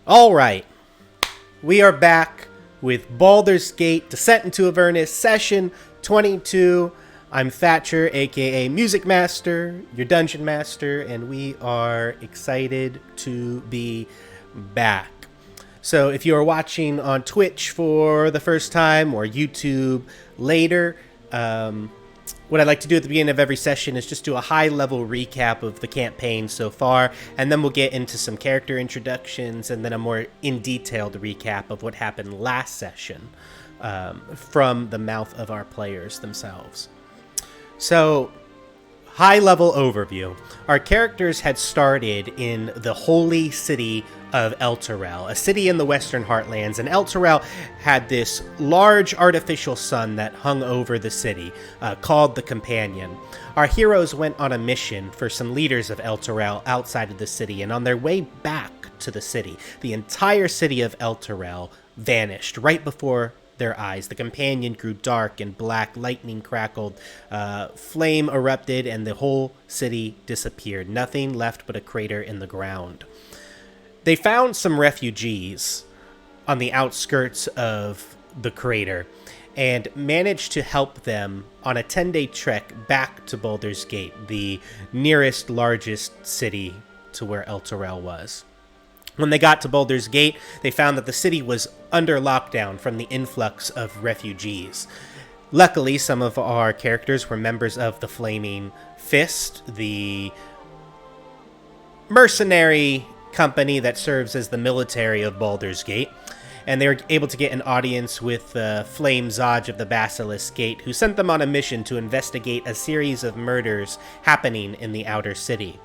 All right, we are back with Baldur's Gate Descent into Avernus session 22. I'm Thatcher, aka Music Master, your Dungeon Master, and we are excited to be back. So if you are watching on Twitch for the first time or YouTube later, what I'd like to do at the beginning of every session is just do a high-level recap of the campaign so far, and then we'll get into some character introductions, and then a more in-detailed recap of what happened last session from the mouth of our players themselves. So, high-level overview. Our characters had started in the holy city of Elturel, a city in the Western Heartlands, and Elturel had this large artificial sun that hung over the city, called the Companion. Our heroes went on a mission for some leaders of Elturel outside of the city, and on their way back to the city, the entire city of Elturel vanished right before their eyes. The Companion grew dark and black, lightning crackled, flame erupted, and the whole city disappeared. Nothing left but a crater in the ground. They found some refugees on the outskirts of the crater and managed to help them on a 10-day trek back to Baldur's Gate, the nearest largest city to where Elturel was. When they got to Baldur's Gate, they found that the city was under lockdown from the influx of refugees. Luckily, some of our characters were members of the Flaming Fist, the mercenary company that serves as the military of Baldur's Gate, and they were able to get an audience with Flame Zodge of the Basilisk Gate, who sent them on a mission to investigate a series of murders happening in the outer city.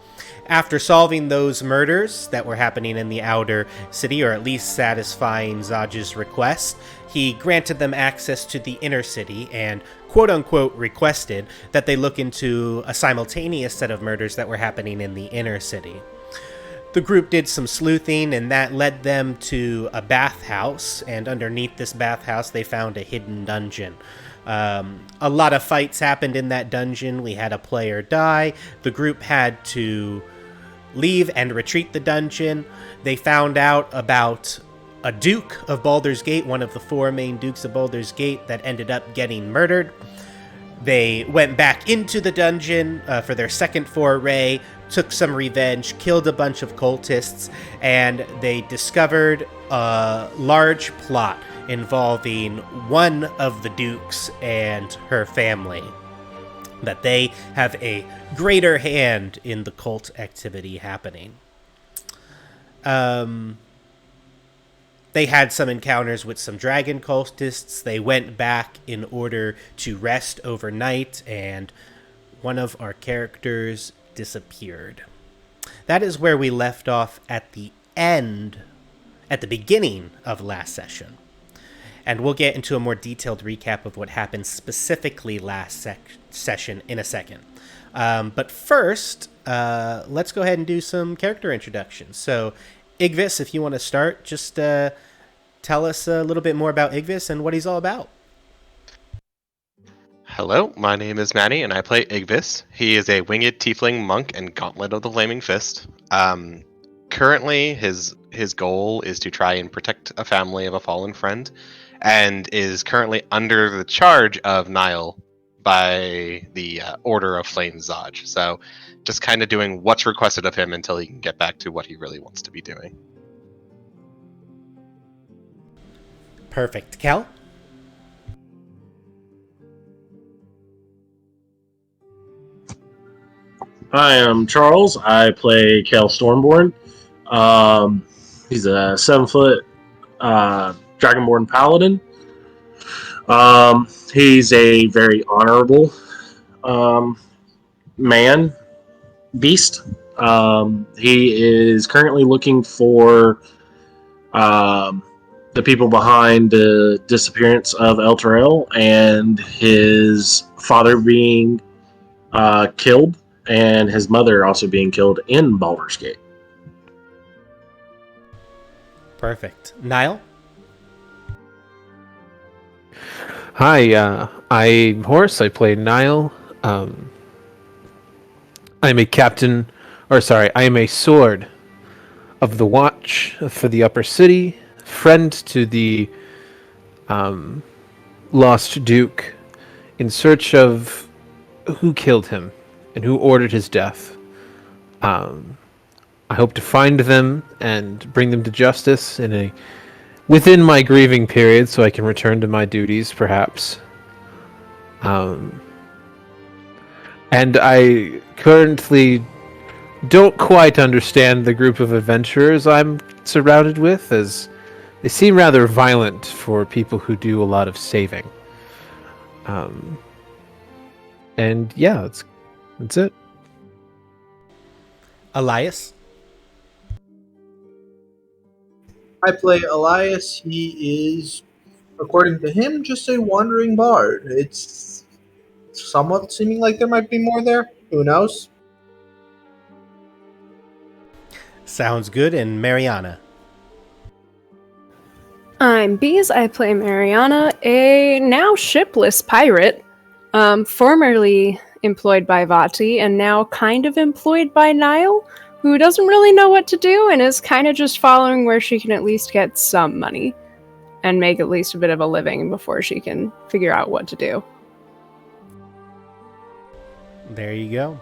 After solving those murders that were happening in the outer city, or at least satisfying Zodge's request, he granted them access to the inner city and quote-unquote requested that they look into a simultaneous set of murders that were happening in the inner city. The group did some sleuthing, and that led them to a bathhouse, and underneath this bathhouse they found a hidden dungeon. A lot of fights happened in that dungeon. We had a player die. The group had to leave and retreat the dungeon. They found out about a Duke of Baldur's Gate, one of the four main Dukes of Baldur's Gate, that ended up getting murdered. They went back into the dungeon for their second foray, took some revenge, killed a bunch of cultists, and they discovered a large plot involving one of the dukes and her family, that they have a greater hand in the cult activity happening. They had some encounters with some dragon cultists. They went back in order to rest overnight, and one of our characters disappeared. That is where we left off at the beginning of last session. And we'll get into a more detailed recap of what happened specifically last session in a second. But first, let's go ahead and do some character introductions. So, Igvis, if you want to start, just tell us a little bit more about Igvis and what he's all about. Hello, my name is Manny, and I play Igvis. He is a winged tiefling monk and Gauntlet of the Flaming Fist. Currently, his goal is to try and protect a family of a fallen friend, and is currently under the charge of Nyle by the Order of Flame Zodge. So, just kind of doing what's requested of him until he can get back to what he really wants to be doing. Perfect. Cal? Hi, I'm Charles. I play Kel Stormborn. He's a 7-foot Dragonborn Paladin. He's a very honorable beast. He is currently looking for the people behind the disappearance of Elturel and his father being killed, and his mother also being killed in Baldur's Gate. Perfect. Nyle? Hi, I'm Horse. I play Nyle. I'm a captain, I am a sword of the Watch for the Upper City, friend to the lost Duke, in search of who killed him and who ordered his death. I hope to find them and bring them to justice within my grieving period, so I can return to my duties, perhaps. And I currently don't quite understand the group of adventurers I'm surrounded with, as they seem rather violent for people who do a lot of saving. And yeah, that's it. Elias? I play Elias. He is, according to him, just a wandering bard. It's somewhat seeming like there might be more there. Who knows? Sounds good. And Mariana? I'm Bees. I play Mariana, a now shipless pirate, formerly employed by Vati and now kind of employed by Nyle, who doesn't really know what to do and is kind of just following where she can at least get some money and make at least a bit of a living before she can figure out what to do. There you go.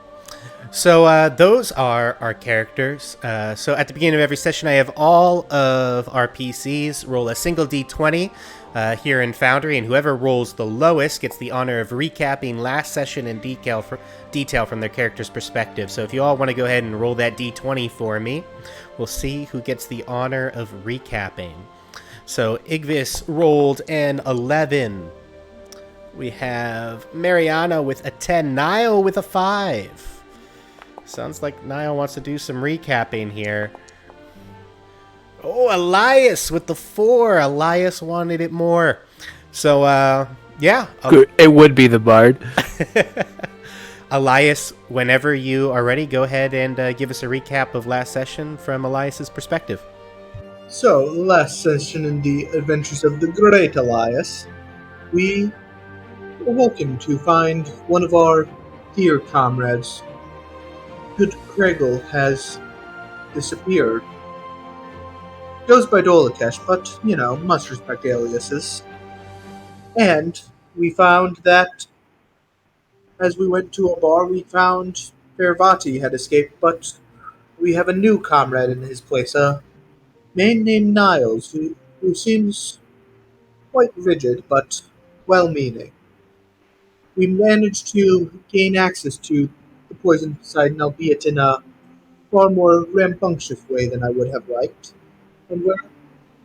So those are our characters. So at the beginning of every session, I have all of our PCs roll a single d20 here in Foundry, and whoever rolls the lowest gets the honor of recapping last session in detail from their character's perspective. So if you all want to go ahead and roll that d20 for me, we'll see who gets the honor of recapping. So Igvis rolled an 11. We have Mariana with a 10. Nyle with a 5. Sounds like Nyle wants to do some recapping here. Oh, Elias with the 4. Elias wanted it more. So, yeah. Good. It would be the bard. Elias, whenever you are ready, go ahead and give us a recap of last session from Elias's perspective. So, last session in the Adventures of the Great Elias, we were woken to find one of our dear comrades. Good Kregel has disappeared. Goes by Dolakesh, but, must respect aliases. And we found that as we went to a bar, we found Fairvati had escaped, but we have a new comrade in his place, a man named Niles, who seems quite rigid, but well-meaning. We managed to gain access to the Poisoned Poseidon, albeit in a far more rambunctious way than I would have liked. And we're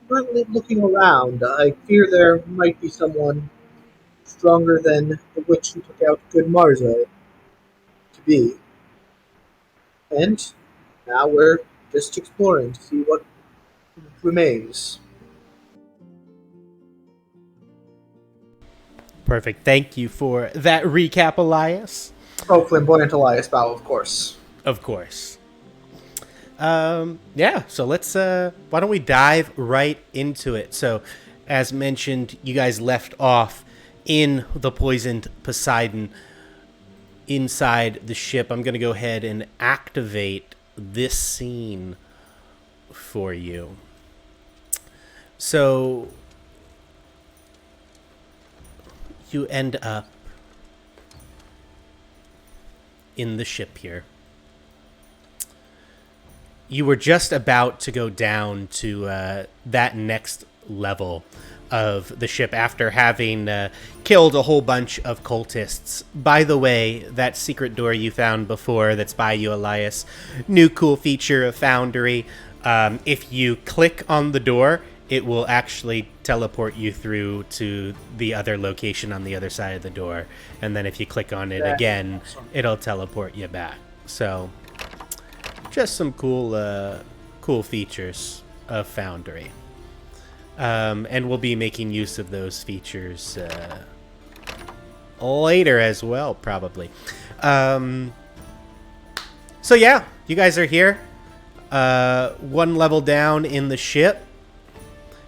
currently looking around. I fear there might be someone stronger than the witch who took out good Marzo to be. And now we're just exploring to see what remains. Perfect. Thank you for that recap, Elias. Oh, flamboyant Elias Bow, of course. Of course. Yeah, so let's, why don't we dive right into it? So, as mentioned, you guys left off in the Poisoned Poseidon inside the ship. I'm going to go ahead and activate this scene for you. So, you end up in the ship here. You were just about to go down to that next level of the ship after having killed a whole bunch of cultists. By the way, that secret door you found before that's by you, Elias, new cool feature of Foundry. If you click on the door, it will actually teleport you through to the other location on the other side of the door. And then if you click on it again, it'll teleport you back. So, just some cool features of Foundry. And we'll be making use of those features later as well, probably. So yeah, you guys are here. One level down in the ship.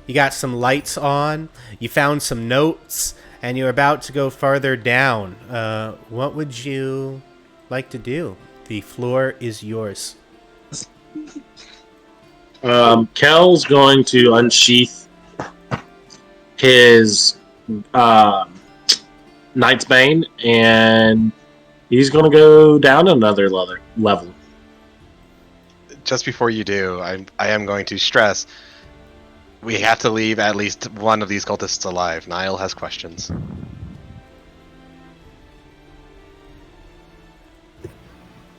You got some lights on. You found some notes, and you're about to go farther down. What would you like to do? The floor is yours. Kel's going to unsheath his Knight's Bane, and he's going to go down another level. Just before you do, I am going to stress we have to leave at least one of these cultists alive. Nyle has questions.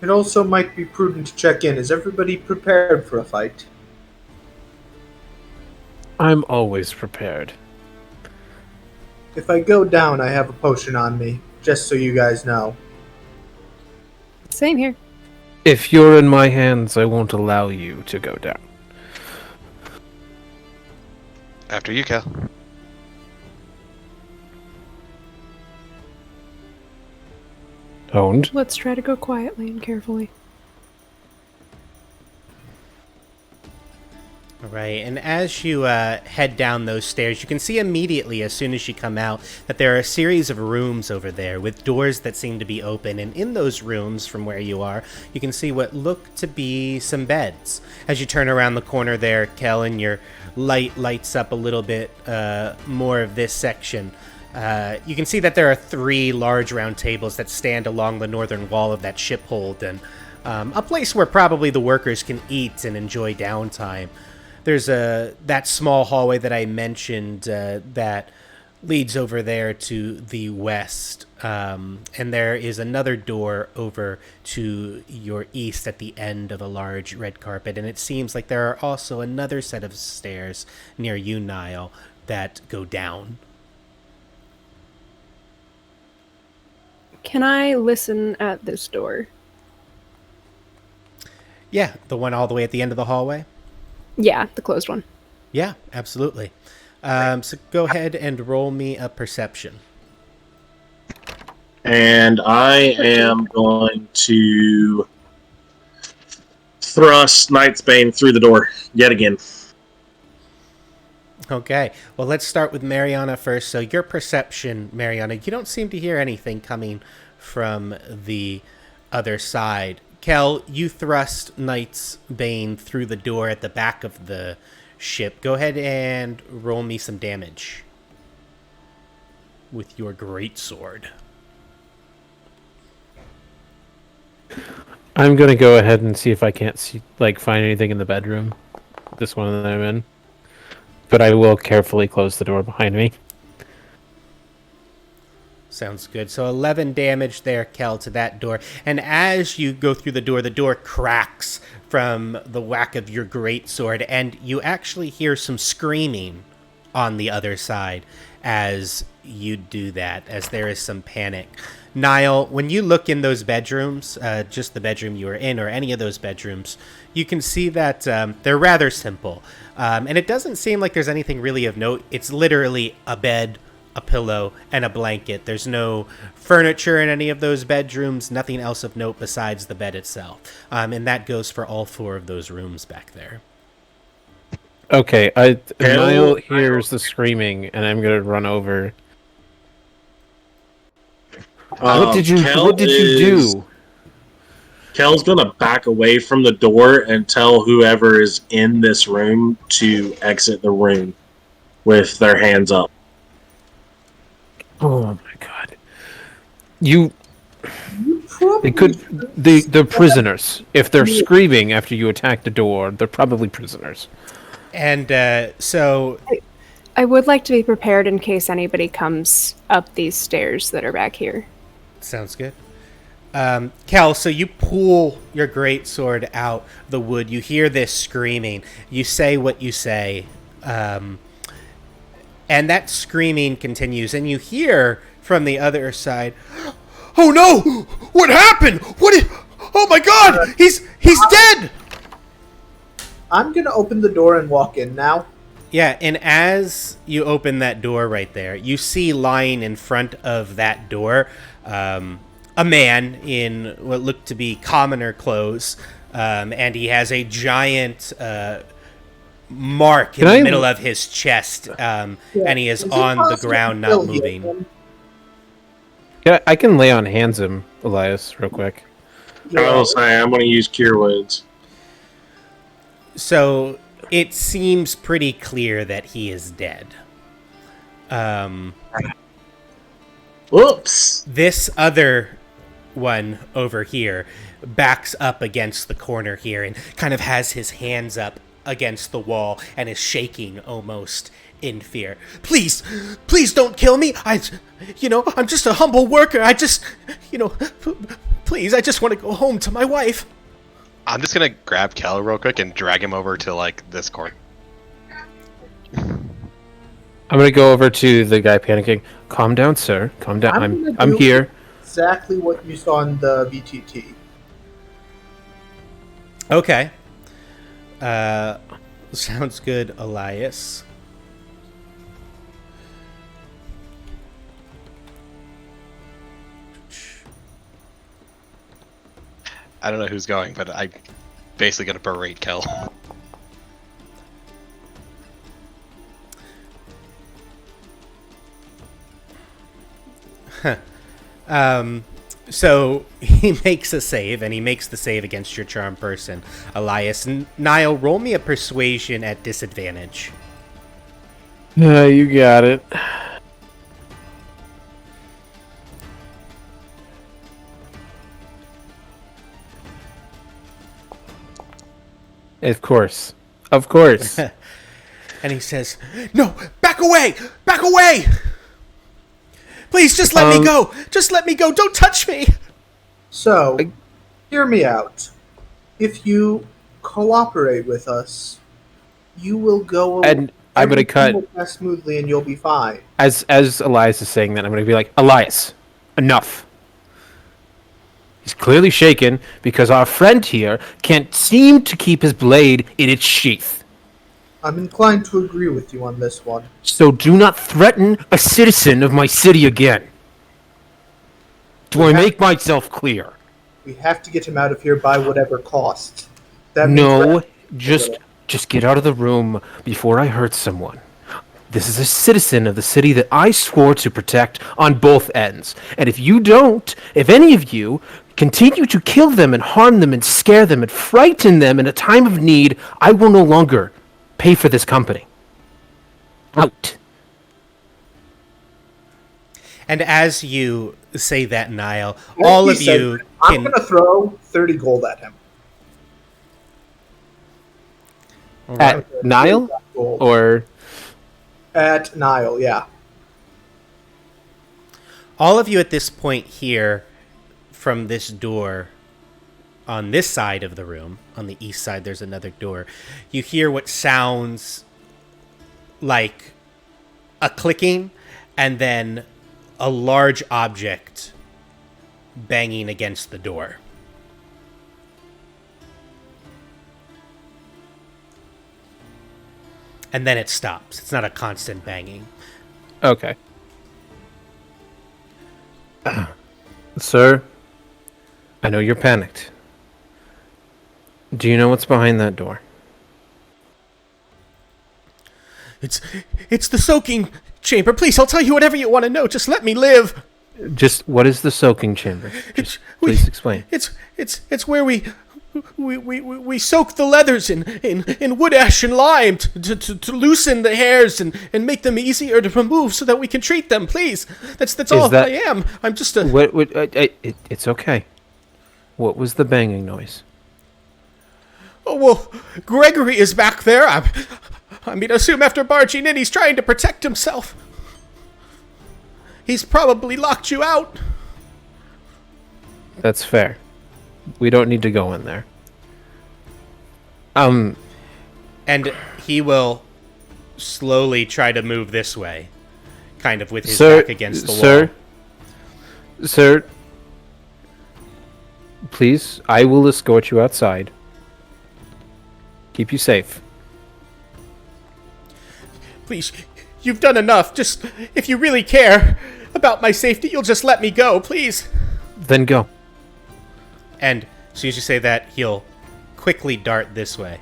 It also might be prudent to check in. Is everybody prepared for a fight? I'm always prepared. If I go down, I have a potion on me, just so you guys know. Same here. If you're in my hands, I won't allow you to go down. After you, Kel. Owned. Let's try to go quietly and carefully. All right, and as you head down those stairs, you can see immediately as soon as you come out that there are a series of rooms over there with doors that seem to be open. And in those rooms, from where you are, you can see what look to be some beds. As you turn around the corner there, Kellen, your light lights up a little bit more of this section. You can see that there are 3 large round tables that stand along the northern wall of that ship hold, and a place where probably the workers can eat and enjoy downtime. There's that small hallway that I mentioned that leads over there to the west, and there is another door over to your east at the end of a large red carpet, and it seems like there are also another set of stairs near you, Nile, that go down. Can I listen at this door? Yeah, the one all the way at the end of the hallway? Yeah, the closed one. Yeah, absolutely. So go ahead and roll me a perception. And I am going to thrust Knight's Bane through the door yet again. Okay, well, let's start with Mariana first. So your perception, Mariana, you don't seem to hear anything coming from the other side. Kel, you thrust Knight's Bane through the door at the back of the ship. Go ahead and roll me some damage with your greatsword. I'm gonna go ahead and see if I can't find anything in the bedroom. This one that I'm in. But I will carefully close the door behind me. Sounds good. So 11 damage there, Kel, to that door. And as you go through the door cracks from the whack of your greatsword, and you actually hear some screaming on the other side as you do that, as there is some panic. Nyle, when you look in those bedrooms, just the bedroom you were in or any of those bedrooms, you can see that they're rather simple. And it doesn't seem like there's anything really of note. It's literally a bed, a pillow, and a blanket. There's no furniture in any of those bedrooms, nothing else of note besides the bed itself. And that goes for all 4 of those rooms back there. Okay, Nile hears the screaming, and I'm gonna run over. What did you do? Kel's gonna back away from the door and tell whoever is in this room to exit the room with their hands up. Oh my god! They're prisoners. If they're screaming after you attack the door, they're probably prisoners. And so I would like to be prepared in case anybody comes up these stairs that are back here. sounds good. Kel, so you pull your greatsword out the wood. You hear this screaming. You say what you say. And that screaming continues. And you hear from the other side, "Oh no! What happened? Oh my god! He's dead!" I'm going to open the door and walk in now. Yeah, and as you open that door right there, you see lying in front of that door a man in what looked to be commoner clothes, and he has a giant mark in the middle of his chest, and he is on the ground, not moving. Yeah, I can lay on hands him, Elias, real quick. I will say I'm going to use Cure Wounds. So it seems pretty clear that he is dead. Oops. This other one over here backs up against the corner here and kind of has his hands up against the wall and is shaking almost in fear. Please don't kill me. I'm just a humble worker. Please, I just want to go home to my wife. I'm just gonna grab Kel real quick and drag him over to like this corner. I'm gonna go over to the guy panicking. Calm down, sir. Calm down. I'm here. Exactly what you saw in the VTT. Okay. Sounds good, Elias. I don't know who's going, but I'm basically gonna berate Kel. So he makes a save, and he makes the save against your charm person, Elias. Nyle, roll me a persuasion at disadvantage. You got it. Of course. And he says, "No, back away! Back away! Please, just let me go! Just let me go! Don't touch me!" So, hear me out. If you cooperate with us, you will go. And I'm gonna cut. Will pass smoothly, and you'll be fine. As Elias is saying that, I'm gonna be like, Elias, enough. He's clearly shaken because our friend here can't seem to keep his blade in its sheath. I'm inclined to agree with you on this one. So do not threaten a citizen of my city again. Do I make myself clear? We have to get him out of here by whatever cost. That No, means just get out of the room before I hurt someone. This is a citizen of the city that I swore to protect on both ends. And if any of you continue to kill them and harm them and scare them and frighten them in a time of need, I will no longer pay for this company. Out. And as you say that, Nyle, all of you can... I'm going to throw 30 gold at him. At Nyle? Or... At Nyle, yeah. All of you at this point here, from this door, on this side of the room, on the east side there's another door, you hear what sounds like a clicking and then a large object banging against the door. And then it stops. It's not a constant banging. Okay. Sir, I know you're panicked. Do you know what's behind that door? It's the soaking chamber. Please, I'll tell you whatever you want to know. Just let me live. Just what is the soaking chamber? Please explain. It's where we soak the leathers in wood ash and lime to loosen the hairs and make them easier to remove so that we can treat them. Please, that's all I am. I'm just a. It's okay. What was the banging noise? Oh well, Gregory is back there. I mean, assume after barging in, he's trying to protect himself. He's probably locked you out. That's fair. We don't need to go in there. And he will slowly try to move this way, kind of with his back against the wall. Sir, please, I will escort you outside. Keep you safe. Please, you've done enough. Just, if you really care about my safety, you'll just let me go, please. Then go. And as soon as you say that, he'll quickly dart this way.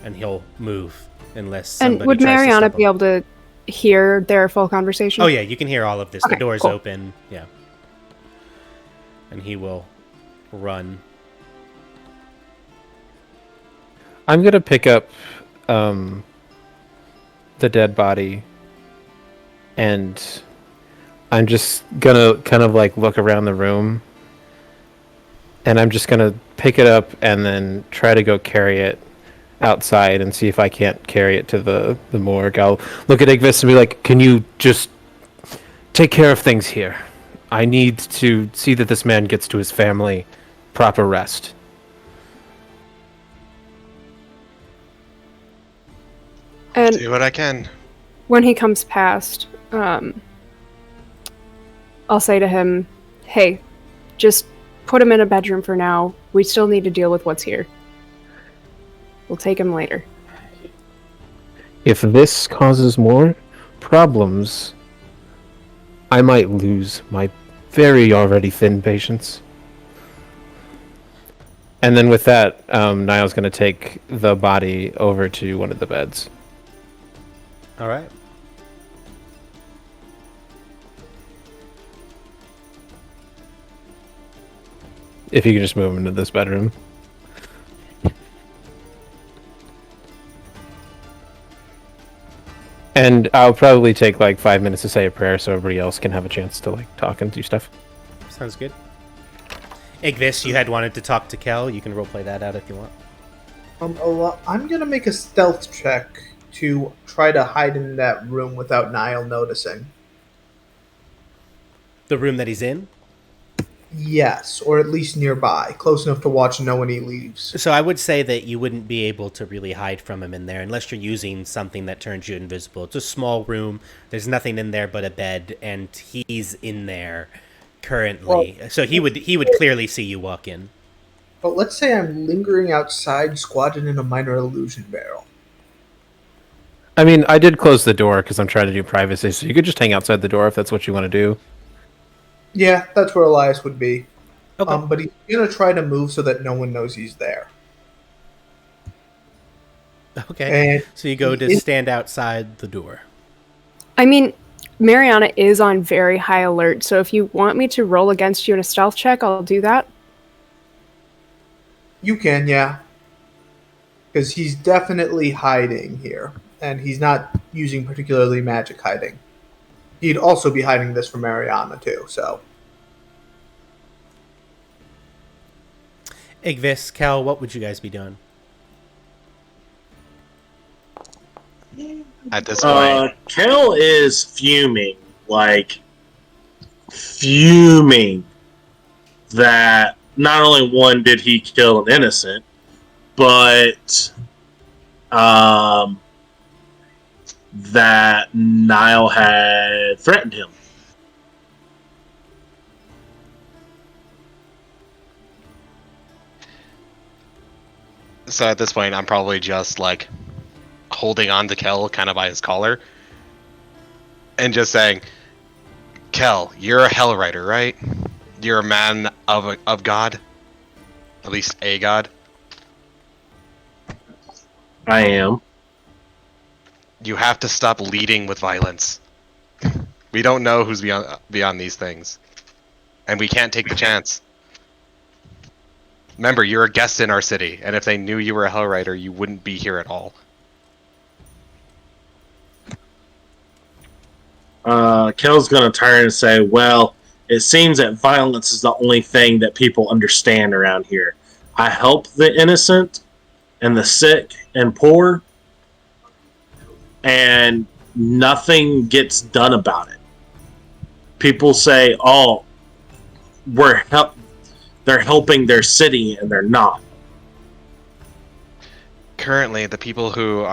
And he'll move, unless somebody And would tries to Mariana stop be him. able to hear their full conversation? Oh yeah, you can hear all of this. Okay, The door's cool. open. Yeah. And he will run. I'm going to pick up the dead body, and I'm just gonna kind of like look around the room, and I'm just gonna pick it up and then try to go carry it outside and see if I can't carry it to the morgue. I'll look at Igvis and be like, "Can you just take care of things here? I need to see that this man gets to his family proper rest." And Do what I can. when he comes past, I'll say to him, "Hey, just put him in a bedroom for now. We still need to deal with what's here. We'll take him later." If this causes more problems, I might lose my very already thin patience. And then with that, Niall's going to take the body over to one of the beds. All right. If you could just move him into this bedroom. And I'll probably take like 5 minutes to say a prayer so everybody else can have a chance to like talk and do stuff. Sounds good. Igvis, you had wanted to talk to Kel. You can roleplay that out if you want. I'm gonna make a stealth check to try to hide in that room without Nile noticing. The room that he's in? Yes, or at least nearby, close enough to watch and know when he leaves. So I would say that you wouldn't be able to really hide from him in there unless you're using something that turns you invisible. It's a small room. There's nothing in there but a bed, and he's in there currently. Well, so he would clearly see you walk in. But let's say I'm lingering outside, squatted in a minor illusion barrel. I mean, I did close the door because I'm trying to do privacy, so you could just hang outside the door if that's what you want to do. Yeah, that's where Elias would be. Okay. But he's gonna try to move so that no one knows he's there. Okay. And So you go to stand outside the door. I mean, Mariana is on very high alert, so if you want me to roll against you in a stealth check, I'll do that. you can, yeah. Because he's definitely hiding here. And he's not using particularly magic hiding. He'd also be hiding this from Mariana, too, so. Igvis, Kel, what would you guys be doing? At this point, Kel is fuming, like fuming that not only one did he kill an innocent, but that Nile had threatened him. so at this point, I'm probably just like holding on to Kel kind of by his collar and just saying, Kel, you're a Hell Rider, right? You're a man of God? At least a god? I am. You have to stop leading with violence. We don't know who's beyond these things. And we can't take the chance. Remember, you're a guest in our city, and if they knew you were a Hell Rider, you wouldn't be here at all. Kel's going to turn and say, well, it seems that violence is the only thing that people understand around here. I help the innocent and the sick and poor, and nothing gets done about it. People say, oh, they're helping their city, and they're not. Currently, the people who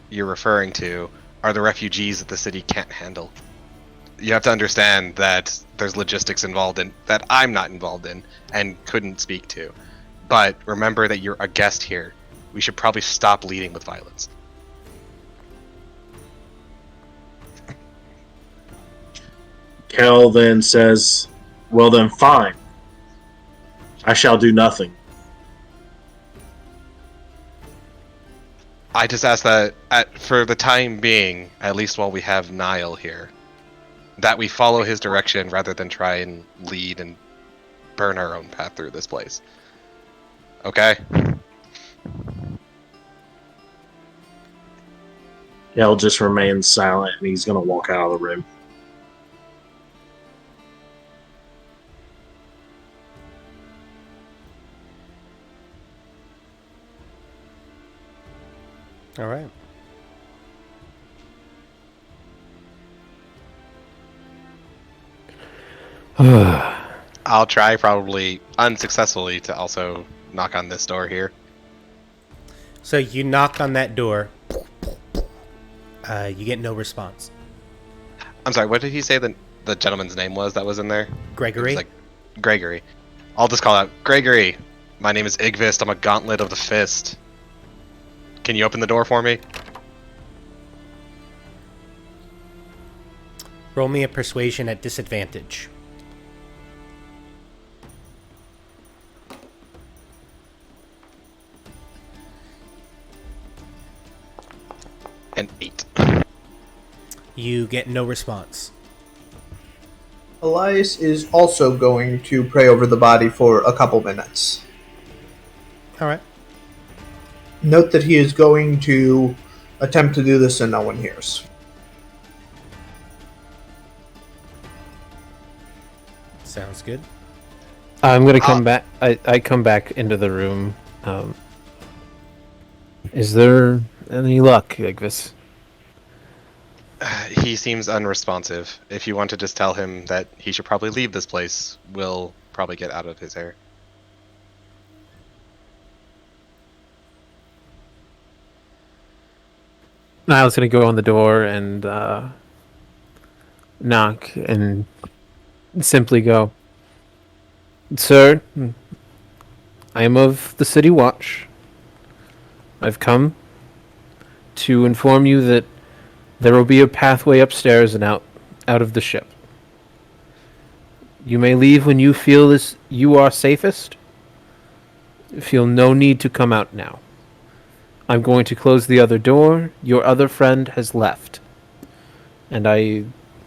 you're referring to are the refugees that the city can't handle. You have to understand that there's logistics involved in that I'm not involved in and couldn't speak to. But remember that you're a guest here. We should probably stop leading with violence. Kel then says, well then fine. I shall do nothing. I just ask that, for the time being, at least while we have Nyle here, that we follow his direction rather than try and lead and burn our own path through this place. Okay? He'll just remain silent, and he's going to walk out of the room. All right. I'll try, probably unsuccessfully, to also knock on this door here. So you knock on that door. You get no response. I'm sorry, what did he say the gentleman's name was that was in there? Gregory? It was like Gregory. I'll just call out, Gregory, my name is Igvist, I'm a gauntlet of the fist. Can you open the door for me? Roll me a persuasion at disadvantage. An 8. You get no response. Elias is also going to pray over the body for a couple minutes. All right. Note that he is going to attempt to do this and no one hears. Sounds good. I'm gonna come back. I come back into the room. Is there any luck like this? He seems unresponsive. If you want to just tell him that he should probably leave this place, we'll probably get out of his hair. Niall's gonna go on the door and knock and simply go, "Sir, I am of the City Watch. I've come to inform you that there will be a pathway upstairs and out of the ship. You may leave when you feel as you are safest. Feel no need to come out now. I'm going to close the other door. Your other friend has left. And I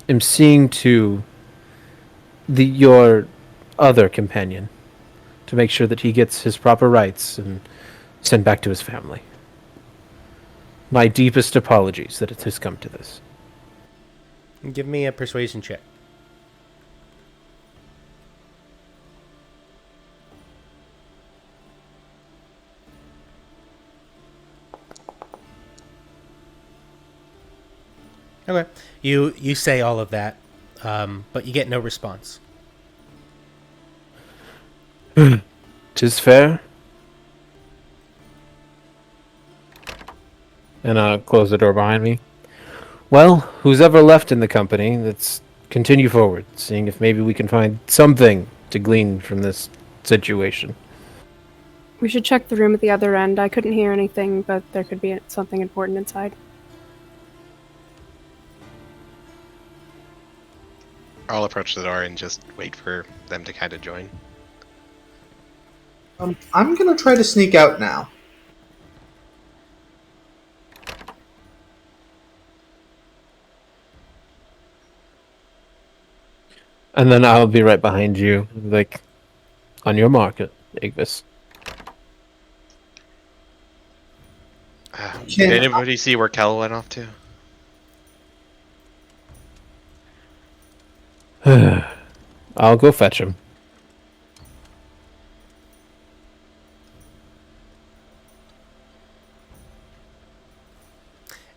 am seeing to your other companion to make sure that he gets his proper rights and sent back to his family. My deepest apologies that it has come to this." Give me a persuasion check. Okay. You say all of that, but you get no response. 'Tis fair. And I'll close the door behind me. Well, who's ever left in the company, let's continue forward, seeing if maybe we can find something to glean from this situation. We should check the room at the other end. I couldn't hear anything, but there could be something important inside. I'll approach the door and just wait for them to kind of join. I'm going to try to sneak out now. And then I'll be right behind you, like, on your market, Igvis. Did anybody see where Kel went off to? I'll go fetch him.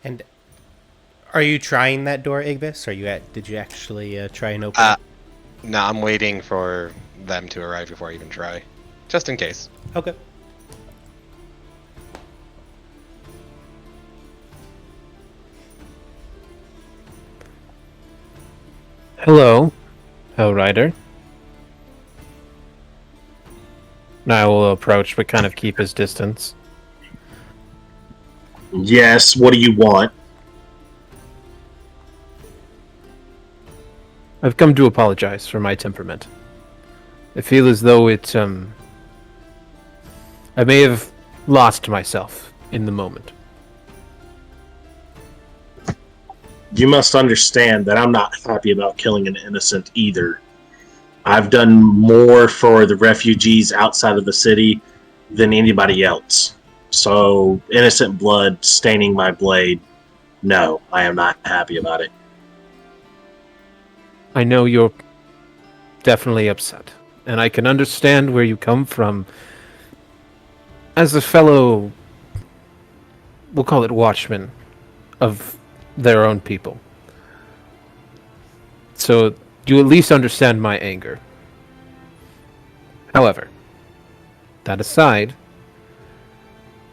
And are you trying that door, Igvis? Did you actually try and open it? No, I'm waiting for them to arrive before I even try. Just in case. Okay. Hello, Hellrider. I will approach, but kind of keep his distance. Yes, what do you want? I've come to apologize for my temperament. I feel as though I may have lost myself in the moment. You must understand that I'm not happy about killing an innocent either. I've done more for the refugees outside of the city than anybody else. So, innocent blood staining my blade No, I am not happy about it. I know you're definitely upset, and I can understand where you come from. As a fellow, we'll call it watchman, of their own people. So you at least understand my anger. However, that aside,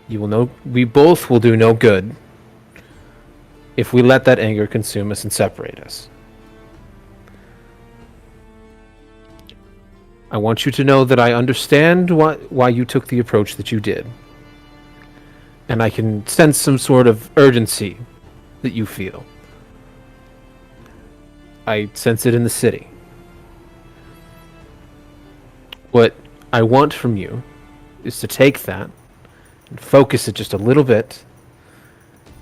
you will know we both will do no good if we let that anger consume us and separate us. I want you to know that I understand why you took the approach that you did. And I can sense some sort of urgency that you feel. I sense it in the city. What I want from you is to take that and focus it just a little bit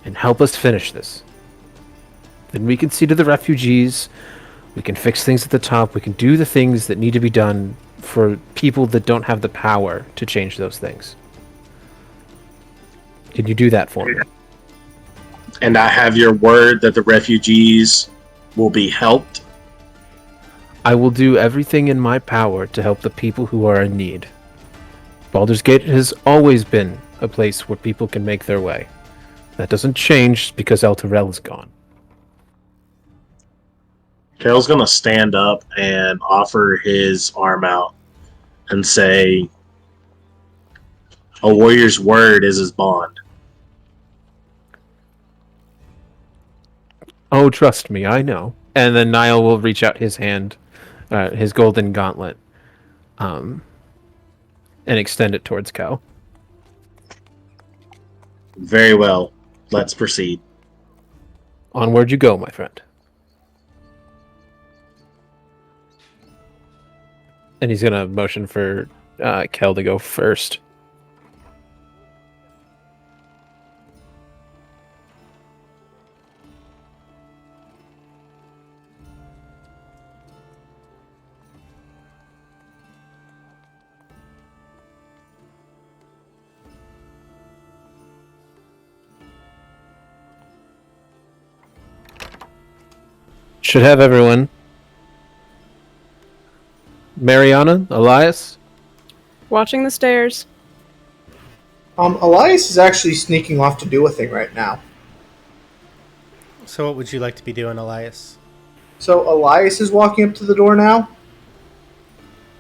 and help us finish this. Then we can see to the refugees, we can fix things at the top, we can do the things that need to be done for people that don't have the power to change those things. Can you do that for me? And I have your word that the refugees will be helped. I will do everything in my power to help the people who are in need. Baldur's Gate has always been a place where people can make their way. That doesn't change because El Terrell is gone. Kale's going to stand up and offer his arm out and say, a warrior's word is his bond. Oh, trust me, I know. And then Nyle will reach out his hand, his golden gauntlet, and extend it towards Cal. Very well. Let's proceed. Onward you go, my friend. And he's going to motion for Kel to go first. Should have everyone. Mariana, Elias? Watching the stairs. Elias is actually sneaking off to do a thing right now. So what would you like to be doing, Elias? So Elias is walking up to the door now,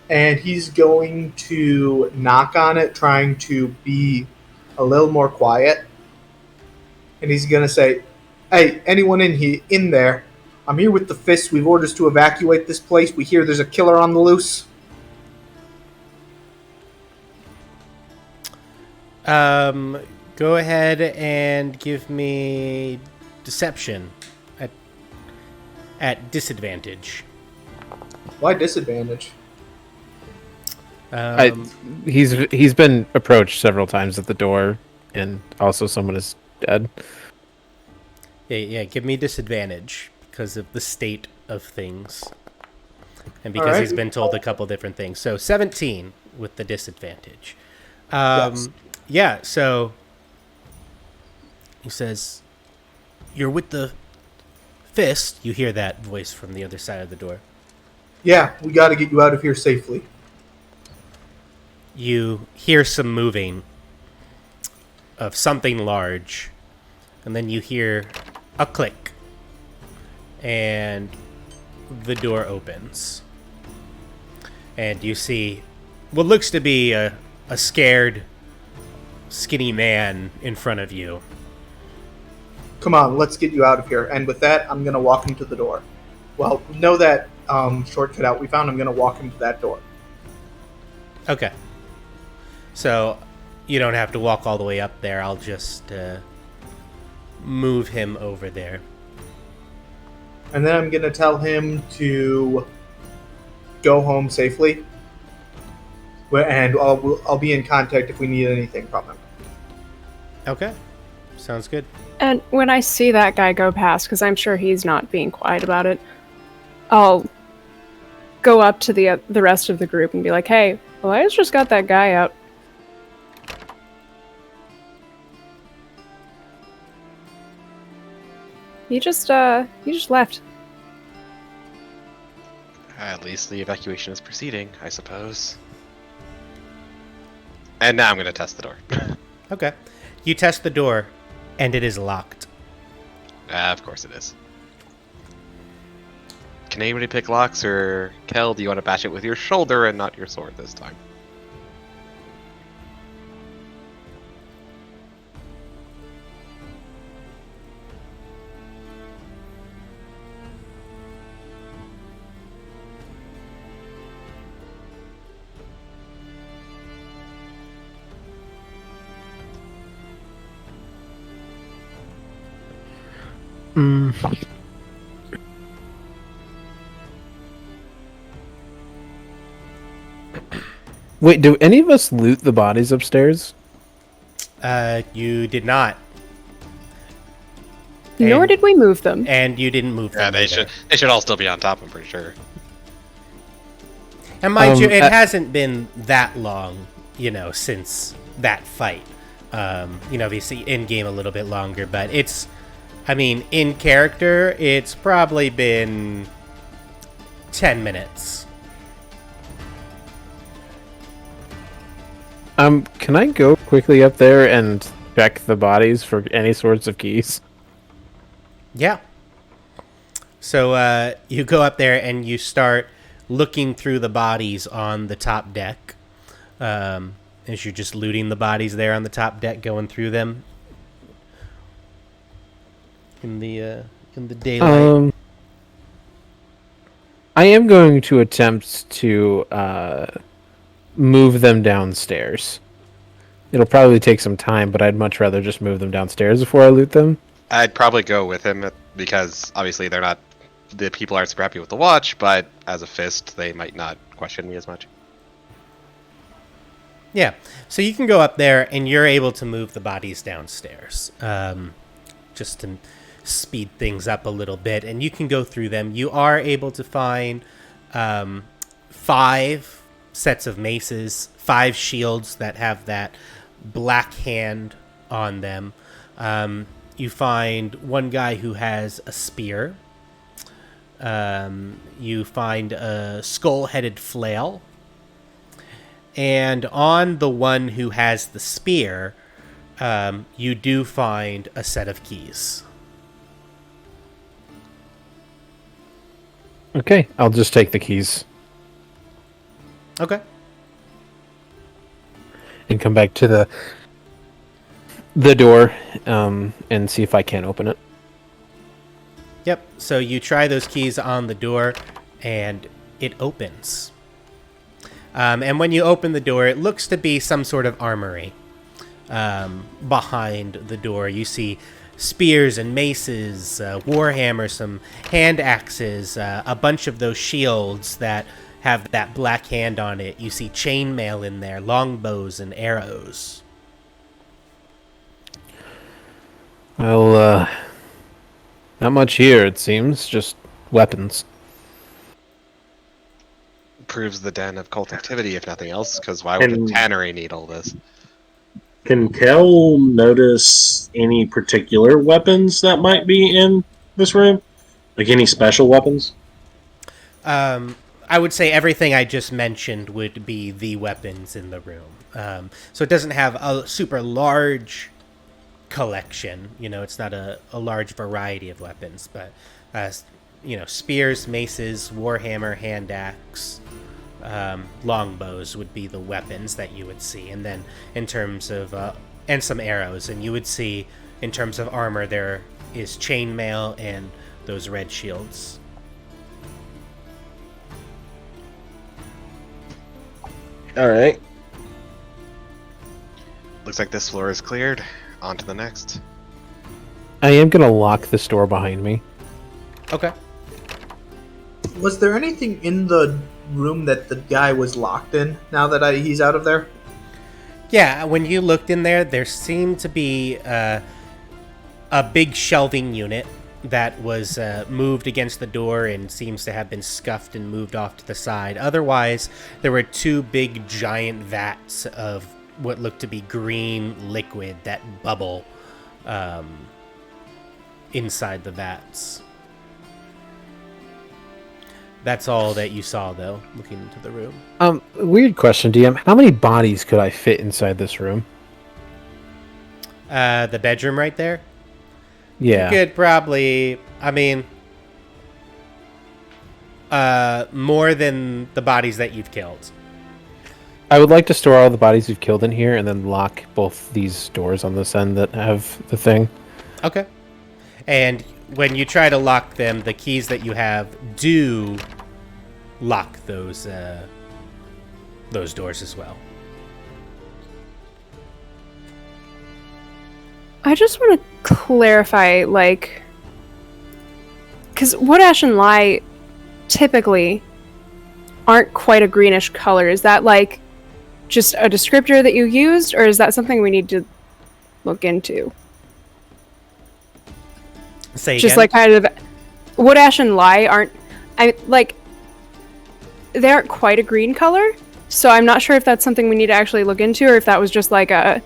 and he's going to knock on it, trying to be a little more quiet. And he's going to say, "Hey, anyone in there? I'm here with the Fists. We've orders to evacuate this place. We hear there's a killer on the loose." Go ahead and give me deception at disadvantage. Why disadvantage? He's been approached several times at the door, and also someone is dead. Yeah, give me disadvantage because of the state of things. And because All right. he's been told a couple different things. So 17 with the disadvantage. Yes. Yeah, so he says, "You're with the Fist." You hear that voice from the other side of the door. Yeah, we got to get you out of here safely. You hear some moving of something large, and then you hear a click, and the door opens. And you see what looks to be a scared, skinny man in front of you. Come on, let's get you out of here. And with that, I'm going to walk him to the door. Well, know that shortcut out we found. I'm going to walk him to that door. Okay. So you don't have to walk all the way up there. I'll just move him over there. And then I'm going to tell him to go home safely. And I'll be in contact if we need anything from him. Okay. Sounds good. And when I see that guy go past, because I'm sure he's not being quiet about it, I'll go up to the rest of the group and be like, "Hey, Elias just got that guy out." He just left. At least the evacuation is proceeding, I suppose. And now I'm going to test the door. Okay. You test the door, and it is locked. Of course it is. Can anybody pick locks, or Kel, do you want to bash it with your shoulder and not your sword this time? Wait, do any of us loot the bodies upstairs? You did not. Nor And- did we move them. And you didn't move Yeah, them. they either. should all still be on top, I'm pretty sure. And mind you, it I- hasn't been that long, since that fight. Obviously in-game a little bit longer, but in character, it's probably been 10 minutes. Can I go quickly up there and check the bodies for any sorts of keys? Yeah. So you go up there and you start looking through the bodies on the top deck. As you're just looting the bodies there on the top deck, going through them in the daylight. I am going to attempt to move them downstairs. It'll probably take some time, but I'd much rather just move them downstairs before I loot them. I'd probably go with him because obviously the people aren't super happy with the watch, but as a fist, they might not question me as much. Yeah, so you can go up there and you're able to move the bodies downstairs, just to speed things up a little bit, and you can go through them. You are able to find 5 sets of maces, 5 shields that have that black hand on them. You find one guy who has a spear. You find a skull-headed flail. And on the one who has the spear, you do find a set of keys. Okay, I'll just take the keys Okay. and come back to the door and see if I can open it. Yep, so you try those keys on the door, and it opens. And when you open the door, it looks to be some sort of armory. Behind the door, you see spears and maces, warhammers, some hand axes, a bunch of those shields that have that black hand on it. You see chainmail in there, longbows and arrows. Well, not much here, it seems. Just weapons. Proves the den of cult activity, if nothing else, because why would a tannery need all this? Can Kel notice any particular weapons that might be in this room? Like any special weapons? I would say everything I just mentioned would be the weapons in the room. So it doesn't have a super large collection. It's not a large variety of weapons, but, spears, maces, warhammer, hand axe, longbows would be the weapons that you would see. And then in terms of, and some arrows, and you would see in terms of armor, there is chainmail and those red shields. All right. Looks like this floor is cleared. On to the next. I am gonna lock this door behind me. Okay. Was there anything in the room that the guy was locked in now that he's out of there? Yeah, when you looked in there, there seemed to be a big shelving unit that was moved against the door and seems to have been scuffed and moved off to the side. Otherwise, there were 2 big giant vats of what looked to be green liquid that bubble inside the vats. That's all that you saw, though, looking into the room. Weird question, DM. How many bodies could I fit inside this room? The bedroom right there? Yeah. You could probably, more than the bodies that you've killed. I would like to store all the bodies you've killed in here and then lock both these doors on this end that have the thing. Okay. And when you try to lock them, the keys that you have do lock those doors as well. I just want to clarify, like, because wood ash and lye typically aren't quite a greenish color. Is that, like, just a descriptor that you used, or is that something we need to look into? Say Just again? like kind of wood ash and lye aren't, they aren't quite a green color, so I'm not sure if that's something we need to actually look into, or if that was just like a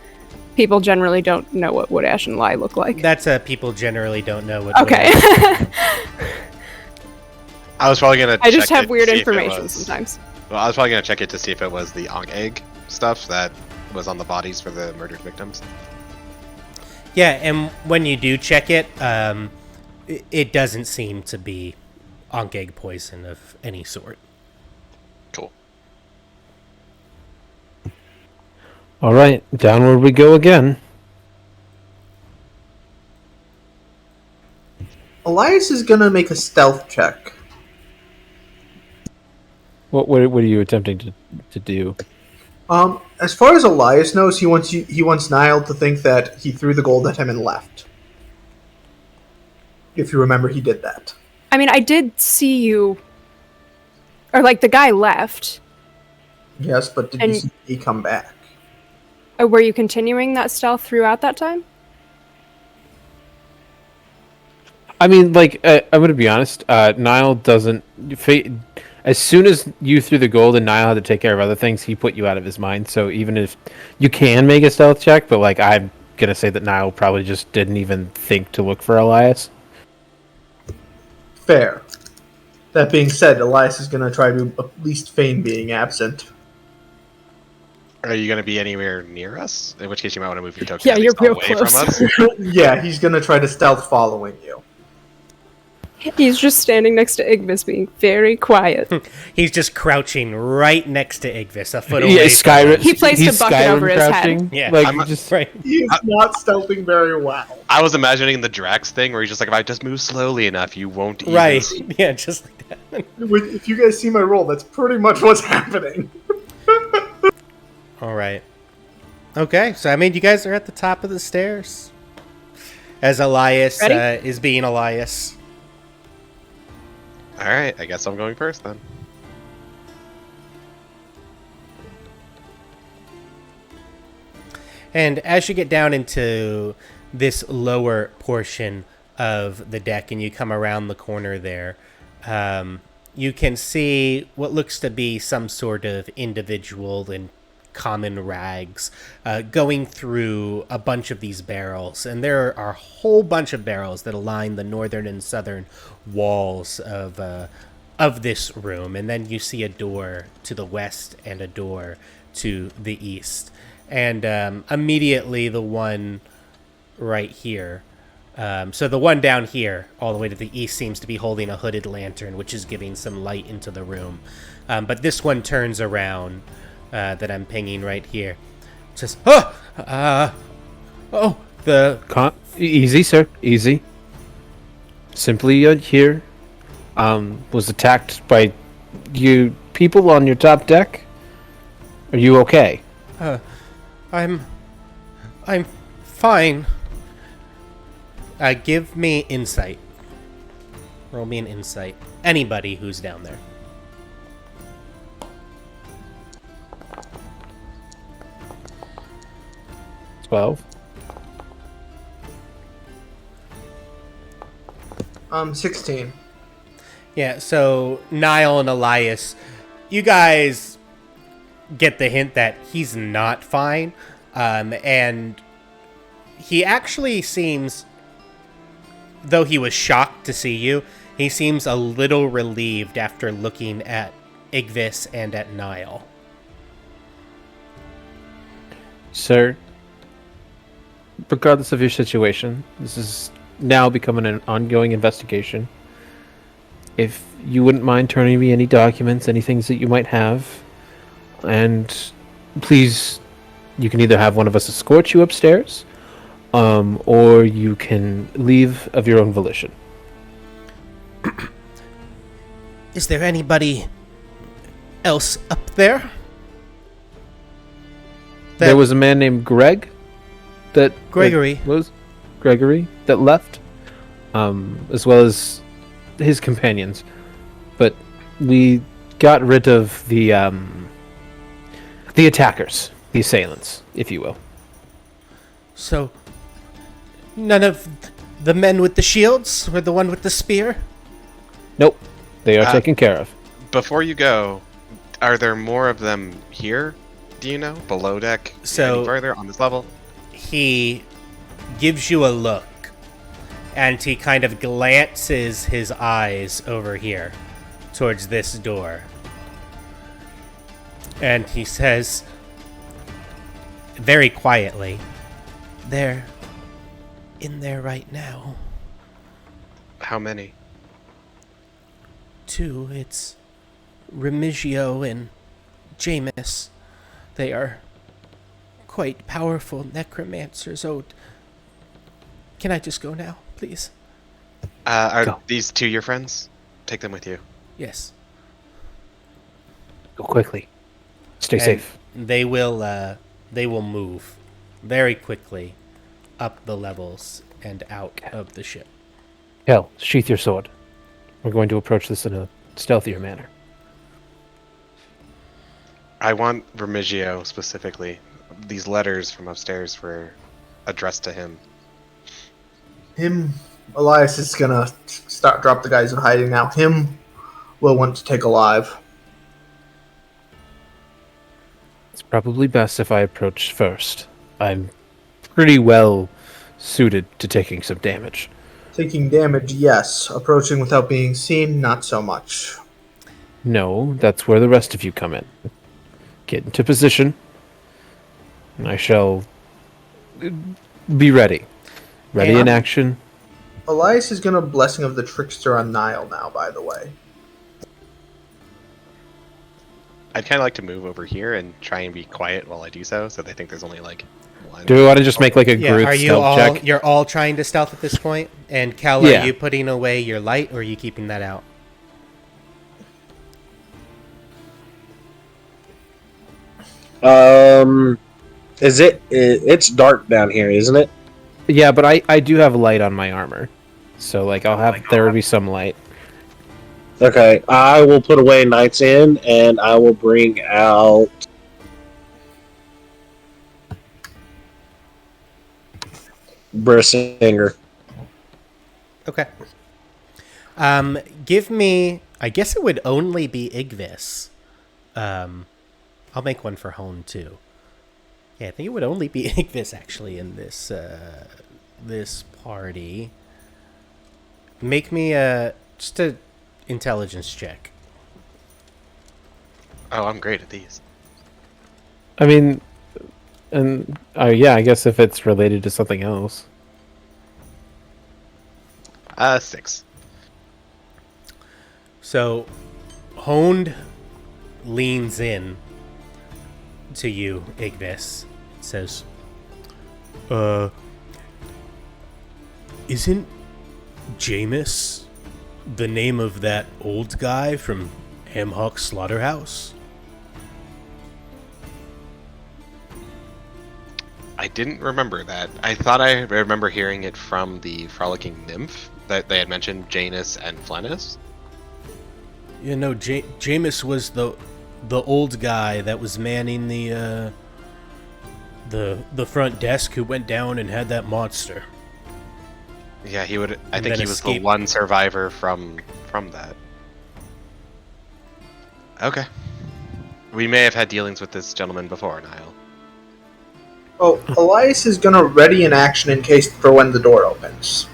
people generally don't know what wood ash and lye look like. That's people generally don't know what. Okay. I was probably gonna. I just check have it to weird see if it information was- sometimes. Well, I was probably gonna check it to see if it was the Ankh egg stuff that was on the bodies for the murdered victims. Yeah, and when you do check it, it doesn't seem to be Ankh egg poison of any sort. Cool. All right, downward we go again. Elias is gonna make a stealth check. What are you attempting to do? As far as Elias knows, he wants Nyle to think that he threw the gold at him and left. If you remember, he did that. I mean, I did see you, or like the guy left. Yes, but did you see he come back? Were you continuing that stealth throughout that time? I mean, like, I'm going to be honest. Nyle doesn't... As soon as you threw the gold and Nyle had to take care of other things, he put you out of his mind. So even if you can make a stealth check, but, like, I'm going to say that Nyle probably just didn't even think to look for Elias. Fair. That being said, Elias is going to try to at least feign being absent. Are you gonna be anywhere near us? In which case, you might want to move your token. Yeah, at you're least real away close. from us. Yeah, he's going to try to stealth following you. He's just standing next to Igvis being very quiet. He's just crouching right next to Igvis, a foot Yeah, away. Skyrim. He placed he's a bucket Skyrim over his head. crouching. Yeah, like I'm- just Right. He's not stealthing very well. I was imagining the Drax thing where he's just like, if I just move slowly enough, you won't even Right. see. Yeah, just like that. If you guys see my roll, that's pretty much what's happening. All right. Okay, so you guys are at the top of the stairs. As Elias Ready? is being Elias. All right, I guess I'm going first then. And as you get down into this lower portion of the deck and you come around the corner there, you can see what looks to be some sort of individual in common rags going through a bunch of these barrels. And there are a whole bunch of barrels that align the northern and southern walls of this room. And then you see a door to the west and a door to the east. And immediately the one right here. So the one down here, all the way to the east, seems to be holding a hooded lantern, which is giving some light into the room. But this one turns around that I'm pinging right here. It says, easy, sir, easy. Simply here. Was attacked by you people on your top deck. Are you okay? I'm fine. Give me insight. Roll me an insight. Anybody who's down there. 12. 16. Yeah, so Nyle and Elias, you guys get the hint that he's not fine, and he actually seems though he was shocked to see you, he seems a little relieved after looking at Igvis and at Nyle. Sir, regardless of your situation, this is now becoming an ongoing investigation. If you wouldn't mind turning me any documents, any things that you might have, and please, you can either have one of us escort you upstairs, or you can leave of your own volition. Is there anybody else up there? There was a man named Gregory that left, as well as his companions. But we got rid of the attackers, the assailants, if you will. So, none of the men with the shields or the one with the spear? Nope, they are taken care of. Before you go, are there more of them here? Do you know? Below deck? So, any further on this level? He gives you a look, and he kind of glances his eyes over here towards this door. And he says, very quietly, "They're in there right now. How many? 2, it's Remigio and Jamis. They are quite powerful necromancers. Oh, can I just go now, please?" Are Go. these 2 your friends? Take them with you. Yes. Go quickly. Stay And safe. They will move very quickly up the levels and out of the ship. Kel, sheath your sword. We're going to approach this in a stealthier manner. I want Remigio specifically. These letters from upstairs were addressed to him. Elias is gonna drop the guys in hiding now. Will want to take alive. It's probably best if I approach first. I'm pretty well suited to taking some damage. Taking damage, yes. Approaching without being seen, not so much. No, that's where the rest of you come in. Get into position, and I shall be ready. Ready in action. Elias is gonna Blessing of the Trickster on Nile now, by the way. I'd kind of like to move over here and try and be quiet while I do so they think there's only like one. Do we want to just make like a Yeah, group are you stealth all? check? You're all trying to stealth at this point. And Cal, Yeah. are you putting away your light, or are you keeping that out? It's dark down here, isn't it? Yeah, but I do have light on my armor, so like there will be some light. Okay, I will put away Night's End, and I will bring out Brissinger. Okay. Give me. I guess it would only be Igvis. I'll make one for Hone too. Yeah, I think it would only be Igvis actually in this this party. Make me just a intelligence check. Oh, I'm great at these. I mean, and yeah, I guess if it's related to something else. 6. So, Honed leans in to you, Ignis. Says, isn't Jamis the name of that old guy from Hamhawk Slaughterhouse? I didn't remember that. I thought I remember hearing it from the Frolicking Nymph that they had mentioned Janus and Flennis. You know, Jamis was the old guy that was manning the front desk who went down and had that monster. Yeah, he would. I And think then he was escaped. the one survivor from that. Okay. We may have had dealings with this gentleman before, Nyle. Oh, Elias is gonna ready an action in case for when the door opens.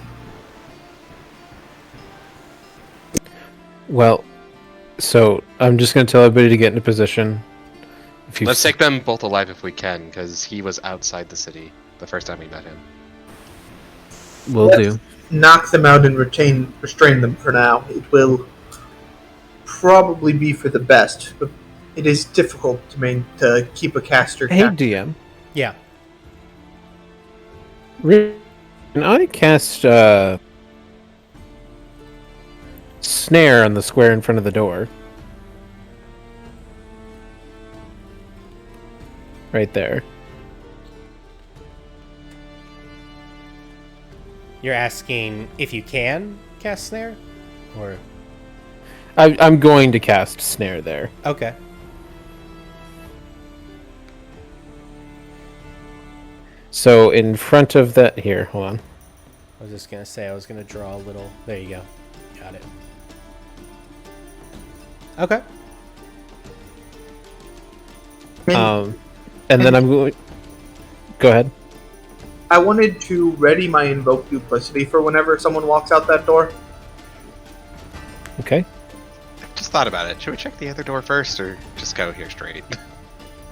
Well, so I'm just going to tell everybody to get into position. If you Let's take them both alive if we can, because he was outside the city the first time we met him. Will Let's do. knock them out and restrain them for now. It will probably be for the best, but it is difficult to keep a caster. Hey, DM. Yeah. Can I cast snare on the square in front of the door? Right there. You're asking if you can cast snare? Or I'm going to cast snare there. okay. So in front of that... Here, hold on. I was just gonna say I was gonna draw a little. There you go. Got it. Okay. And then I'm going... Go ahead. I wanted to ready my invoke duplicity for whenever someone walks out that door. Okay. Just thought about it. Should we check the other door first, or just go here straight?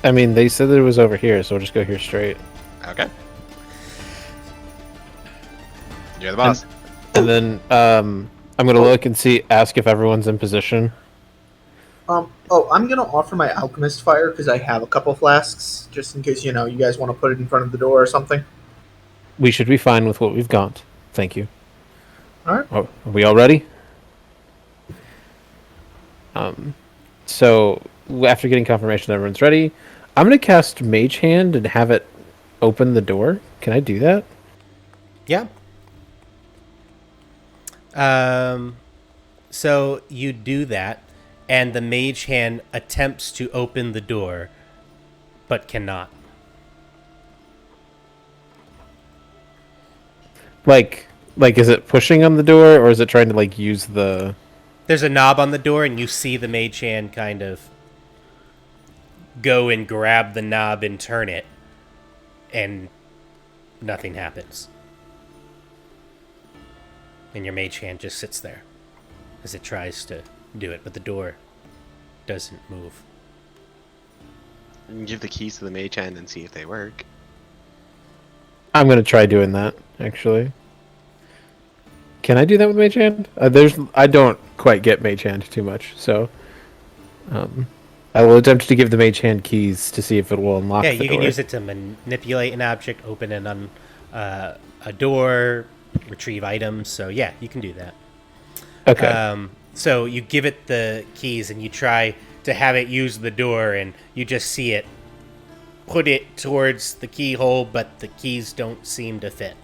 I mean, they said that it was over here, so we'll just go here straight. Okay. You're the boss. And then I'm going to look and ask if everyone's in position. I'm gonna offer my alchemist fire because I have a couple flasks, just in case you guys want to put it in front of the door or something. We should be fine with what we've got. Thank you. All right. Oh, are we all ready? So after getting confirmation that everyone's ready, I'm going to cast Mage Hand and have it open the door. Can I do that? Yeah. So you do that, and the mage hand attempts to open the door, but cannot. Like, is it pushing on the door, or is it trying to, use the... There's a knob on the door, and you see the mage hand kind of go and grab the knob and turn it, and nothing happens. And your mage hand just sits there as it tries to do it, but the door doesn't move. You can give the keys to the mage hand and see if they work. I'm going to try doing that, actually. Can I do that with Mage Hand? I don't quite get Mage Hand too much, so... I will attempt to give the Mage Hand keys to see if it will unlock the door. Yeah, you can use it to manipulate an object, open a door, retrieve items, so yeah, you can do that. Okay. So you give it the keys and you try to have it use the door, and you just see it put it towards the keyhole, but the keys don't seem to fit.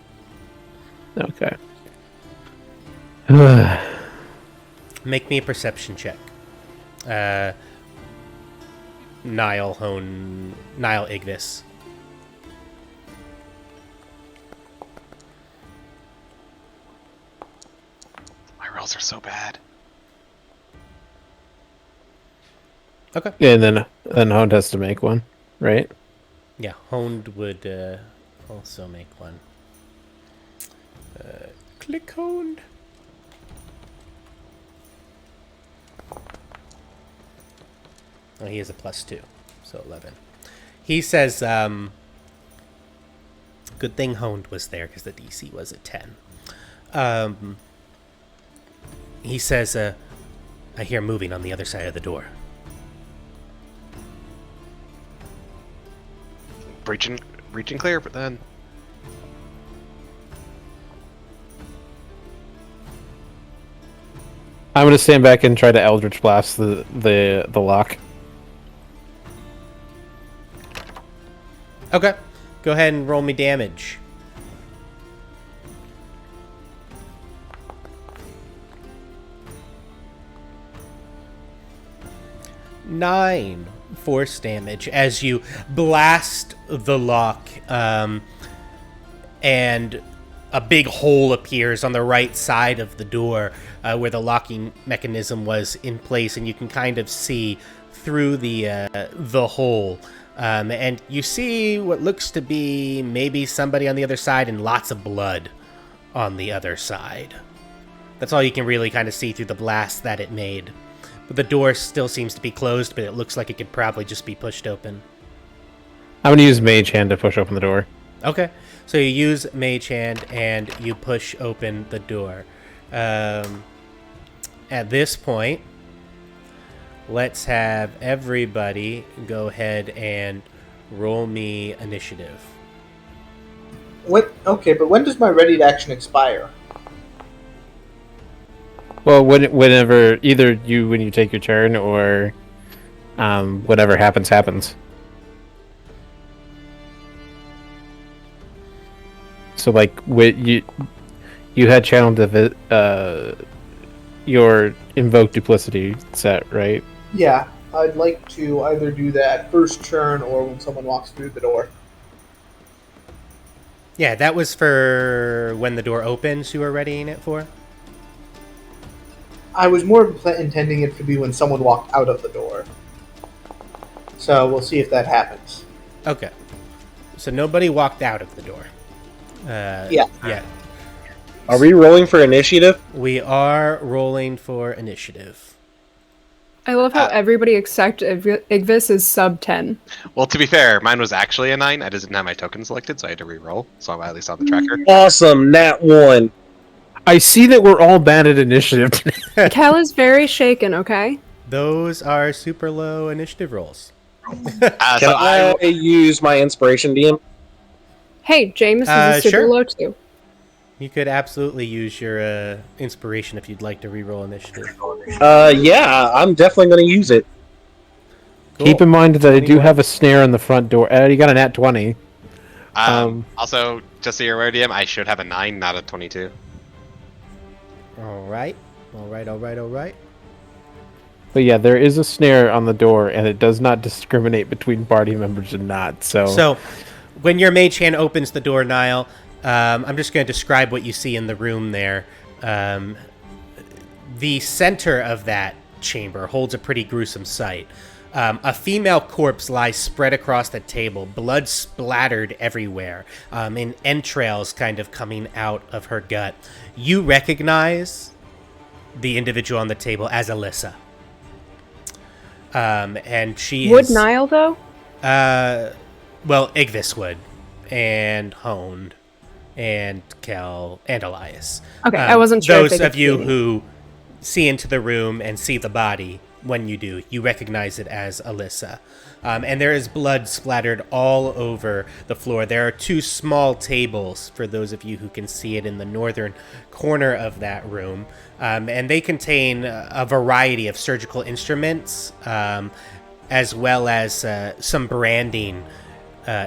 Okay. Make me a perception check. Nyle Igvis. My rolls are so bad. Okay. Yeah, and then Hound has to make one, right? Yeah, Honed would also make one. Click Honed. Oh, he has a +2, so 11. He says, good thing Honed was there because the DC was a 10. He says, I hear moving on the other side of the door. Reaching clear, but then... I'm going to stand back and try to Eldritch Blast the lock. Okay. Go ahead and roll me damage. Nine force damage as you blast the lock, and a big hole appears on the right side of the door where the locking mechanism was in place, and you can kind of see through the hole. And you see what looks to be maybe somebody on the other side and lots of blood on the other side. That's all you can really kind of see through the blast that it made. But the door still seems to be closed, but it looks like it could probably just be pushed open. I'm gonna use Mage Hand to push open the door. Okay, so you use Mage Hand and you push open the door. At this point, let's have everybody go ahead and roll me initiative. Okay, but when does my ready to action expire? Well, whenever either when you take your turn, or whatever happens. So, like, you had channeled your invoke duplicity set, right? Yeah, I'd like to either do that first turn or when someone walks through the door. Yeah, that was for when the door opens you were readying it for? I was more intending it to be when someone walked out of the door. So we'll see if that happens. Okay. So nobody walked out of the door. Yeah. Are we rolling for initiative? We are rolling for initiative. I love how everybody except Igvis is sub 10. Well, to be fair, mine was actually a 9. I just didn't have my token selected, so I had to re-roll. So I'm at least on the tracker. Awesome, nat 1. I see that we're all bad at initiative today. Kel is very shaken, okay? Those are super low initiative rolls. Can I use my inspiration, DM? Hey, James is a super sure. low too. You could absolutely use your inspiration if you'd like to re-roll initiative. Yeah, I'm definitely going to use it. Cool. Keep in mind that I do have a snare on the front door. You got a nat 20. Also, just so you're aware, DM, I should have a 9, not a 22. All right. But yeah, there is a snare on the door, and it does not discriminate between party members and not. So when your mage hand opens the door, Nyle, I'm just going to describe what you see in the room there. The center of that chamber holds a pretty gruesome sight. A female corpse lies spread across the table, blood splattered everywhere, and entrails kind of coming out of her gut. You recognize the individual on the table as Alyssa. And she Would Nile, though? Well, Igvis would, and Honed, and Kel, and Elias. Okay, I wasn't sure. Those of you who see into the room and see the body, when you do, you recognize it as Alyssa. And there is blood splattered all over the floor. There are 2 small tables, for those of you who can see it, in the northern corner of that room. And they contain a variety of surgical instruments, as well as some branding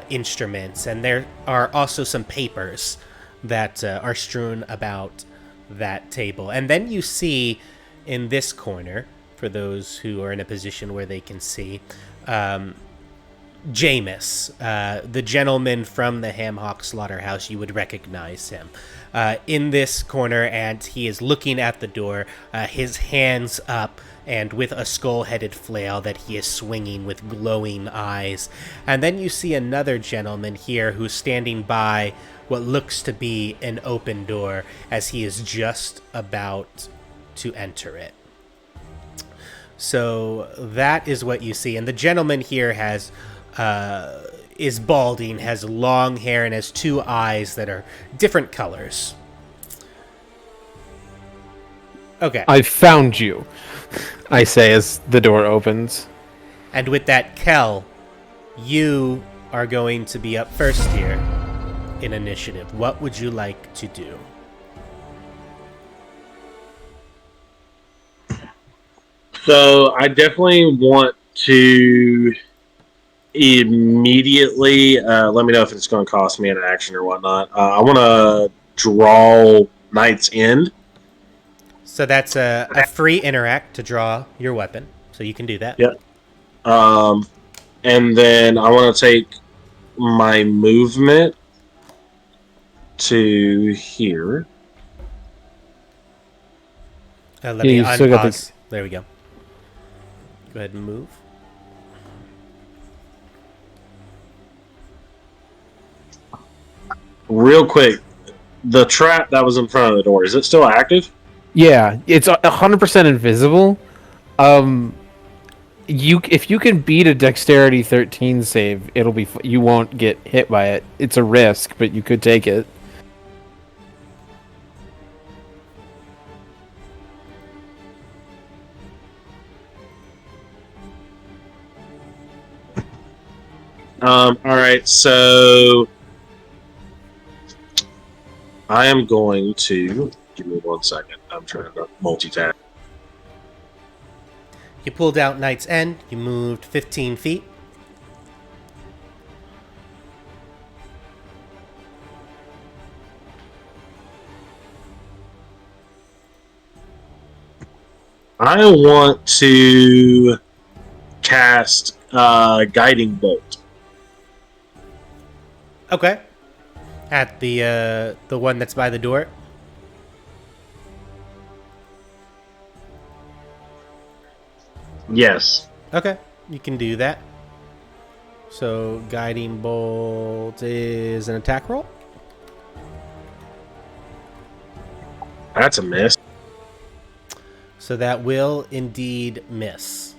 instruments. And there are also some papers that are strewn about that table. And then you see in this corner, for those who are in a position where they can see, Jameis, the gentleman from the Hamhawk Slaughterhouse. You would recognize him in this corner, and he is looking at the door, his hands up, and with a skull-headed flail that he is swinging with glowing eyes. And then you see another gentleman here who's standing by what looks to be an open door as he is just about to enter it. So that is what you see. And the gentleman here is balding, has long hair, and has 2 eyes that are different colors. Okay. I found you, I say as the door opens. And with that, Kel, you are going to be up first here in initiative. What would you like to do? So I definitely want to immediately let me know if it's going to cost me an action or whatnot. I want to draw Knight's End. So that's a free interact to draw your weapon, so you can do that. Yep. And then I want to take my movement to here. Let me you still got unpause. There we go. Go ahead and move. Real quick, the trap that was in front of the door, is it still active? Yeah, it's 100% invisible. If you can beat a dexterity 13 save, you won't get hit by it. It's a risk, but you could take it. All right, so I am going to give me 1 second. I'm trying to multitask. You pulled out Knight's End. You moved 15 feet. I want to cast Guiding Bolt. Okay. At the one that's by the door. Yes. Okay, you can do that. So Guiding Bolt is an attack roll. That's a miss. So that will indeed miss.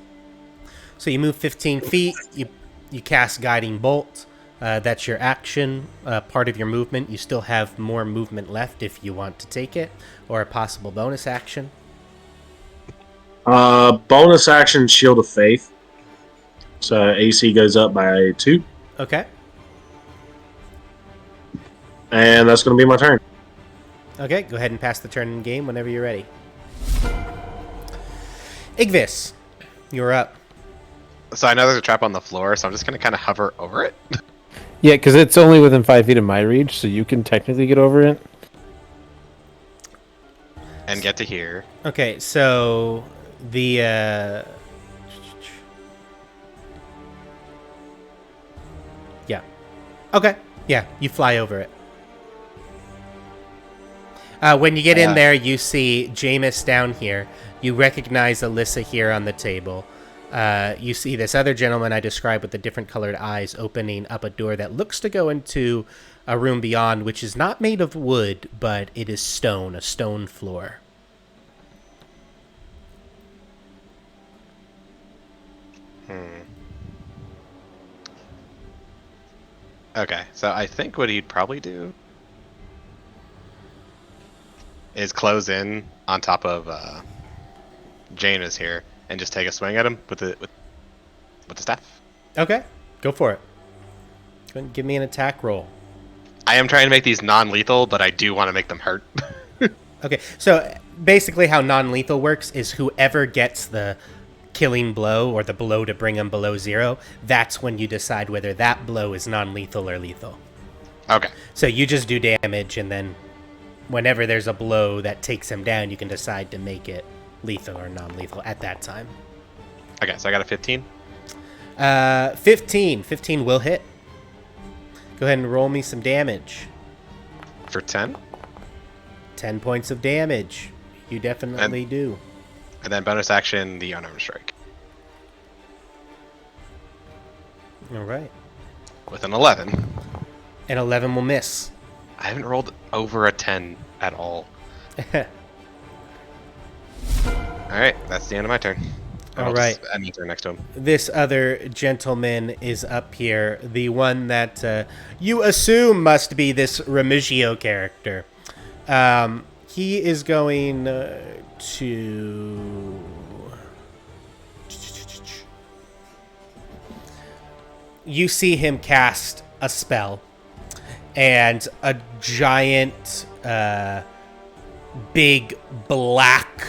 So you move 15 feet. You cast Guiding Bolt. That's your action, part of your movement. You still have more movement left if you want to take it, or a possible bonus action. Bonus action Shield of Faith. So AC goes up by 2. Okay. And that's going to be my turn. Okay, go ahead and pass the turn in game whenever you're ready. Igvis, you're up. So I know there's a trap on the floor, so I'm just going to kind of hover over it. Yeah, because it's only within 5 feet of my reach, so you can technically get over it. And get to here. Okay, so the yeah. Okay. Yeah, you fly over it. When you get in there, you see Jameis down here. You recognize Alyssa here on the table. You see this other gentleman I described with the different colored eyes opening up a door that looks to go into a room beyond, which is not made of wood, but it is stone, a stone floor. Okay, so I think what he'd probably do is close in on top of Jameis here and just take a swing at him with the staff. Okay, go for it. Go ahead and give me an attack roll. I am trying to make these non-lethal, but I do want to make them hurt. Okay, so basically how non-lethal works is whoever gets the killing blow or the blow to bring them below 0, that's when you decide whether that blow is non-lethal or lethal. Okay. So you just do damage, and then whenever there's a blow that takes him down, you can decide to make it lethal or non-lethal at that time. Okay, so I got a 15. 15 will hit. Go ahead and roll me some damage. For 10. 10 points of damage. You definitely do. And then bonus action, the unarmed strike. All right. With an 11. And 11 will miss. I haven't rolled over a 10 at all. Alright, that's the end of my turn. All right. End my turn next to him. This other gentleman is up here. The one that you assume must be this Remigio character. He is going to... You see him cast a spell, and a giant, big black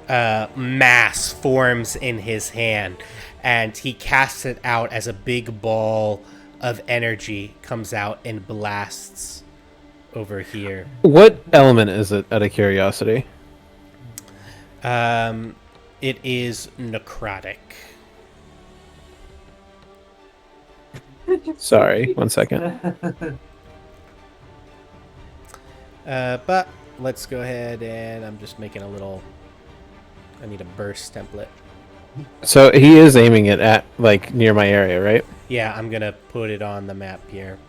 mass forms in his hand, and he casts it out as a big ball of energy comes out and blasts over here. What element is it, out of curiosity? It is necrotic. Sorry, 1 second. But let's go ahead and I'm just making a little... I need a burst template. So he is aiming it at, like, near my area, right? Yeah, I'm going to put it on the map here.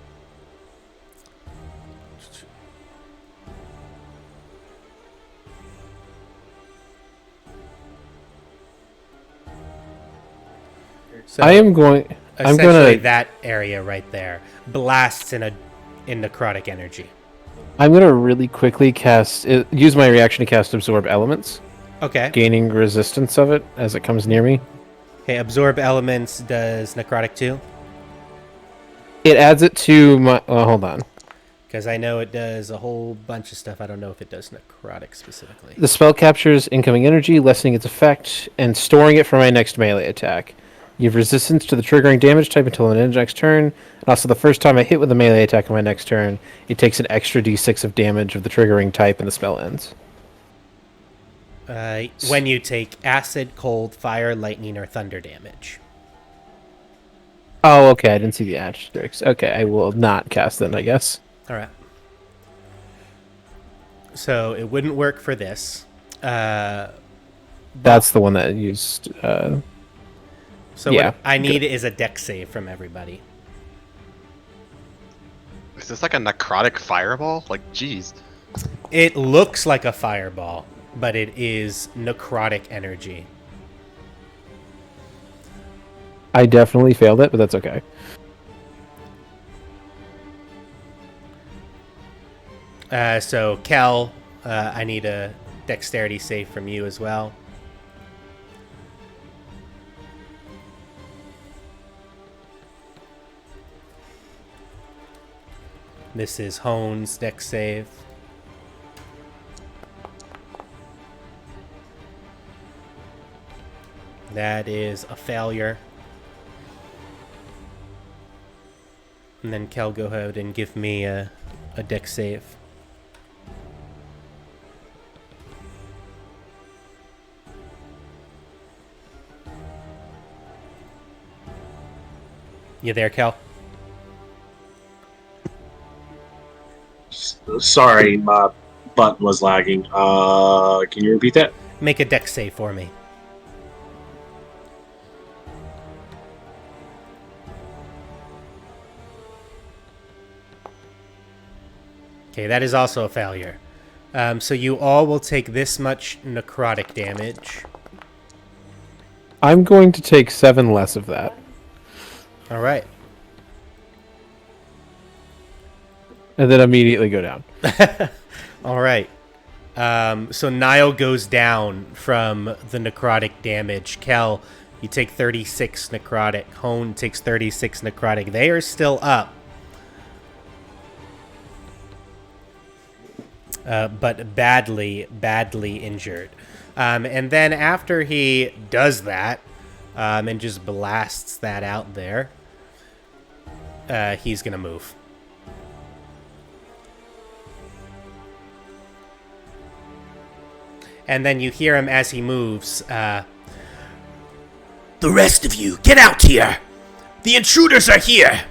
So I am going. I'm essentially gonna. that area right there blasts in necrotic energy. I'm gonna really quickly use my reaction to cast Absorb Elements, Okay. gaining resistance of it as it comes near me. Okay, absorb elements does necrotic too? It adds it to my. Hold on. Because I know it does a whole bunch of stuff. I don't know if it does necrotic specifically. The spell captures incoming energy, lessening its effect, and storing it for my next melee attack. You have resistance to the triggering damage type until the next turn. And also, the first time I hit with a melee attack on my next turn, it takes an extra d6 of damage of the triggering type, and the spell ends. When you take acid, cold, fire, lightning, or thunder damage. Oh, okay. I didn't see the asterisks. Okay, I will not cast then, I guess. All right. So it wouldn't work for this. That's the one that used. So yeah, what I need is a dex save from everybody. Is this like a necrotic fireball? Like, jeez. It looks like a fireball, but it is necrotic energy. I definitely failed it, but that's okay. So Kel, I need a dexterity save from you as well. This is Hone's dex save. That is a failure. And then Kel, go ahead and give me a dex save. You there, Kel? Sorry, my button was lagging. Can you repeat that? Make a dex save for me. Okay, that is also a failure. So you all will take this much necrotic damage. I'm going to take 7 less of that. All right. And then immediately go down. All right. So Nyle goes down from the necrotic damage. Kel, you take 36 necrotic. Hone takes 36 necrotic. They are still up. But badly injured. And then after he does that, and just blasts that out there, he's going to move. And then you hear him as he moves. The rest of you, get out here! The intruders are here!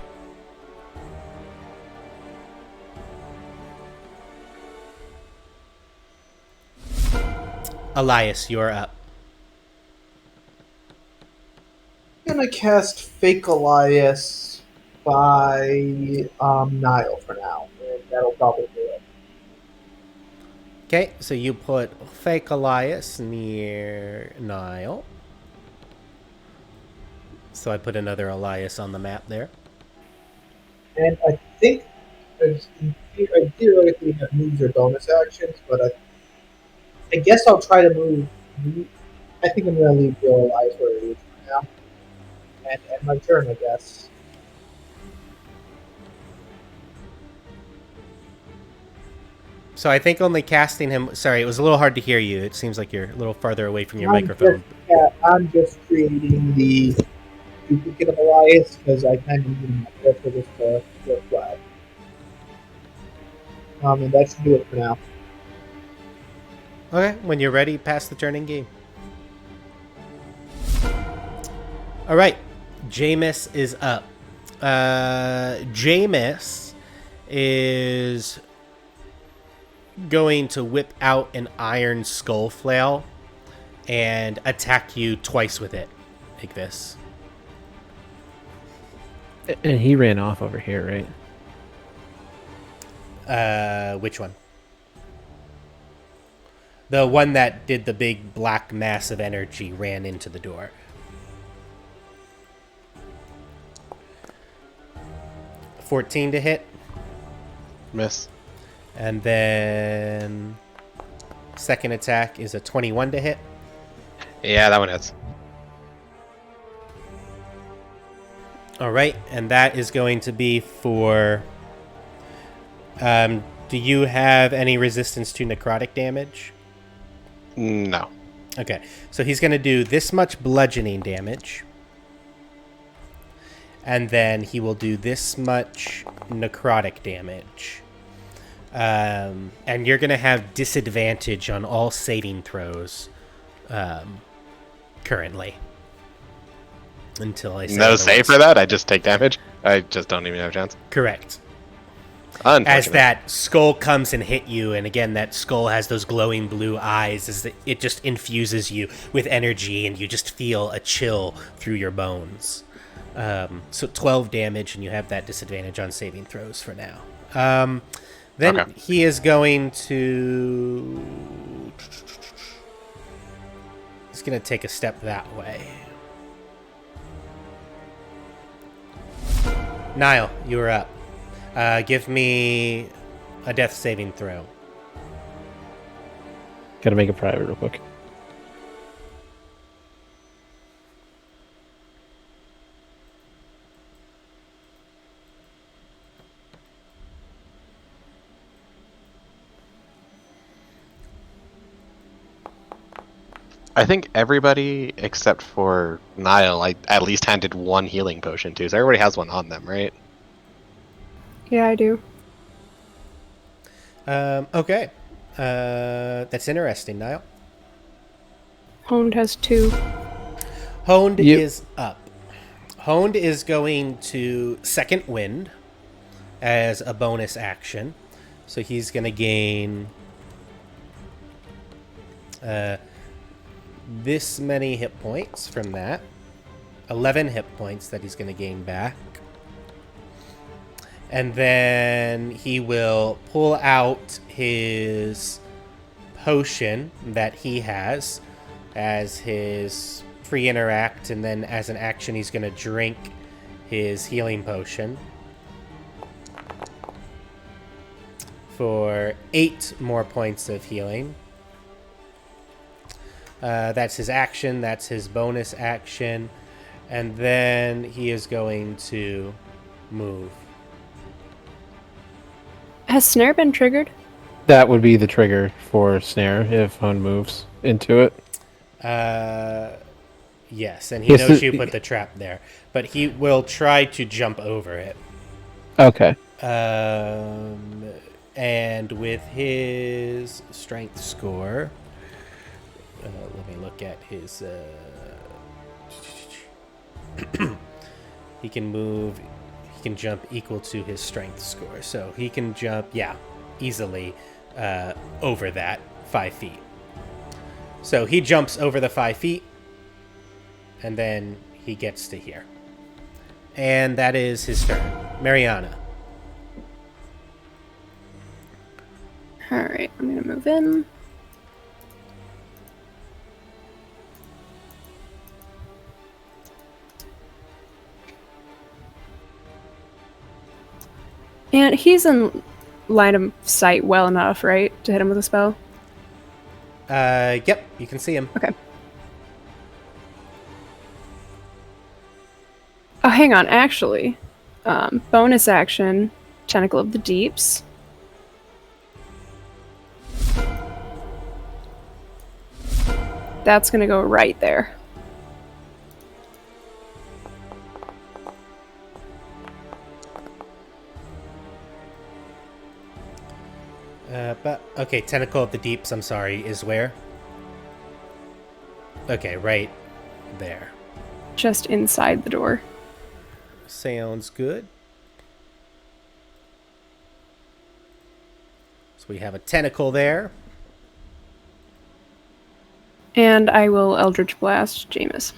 Elias, you're up. I'm gonna cast Fake Elias by Nile for now, and that'll probably do it. Okay, so you put Fake Elias near Nile. So I put another Elias on the map there. And I think I theoretically have moves or bonus actions, but I guess I'll try to move. I think I'm gonna leave Joe Elias where he is for now, and my turn, I guess. So I think only casting him... Sorry, it was a little hard to hear you. It seems like you're a little farther away from your microphone. I'm just creating the duplicate of Elias because I kind of need him up there for this to work well. And that should do it for now. Okay, when you're ready, pass the turning game. All right, Jameis is up. Jameis is going to whip out an iron skull flail and attack you twice with it, like this. And he ran off over here, right? Which one? The one that did the big black mass of energy ran into the door. 14 to hit. Miss. And then second attack is a 21 to hit. Yeah, that one hits. All right, and that is going to be for... do you have any resistance to necrotic damage? No. Okay, so he's going to do this much bludgeoning damage. And then he will do this much necrotic damage. And you're going to have disadvantage on all saving throws currently. Until I say No otherwise. save for that? I just take damage? I just don't even have a chance. Correct. Unfortunate. As that skull comes and hit you, and again, that skull has those glowing blue eyes, it just infuses you with energy, and you just feel a chill through your bones. So 12 damage, and you have that disadvantage on saving throws for now. Then Okay. he is going to... He's going to take a step that way. Nyle, you are up. Give me a death saving throw. Gotta make it private real quick. I think everybody except for Nyle, I at least handed one healing potion to, so everybody has one on them, right? Yeah, I do. Okay. That's interesting, Nyle. Honed has 2. Honed Yep. is up. Honed is going to Second Wind as a bonus action. So he's going to gain this many hit points from that. 11 hit points that he's going to gain back. And then he will pull out his potion that he has as his free interact, and then as an action he's going to drink his healing potion for 8 more points of healing. That's his action, that's his bonus action, and then he is going to move. Has Snare been triggered? That would be the trigger for Snare if Hone moves into it. Yes, and he Yes, knows you put the trap there, but he will try to jump over it. Okay. And with his strength score, let me look at his... he can move... He can jump equal to his strength score. So he can jump, easily over that 5 feet. So he jumps over the 5 feet, and then he gets to here. And that is his turn. Mariana. Alright, I'm gonna move in. And he's in line of sight well enough, right, to hit him with a spell? Yep, you can see him. Okay. Oh, hang on, actually. Bonus action, Tentacle of the Deeps. That's gonna go right there. Okay, Tentacle of the Deeps, I'm sorry, is where? Okay, right there. Just inside the door. Sounds good. So we have a tentacle there. And I will Eldritch Blast Jameis.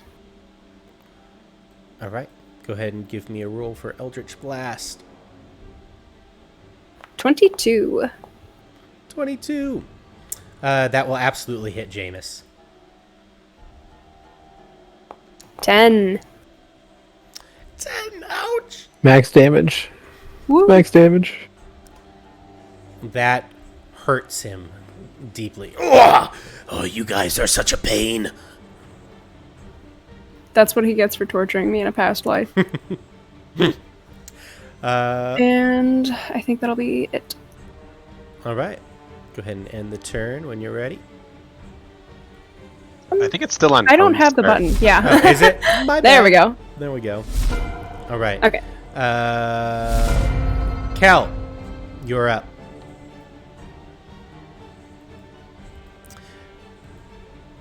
All right, go ahead and give me a roll for Eldritch Blast. 22. 22. That will absolutely hit Jameis. 10. 10, ouch! Max damage. Woo. Max damage. That hurts him deeply. Ugh! Oh, you guys are such a pain. That's what he gets for torturing me in a past life. And I think that'll be it. All right. Go ahead and end the turn when you're ready. I think it's still on. I don't Toad's have the turn. button. Yeah. Oh, is it? My bad. There we go. There we go. All right. Okay. Cal, you're up.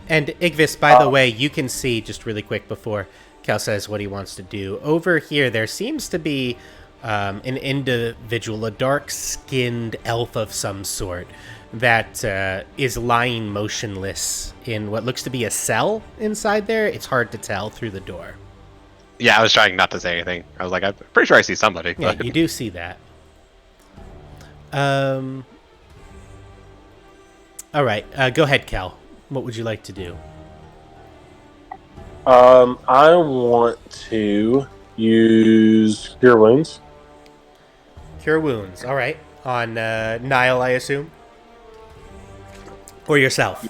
And Igvis, by the way, you can see, just really quick before Cal says what he wants to do, over here there seems to be an individual, a dark-skinned elf of some sort, that is lying motionless in what looks to be a cell inside there. It's hard to tell through the door. Yeah, I was trying not to say anything. I was like, I'm pretty sure I see somebody. Yeah, But... you do see that. All right, go ahead, Cal. What would you like to do? I want to use Cure Wounds. Cure Wounds. All right. On Nyle, I assume? Or yourself?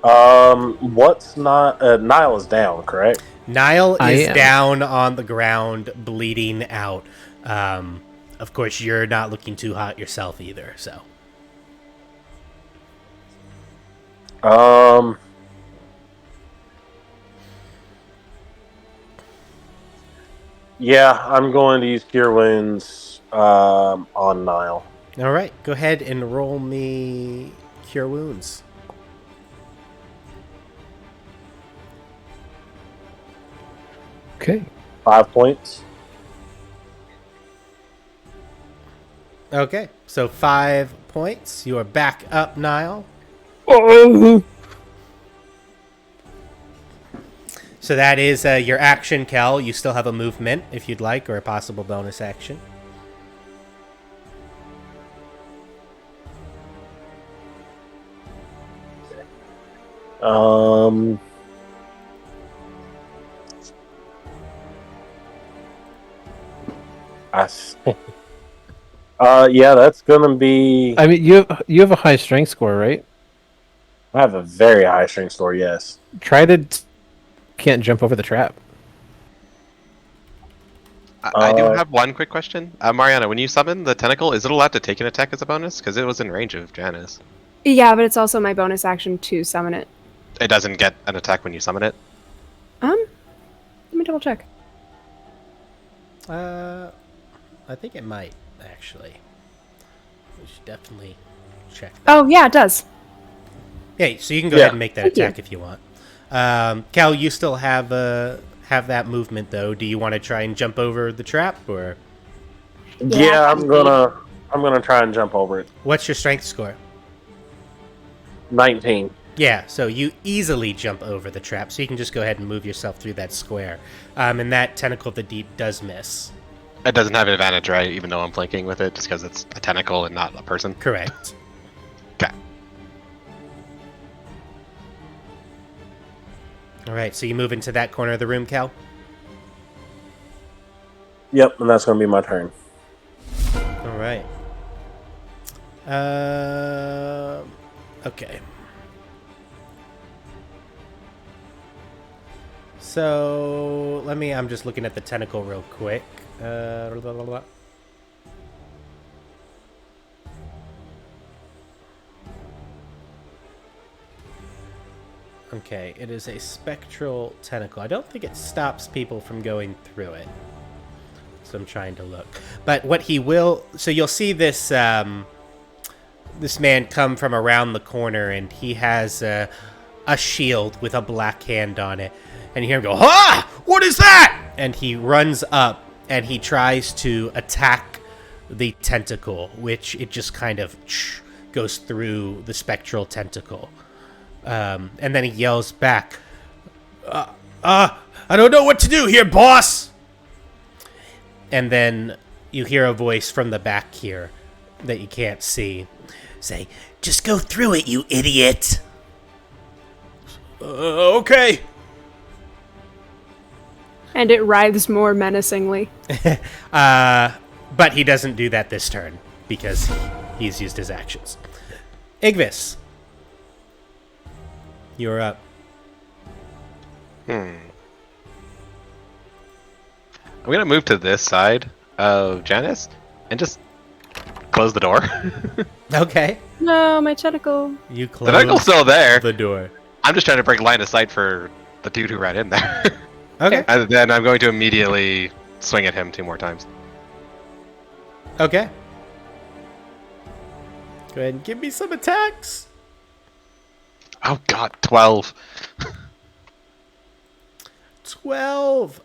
What's not... Nile is down, correct? Nyle I is am. down on the ground, bleeding out. Of course, you're not looking too hot yourself either, so... Yeah, I'm going to use Cure Wounds on Nile. All right. Go ahead and roll me Cure Wounds. Okay. 5 points. Okay. So 5 points. You are back up, Nyle. Oh. So that is your action, Cal. You still have a movement, if you'd like, or a possible bonus action. I think. Yeah, that's gonna be. I mean, you have a high strength score, right? I have a very high strength score. Yes. Try to can't jump over the trap. I do have one quick question. Mariana, when you summon the tentacle, is it allowed to take an attack as a bonus? Because it was in range of Janice. Yeah, but it's also my bonus action to summon it. It doesn't get an attack when you summon it? Let me double check. I think it might, actually. We should definitely check that. Oh, yeah, it does. Yeah, so you can go Yeah. ahead and make that Thank you. attack if you want. Cal, you still have that movement, though. Do you want to try and jump over the trap, or Yeah, I'm gonna try and jump over it. what's your strength score? 19. Yeah, so you easily jump over the trap, so you can just go ahead and move yourself through that square. And that Tentacle of the Deep does miss. It doesn't have an advantage, right? Even though I'm flanking with it, just because it's a tentacle and not a person. Correct. Okay. All right, so you move into that corner of the room, Cal? Yep, and that's gonna be my turn. All right. Okay. So I'm just looking at the tentacle real quick. Blah, blah, blah, blah. Okay, it is a spectral tentacle. I don't think it stops people from going through it. So I'm trying to look. But what he will... So you'll see this this man come from around the corner, and he has a shield with a black hand on it. And you hear him go, "Ah! What is that?" And he runs up, and he tries to attack the tentacle, which it just kind of goes through the spectral tentacle. And then he yells back, I don't know what to do here, boss! And then you hear a voice from the back here that you can't see say, "Just go through it, you idiot!" Okay. And it writhes more menacingly. But he doesn't do that this turn because he's used his actions. Igvis, you're up. I'm gonna move to this side of Janice and just close the door. Okay. No, my tentacle. You The tentacle's close still there. the door. I'm just trying to break line of sight for the dude who ran in there. Okay. And then I'm going to immediately swing at him 2 more times. Okay. Go ahead and give me some attacks. Oh god, 12. 12.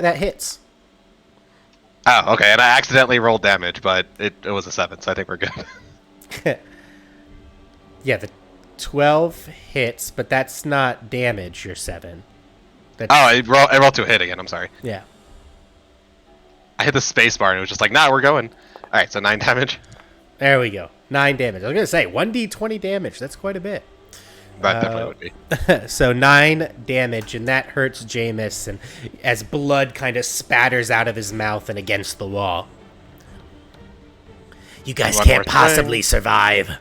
That hits. Oh, okay, and I accidentally rolled damage, but it was a 7, so I think we're good. Yeah, the 12 hits, but that's not damage, your 7. That's, Oh, I rolled to a hit again, I'm sorry. yeah. I hit the space bar and it was just like, nah, we're going. Alright, so 9 damage. There we go. 9 damage. I was going to say, 1d20 damage. That's quite a bit. That definitely would be. So 9 damage, and that hurts Jameis, and as blood kind of spatters out of his mouth and against the wall. You guys One can't more possibly thing. survive.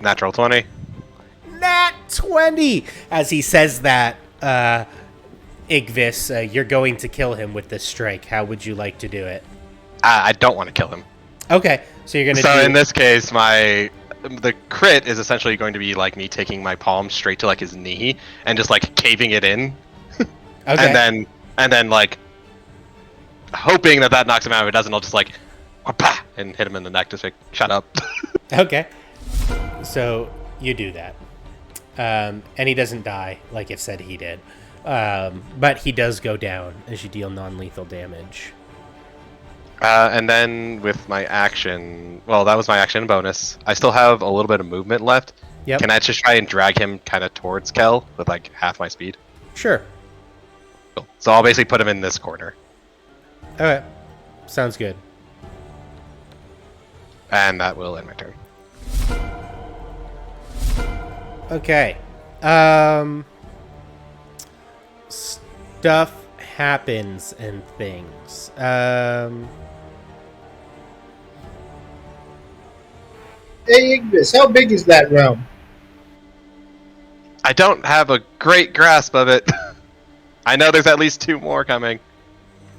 Natural 20. Nat 20! As he says that, Igvis, you're going to kill him with this strike. How would you like to do it? I don't want to kill him. Okay, so you're going to So do... in this case, the crit is essentially going to be like me taking my palm straight to like his knee and just like caving it in. Okay. And then like hoping that knocks him out. If it doesn't, I'll just like wha-pah, and hit him in the neck. Just like shut up. Okay. So you do that. And he doesn't die, like it said he did. But he does go down as you deal non-lethal damage. And then with my action, well, that was my action bonus. I still have a little bit of movement left. Yep. Can I just try and drag him kind of towards Kel with like half my speed? Sure. Cool. So I'll basically put him in this corner. Okay. Sounds good. And that will end my turn. Okay. Stuff happens and things. Hey, Ignis, how big is that room? I don't have a great grasp of it. I know there's at least 2 more coming.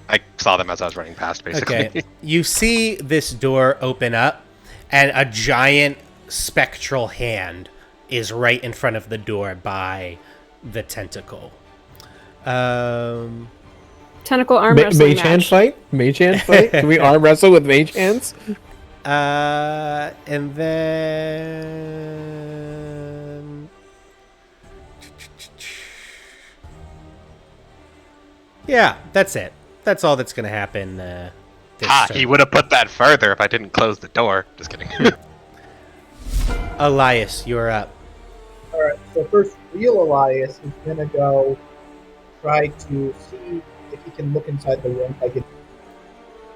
I saw them as I was running past, basically. Okay. You see this door open up, and a giant spectral hand is right in front of the door by the tentacle. Tentacle arm wrestling Mage hand match. fight? Mage hand fight? Can we arm wrestle with mage hands? And then... Yeah, that's it. That's all that's going to happen this turn. He would have put that further if I didn't close the door. Just kidding. Elias, you're up. Alright, so first, real Elias is gonna go try to see if he can look inside the room. If I can.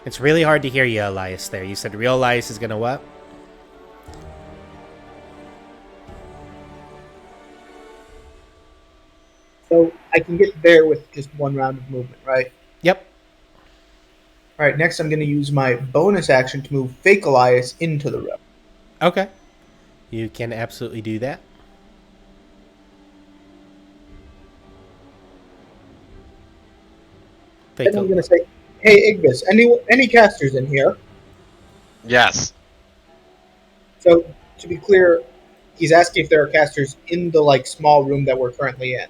It's really hard to hear you, Elias, there. You said real Elias is going to what? So I can get there with just one round of movement, right? Yep. Alright, next I'm gonna use my bonus action to move fake Elias into the room. Okay. You can absolutely do that. Then I'm gonna say, hey Ignis, any casters in here? Yes. So to be clear, he's asking if there are casters in the like small room that we're currently in.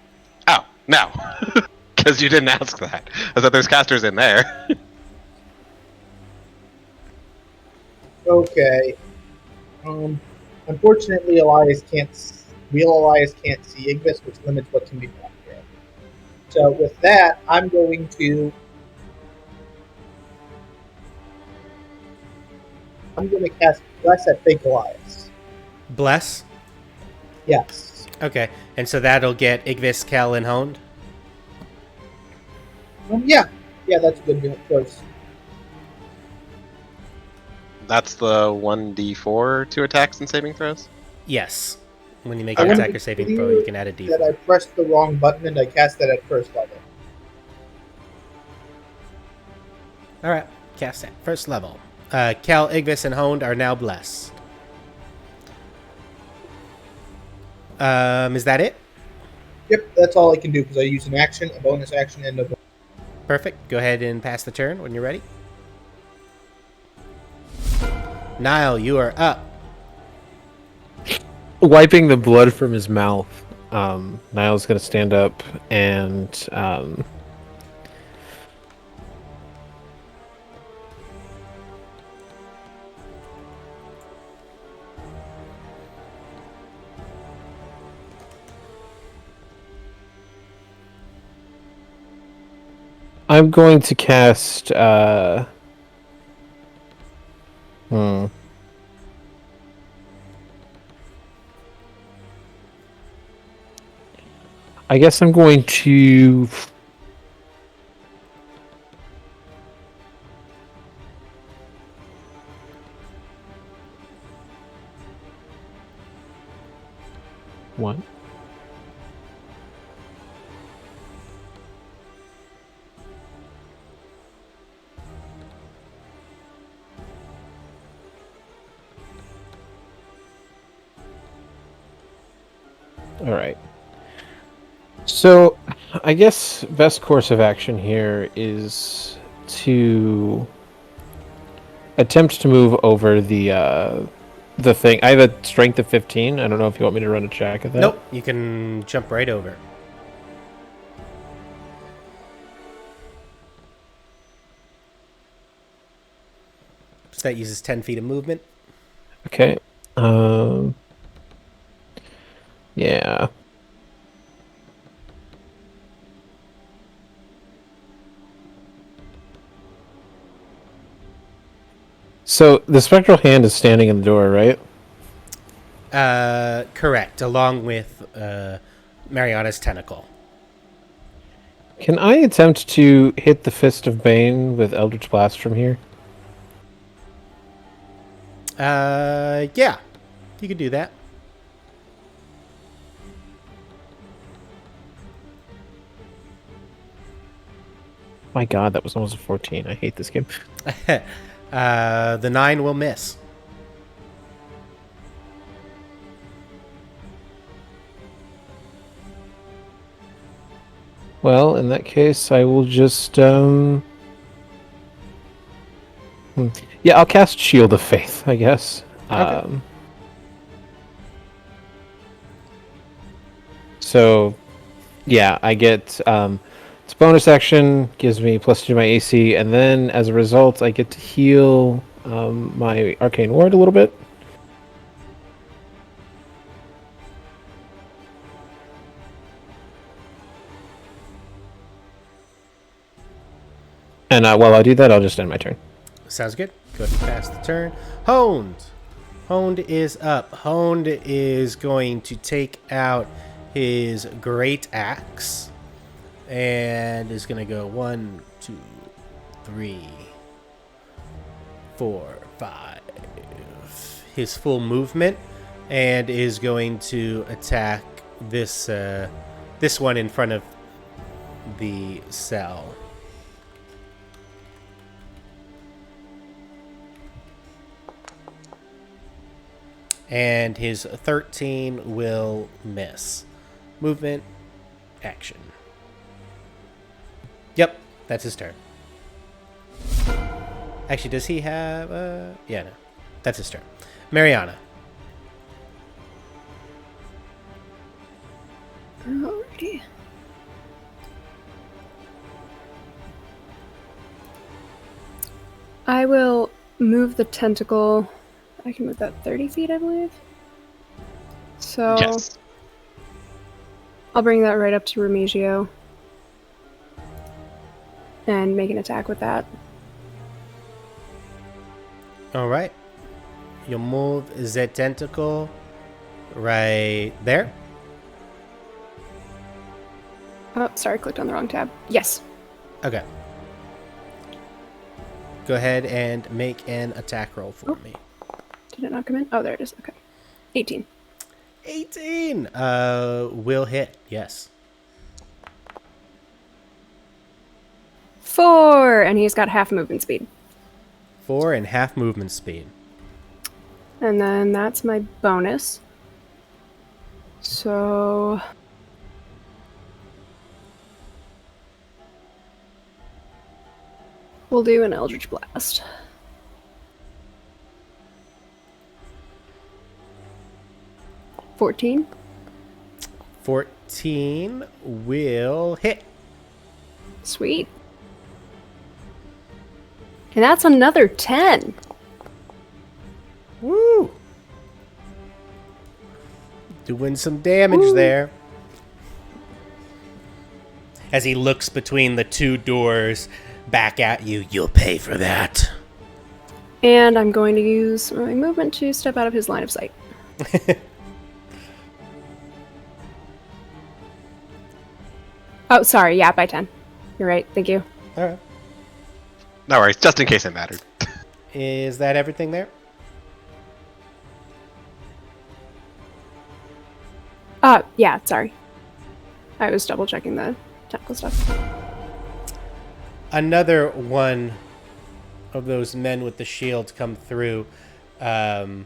Oh, no. Because you didn't ask that. I thought there's casters in there. Okay. Unfortunately, real Elias can't see Ignis, which limits what can be done here. So with that, I'm going to cast Bless at fake Elias. Bless? Yes. Okay. And so that'll get Igvis, Kel, and Honed? Yeah, that's a good choice. That's the 1d4 to attacks and saving throws? Yes. When you make I an want to attack be or saving clear throw, you can add a that I d4. pressed the wrong button and I cast that at first level. All right, cast that first level. Cal, Igvis, and Honed are now blessed. Is that it? Yep, that's all I can do because I use an action, a bonus action, and a bonus. Perfect. Go ahead and pass the turn when you're ready. Nyle, you are up. Wiping the blood from his mouth, Niall's going to stand up and I'm going to cast I guess I'm going to what? All right. So, I guess best course of action here is to attempt to move over the thing. I have a strength of 15. I don't know if you want me to run a check of that. Nope, you can jump right over. So that uses 10 feet of movement. Okay. Yeah. So the spectral hand is standing in the door, right? Correct, along with Mariana's tentacle. Can I attempt to hit the Fist of Bane with Eldritch Blast from here? Yeah, you could do that. My god, that was almost a 14. I hate this game. The 9 will miss. Well, in that case, I will just, Yeah, I'll cast Shield of Faith, I guess. Okay. So, yeah, I get, it's bonus action, gives me +2 to my AC, and then, as a result, I get to heal, my Arcane Ward a little bit. And while I do that, I'll just end my turn. Sounds good. Go ahead and pass the turn. Honed. Honed is up. Honed is going to take out his great axe and is going to go 1, 2, 3, 4, 5. His full movement, and is going to attack this this one in front of the cell. And his 13 will miss. Movement, action. Yep, that's his turn. Actually, does he have... yeah, no. That's his turn. Mariana. Alrighty. I will move the tentacle. I can move that 30 feet, I believe. So Yes. I'll bring that right up to Remigio and make an attack with that. All right. You'll move the tentacle right there. Oh, sorry, clicked on the wrong tab. Yes. Okay. Go ahead and make an attack roll for me. Did it not come in? Oh, there it is. Okay. 18. 18 will hit. Yes. 4, and he's got half movement speed. 4 and half movement speed. And then that's my bonus. So... we'll do an Eldritch Blast. $14. 14 will hit. Sweet. And that's another 10. Woo! Doing some damage there. As he looks between the two doors back at you, you'll pay for that. And I'm going to use my movement to step out of his line of sight. Oh, sorry. Yeah, by 10. You're right. Thank you. All right. No worries, just in case it mattered. Is that everything there? Yeah, sorry. I was double checking the technical stuff. Another one of those men with the shield come through and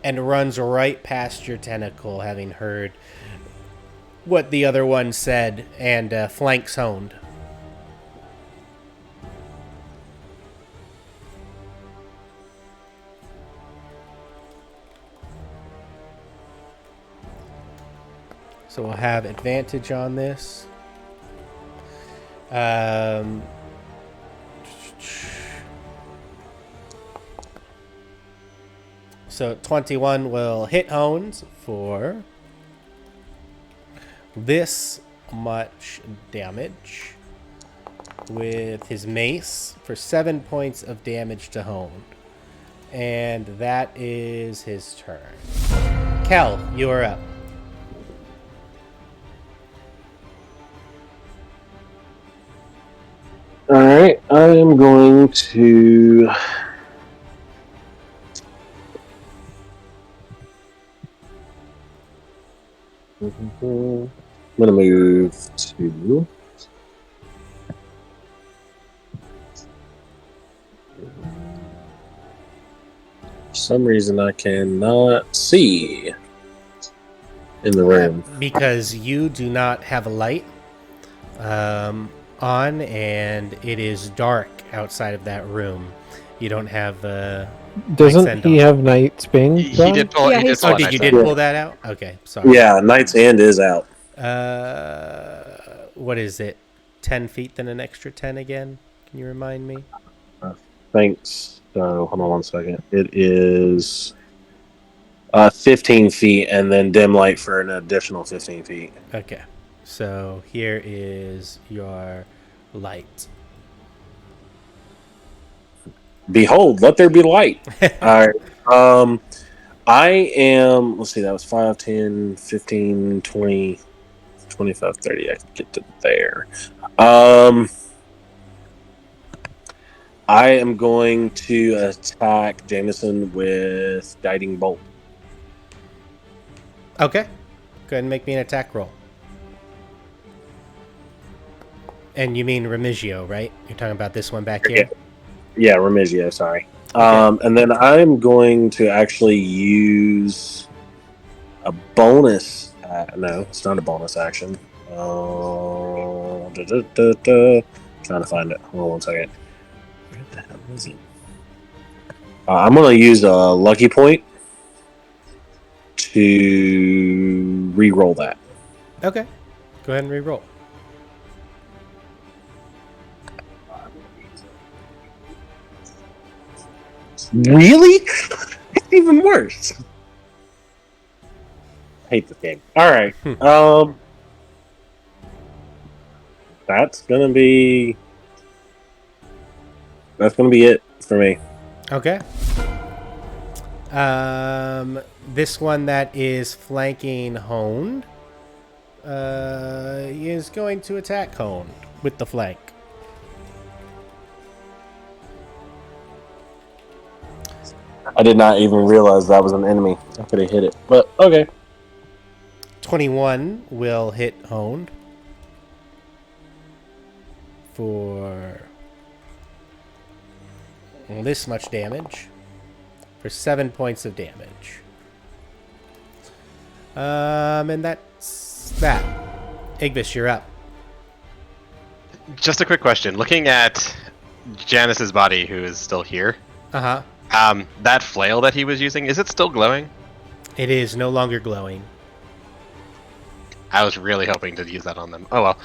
runs right past your tentacle, having heard what the other one said, and flanks honed. So we'll have advantage on this. So 21 will hit Hones for this much damage with his mace for 7 points of damage to Hone. And that is his turn. Kel, you are up. Alright, I am going to... I'm going to move to... For some reason I cannot see in the room. Because you do not have a light on, and it is dark outside of that room. You don't have Doesn't he have Night's Bane? He did pull. Yeah, he did he's- pull Oh, a did you knife did out. pull that out? Okay, sorry. Yeah, Knight's Hand is out. What is it? 10 feet, then an extra 10 again? Can you remind me? Thanks. So, hold on one second. It is 15 feet, and then dim light for an additional 15 feet. Okay. So here is your light. Behold, let there be light. All right. I am, let's see, that was 5, 10, 15, 20, 25, 30. I can get to there. I am going to attack Jameson with Guiding Bolt. Okay. Go ahead and make me an attack roll. And you mean Remigio, right? You're talking about this one back here? Yeah, Remigio, sorry. Okay. And then I'm going to actually use a bonus. No, it's not a bonus action. Trying to find it. Hold on one second. Where the hell is it? I'm going to use a lucky point to re-roll that. Okay. Go ahead and re-roll. Really? It's even worse. I hate this game. All right. That's gonna be it for me. Okay. This one that is flanking Hone is going to attack Hone with the flank. I did not even realize that was an enemy. I could have hit it, but okay. 21 will hit honed for this much damage, for 7 points of damage. And that's that. Igvis, you're up. Just a quick question. Looking at Janice's body, who is still here, Uh-huh. that flail that he was using, is it still glowing? It is no longer glowing. I was really hoping to use that on them. Oh well.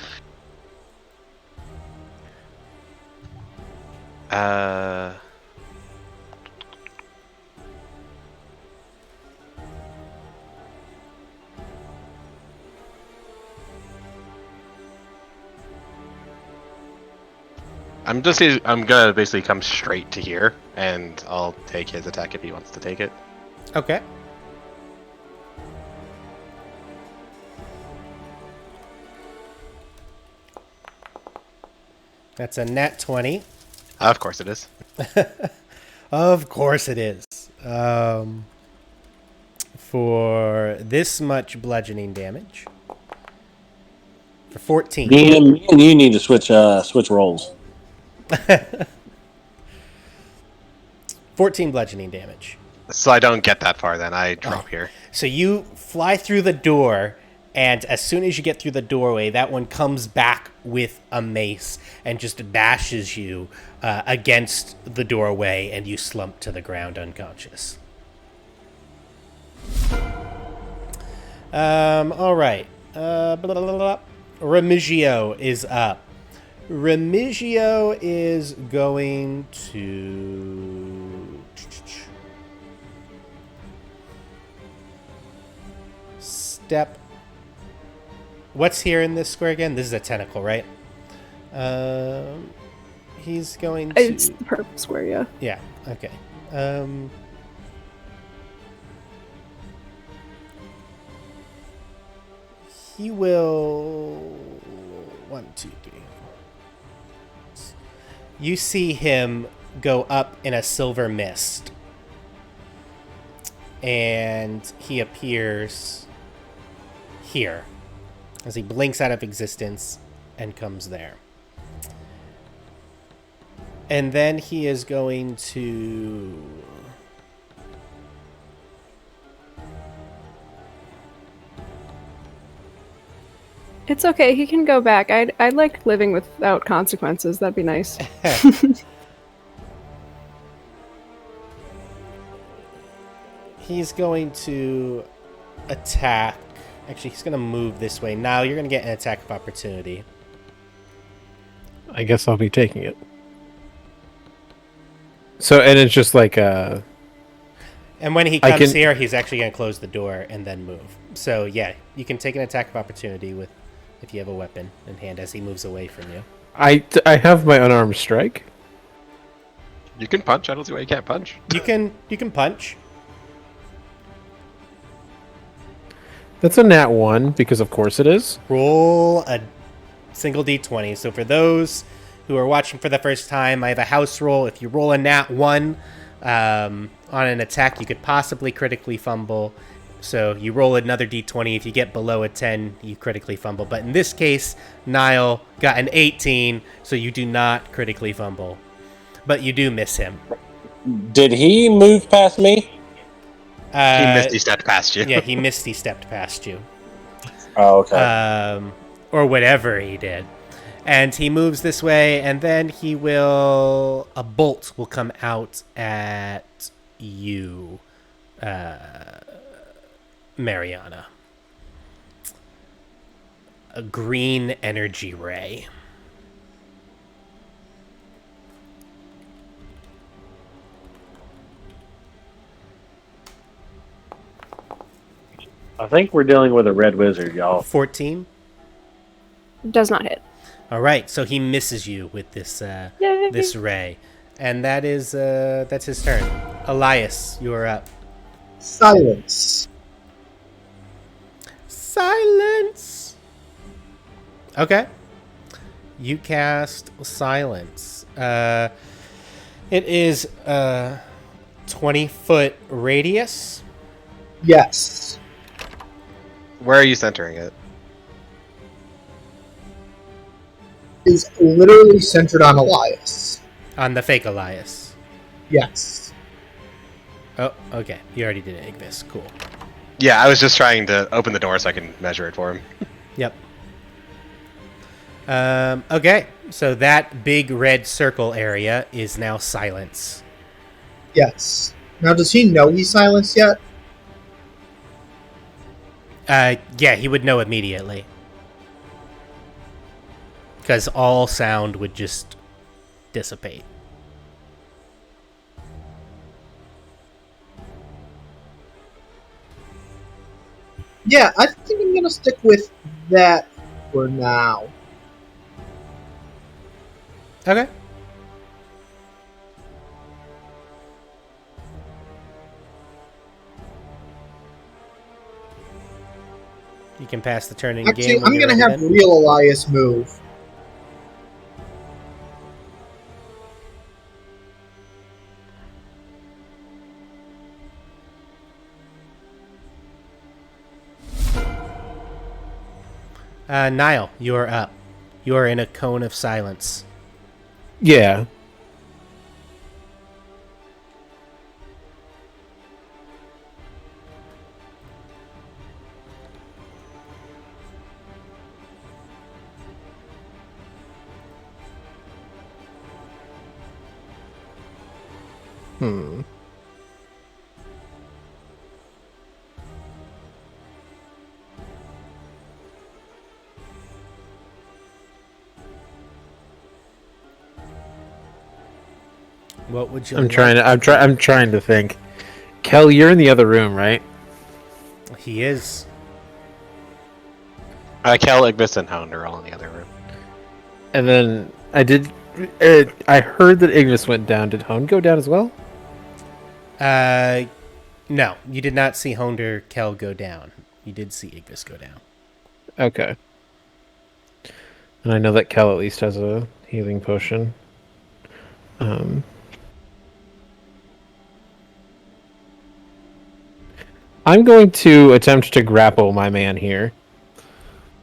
I'm gonna basically come straight to here, and I'll take his attack if he wants to take it. Okay. That's a nat 20. Of course it is. Of course it is. For this much bludgeoning damage. For 14. Me and you need to switch roles. 14 bludgeoning damage. So I don't get that far then. I drop here. So you fly through the door, and as soon as you get through the doorway, that one comes back with a mace and just bashes you against the doorway, and you slump to the ground unconscious. All right. Remigio is up. Remigio is going to step. What's here in this square again? This is a tentacle, right? He's going to. It's the purple square, yeah. Yeah. Okay. He will. 1, 2, 3. You see him go up in a silver mist, and he appears here as he blinks out of existence and comes there. And then he is going to It's okay, he can go back. I like living without consequences. That'd be nice. He's going to attack. Actually, he's going to move this way. Now you're going to get an attack of opportunity. I guess I'll be taking it. So, and it's just like And when he comes here, he's actually going to close the door and then move. So yeah, you can take an attack of opportunity with if you have a weapon in hand as he moves away from you. I have my unarmed strike. You can punch. I don't see why you can't punch. You can punch. That's a nat 1, because of course it is. Roll a single d20. So for those who are watching for the first time, I have a house roll. If you roll a nat 1 on an attack, you could possibly critically fumble. So you roll another d20. If you get below a 10, you critically fumble. But in this case, Nyle got an 18, so you do not critically fumble. But you do miss him. Did he move past me? He misty stepped past you. Yeah, he misty stepped past you. Oh, okay. Or whatever he did. And he moves this way, and then he will... A bolt will come out at you, Mariana. A green energy ray. I think we're dealing with a red wizard, y'all. 14. Does not hit. All right, so he misses you with this this ray, and that is that's his turn. Elias, you are up. Silence. Silence. Okay. You cast silence. It is a 20-foot radius. Yes. Where are you centering it? Is literally centered on Elias. On the fake Elias. Yes. Oh, okay. You already did it, Igvis. Cool. Yeah, I was just trying to open the door so I can measure it for him. Yep. Okay, so that big red circle area is now silence. Yes. Now, does he know he's silenced yet? Yeah, he would know immediately. Because all sound would just dissipate. Yeah, I think I'm gonna stick with that for now. Okay. You can pass the turn in Actually, game. When I'm you're gonna ready have then. real Elias move. Nile, you're up. You are in a cone of silence. Yeah. Hmm. What would you? I'm like? trying to. I'm trying to think. Kel, you're in the other room, right? He is. Kel, Igvis, and Hound are all in the other room. And then I did. I heard that Ignis went down. Did Hone go down as well? No, you did not see Honder Kel go down. You did see Igvis go down. Okay. And I know that Kel at least has a healing potion. I'm going to attempt to grapple my man here.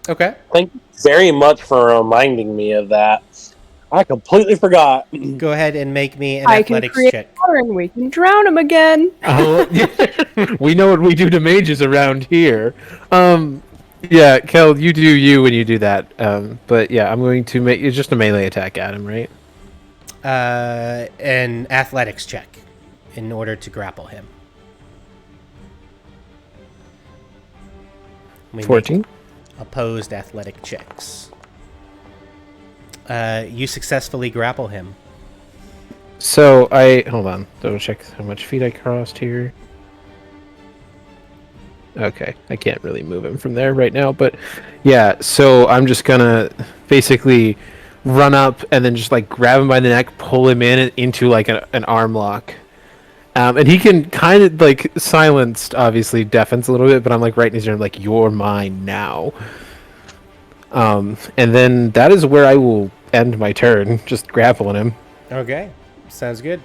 Okay. Thank you very much for reminding me of that. I completely forgot. Go ahead and make me an I can athletics create check. water and we can drown him again. Oh, we know what we do to mages around here. Yeah, Kel, you do you when you do that. But yeah, I'm going to make it's just a melee attack at him, right? An athletics check in order to grapple him. We make 14. Opposed athletic checks. You successfully grapple him. So hold on, double check how much feet I crossed here. Okay, I can't really move him from there right now, but yeah, so I'm just gonna basically run up and then just like grab him by the neck, pull him into like an arm lock. And he can kind of like silenced, obviously deafens a little bit, but I'm like right in his ear, like, you're mine now. And then that is where I will end my turn, just grappling him. Okay, sounds good.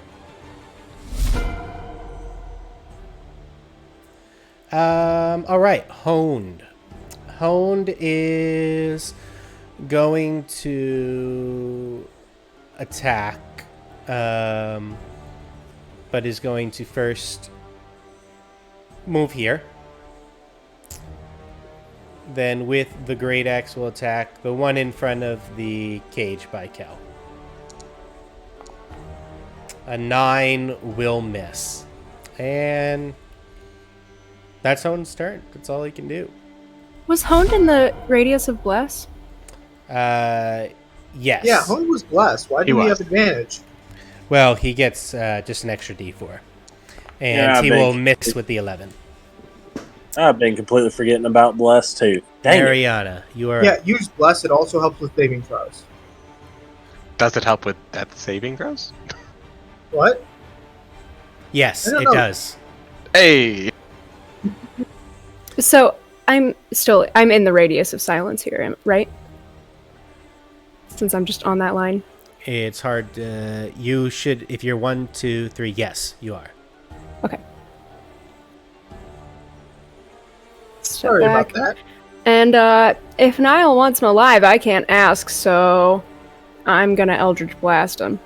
All right, Honed. Honed is going to attack, but is going to first move here. Then with the great axe will attack the one in front of the cage by Kel. A 9 will miss. And that's Honed's turn. That's all he can do. Was Honed in the radius of Bless? Yes. Yeah, Hone was blessed. Why do we have advantage? Well, he gets just an extra D4. And Yeah, he big. will miss with the 11. I've been completely forgetting about Bless too. Dang it. Mariana, you are Yeah, up. use bless. It also helps with saving throws. Does it help with death saving throws? What? Yes, I don't it know. does. Hey! So I'm in the radius of silence here, right? Since I'm just on that line. It's hard. You should, if you're 1, 2, 3, yes, you are. Okay. Step Sorry back. about that. And if Nyle wants him alive, I can't ask, so I'm gonna Eldritch Blast him.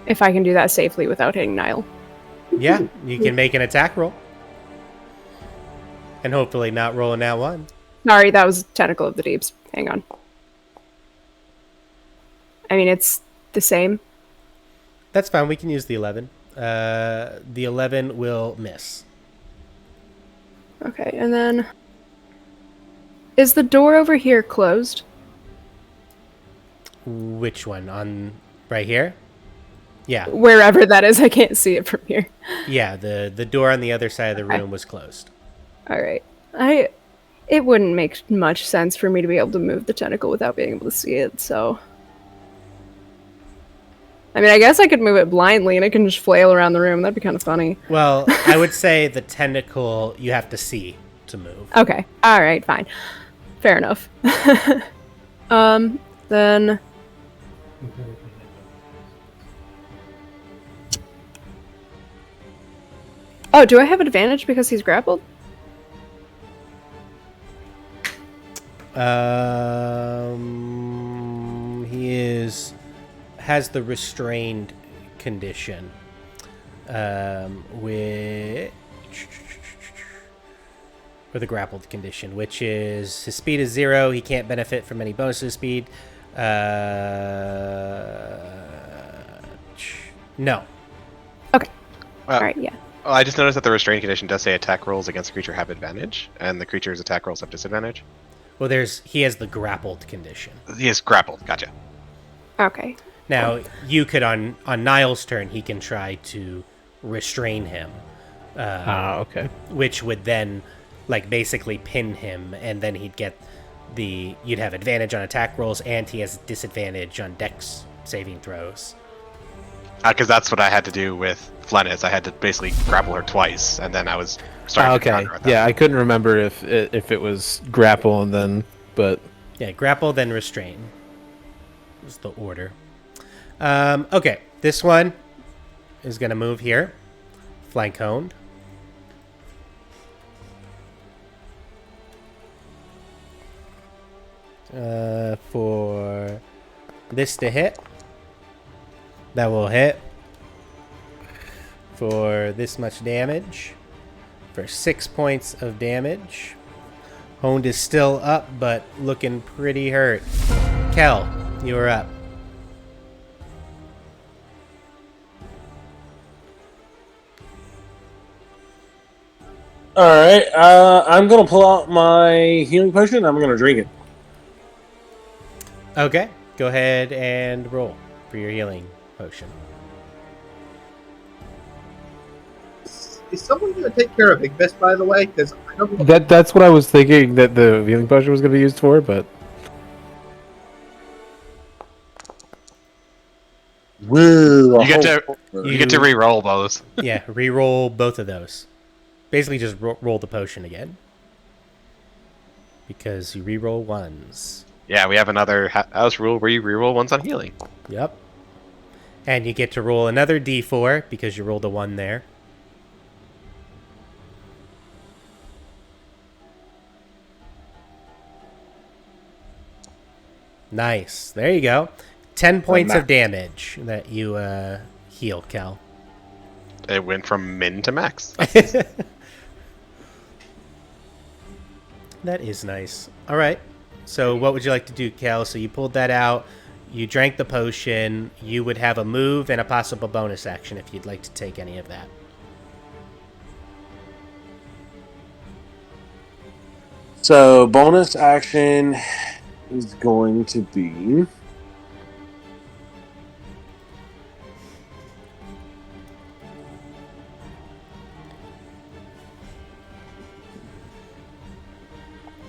If I can do that safely without hitting Nyle. Yeah, you can make an attack roll. And hopefully not roll a nat 1. Sorry, that was Tentacle of the Deeps. Hang on. I mean, it's the same. That's fine, we can use the 11. The 11 will miss. Okay, and then... Is the door over here closed? Which one? On right here? Yeah. Wherever that is, I can't see it from here. Yeah, the door on the other side of the room was closed. Alright. It wouldn't make much sense for me to be able to move the tentacle without being able to see it, so... I mean, I guess I could move it blindly and it can just flail around the room. That'd be kind of funny. Well, I would say the tentacle you have to see to move. Okay. Alright, fine. Fair enough. Then... Oh, do I have advantage because he's grappled? Has the restrained condition, which, or the grappled condition, which is his speed is 0. He can't benefit from any bonus to his speed. No. Okay. All right. Yeah. Well, I just noticed that the restraint condition does say attack rolls against the creature have advantage, and the creature's attack rolls have disadvantage. Well, he has the grappled condition. He is grappled. Gotcha. Okay. Now, you could, on Niall's turn, he can try to restrain him. Okay. Which would then, like, basically pin him, and then he'd get you'd have advantage on attack rolls, and he has disadvantage on dex saving throws. Because that's what I had to do with Flennis. I had to basically grapple her twice, and then I was starting to Okay. counter at that. Yeah, I couldn't remember if it was grapple and then, but... Yeah, grapple, then restrain. Was the order. Okay, this one is going to move here. Flank honed. For this to hit. That will hit. For this much damage. For 6 points of damage. Honed is still up, but looking pretty hurt. Kel, you're up. All right, I'm gonna pull out my healing potion. I'm gonna drink it. Okay, go ahead and roll for your healing potion. Is someone going to take care of Big Best, by the way? Because I don't. That's what I was thinking that the healing potion was going to be used for, but... Woo! You get to re-roll those. Yeah, re-roll both of those. Basically, just roll the potion again. Because you re-roll ones. Yeah, we have another house rule where you re-roll ones on healing. Yep. And you get to roll another d4 because you rolled a 1 there. Nice. There you go. 10 points of damage that you healed, Cal. It went from min to max. That is nice. All right. So what would you like to do, Cal? So you pulled that out. You drank the potion. You would have a move and a possible bonus action if you'd like to take any of that. So bonus action is going to be...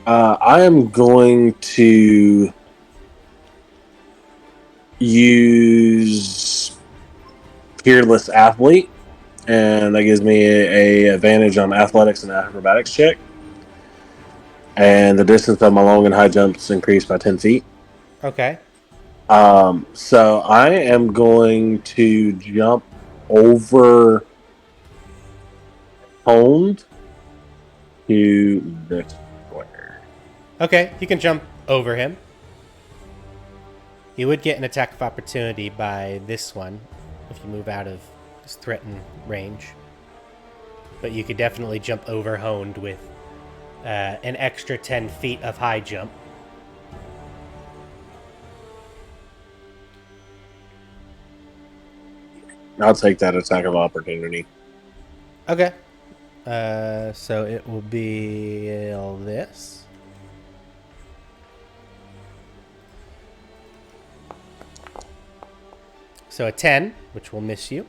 I am going to use Peerless Athlete, and that gives me a advantage on athletics and acrobatics check. And the distance of my long and high jumps increased by 10 feet. Okay. So I am going to jump over Honed to the square. Okay, you can jump over him. You would get an attack of opportunity by this one if you move out of his threatened range. But you could definitely jump over Honed with an extra 10 feet of high jump. I'll take that attack of opportunity. Okay. So it will be this. So a 10, which will miss you.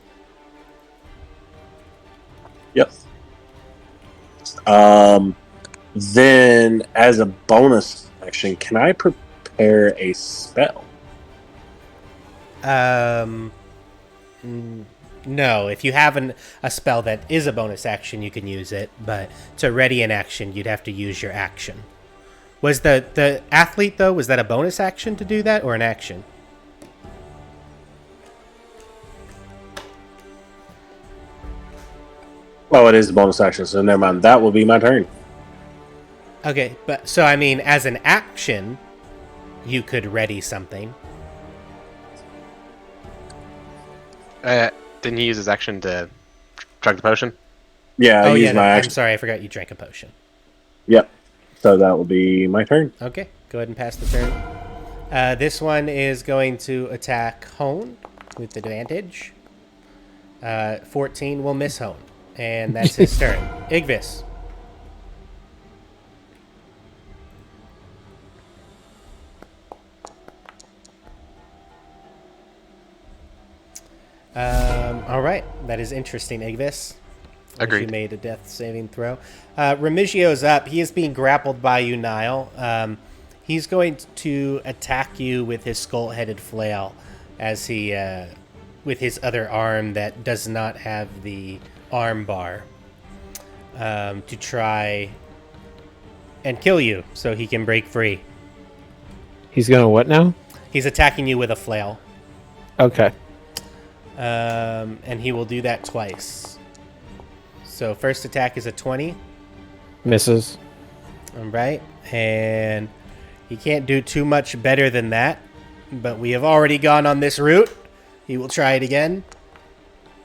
Yep. Then, as a bonus action, can I prepare a spell? No. If you have a spell that is a bonus action, you can use it. But to ready an action, you'd have to use your action. Was the athlete, though, was that a bonus action to do that or an action? Oh, it is a bonus action, so never mind. That will be my turn. Okay, but so I mean, as an action, you could ready something. Didn't he use his action to chug the potion? Yeah, I use my I'm action. sorry, I forgot you drank a potion. Yep. So that will be my turn. Okay, go ahead and pass the turn. This one is going to attack Hone with advantage. 14 will miss Hone, and that's his turn. Igvis. All right, that is interesting, Igvis. Agreed. You made a death saving throw. Remigio's up. He is being grappled by you, Nyle. He's going to attack you with his skull-headed flail as he, with his other arm that does not have the arm bar, to try and kill you so he can break free. He's gonna what now? He's attacking you with a flail. Okay. And he will do that twice. So first attack is a 20. Misses. All right. And he can't do too much better than that. But we have already gone on this route. He will try it again.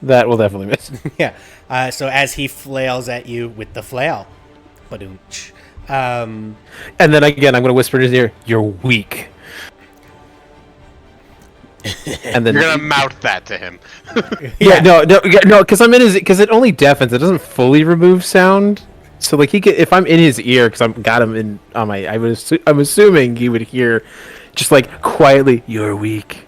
That will definitely miss. Yeah. So as he flails at you with the flail. Badoonch. And then again, I'm going to whisper in his ear, "You're weak." And then You're gonna mouth that to him. yeah, no, because I'm in his, because it only deafens. It doesn't fully remove sound. So like he could, if I'm in his ear, because I've got him in on my, I'm assuming he would hear, just like quietly, "You're weak."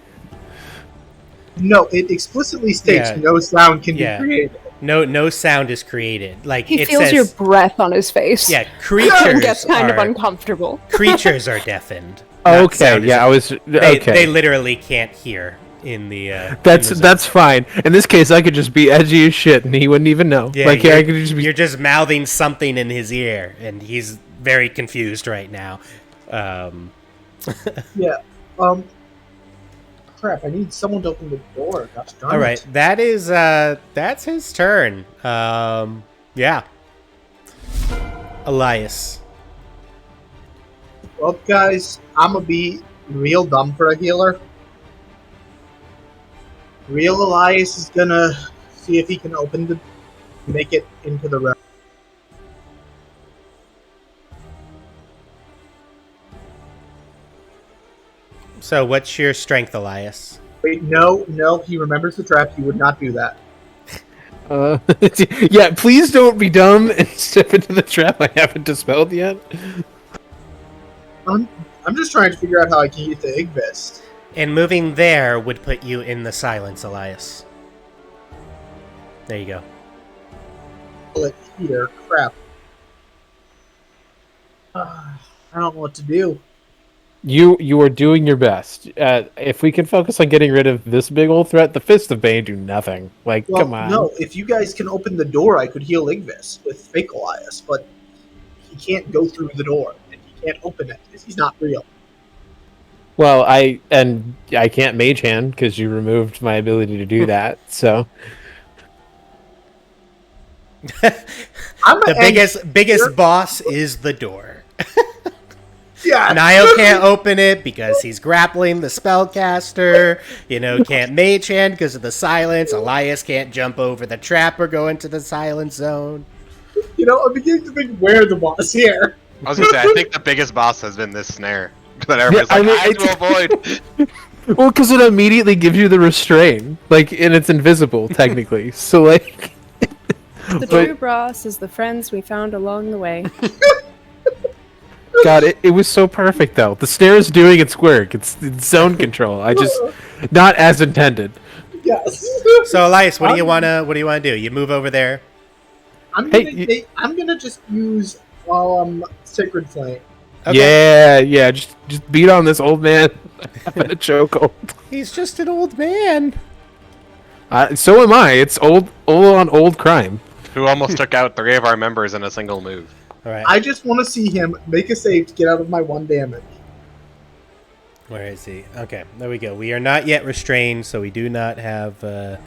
No, it explicitly states Yeah. no sound can Yeah. be created. No sound is created. Like He it feels says, your breath on his face. Yeah, And creatures gets kind of are uncomfortable. creatures are deafened. not Okay, sound is- yeah, I was They, okay. they literally can't hear in the. That's fine. In this case, I could just be edgy as shit, and he wouldn't even know. Yeah, like I could just be. you're just mouthing something in his ear, and he's very confused right now. Yeah. Crap, I need someone to open the door. Gosh darn All right, it. that is that's his turn. Yeah. Elias. Well, guys, I'm gonna be real dumb for a healer. Real Elias is gonna see if he can make it into the realm. So what's your strength, Elias? Wait, no, he remembers the trap. He would not do that. Yeah, please don't be dumb and step into the trap I haven't dispelled yet. I'm just trying to figure out how I can get to Igvist. And moving there would put you in the silence, Elias. There you go. Pull it here. Crap. I don't know what to do. You are doing your best. If we can focus on getting rid of this big old threat, the Fist of Bane do nothing. Like, Well, come on. no, if you guys can open the door, I could heal Igvis with fake Elias, but he can't go through the door, and he can't open it because he's not real. Well, I can't Mage Hand because you removed my ability to do that. So The biggest boss is the door. Yeah. Nyle can't open it because he's grappling the spellcaster. Can't mage hand because of the silence. Elias can't jump over the trap or go into the silence zone. I'm beginning to think we're the boss here. I was gonna say, I think the biggest boss has been this snare that everyone's I have to avoid. Well, because it immediately gives you the restrain, and it's invisible technically. So The true boss is the friends we found along the way. God, it was so perfect though. The snare is doing its work. It's zone control. Not as intended. Yes. So Elias, what do you wanna do? You move over there. I'm gonna just use Sacred Flame. Okay. Yeah. Just beat on this old man. Having a chokehold. He's just an old man. So am I. It's old on old crime. Who almost took out 3 of our members in a single move. All right. I just want to see him make a save to get out of my 1 damage. Where is he? Okay, there we go. We are not yet restrained, so we do not have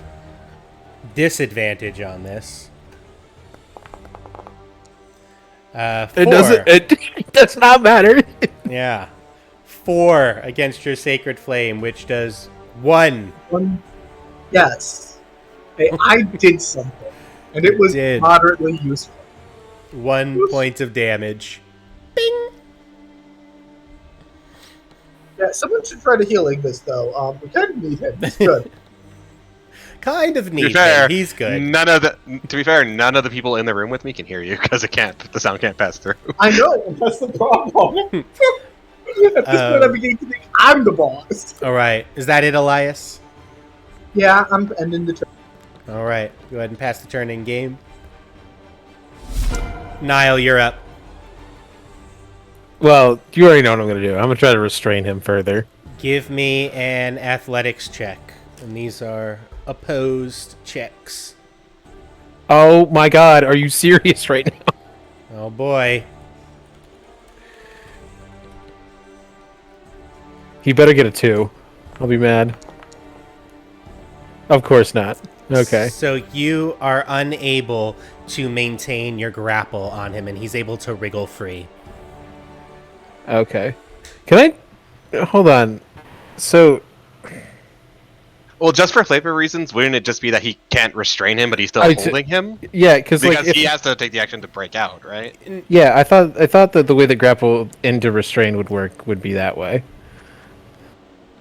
disadvantage on this. 4. It does not matter. Yeah. 4 against your Sacred Flame, which does 1. Yes. Hey, I did something, and it was moderately useful. 1 point of damage. Bing! Yeah, someone should try to healing this, though. We kind of need him. He's good. Kind of need fair, him. He's good. To be fair, none of the people in the room with me can hear you because the sound can't pass through. I know, and that's the problem. At this point, I'm beginning to think I'm the boss. All right. Is that it, Elias? Yeah, I'm ending the turn. All right. Go ahead and pass the turn in game. Nyle, you're up. Well, you already know what I'm going to do. I'm going to try to restrain him further. Give me an athletics check. And these are opposed checks. Oh my god, are you serious right now? Oh boy. He better get a 2. I'll be mad. Of course not. Okay. So you are unable to maintain your grapple on him, and he's able to wriggle free. Okay. Can I... Hold on. So... Well, just for flavor reasons, wouldn't it just be that he can't restrain him, but he's still holding him? Yeah, because he has to take the action to break out, right? Yeah, I thought that the way that grapple into restrain would work would be that way.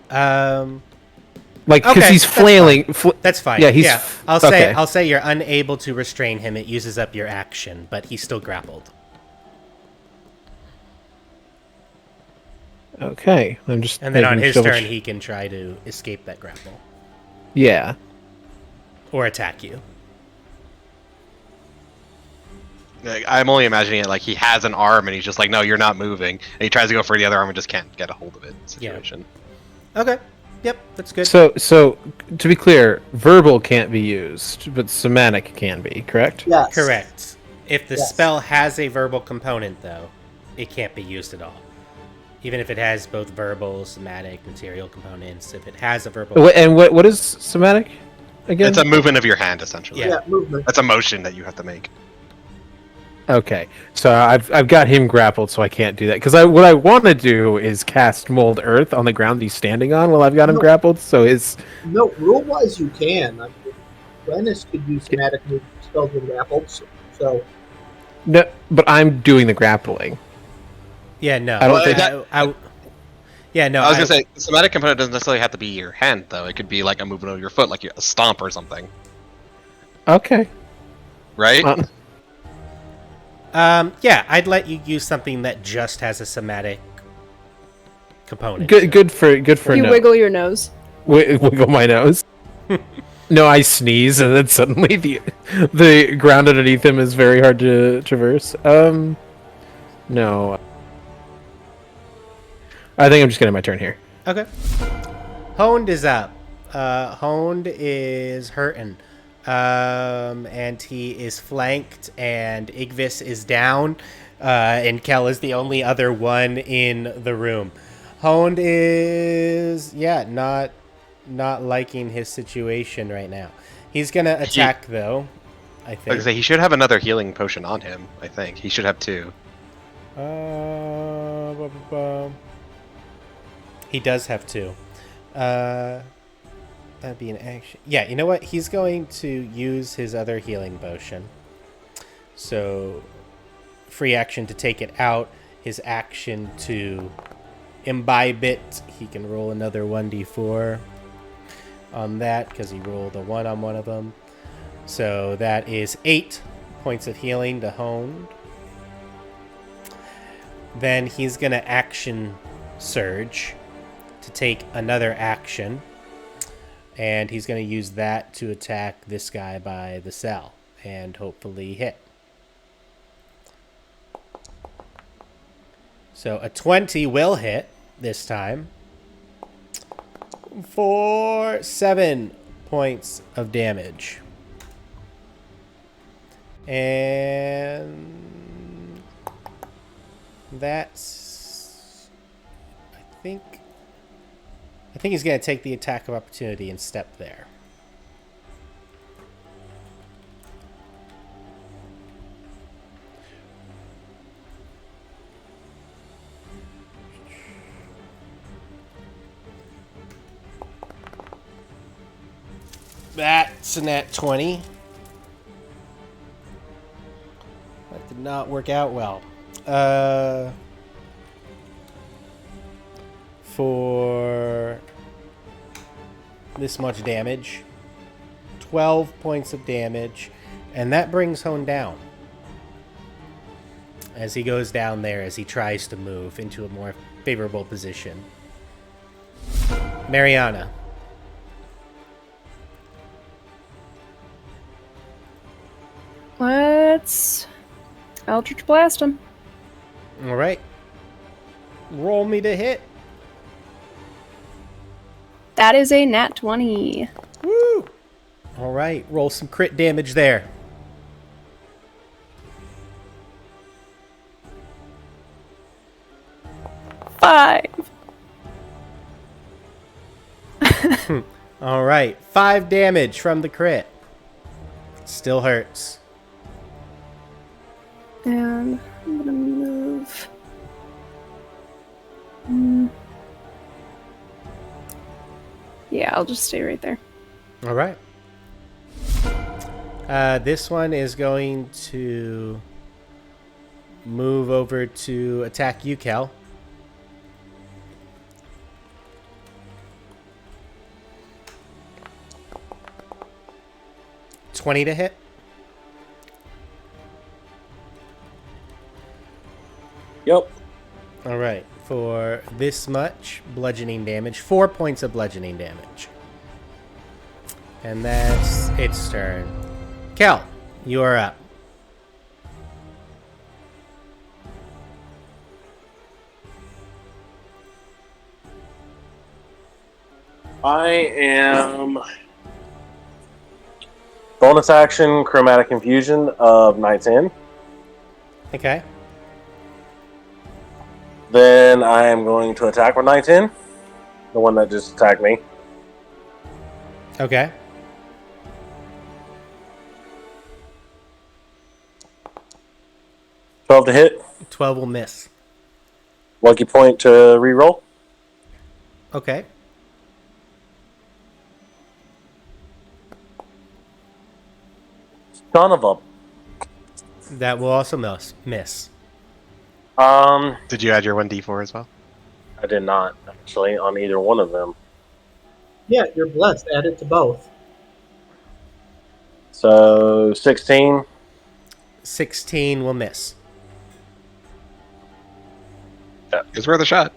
Because he's flailing. That's fine. Yeah, I'll say you're unable to restrain him. It uses up your action, but he's still grappled. Okay, I'm just. And then on his turn, he can try to escape that grapple. Yeah. Or attack you. I'm only imagining it like he has an arm and he's just like, no, you're not moving. And he tries to go for the other arm and just can't get a hold of it. Situation. Yeah. Okay. Yep, that's good. So to be clear, verbal can't be used, but somatic can be, correct? Yes. Correct. If the spell has a verbal component, though, it can't be used at all. Even if it has both verbal, somatic, material components, if it has a verbal... And what is somatic again? It's a movement of your hand, essentially. Yeah, movement. That's a motion that you have to make. Okay, so I've got him grappled, so I can't do that. Because what I want to do is cast Mold Earth on the ground he's standing on while I've got him grappled, so his... No, rule-wise you can. I mean, Glennis could use somatic spells with grappled, so... No, but I'm doing the grappling. Yeah, no. I don't think... I was going to say, the somatic component doesn't necessarily have to be your hand, though. It could be like a movement of your foot, like a stomp or something. Okay. Right? Yeah, I'd let you use something that just has a somatic component. Good for You no. wiggle your nose. Wiggle my nose. No, I sneeze, and then suddenly the ground underneath him is very hard to traverse. No. I think I'm just getting my turn here. Okay. Honed is up. Honed is hurting. And he is flanked, and Igvis is down, and Kel is the only other one in the room. Honed is, not liking his situation right now. He's gonna attack, though. I Like I think. say, he should have another healing potion on him. I think he should have 2. He does have 2. That'd be an action. Yeah, you know what? He's going to use his other healing potion. So, free action to take it out. His action to imbibe it. He can roll another 1d4 on that because he rolled a 1 on one of them. So that is 8 points of healing to Honed. Then he's going to action surge to take another action. And he's going to use that to attack this guy by the cell and hopefully hit. So a 20 will hit this time for 7 points of damage. And that's, I think he's going to take the attack of opportunity and step there. That's a nat 20. That did not work out well. For this much damage. 12 points of damage. And that brings Hone down. As he goes down there, as he tries to move into a more favorable position. Mariana. Let's Eldritch Blast him. All right. Roll me to hit. That is a nat 20. Woo! All right. Roll some crit damage there. Five. All right. 5 damage from the crit. Still hurts. And I'm gonna move. Yeah, I'll just stay right there. All right. This one is going to move over to attack you, Kel. $20 to hit. Yep. All right. For this much bludgeoning damage, 4 points of bludgeoning damage. And that's its turn. Kel, you are up. I am bonus action chromatic infusion of Night's End. Okay. Then I am going to attack with Night's End, the one that just attacked me. Okay. $12 to hit. 12 will miss. Lucky point to reroll. Okay. Son of a. That will also miss. Did you add your 1d4 as well? I did not actually on either one of them. Yeah, you're blessed. Add it to both. So 16. 16 will miss. It's worth a shot.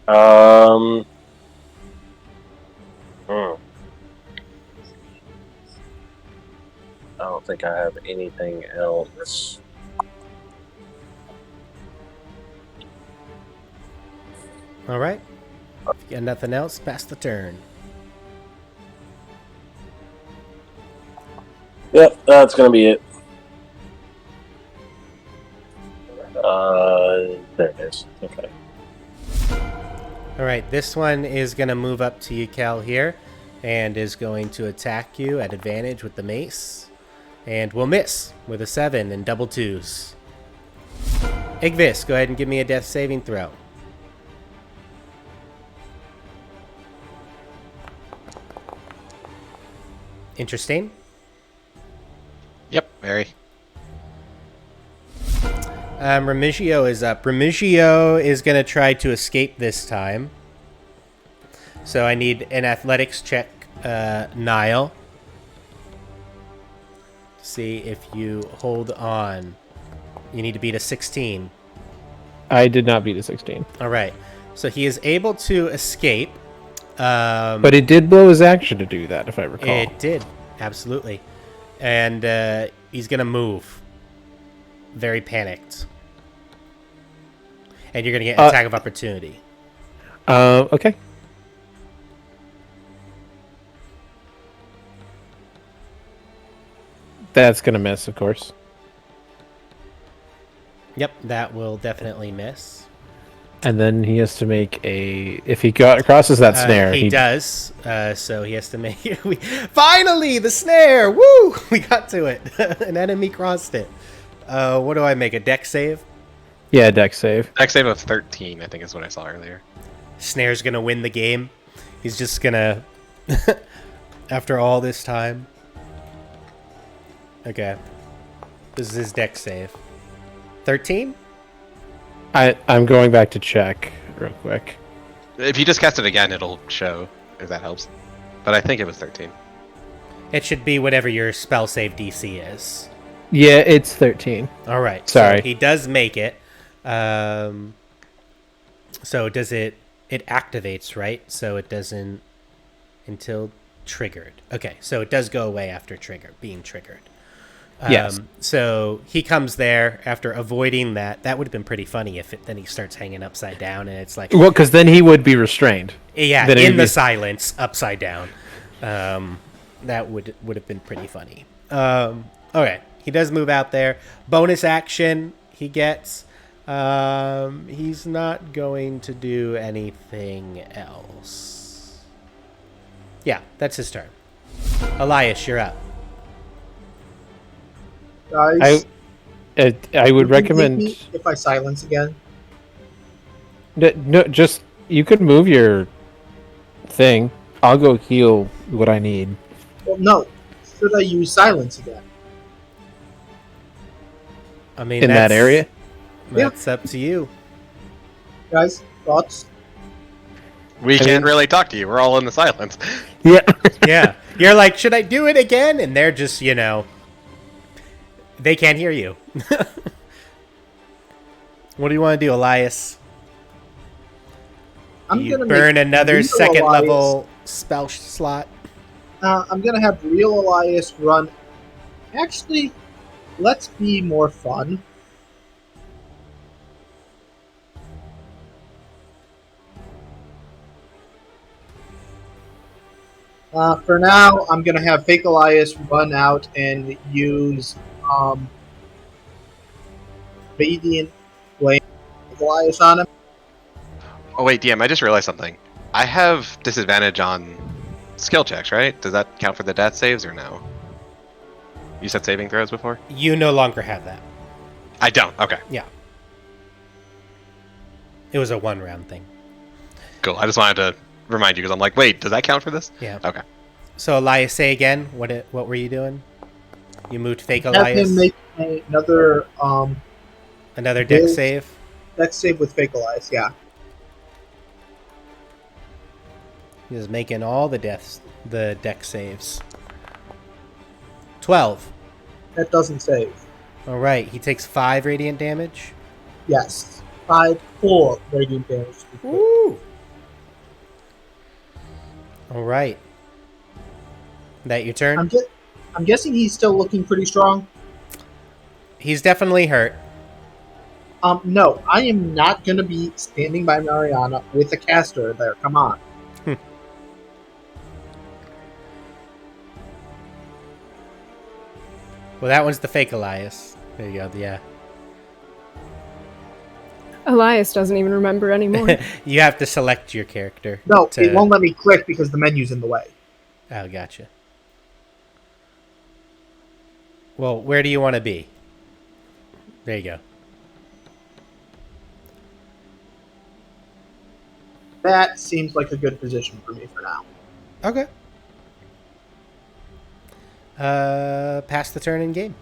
I don't think I have anything else. All right. If you got nothing else, pass the turn. Yep, that's gonna be it. There it is. Okay. All right. This one is going to move up to you, Kel, here, and is going to attack you at advantage with the mace. And we'll miss with a 7 and double 2s. Igvis, go ahead and give me a death saving throw. Interesting. Yep, very. Remigio is up. Remigio is going to try to escape this time. So I need an athletics check, Nyle. See if you hold on. You need to beat a 16. I did not beat a 16. All right. So he is able to escape. But it did blow his action to do that, if I recall. It did. Absolutely. And he's going to move. Very panicked. And you're going to get an attack of opportunity. Okay. That's going to miss, of course. Yep, that will definitely miss. And then he has to make a... If he crosses that snare... He does. So he has to make... Finally, the snare! Woo! We got to it. An enemy crossed it. What do I make? A dex save? Yeah, dex save. Dex save of 13, I think is what I saw earlier. Snare's going to win the game. He's just going to... After all this time... Okay. This is his dex save. 13? I'm going back to check real quick. If you just cast it again, it'll show, if that helps. But I think it was 13. It should be whatever your spell save DC is. Yeah, it's 13. All right. Sorry. So he does make it. So does it... It activates, right? So it doesn't... Until triggered. Okay, so it does go away after being triggered. Yes. So he comes there after avoiding that. That would have been pretty funny if then he starts hanging upside down and it's like... Well, because then he would be restrained. Yeah, then in the silence, upside down. That would have been pretty funny. Okay, he does move out there. Bonus action he gets. He's not going to do anything else. Yeah, that's his turn. Elias, you're up. Guys, I would recommend... if I silence again. No, just... You could move your thing. I'll go heal what I need. Well, no. Should I use silence again? I mean, In that area? That's up to you. Guys, thoughts? We can't really talk to you. We're all in the silence. Yeah. Yeah. You're like, should I do it again? And they're just, they can't hear you. What do you want to do, Elias? You burn another second level spell slot? I'm going to have real Elias run. Actually, let's be more fun. For now, I'm going to have fake Elias run out and use Radiant Flame Elias on him. Oh, wait, DM, I just realized something. I have disadvantage on skill checks, right? Does that count for the death saves or no? You said saving throws before? You no longer have that. I don't. Okay. Yeah. It was a one-round thing. Cool. I just wanted to remind you because I'm like, wait, does that count for this? Yeah. Okay. So, Elias, say again. What were you doing? You moved fake Have Elias. him make another dex save. dex save with fake Elias, yeah. He's making all the dex saves. 12. That doesn't save. All right. He takes 5 radiant damage. Yes. 4 radiant damage. Woo! All right. That your turn? I'm guessing he's still looking pretty strong. He's definitely hurt. No, I am not going to be standing by Mariana with a caster there. Come on. Well, that one's the fake Elias. There you go. Yeah. Elias doesn't even remember anymore. You have to select your character. No, it won't let me click because the menu's in the way. Oh, gotcha. Well, where do you want to be? There you go. That seems like a good position for me for now. Okay. Pass the turn in game.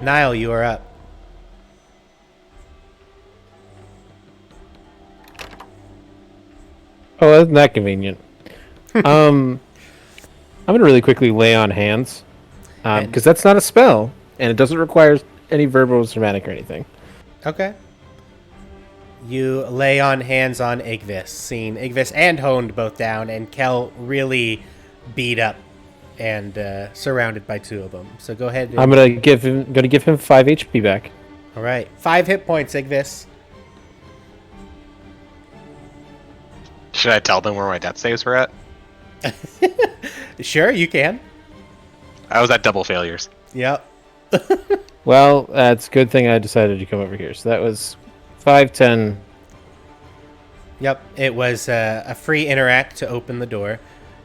Nile, you are up. Oh, isn't that convenient? I'm gonna really quickly lay on hands, because that's not a spell, and it doesn't require any verbal or somatic or anything. Okay. You lay on hands on Igvis, seeing Igvis and Honed both down, and Kel really beat up and surrounded by two of them. So go ahead. I'm gonna give him 5 HP back. All right, 5 hit points, Igvis. Should I tell them where my death saves were at? Sure, you can. I was at double failures. Yep. Well, that's a good thing I decided to come over here. So that was 5, 10. Yep, it was a free interact to open the door.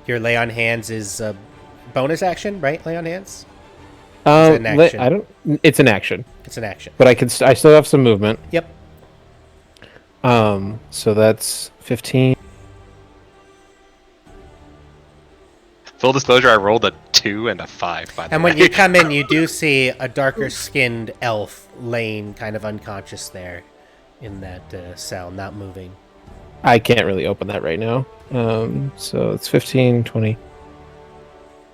Your lay on hands is a bonus action, right? Lay on hands. It's an action. I don't. It's an action, It's an action. but I still have some movement. Yep. So that's 15. Full disclosure, I rolled a 2 and a 5, by the And way. when you come in, you do see a darker skinned elf laying kind of unconscious there in that cell, not moving. I can't really open that right now. So it's 15, 20.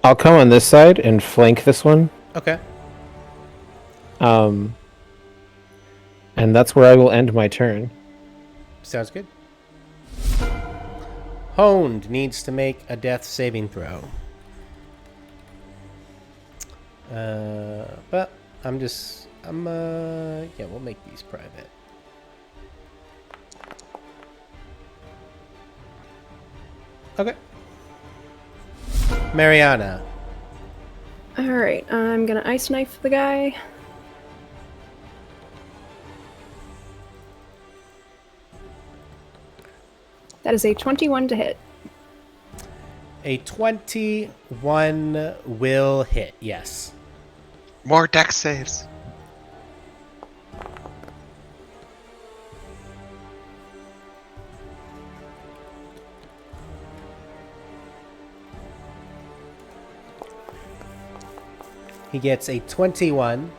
I'll come on this side and flank this one. Okay. And that's where I will end my turn. Sounds good. Honed needs to make a death saving throw. But yeah, we'll make these private. Okay. Mariana. Alright, I'm gonna ice knife the guy. That is a 21 to hit. A 21 will hit, yes. More dex saves. He gets a 21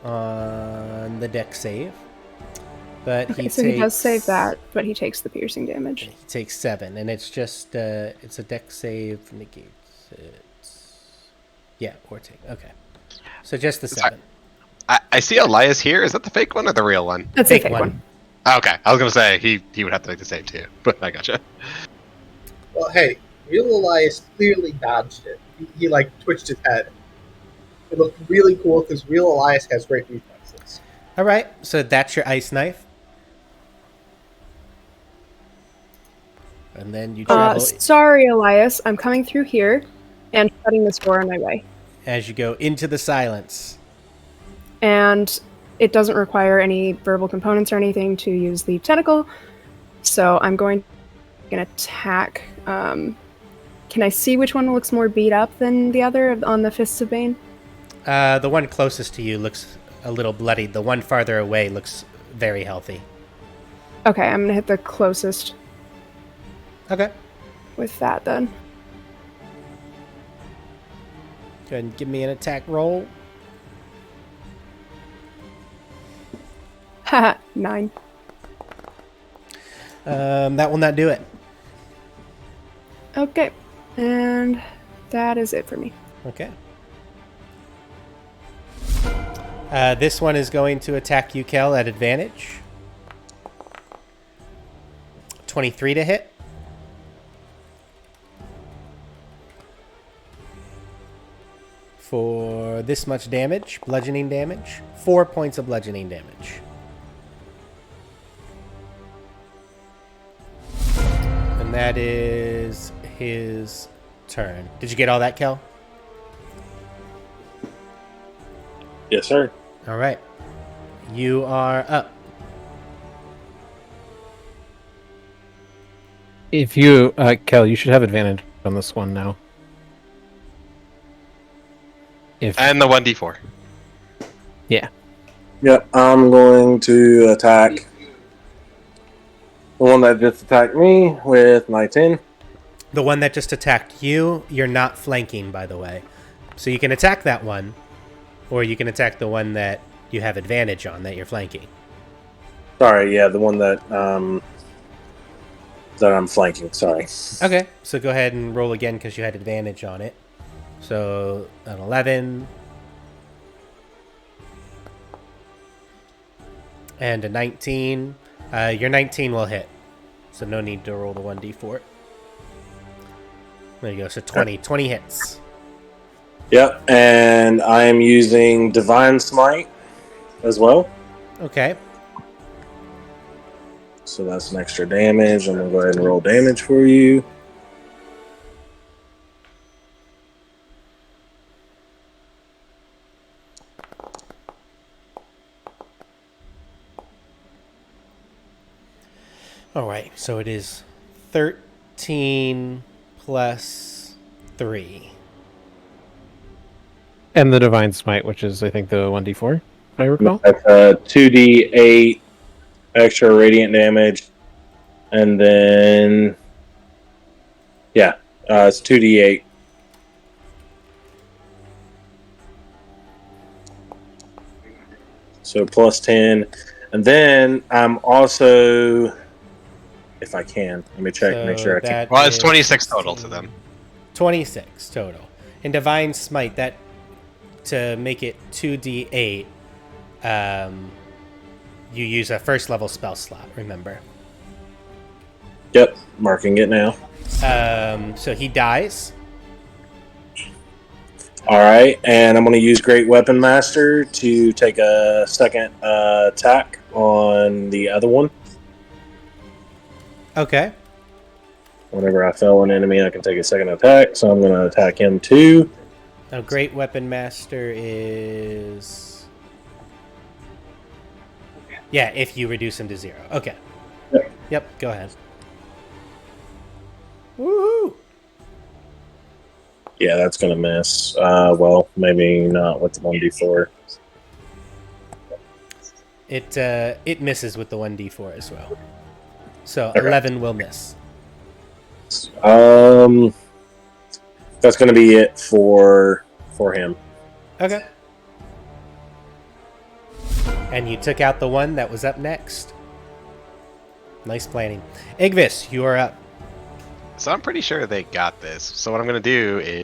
on the dex save. But Okay, he so takes, he does save that, but he takes the piercing damage. He takes 7, and it's just it's a dex save negates it. Yeah, or take. Okay, so just the 7. I see Elias here. Is that the fake one or the real one? That's a fake one. Okay, I was gonna say he would have to make the save too, but I gotcha. Well, hey, real Elias clearly dodged it. He like twitched his head. It looked really cool because real Elias has great reflexes. All right, so that's your ice knife. And then you travel Sorry, Elias. I'm coming through here and shutting this door on my way. as you go into the silence. And it doesn't require any verbal components or anything to use the tentacle. So I'm going to attack. Can I see which one looks more beat up than the other on the Fists of Bane? The one closest to you looks a little bloodied. The one farther away looks very healthy. Okay, I'm going to hit the closest Okay. with that then. Go ahead and give me an attack roll. Haha, 9. That will not do it. Okay, and that is it for me. Okay. This one is going to attack you, Kel, at advantage. 23 to hit. For this much damage, bludgeoning damage. 4 points of bludgeoning damage. And that is his turn. Did you get all that, Kel? Yes, sir. All right. You are up. If you, Kel, you should have advantage on this one now. If And the 1d4. yeah, Yep, I'm going to attack the one that just attacked me with my 10. The one that just attacked you, you're not flanking, by the way. So you can attack that one, or you can attack the one that you have advantage on that you're flanking. Sorry, yeah, the one that I'm flanking. Sorry. Okay, so go ahead and roll again because you had advantage on it. So an 11 and a 19. Your 19 will hit, so no need to roll the 1d4. There you go. So 20. 20 hits. Yep, and I am using Divine Smite as well. Okay. So that's an extra damage. I'm going to go ahead and roll damage for you. All right. So it is 13 plus 3. and the divine smite, which is I think the 1d4, if I recall. That's 2d8 extra radiant damage. And then, yeah, it's 2d8. So plus 10. And then I'm also, if I can, let me check, So make sure I can. that Well, it's is 26 total to them. 26 total. In Divine Smite, that to make it 2d8, you use a first level spell slot, remember? Yep, marking it now. So he dies. All right, and I'm going to use Great Weapon Master to take a second attack on the other one. Okay. Whenever I fell an enemy, I can take a second attack, so I'm going to attack him too. Now, Great Weapon Master is... Yeah, if you reduce him to 0. Okay. Yep, go ahead. Woohoo! Yeah, that's going to miss. Well, maybe not with the 1d4. It misses with the 1d4 as well. So Okay. 11 will miss. That's going to be it for him. Okay. And you took out the one that was up next. Nice planning. Igvis, you are up. So I'm pretty sure they got this. So what I'm going to do is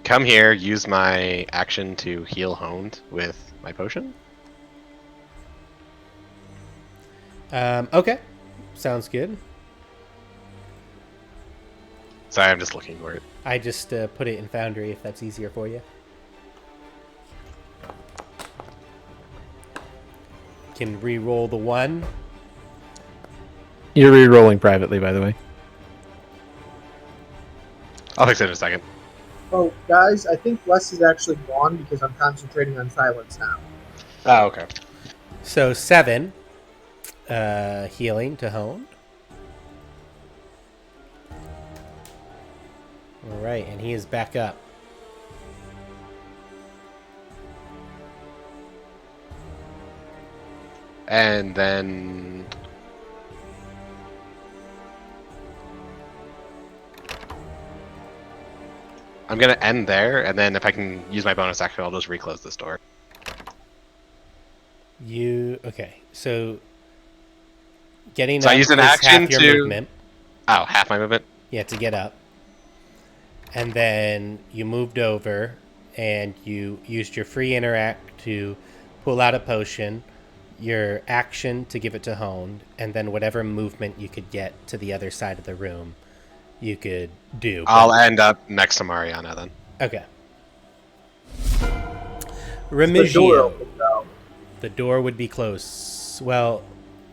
come here, use my action to heal Honed with my potion. Okay. Sounds good. Sorry, I'm just looking for it. I just put it in Foundry if that's easier for you. Can re-roll the 1. You're re-rolling privately, by the way. I'll fix it in a second. Oh, guys, I think Wes is actually gone because I'm concentrating on silence now. Oh, okay. So 7 healing to Hone. All right, and he is back up. And then I'm going to end there, and then if I can use my bonus action, I'll just reclose this door. Okay, so getting So up I used an is action half your to- movement. Oh, half my movement? Yeah, to get up. And then you moved over and you used your free interact to pull out a potion, your action to give it to Honed, and then whatever movement you could get to the other side of the room you could do. I'll end up next to Mariana then. Okay. The door Remigio. opened, though. The door would be closed. Well,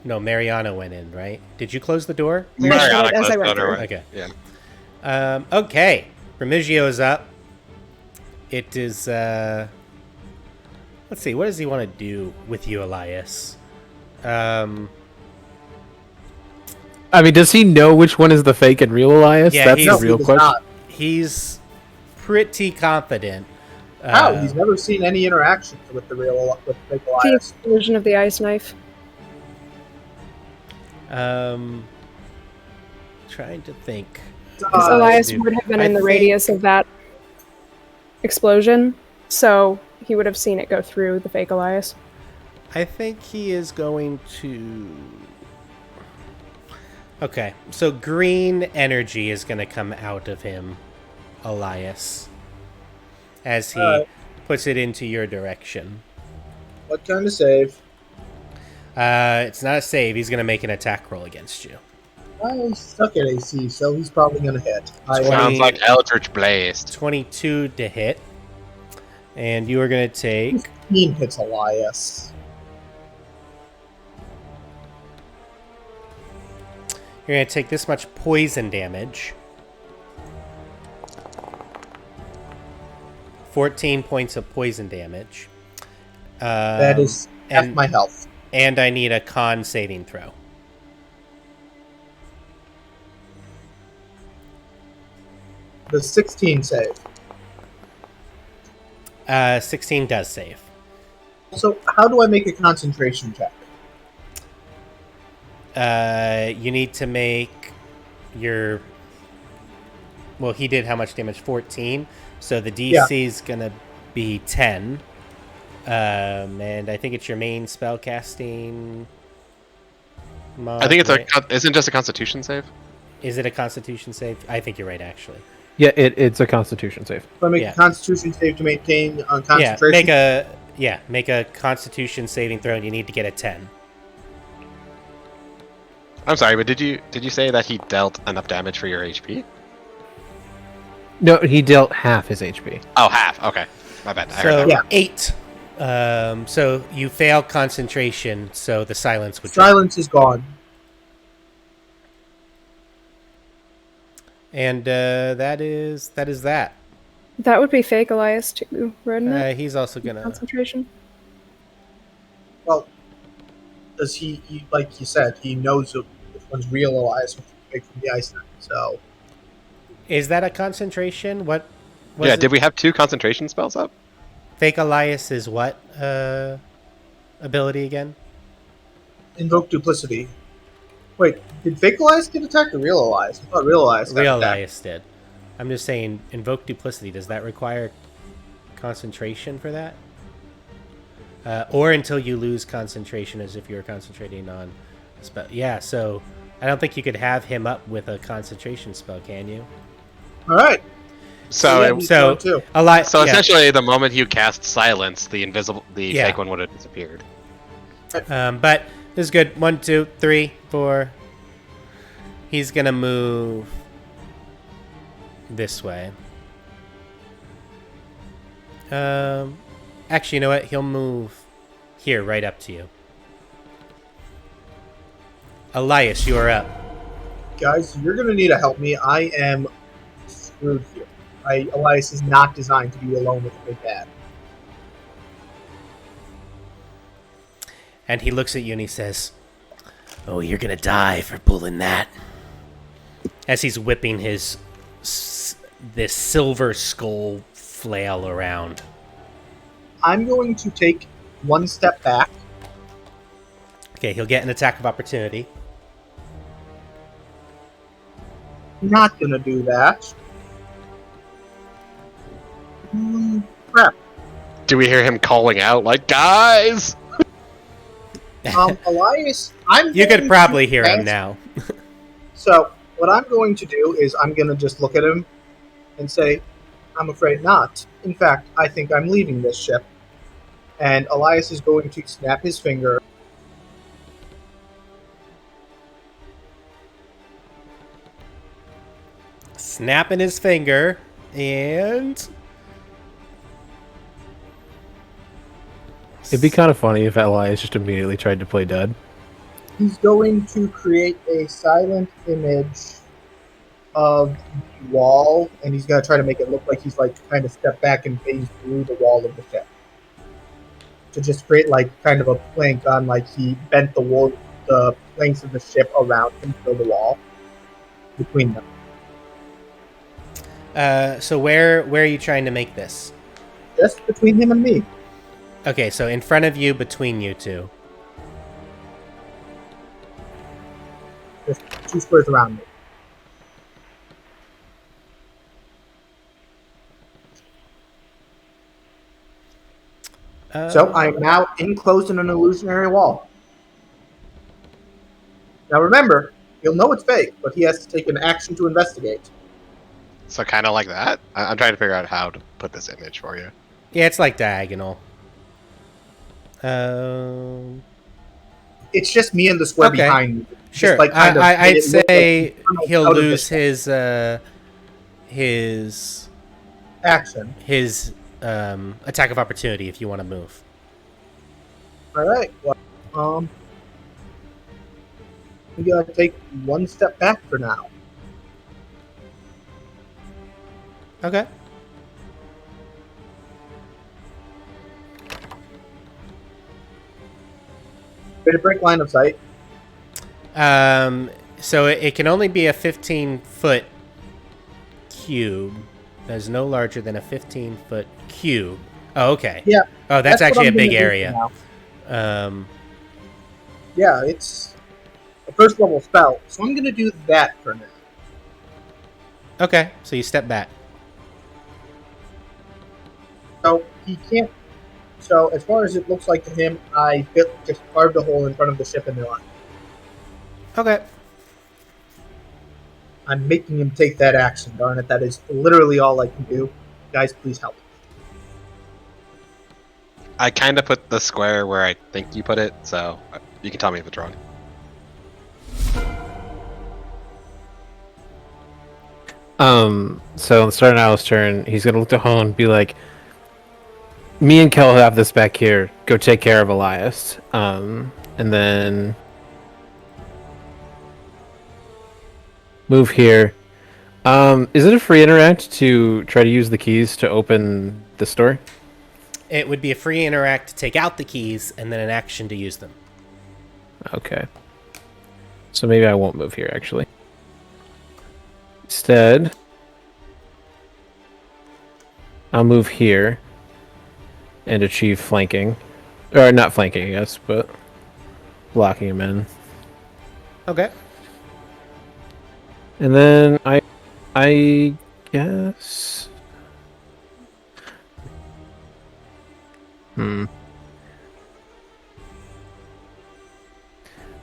no, Mariana went in, right? Did you close the door? Mariana as I closed went the door. through. Okay. Yeah. Okay. Remigio is up. It is, let's see, what does he want to do with you, Elias? I mean, does he know which one is the fake and real Elias? Yeah, That's he's- the he real does question. not. He's pretty confident. How? He's never seen any interaction with the fake The Elias. explosion of the ice knife. Trying to think. Elias would have been I in the think- radius of that explosion, so he would have seen it go through the fake Elias. I think he is going to... Okay, so green energy is going to come out of him, Elias, as he puts it into your direction. What kind of save? It's not a save. He's going to make an attack roll against you. I suck at AC, so he's probably going to hit. Sounds like Eldritch Blast. 22 to hit. And you are going to take... 15 hits Elias. You're going to take this much poison damage. 14 points of poison damage. That is half my health. And I need a con saving throw. The 16 save. 16 does save. So, how do I make a concentration check? You need to make your... Well, he did how much damage? 14. So the DC is going to be 10. And I think it's your main spell casting mod, I think it's right? isn't just a Constitution save? Is it a Constitution save? I think you're right, actually. Yeah, it's a Constitution save. So I make Yeah. a Constitution save to maintain concentration. Make a Constitution saving throw, and you need to get a 10. I'm sorry, but did you say that he dealt enough damage for your HP? No, he dealt half his HP. Oh, half. Okay, my bad. I heard So that. 8. So you fail concentration, so the silence would. Silence is gone. And that is that. That would be fake Elias too, wouldn't it? He's also gonna. Concentration. Well, does he, like you said, he knows which one's real Elias, which is fake from the ice knife. So Is that a concentration? What? was Yeah, it? did we have 2 concentration spells up? Fake Elias is what ability again? invoke duplicity. Wait, did fake Elias get attacked or real Elias? I thought real Elias got Real attacked. Elias did. I'm just saying, invoke duplicity. Does that require concentration for that? Or until you lose concentration, as if you were concentrating on a spell. Yeah, so I don't think you could have him up with a concentration spell, can you? All right. So, Yeah, So, too. so essentially, the moment you cast silence, the Yeah. fake one would have disappeared. but this is good. 1, 2, 3, 4. He's gonna move this way. Actually, you know what? He'll move here, right up to you. Elias, you are up. Guys, you're going to need to help me. I am screwed here. Elias is not designed to be alone with a big bad. And he looks at you and he says, "Oh, you're gonna die for pulling that." As he's whipping his this silver skull flail around. I'm going to take one step back. Okay, he'll get an attack of opportunity. Not going to do that. Crap. Do we hear him calling out like, "Guys"? Elias, You could going probably to hear him cast- now. So, what I'm going to do is I'm going to just look at him and say, I'm afraid not. In fact, I think I'm leaving this ship. And Elias is going to snap his finger. Snapping his finger, and It'd be kind of funny if Elias just immediately tried to play dead. He's going to create a silent image of the wall, and he's going to try to make it look like he's like kind of step back and phase through the wall of the ship. To just create like kind of a plank on like he bent the the length of the ship around him build a wall between them. So where are you trying to make this? Just between him and me. Okay, so in front of you, between you two. Just 2 squares around me. So I am now enclosed in an illusionary wall. Now remember, he'll know it's fake, but he has to take an action to investigate. So kind of like that. I'm trying to figure out how to put this image for you. Yeah, it's like diagonal. It's just me and the square Okay. behind me. Sure. Just like kind of I'd it looks say like he'll out of lose the his action. attack of opportunity if you want to move. All right. Well, maybe I'll take 1 step back for now. Okay. Ready to break line of sight. So it can only be a 15-foot cube. That is no larger than a 15-foot cube. Oh, okay. Yeah. Oh, that's what actually I'm a big gonna do area. for now. Yeah, it's a first level spell, so I'm going to do that for now. Okay, so you step back. So he can't. So as far as it looks like to him, I just carved a hole in front of the ship in the line. Okay. I'm making him take that action. Darn it, that is literally all I can do. Guys, please help. I kind of put the square where I think you put it, so you can tell me if it's wrong. So on starting Niall's turn, he's gonna look to Hone and be like, me and Kel have this back here. Go take care of Elias. And then move here. Is it a free interact to try to use the keys to open the store? It would be a free interact to take out the keys and then an action to use them. Okay. So maybe I won't move here, actually. Instead, I'll move here and achieve flanking. Or not flanking, I guess, but blocking him in. Okay. And then I guess...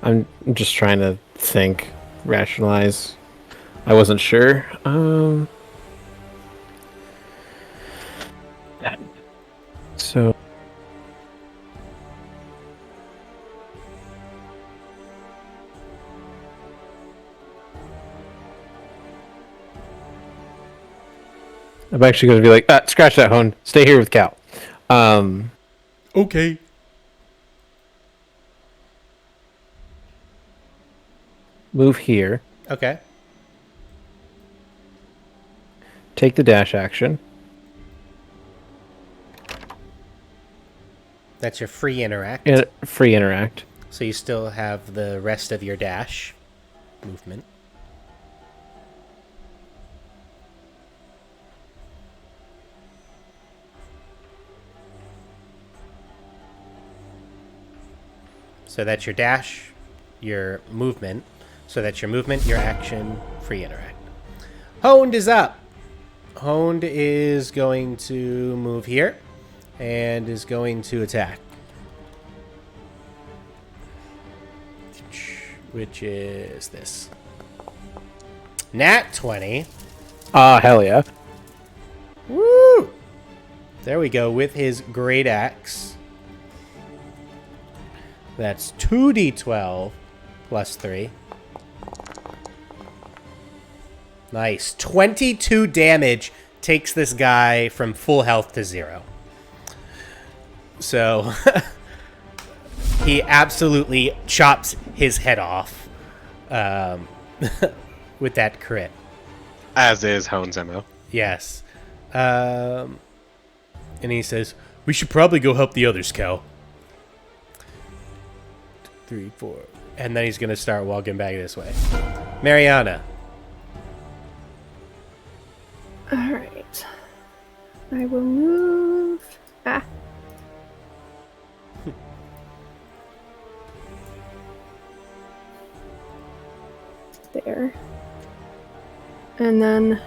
I'm just trying to think, rationalize. I wasn't sure. So I'm actually going to be like, scratch that, Hone. Stay here with Cal. Okay. Move here. Okay. Take the dash action. That's your free interact. Free interact. So you still have the rest of your dash movement. So that's your dash, your movement. So that's your movement, your action, free interact. Honed is up. Honed is going to move here and is going to attack. Which is this. Nat 20. Hell yeah. Woo! There we go, with his great axe. That's 2d12 plus 3. Nice. 22 damage takes this guy from full health to 0. So, he absolutely chops his head off with that crit. As is Hone's MO. Yes. And he says, we should probably go help the others, Cal. 3, 4. And then he's going to start walking back this way. Mariana. Alright. I will move. There. And then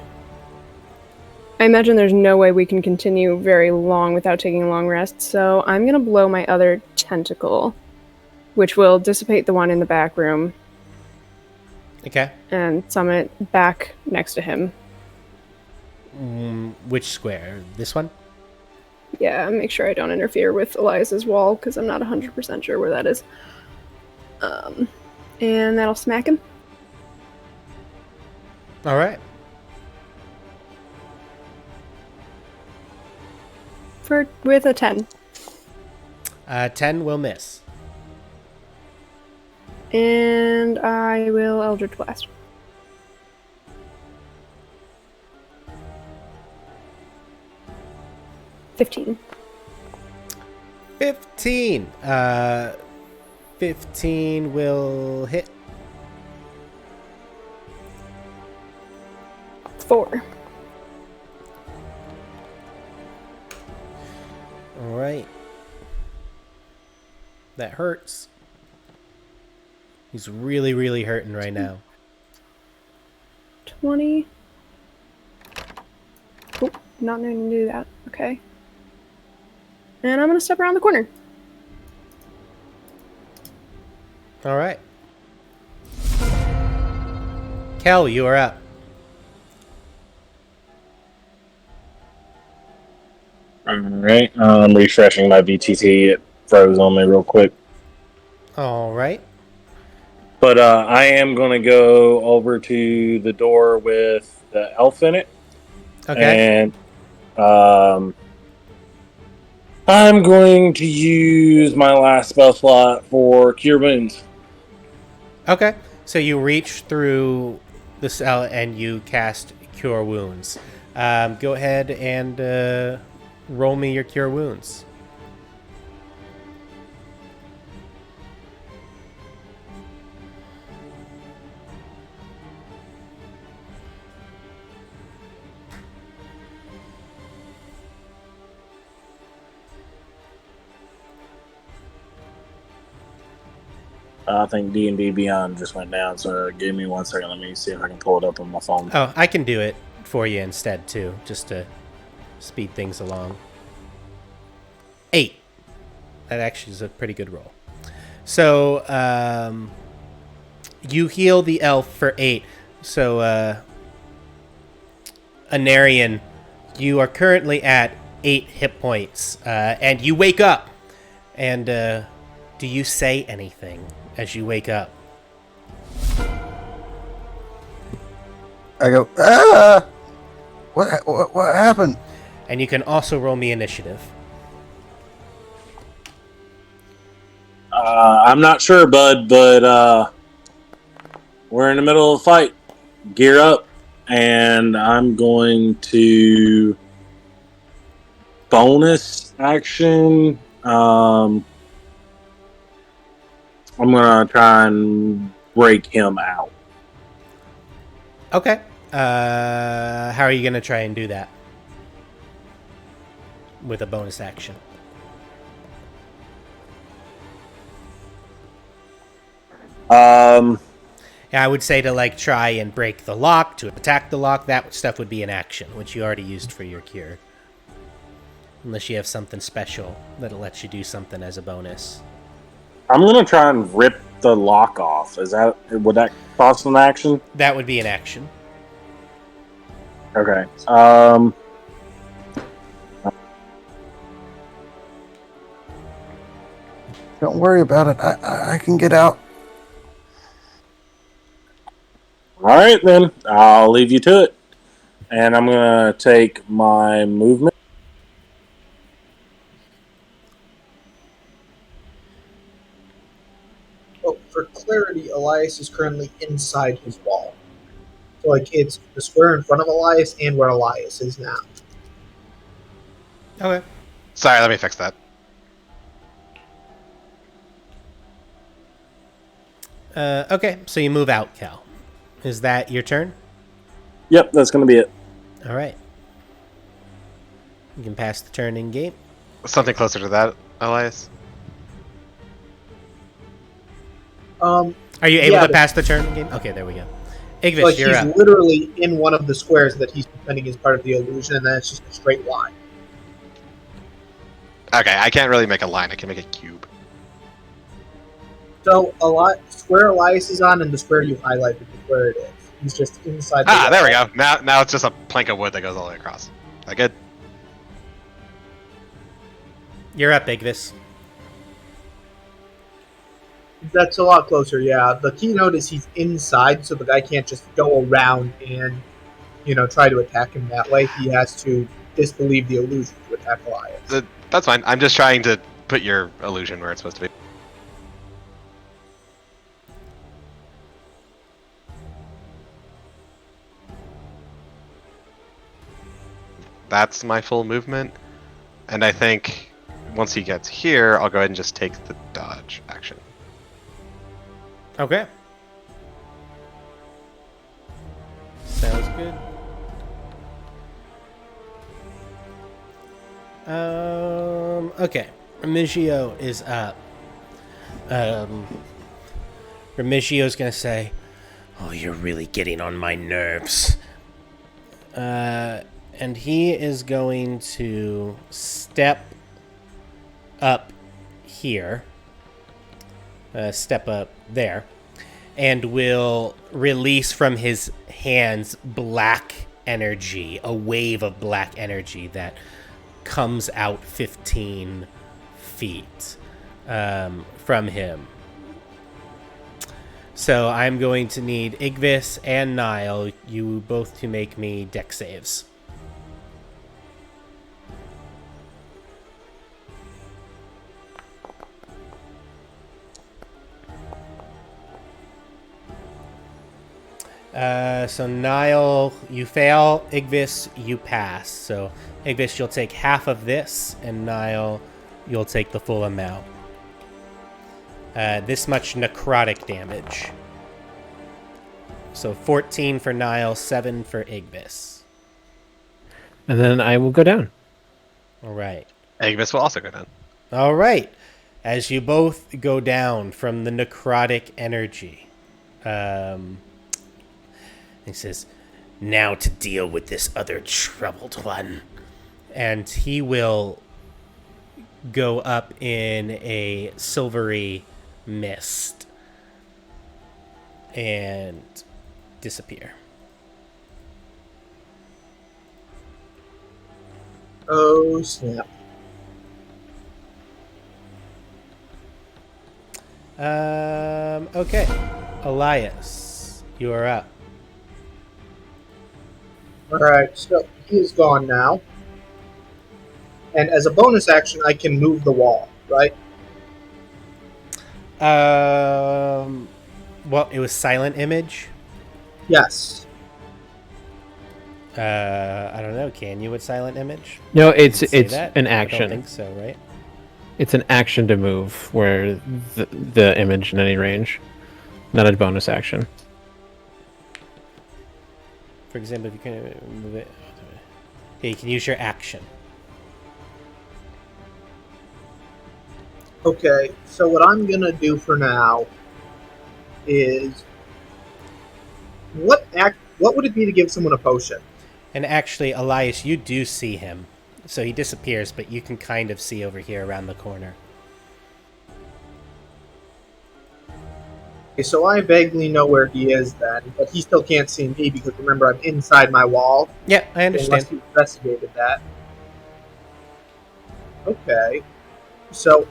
I imagine there's no way we can continue very long without taking a long rest, so I'm gonna blow my other tentacle, which will dissipate the one in the back room. Okay. And summon it back next to him. Which square? This one? Yeah, make sure I don't interfere with Elias's wall, because I'm not 100% sure where that is. And that'll smack him. All right. With a 10. 10 will miss. And I will Eldritch Blast. $15. 15. 15 will hit. 4. All right. That hurts. He's really, really hurting right now. 20. Oh, not knowing to do that. Okay. And I'm going to step around the corner. All right. Kel, you are up. Alright, I'm refreshing my VTT. It froze on me real quick. All right. But I am going to go over to the door with the elf in it. Okay. And I'm going to use my last spell slot for Cure Wounds. Okay. So you reach through the cell and you cast Cure Wounds. Go ahead and roll me your Cure Wounds. I think D&D Beyond just went down, so give me 1 second. Let me see if I can pull it up on my phone. Oh, I can do it for you instead, too, just to speed things along. 8. That actually is a pretty good roll. So, you heal the elf for 8. So, Anarian, you are currently at 8 hit points, and you wake up. And do you say anything as you wake up? I go, ah! What happened? And you can also roll me initiative. I'm not sure, bud, but we're in the middle of a fight. Gear up, and I'm going to bonus action. I'm going to try and break him out. Okay. How are you going to try and do that? With a bonus action. Yeah, I would say to like try and break the lock, to attack the lock. That stuff would be an action, which you already used for your cure. Unless you have something special that lets you do something as a bonus. I'm going to try and rip the lock off. Would that cost an action? That would be an action. Okay. Don't worry about it. I can get out. All right, then. I'll leave you to it. And I'm going to take my movement. Oh, for clarity, Elias is currently inside his wall. So, like, it's the square in front of Elias and where Elias is now. Okay. Sorry, let me fix that. Okay, so you move out, Cal. Is that your turn? Yep, that's going to be it. All right. You can pass the turn in game. Something closer to that, Elias. Um, Are you able Yeah, to but- pass the turn in game? Okay, there we go. Igvis, like you're he's up. literally in one of the squares that he's pretending is part of the illusion, and then it's just a straight line. Okay, I can't really make a line. I can make a cube. So square Elias is on, and the square you highlighted is where it is. He's just inside. Ah, the there we wall. go. Now it's just a plank of wood that goes all the way across. That good? You're up, Igvis. That's a lot closer. Yeah, the keynote is he's inside, so the guy can't just go around and try to attack him that way. He has to disbelieve the illusion to attack Elias. That's fine. I'm just trying to put your illusion where it's supposed to be. That's my full movement. And I think once he gets here, I'll go ahead and just take the dodge action. Okay. Sounds good. Okay. Remigio is up. Remigio's gonna say, "Oh, you're really getting on my nerves." And he is going to step up here. Step up there. And will release from his hands black energy, a wave of black energy that comes out 15 feet from him. So I'm going to need Igvis and Nyle, you both to make me dex saves. So Nyle, you fail. Igvis, you pass. So Igvis, you'll take half of this, and Nyle, you'll take the full amount. This much necrotic damage. So 14 for Nyle, 7 for Igvis. And then I will go down. All right. Agnes will also go down. All right. As you both go down from the necrotic energy, he says, "Now to deal with this other troubled one." And he will go up in a silvery mist and disappear. Oh snap! Okay. Elias, you are up. All right, so he is gone now, and as a bonus action, I can move the wall. Right? Well, it was silent image. Yes. I don't know. Can you with silent image? No, it's Does it say it's that? an I don't action. think so, right? It's an action to move where the image in any range, not a bonus action. For example, if you can move it, yeah, you can use your action. Okay, so what I'm gonna do for now is what would it be to give someone a potion? And actually, Elias, you do see him. So he disappears, but you can kind of see over here around the corner. Okay, so I vaguely know where he is then, but he still can't see me because remember I'm inside my wall. Yeah, I understand. Unless he investigated that. Okay, so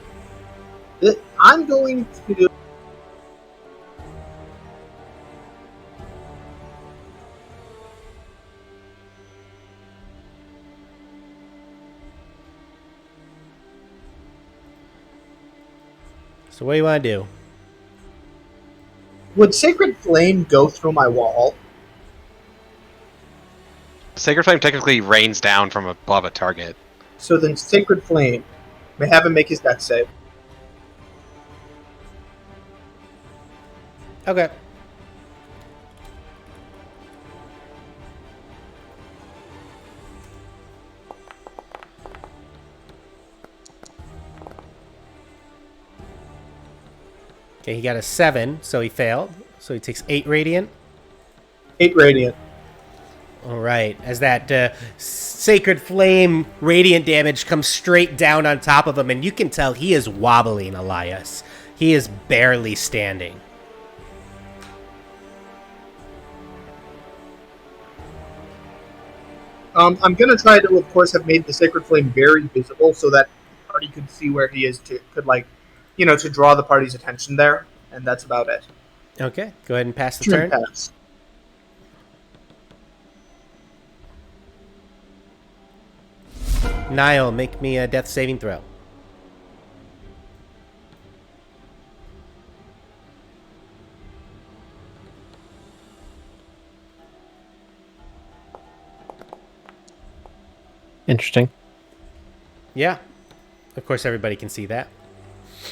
I'm going to. So what do you want to do? Would Sacred Flame go through my wall? Sacred Flame technically rains down from above a target. So then Sacred Flame, may have him make his death save. Okay. Okay, he got a 7, so he failed. So he takes 8 radiant. 8 radiant. All right, as that sacred flame radiant damage comes straight down on top of him, and you can tell he is wobbling, Elias. He is barely standing. I'm gonna try to, of course, have made the sacred flame very visible so that the party could see where he is to draw the party's attention there, and that's about it. Okay, go ahead and pass the Turn turn. pass. Nyle, make me a death saving throw. Interesting. Yeah, of course everybody can see that.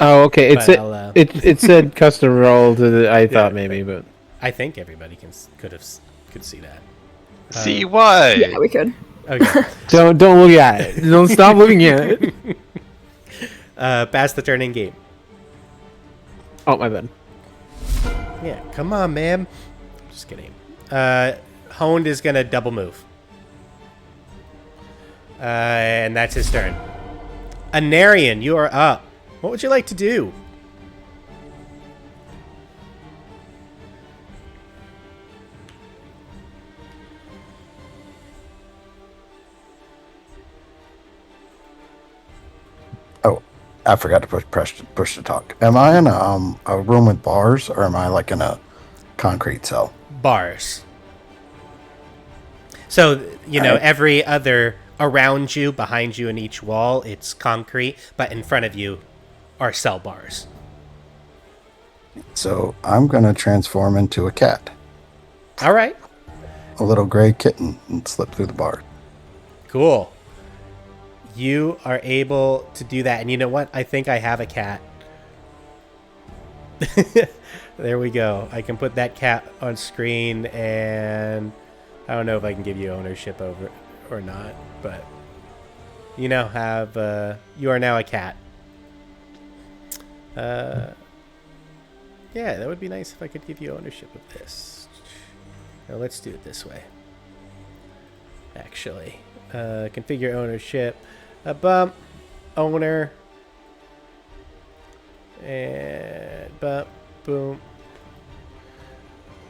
Oh, okay. But I'll, It said custom roll to the. I thought maybe, but I think everybody could see that. See what? Yeah, we could. Okay, don't look at it. Don't stop looking at it. pass the turn in game. Oh, my bad. Yeah, come on, man. Just kidding. Honed is gonna double move. And that's his turn. Anarian, you are up. What would you like to do? Oh, I forgot to push to talk. Am I in a room with bars, or am I like in a concrete cell? Bars. So, Alright. every other around you, behind you, in each wall, it's concrete, but in front of you are cell bars. So I'm gonna transform into a cat, All right. a little gray kitten, and slip through the bar. Cool. You are able to do that. And you know what? I think I have a cat. There we go. I can put that cat on screen, and I don't know if I can give you ownership over it or not, but you now have, you are now a cat. Yeah, that would be nice if I could give you ownership of this. Now let's do it this way. Actually, configure ownership, a bump, owner, and bump, boom,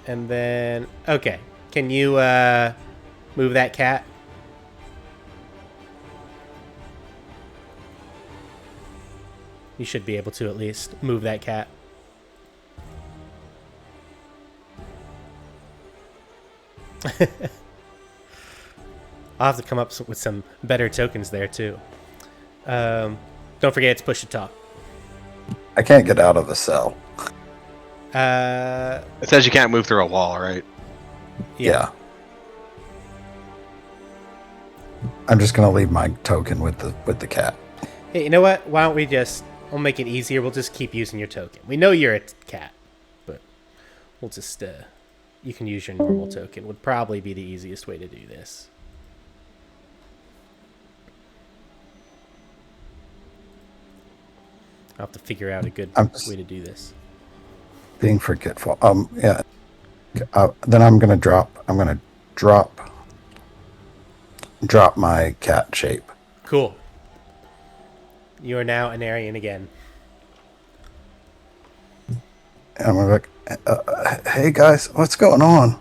and then okay. Can you move that cat? You should be able to at least move that cat. I'll have to come up with some better tokens there too. Don't forget it's push to talk. I can't get out of the cell. It says you can't move through a wall, right? Yeah. I'm just gonna leave my token with the cat. Hey, you know what? Why don't we'll make it easier. We'll just keep using your token. We know you're a cat, but we'll just, you can use your normal token. Would probably be the easiest way to do this. I'll have to figure out a good way to do this. Being forgetful. Yeah. Then I'm gonna drop my cat shape. Cool. You are now an Aryan again. And I'm like, hey guys, what's going on?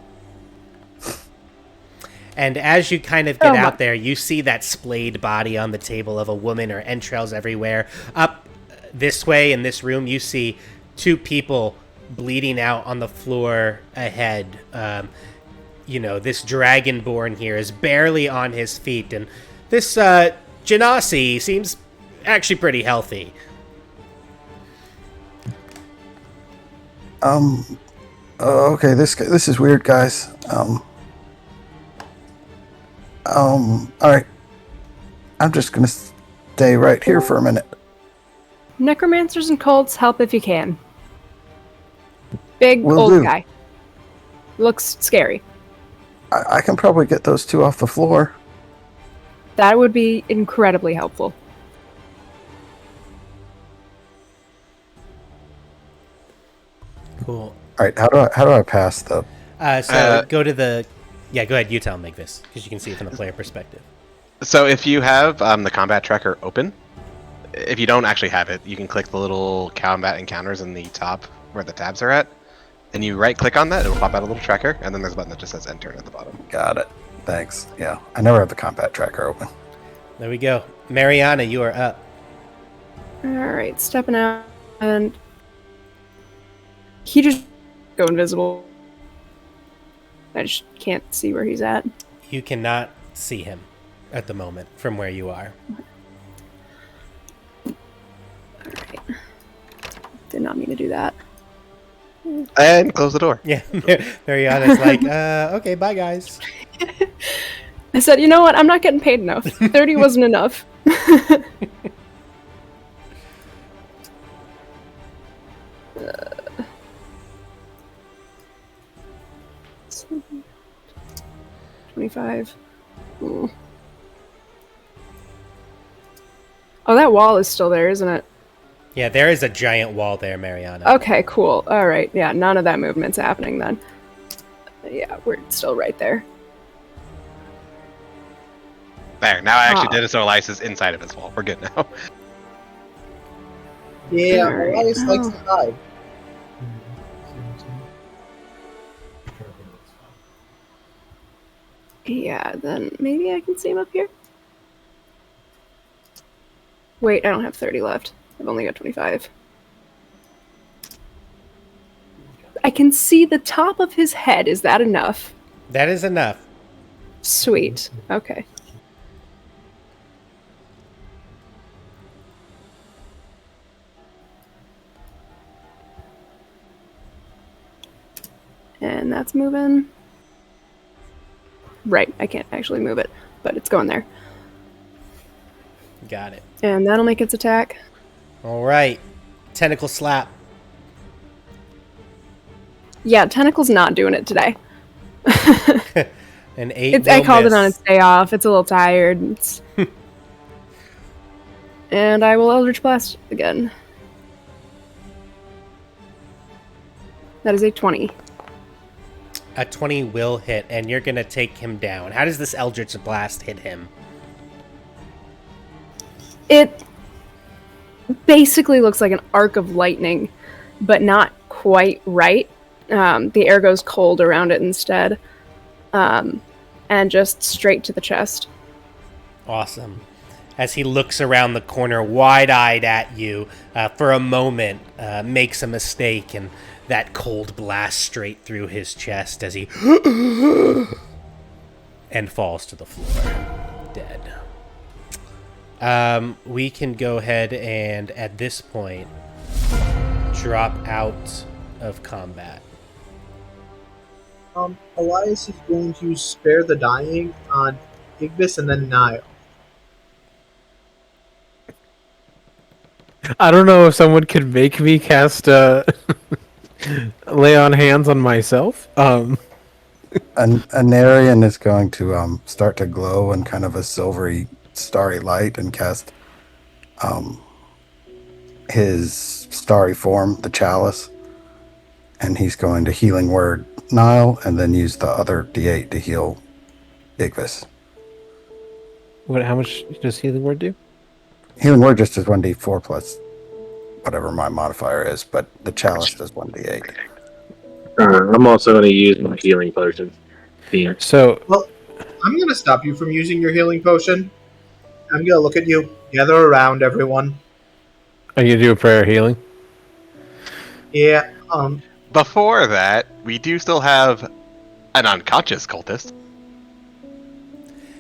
And as you kind of get out there, you see that splayed body on the table of a woman, or entrails everywhere. Up this way in this room, you see two people bleeding out on the floor ahead. This dragonborn here is barely on his feet, and this Genasi seems actually pretty healthy. Okay, this is weird, guys. All right. I'm just gonna stay right here for a minute. Necromancers and cults, help if you can. Big Will old do. guy. Looks scary. I can probably get those two off the floor. That would be incredibly helpful. Cool. All right, how do I pass the? Go to the. Yeah, go ahead. You tell him, Igvis, because you can see it from the player perspective. So if you have the combat tracker open, if you don't actually have it, you can click the little combat encounters in the top where the tabs are at, and you right-click on that, it'll pop out a little tracker, and then there's a button that just says enter at the bottom. Got it. Thanks. Yeah, I never have the combat tracker open. There we go. Mariana, you are up. Alright, stepping out, and he just go invisible. I just can't see where he's at. You cannot see him at the moment from where you are. Alright. Did not mean to do that. And close the door. Yeah, Mariana's like, okay, bye, guys. I said, you know what? I'm not getting paid enough. 30 wasn't enough. uh, 25. Ooh. Oh, that wall is still there, isn't it? Yeah, there is a giant wall there, Mariana. Okay, cool. All right. Yeah, none of that movement's happening then. Yeah, we're still right there. There, now I actually did a Solysis inside of his wall. We're good now. Yeah, Alright. Elias likes to hide. Yeah, then maybe I can see him up here. Wait, I don't have 30 left. I've only got 25. I can see the top of his head. Is that enough? That is enough. Sweet. Okay. And that's moving. Right, I can't actually move it, but it's going there. Got it. And that'll make its attack. All right. Tentacle slap. Yeah, Tentacle's not doing it today. An 8 I will called miss. it on its day off. It's a little tired. And I will Eldritch Blast again. That is a 20. A 20 will hit, and you're going to take him down. How does this Eldritch Blast hit him? It basically looks like an arc of lightning, but not quite right. The air goes cold around it instead. And just straight to the chest. Awesome. As he looks around the corner, wide-eyed at you, for a moment, makes a mistake, and that cold blast straight through his chest as he and falls to the floor, dead. We can go ahead and, at this point, drop out of combat. Elias is going to spare the dying on Igvis and then Nile. I don't know if someone could make me cast lay on hands on myself. An Anarian is going to start to glow in kind of a silvery, starry light and cast his starry form, the chalice, and he's going to healing word Nile and then use the other D8 to heal Igvis. How much does healing word do? Healing word just does 1d4 plus whatever my modifier is, but the chalice does 1d8. I'm also going to use my healing potion. Yeah. So, Well, I'm going to stop you from using your healing potion. I'm going to look at you. Gather around, everyone. are you gonna do a prayer healing? Yeah, Before that, we do still have an unconscious cultist.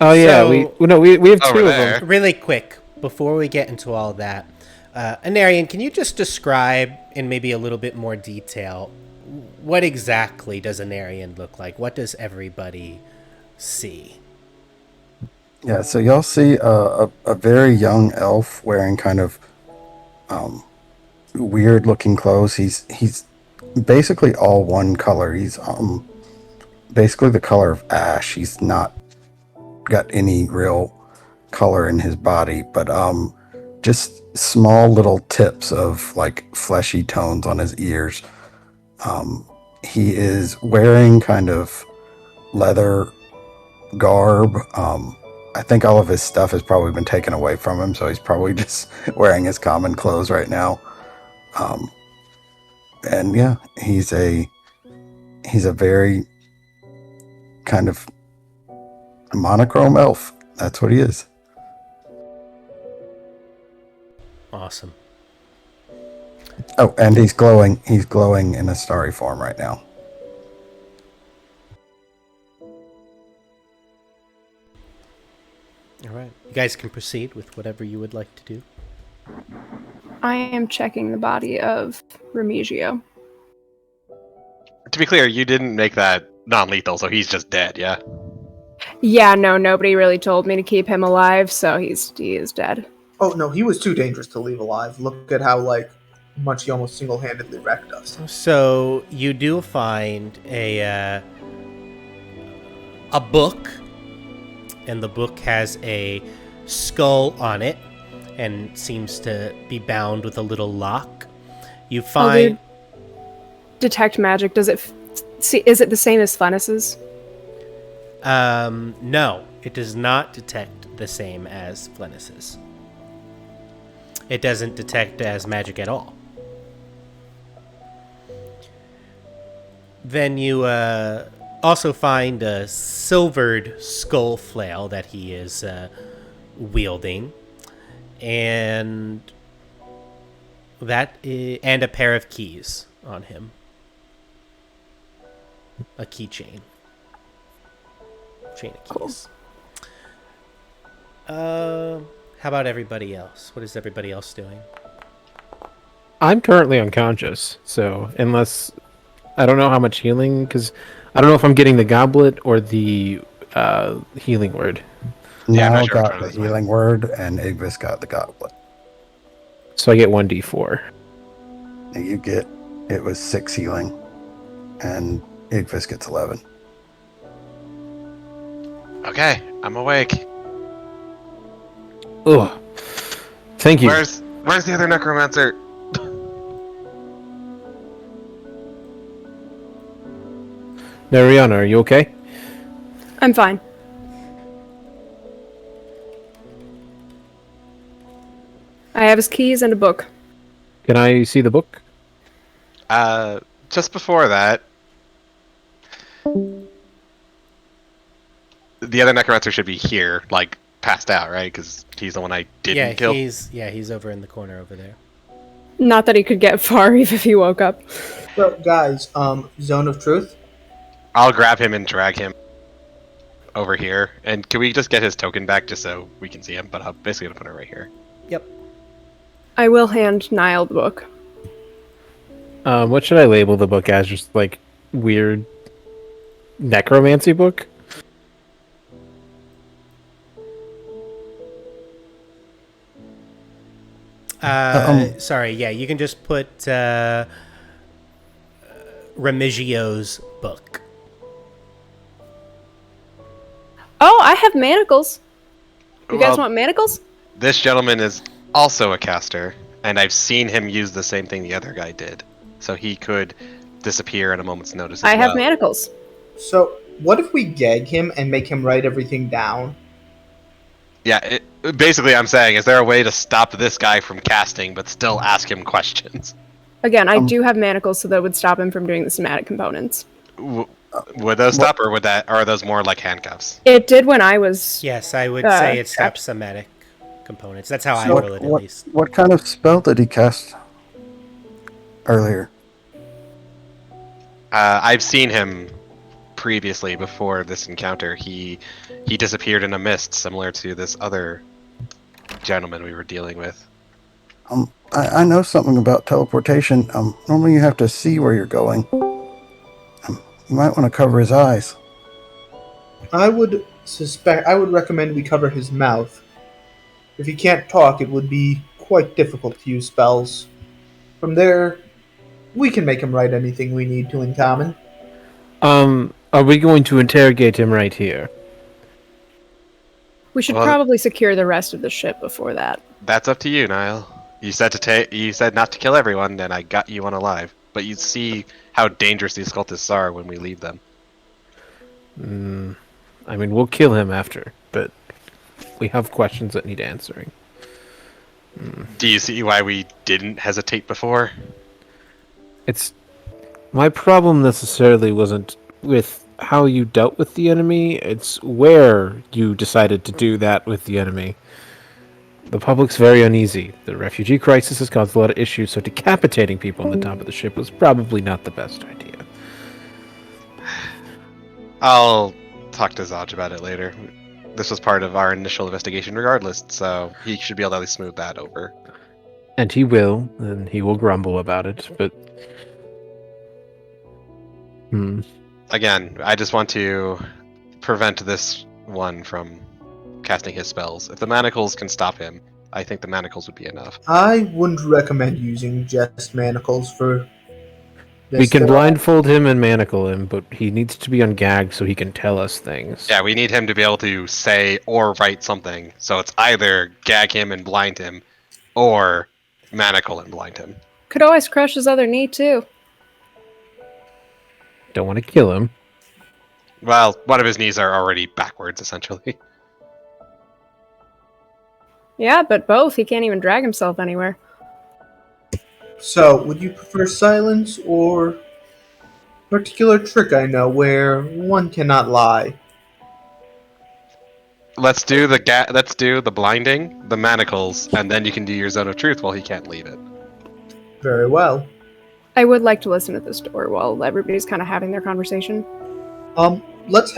Oh yeah, So- we have Over two of there. them. Really quick, before we get into all that, Anarian, can you just describe in maybe a little bit more detail what exactly does Anarian look like? What does everybody see? Yeah, so y'all see a very young elf wearing kind of weird looking clothes. He's basically all one color. He's basically the color of ash. He's not got any real color in his body, but just small little tips of like fleshy tones on his ears. He is wearing kind of leather garb. I think all of his stuff has probably been taken away from him, so he's probably just wearing his common clothes right now. And yeah, he's a very kind of monochrome elf. That's what he is. Awesome. Oh, and he's glowing. He's glowing in a starry form right now. All right. You guys can proceed with whatever you would like to do. I am checking the body of Remigio. To be clear, you didn't make that non-lethal, so he's just dead, yeah? Yeah, no, nobody really told me to keep him alive, so he is dead. Oh no, he was too dangerous to leave alive. Look at how much he almost single-handedly wrecked us. So you do find a book, and the book has a skull on it, and seems to be bound with a little lock. You find detect magic. Does it? Is it the same as Flennis's? No, it does not detect the same as Flennis's. It doesn't detect as magic at all. Then you also find a silvered skull flail that he is wielding, and and a pair of keys on him. A keychain. Chain of keys. How about everybody else? What is everybody else doing? I'm currently unconscious, so unless I don't know how much healing, because I don't know if I'm getting the goblet or the healing word. Yeah, I'm Nile not sure which got one the it is, mate. healing word, and Igvis got the goblet. So I get 1d4. It was 6 healing, and Igvis gets 11. Okay, I'm awake. Ugh. Thank you. Where's the other necromancer? Mariana, are you okay? I'm fine. I have his keys and a book. Can I see the book? Just before that, the other necromancer should be here, like passed out, right? Because he's the one I didn't kill. He's over in the corner over there. Not that he could get far even if he woke up. So guys, zone of truth. I'll grab him and drag him over here. And can we just get his token back just so we can see him? But I'm basically gonna put it right here. Yep. I will hand Nyle the book. What should I label the book as? Just like weird necromancy book? Sorry, yeah, you can just put Remigio's book. Oh, I have manacles. You guys Well, want manacles? This gentleman is also a caster, and I've seen him use the same thing the other guy did. So he could disappear at a moment's notice as I have well. manacles. So what if we gag him and make him write everything down? Yeah, basically I'm saying, is there a way to stop this guy from casting, but still ask him questions? Again, I do have manacles, so that would stop him from doing the somatic components. Would those stop, or are those more like handcuffs? It did when I was... Yes, I would say it stops somatic components. That's how I roll it, at least. What kind of spell did he cast earlier? I've seen him previously before this encounter. He disappeared in a mist, similar to this other gentleman we were dealing with. I know something about teleportation. Normally you have to see where you're going. You might want to cover his eyes. I would recommend we cover his mouth. If he can't talk, it would be quite difficult to use spells. From there, We can make him write anything we need to in common. Are we going to interrogate him right here? We should Well- probably secure the rest of the ship before that. That's up to you, Nile. You said you said not to kill everyone, and I got you one alive. But you see how dangerous these cultists are when we leave them. I mean, we'll kill him after, but we have questions that need answering. Do you see why we didn't hesitate before? It's my problem necessarily wasn't with how you dealt with the enemy, it's where you decided to do that with the enemy. The public's very uneasy. The refugee crisis has caused a lot of issues, so decapitating people on the top of the ship was probably not the best idea. I'll talk to Zaj about it later. This was part of our initial investigation regardless, so he should be able to at least smooth that over. And he will, and he will grumble about it, but... Again, I just want to prevent this one from casting his spells. If the manacles can stop him, I think the manacles would be enough. I wouldn't recommend using just manacles for this. We can blindfold him and manacle him, but he needs to be ungagged so he can tell us things. Yeah, we need him to be able to say or write something. So it's either gag him and blind him, or manacle and blind him. Could always crush his other knee, too. Don't want to kill him. Well, one of his knees are already backwards, essentially. Yeah, but both. He can't even drag himself anywhere. So, would you prefer silence or particular trick I know where one cannot lie? Let's do the blinding, the manacles, and then you can do your zone of truth while he can't leave it. Very well. I would like to listen at this door while everybody's kind of having their conversation. Let's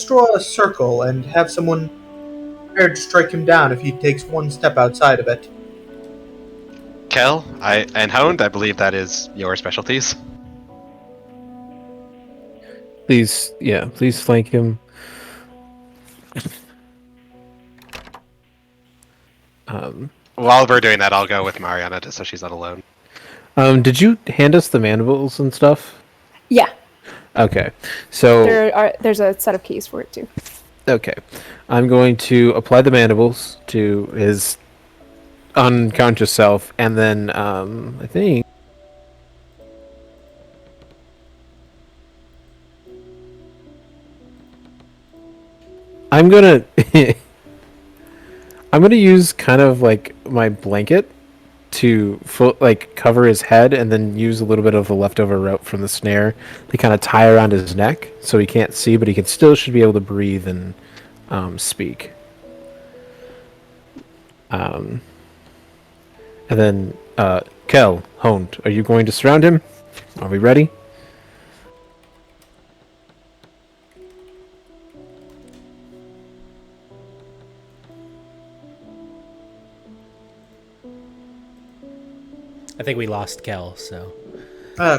draw a circle and have someone prepared to strike him down if he takes one step outside of it. Kel, and Hound, I believe that is your specialties. Please flank him. While we're doing that, I'll go with Mariana just so she's not alone. Did you hand us the mandibles and stuff? Yeah, Okay, so there's a set of keys for it, too. okay, I'm going to apply the mandibles to his unconscious self, and then I think I'm gonna I'm gonna use kind of like my blanket to cover his head, and then use a little bit of the leftover rope from the snare to kind of tie around his neck, so he can't see, but he should be able to breathe and speak. And then Kel, Hound, are you going to surround him? Are we ready? I think we lost Kel, so.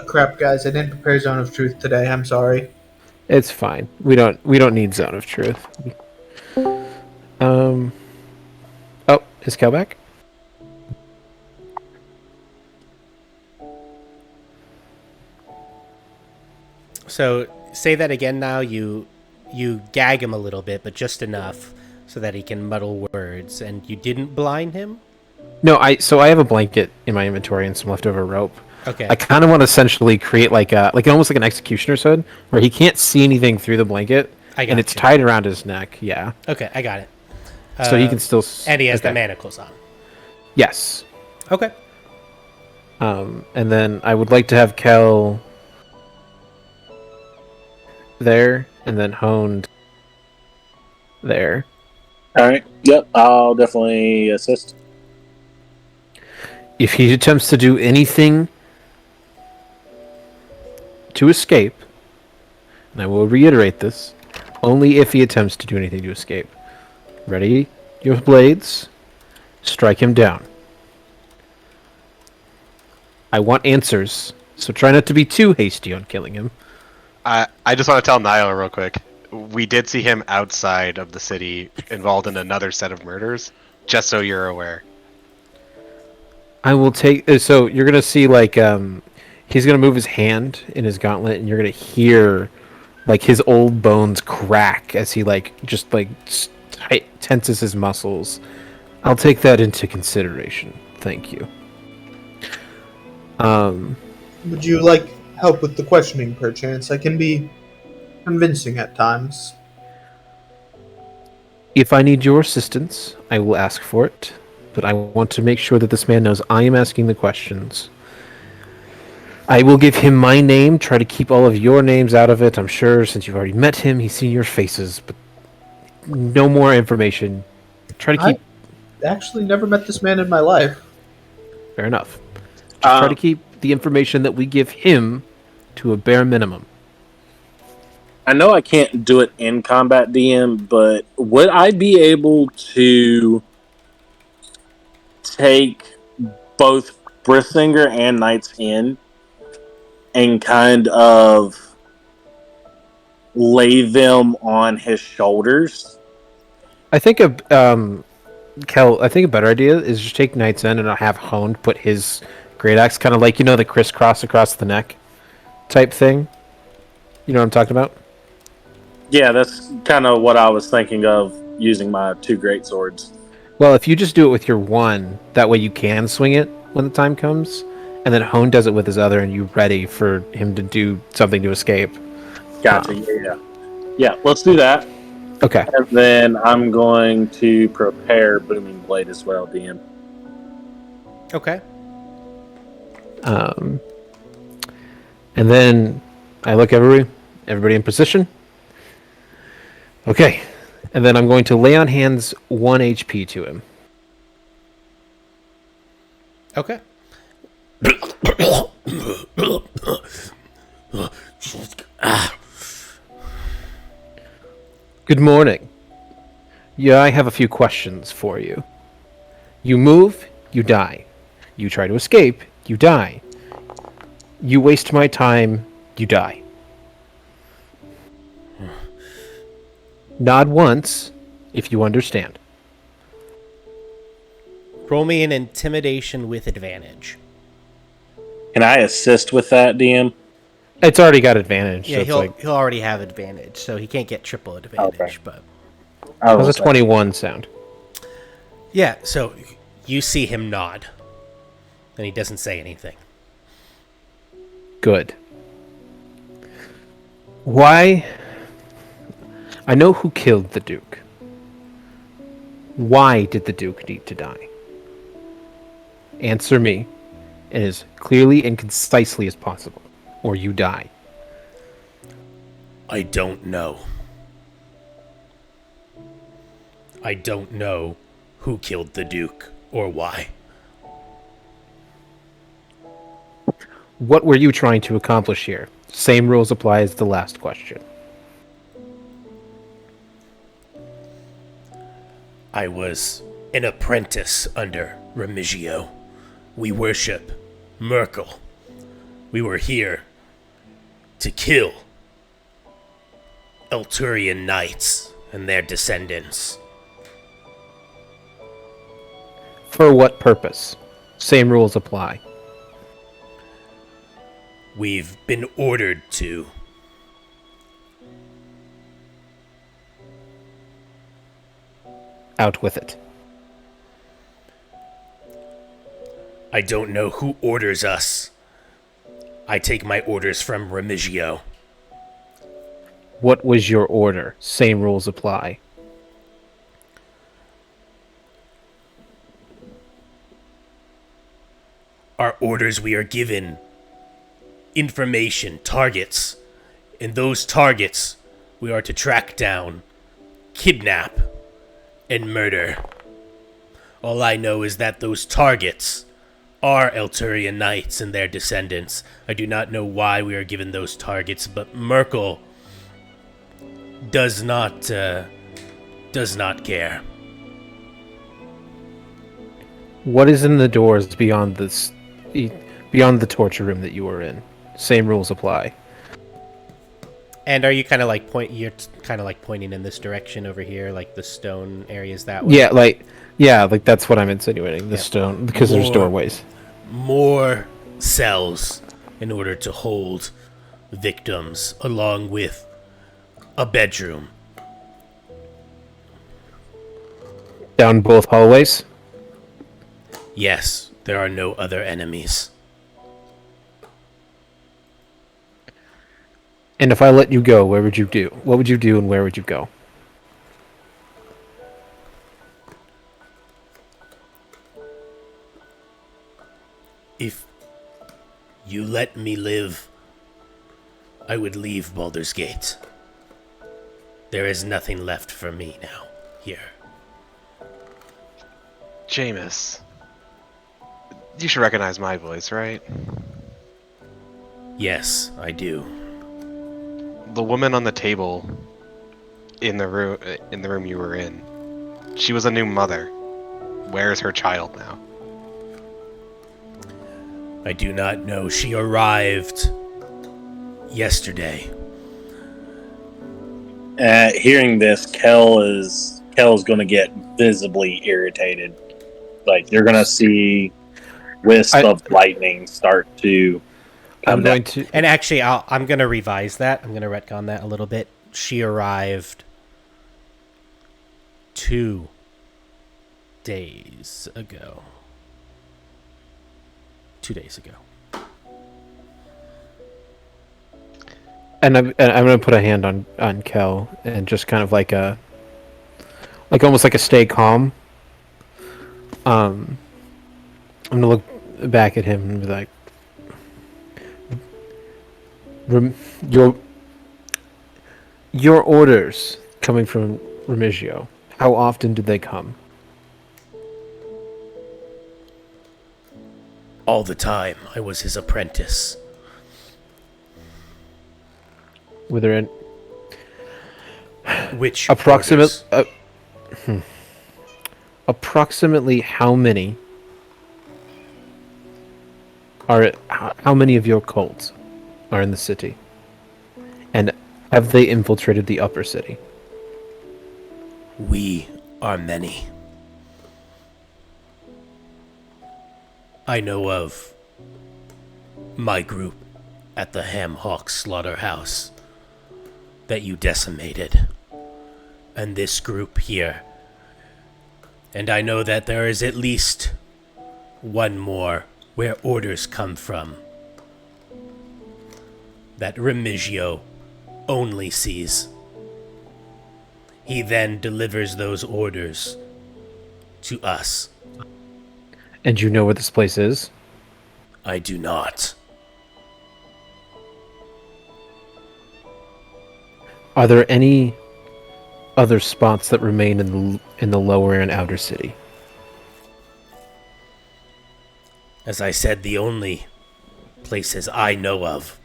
Crap, guys, I didn't prepare Zone of Truth today. I'm sorry. It's fine. We don't need Zone of Truth. Oh, is Kel back? So say that again now. You gag him a little bit, but just enough so that he can muddle words, and you didn't blind him? No, I have a blanket in my inventory and some leftover rope. Okay. I kind of want to essentially create almost like an executioner's hood, where he can't see anything through the blanket, and it's tied around his neck. Yeah. Okay, I got it. So he can still. And he has the manacles on. Yes. Okay. And then I would like to have Kel there, and then Honed there. All right. Yep. I'll definitely assist. If he attempts to do anything to escape, and I will reiterate this, only if he attempts to do anything to escape. Ready your blades, strike him down. I want answers, so try not to be too hasty on killing him. I just want to tell Nyle real quick. We did see him outside of the city, involved in another set of murders, just so you're aware. I will take. So you're gonna see He's gonna move his hand in his gauntlet, and you're gonna hear like his old bones crack as he tenses his muscles. I'll take that into consideration. Thank you. Would you like help with the questioning, perchance? I can be convincing at times. If I need your assistance, I will ask for it. But I want to make sure that this man knows I am asking the questions. I will give him my name, try to keep all of your names out of it. I'm sure since you've already met him, he's seen your faces, but no more information. Try to keep... I actually never met this man in my life. Fair enough. Just try to keep the information that we give him to a bare minimum. I know I can't do it in combat, DM, but would I be able to take both Brissinger and Knight's End and kind of lay them on his shoulders? I think Kel, I think a better idea is just take Knight's End and have Honed put his great axe, kind of like, the crisscross across the neck type thing. You know what I'm talking about? Yeah, that's kind of what I was thinking of, using my two great swords. Well, if you just do it with your one, that way you can swing it when the time comes, and then Hone does it with his other, and you're ready for him to do something to escape. Gotcha, yeah, let's do that. Okay. And then I'm going to prepare Booming Blade as well, DM. Okay. And then I look everybody in position. Okay. And then I'm going to lay on hands 1 HP to him. Okay. Good morning. Yeah, I have a few questions for you. You move, you die. You try to escape, you die. You waste my time, you die. Nod once, if you understand. Roll me an intimidation with advantage. Can I assist with that, DM? It's already got advantage. Yeah, so he'll already have advantage, so he can't get triple advantage. Okay. But how's a 21 sound? yeah, so you see him nod, and he doesn't say anything. Good. Why? I know who killed the Duke. Why did the Duke need to die? Answer me, and as clearly and concisely as possible, or you die. I don't know. I don't know who killed the Duke or why. What were you trying to accomplish here? Same rules apply as the last question. I was an apprentice under Remigio. We worship Merkel. We were here to kill Elturian knights and their descendants. For what purpose? Same rules apply. We've been ordered to. Out with it. I don't know who orders us. I take my orders from Remigio. What was your order? Same rules apply. Our orders, we are given information, targets. And those targets we are to track down, kidnap, and murder. All I know is that those targets are Elturian knights and their descendants. I do not know why we are given those targets, but Merkel does not care. What is in the doors beyond this, beyond the torture room that you were in? Same rules apply. And are you kind of like pointing in this direction over here, like the stone areas that way? Yeah, like that's what I'm insinuating. The stone, because there's doorways. More cells, in order to hold victims along with a bedroom. Down both hallways? Yes, there are no other enemies. And if I let you go, where would you do? What would you do and where would you go? If you let me live, I would leave Baldur's Gate. There is nothing left for me now, here. Jameis, you should recognize my voice, right? Yes, I do. The woman on the table in the room you were in. She was a new mother. Where's her child now? I do not know. She arrived yesterday. Hearing this, Kel's going to get visibly irritated. Like, you're going to see wisps of lightning start to come down. And actually, I'm going to revise that. I'm going to retcon that a little bit. She arrived 2 days ago. 2 days ago. And I'm going to put a hand on Kel and just kind of like almost like a stay calm. I'm going to look back at him and be like, your orders coming from Remigio, how often did they come? All the time. I was his apprentice. Were there any... Which approximately how many how many of your cults are in the city? And have they infiltrated the upper city? We are many. I know of my group at the Ham Hawk slaughterhouse that you decimated, and this group here. And I know that there is at least one more where orders come from that Remigio only sees. He then delivers those orders to us. And you know where this place is? I do not. Are there any other spots that remain in the lower and outer city? As I said, the only places I know of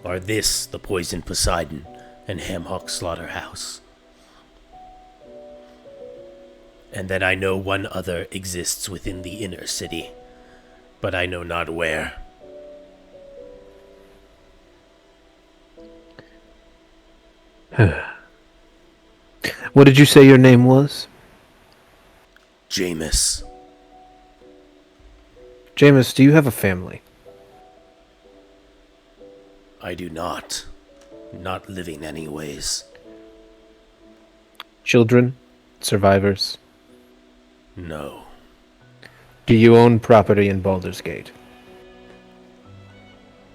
are this, the Poisoned Poseidon, and Ham Hawk Slaughterhouse. And then I know one other exists within the inner city, but I know not where. What did you say your name was? Jameis. Jameis, do you have a family? I do not. Not living anyways. Children? Survivors? No. Do you own property in Baldur's Gate?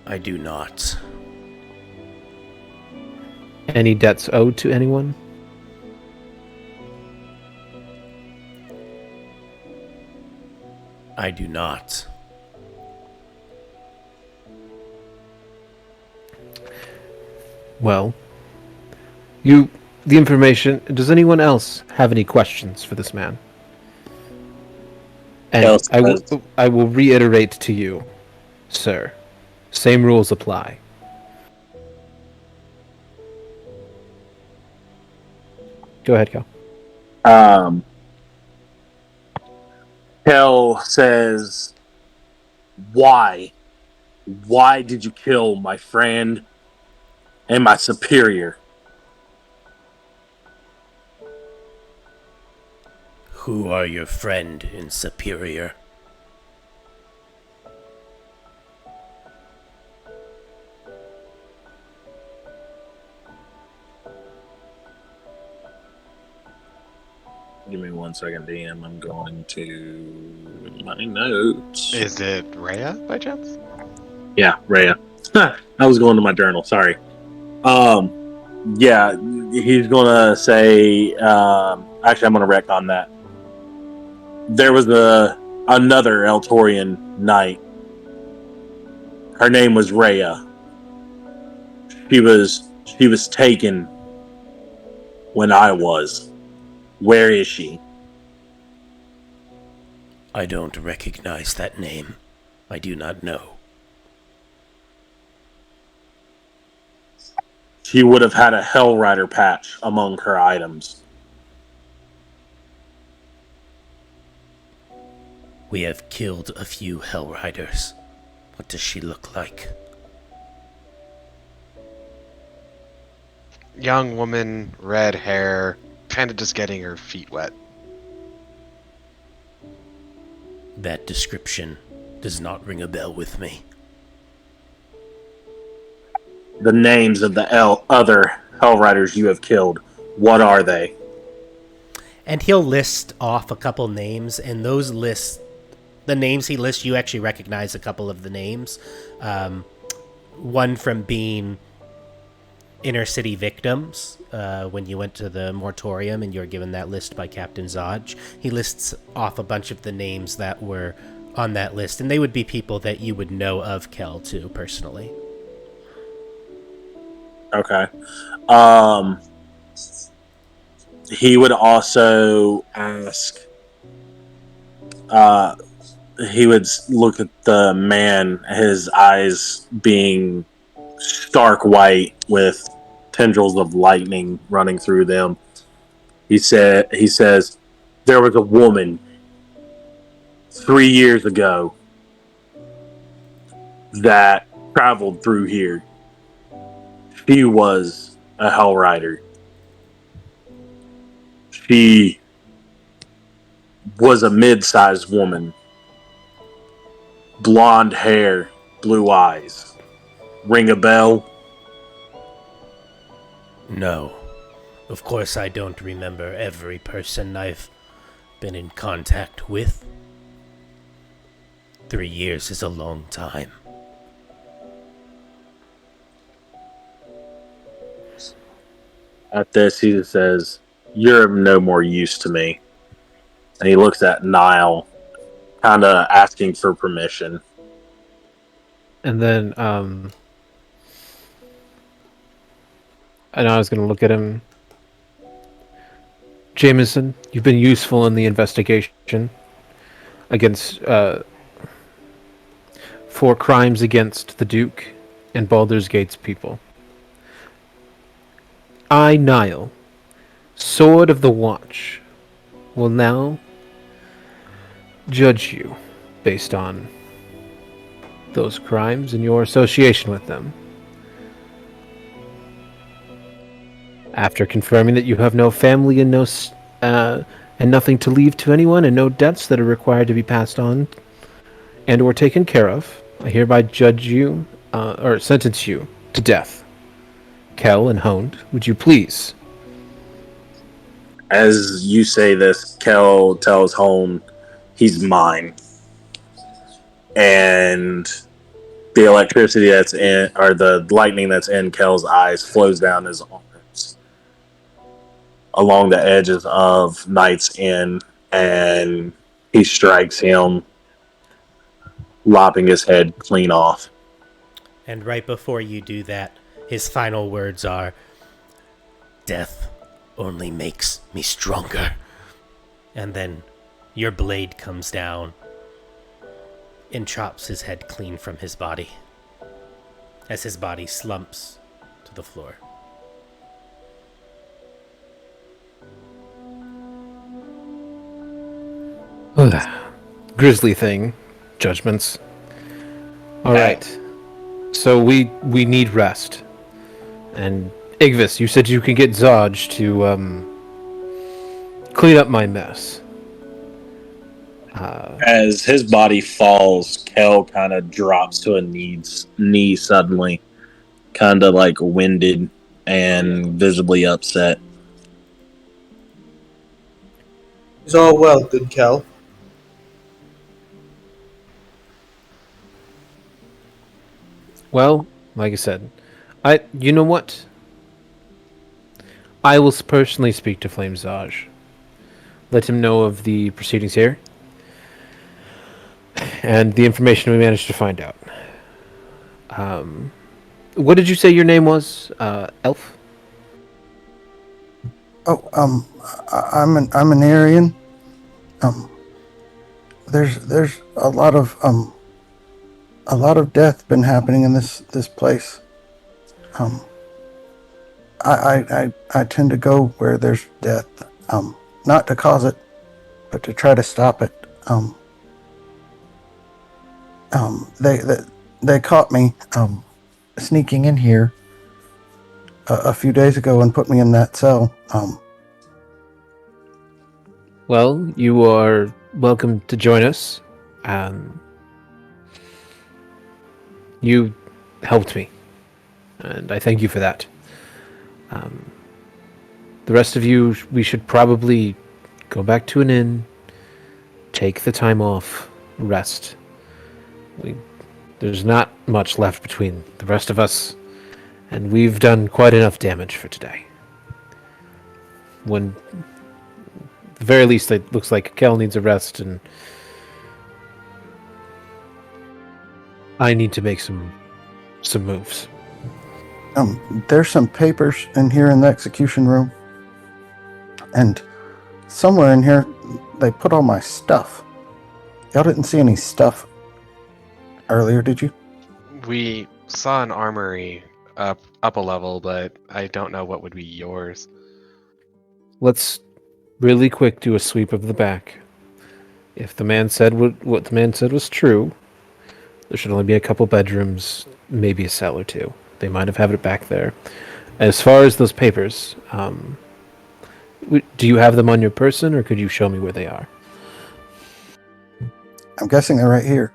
I do not. Any debts owed to anyone? I do not. Well, the information. Does anyone else have any questions for this man? And I will reiterate to you, sir. Same rules apply. Go ahead, Cal. Kel says, why? Why did you kill my friend and my superior? Who are your friend and superior? Give me 1 second, DM. I'm going to my notes. Is it Rhea by chance? Yeah, Rhea. I was going to my journal. Sorry. Yeah, he's gonna say. Actually, I'm gonna retcon that. There was another Eltorian knight. Her name was Rhea. She was taken when I was. Where is she? I don't recognize that name. I do not know. She would have had a Hell Rider patch among her items. We have killed a few Hell Riders. What does she look like? Young woman, red hair, kind of just getting her feet wet. That description does not ring a bell with me. The names of the other Hell Riders you have killed, what are they? And he'll list off a couple names, and those lists, the names he lists, you actually recognize a couple of the names. One from being inner city victims, when you went to the Mortorium and you were given that list by Captain Zodge. He lists off a bunch of the names that were on that list, and they would be people that you would know of Kel too, personally. Okay. He would also ask, he would look at the man, his eyes being stark white with tendrils of lightning running through them. He says, there was a woman 3 years ago that traveled through here. She was a Hell Rider. She was a mid-sized woman. Blonde hair, blue eyes. Ring a bell? No. Of course I don't remember every person I've been in contact with. 3 years is a long time. At this, he says, you're of no more use to me. And he looks at Nyle, kind of asking for permission. And then, and I was going to look at him. Jameson, you've been useful in the investigation against, for crimes against the Duke and Baldur's Gate's people. I, Nyle, Sword of the Watch, will now judge you based on those crimes and your association with them. After confirming that you have no family and and nothing to leave to anyone, and no debts that are required to be passed on and or taken care of, I hereby judge you or sentence you to death. Kel and Honed, would you please? As you say this, Kel tells Honed, he's mine. And the electricity that's in, or the lightning that's in Kel's eyes flows down his arms along the edges of Knight's Inn, and he strikes him, lopping his head clean off. And right before you do that, his final words are, "Death only makes me stronger." And then your blade comes down and chops his head clean from his body as his body slumps to the floor. Grisly thing. Judgments. All right. So we need rest. And Igvis, you said you can get Zodge to clean up my mess. As his body falls, Kel kind of drops to a knee suddenly, kind of like winded and visibly upset. Is all well, good Kel? Well, like I said, you know what? I will personally speak to Flame Zaj. Let him know of the proceedings here and the information we managed to find out. What did you say your name was, Elf? Oh, I'm an Aryan. There's a lot of death been happening in this place. I tend to go where there's death. Not to cause it, but to try to stop it. They caught me sneaking in here a few days ago and put me in that cell. Well, you are welcome to join us. You helped me, and I thank you for that. The rest of you, we should probably go back to an inn, take the time off, rest. There's not much left between the rest of us, and we've done quite enough damage for today. At the very least, it looks like Kel needs a rest, and I need to make some moves. There's some papers in here in the execution room, and somewhere in here they put all my stuff. Y'all didn't see any stuff earlier, did you? We saw an armory up a level, but I don't know what would be yours. Let's really quick do a sweep of the back. If the man said what the man said was true, there should only be a couple bedrooms, maybe a cell or two. They might have it back there. As far as those papers, do you have them on your person, or could you show me where they are? I'm guessing they're right here.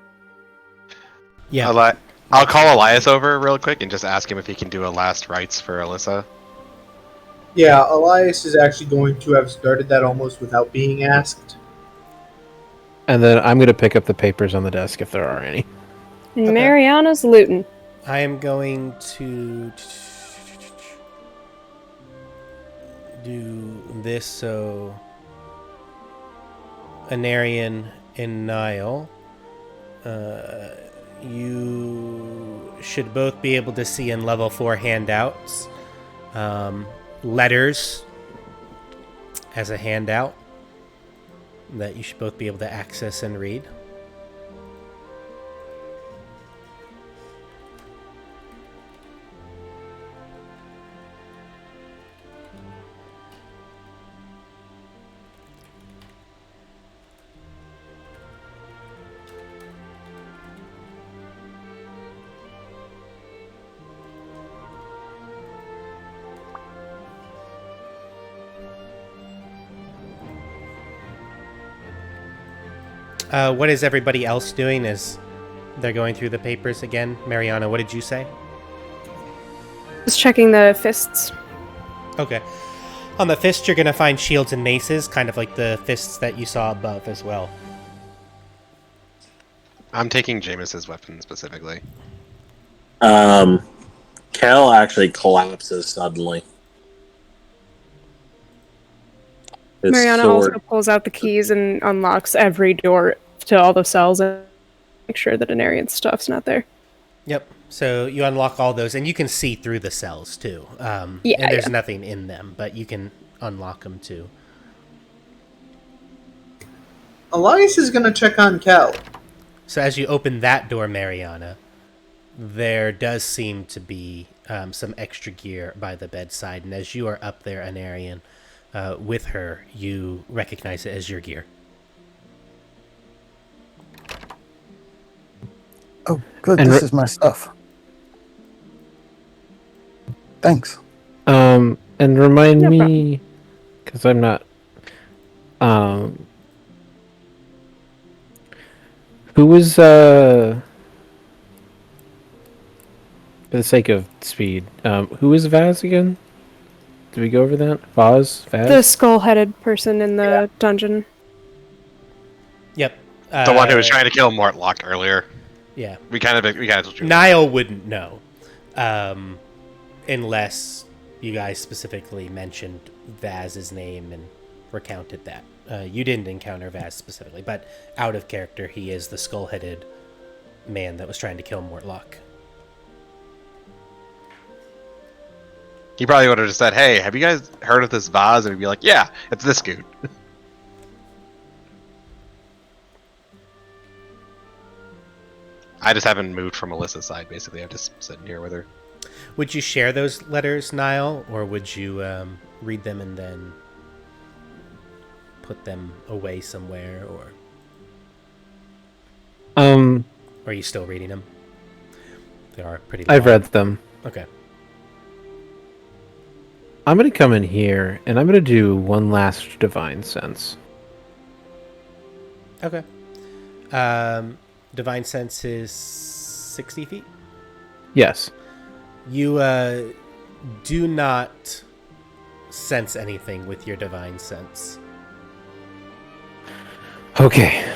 Yeah. I'll call Elias over real quick and just ask him if he can do a last rites for Alyssa. Yeah, Elias is actually going to have started that almost without being asked. And then I'm going to pick up the papers on the desk if there are any. And Mariana's looting. I am going to do this so Anarian and Nyle, you should both be able to see in level 4 handouts letters as a handout that you should both be able to access and read. What is everybody else doing as they're going through the papers again? Mariana, what did you say? Just checking the fists. Okay. On the fists, you're going to find shields and maces, kind of like the fists that you saw above as well. I'm taking Jameis's weapon specifically. Cal actually collapses suddenly. His Mariana sword. also pulls out the keys and unlocks every door to all the cells and make sure that Anarian stuff's not there. Yep. So you unlock all those, and you can see through the cells too. And there's nothing in them, but you can unlock them too. Elias is going to check on Cal. So as you open that door, Mariana, there does seem to be some extra gear by the bedside, and as you are up there, Anarian, with her, you recognize it as your gear. Oh, good. And this is my stuff. Thanks. And remind No me, because I'm not. Who was for the sake of speed? Who is Vaz again? Did we go over that? Vaz? The skull-headed person in the dungeon. The one who was trying to kill Mortlock earlier. Yeah. We kind of. Nyle wouldn't know, unless you guys specifically mentioned Vaz's name and recounted that. You didn't encounter Vaz specifically, but out of character, he is the skull-headed man that was trying to kill Mortlock. He probably would have just said, "Hey, have you guys heard of this vase?" And we'd be like, "Yeah, it's this dude." I just haven't moved from Alyssa's side. Basically, I'm just sitting here with her. Would you share those letters, Nyle, or would you read them and then put them away somewhere, or are you still reading them? They are pretty long. I've read them. Okay. I'm going to come in here, and I'm going to do one last divine sense. Okay. Divine sense is 60 feet? Yes. You do not sense anything with your divine sense. Okay.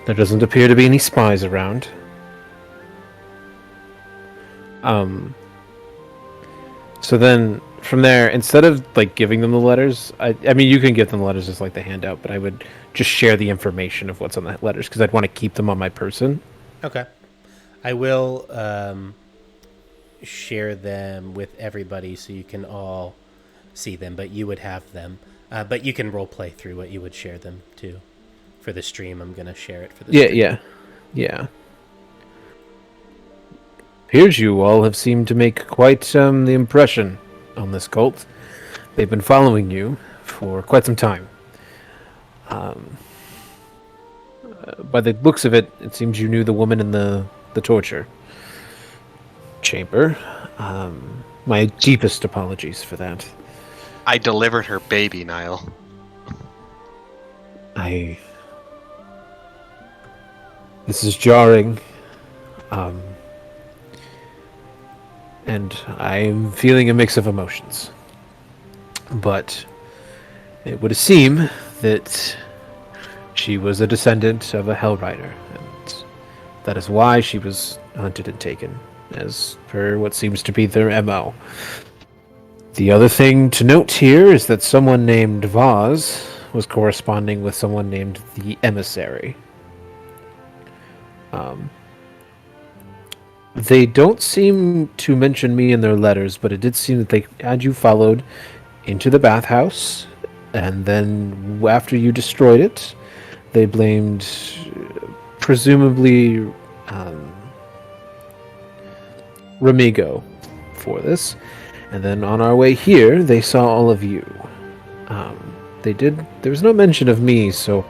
There doesn't appear to be any spies around. So then, from there, instead of like giving them the letters, I mean, you can give them the letters as like the handout, but I would just share the information of what's on the letters because I'd want to keep them on my person. Okay. I will share them with everybody so you can all see them, but you would have them. But you can roleplay through what you would share them to. For the stream, I'm going to share it for the stream. Yeah. Appears you all have seemed to make quite the impression on this cult. They've been following you for quite some time. By the looks of it, it seems you knew the woman in the torture chamber. My deepest apologies for that. I delivered her baby, Nyle. This is jarring. And I'm feeling a mix of emotions. But it would seem that she was a descendant of a Hellrider, and that is why she was hunted and taken, as per what seems to be their MO. The other thing to note here is that someone named Vaz was corresponding with someone named the Emissary. They don't seem to mention me in their letters, but it did seem that they had you followed into the bathhouse, and then after you destroyed it, they blamed, presumably, Remigo for this. And then on our way here, they saw all of you. There was no mention of me, so...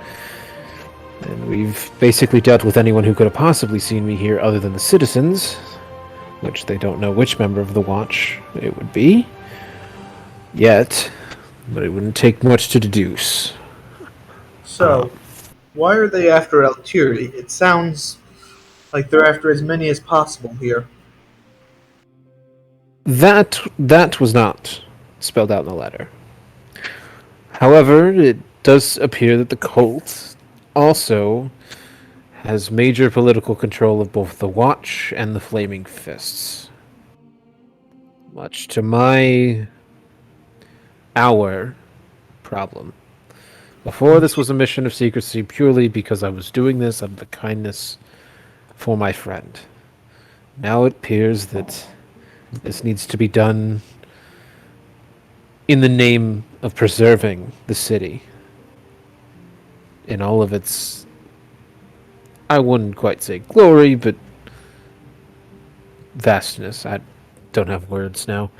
And we've basically dealt with anyone who could have possibly seen me here other than the citizens, which they don't know which member of the Watch it would be yet, but it wouldn't take much to deduce. So, why are they after Altiri? It sounds like they're after as many as possible here. That was not spelled out in the letter. However, it does appear that the cult also has major political control of both the Watch and the Flaming Fists. Much to our problem. Before, this was a mission of secrecy purely because I was doing this out of the kindness for my friend. Now it appears that this needs to be done in the name of preserving the city. In all of its, I wouldn't quite say glory, but vastness. I don't have words now.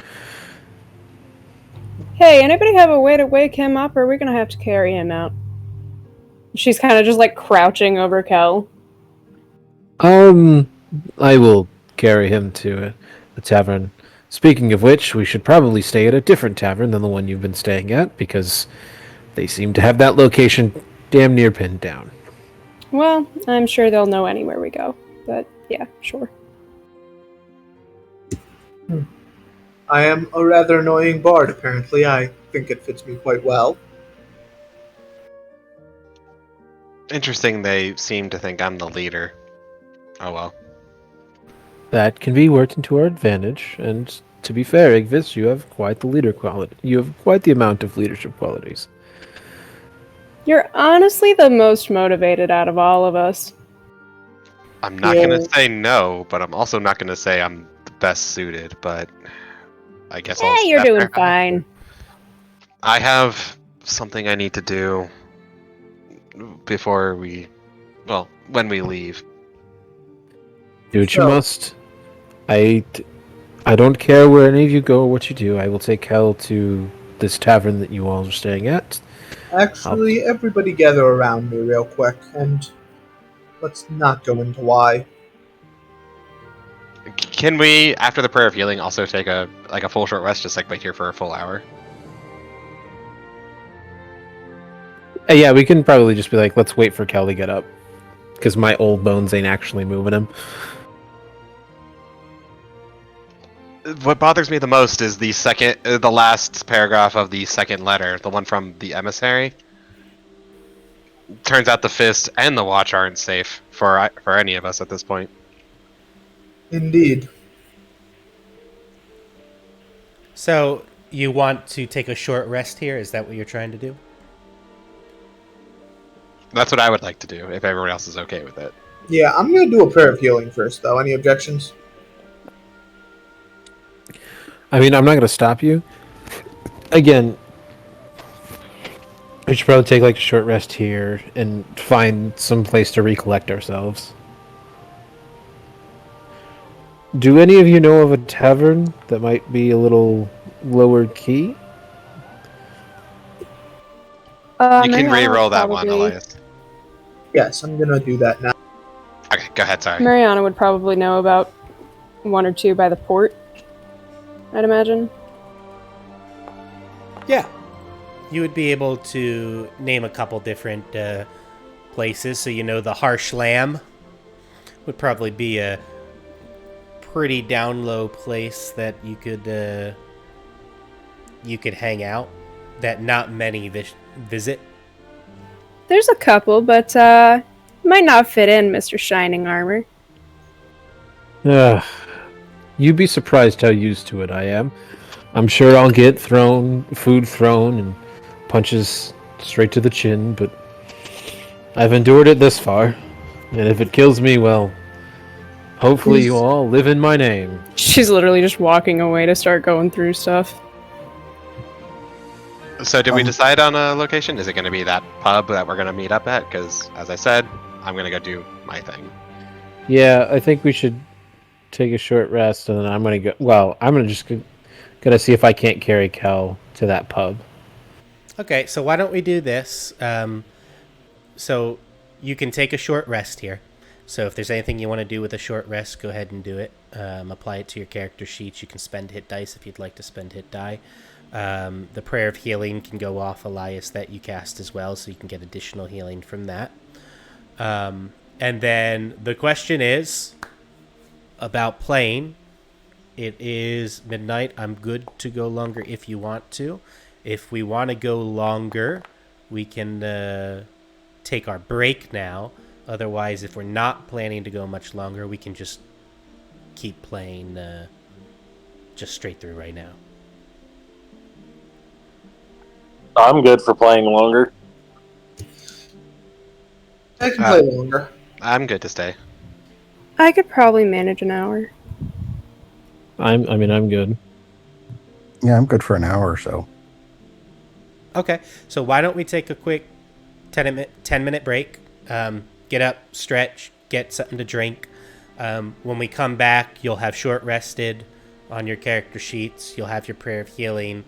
Hey, anybody have a way to wake him up, or are we gonna have to carry him out? She's kind of just like crouching over Kel. I will carry him to the tavern. Speaking of which, we should probably stay at a different tavern than the one you've been staying at, because they seem to have that location damn near pinned down. Well, I'm sure they'll know anywhere we go. But yeah, sure. I am a rather annoying bard, apparently. I think it fits me quite well. Interesting, they seem to think I'm the leader. Oh well. That can be worked into our advantage, and to be fair, Igvis, you have quite the leader quality. You have quite the amount of leadership qualities. You're honestly the most motivated out of all of us. I'm not Yeah. gonna say no, but I'm also not gonna say I'm the best suited, but I guess I'll You're step doing there. fine. I have something I need to do before when we leave. Do what you So- must. I don't care where any of you go or what you do. I will take Kel to this tavern that you all are staying at. Actually, everybody gather around me real quick, and let's not go into why. Can we, after the prayer of healing, also take a full short rest, just like by here for a full hour? Yeah, we can probably just be like, let's wait for Kel to get up. Because my old bones ain't actually moving him. What bothers me the most is the last paragraph of the second letter, the one from the emissary. Turns out the fist and the watch aren't safe for any of us at this point. Indeed. So, you want to take a short rest here? Is that what you're trying to do? That's what I would like to do, if everyone else is okay with it. Yeah, I'm gonna do a prayer of healing first, though. Any objections? I mean, I'm not going to stop you. Again, we should probably take like a short rest here and find some place to recollect ourselves. Do any of you know of a tavern that might be a little lower key? You can Mariana re-roll would that one, probably- Elias. Yes, I'm gonna do that now. Okay, go ahead, sorry. Mariana would probably know about one or two by the port, I'd imagine. Yeah. You would be able to name a couple different places. So, the Harsh Lamb would probably be a pretty down low place that you could hang out, that not many visit. There's a couple, but might not fit in, Mr. Shining Armor. You'd be surprised how used to it I am. I'm sure I'll get food thrown, and punches straight to the chin, but I've endured it this far. And if it kills me, well, hopefully you all live in my name. She's literally just walking away to start going through stuff. So did we decide on a location? Is it going to be that pub that we're going to meet up at? Because, as I said, I'm going to go do my thing. Yeah, I think we should take a short rest, and then I'm gonna go. Well, I'm gonna see if I can't carry Kel to that pub. Okay, so why don't we do this? So you can take a short rest here. So if there's anything you want to do with a short rest, go ahead and do it. Apply it to your character sheets. You can spend hit dice if you'd like to spend hit die. The prayer of healing can go off, Elias, that you cast as well, so you can get additional healing from that. And then the question is about playing. It is midnight. I'm good to go longer if you want to. If we want to go longer, we can take our break now. Otherwise, if we're not planning to go much longer, we can just keep playing just straight through right now. I'm good for playing longer. I can play longer. I'm good to stay. I could probably manage an hour. I'm good. Yeah, I'm good for an hour or so. Okay, so why don't we take a quick 10-minute break, get up, stretch, get something to drink. When we come back, you'll have short rested on your character sheets. You'll have your prayer of healing,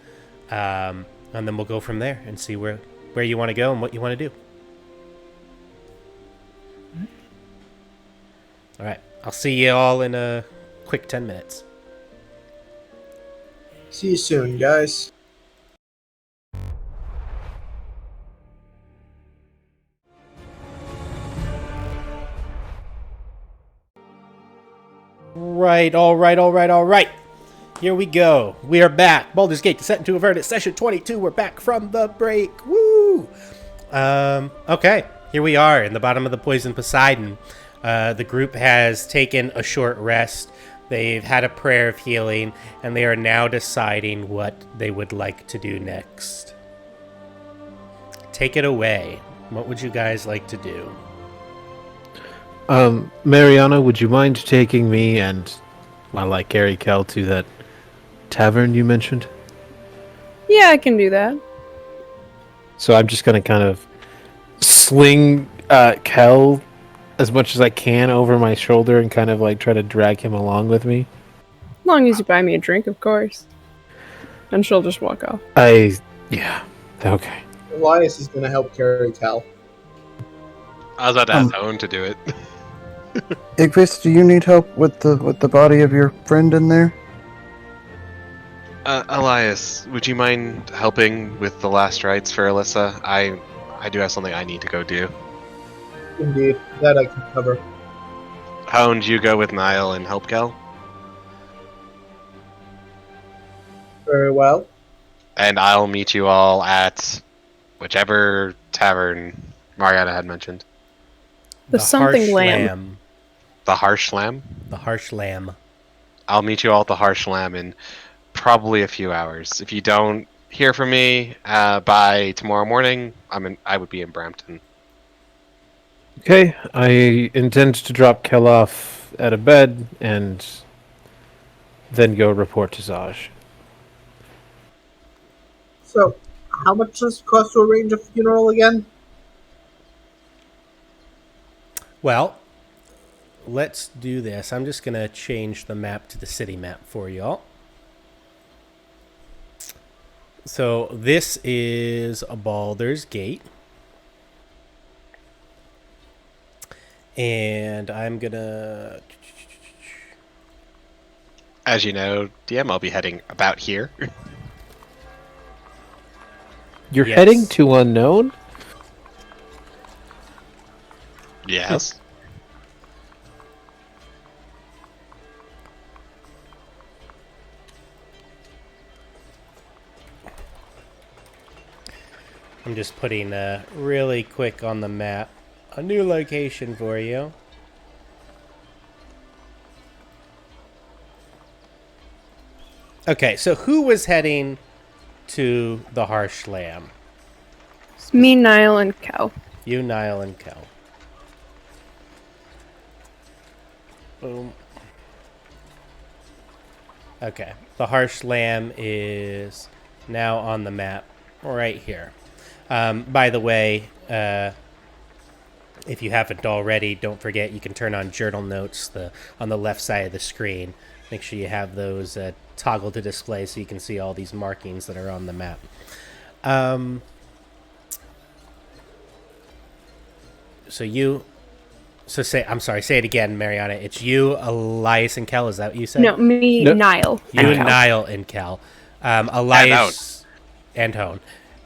and then we'll go from there and see where you want to go and what you want to do. All right, I'll see you all in a quick 10 minutes. See you soon, guys. All right. Here we go. We are back. Baldur's Gate, Descent into Avernus, session 22. We're back from the break. Woo! Okay. Here we are in the bottom of the Poisoned Poseidon. The group has taken a short rest. They've had a prayer of healing, and they are now deciding what they would like to do next. Take it away. What would you guys like to do? Mariana, would you mind taking me and while I carry Kel to that tavern you mentioned? Yeah, I can do that. So I'm just gonna kind of sling Kel as much as I can over my shoulder and kind of like try to drag him along with me. As long as you buy me a drink, of course. And she'll just walk off. Yeah, okay. Elias is going to help carry Cal. I was about to ask Owen to do it. Igvis, do you need help with the body of your friend in there? Elias, would you mind helping with the last rites for Alyssa? I do have something I need to go do. Indeed, that I can cover. How would you go with Nyle and help Kel? Very well. And I'll meet you all at whichever tavern Mariana had mentioned. The something Harsh lamb. The Harsh Lamb? The Harsh Lamb. I'll meet you all at the Harsh Lamb in probably a few hours. If you don't hear from me by tomorrow morning, I would be in Brampton. Okay, I intend to drop Kel off at a bed and then go report to Zaj. So, how much does it cost to arrange a funeral again? Well, let's do this. I'm just going to change the map to the city map for y'all. So this is a Baldur's Gate. And I'm going to... As you know, DM, I'll be heading about here. You're Yes. heading to unknown? Yes. I'm just putting really quick on the map a new location for you. Okay, so who was heading to the Harsh Lamb? It's me, Nyle, and Kel. You, Nyle, and Kel. Boom. Okay, the Harsh Lamb is now on the map right here. By the way, if you haven't already, don't forget you can turn on journal notes on the left side of the screen. Make sure you have those toggled to display so you can see all these markings that are on the map. Say it again, Mariana. It's you, Elias, and Kel. Is that what you said? No, me, No. Nyle. You and Kel. Nyle and Kel. Elias and Hone.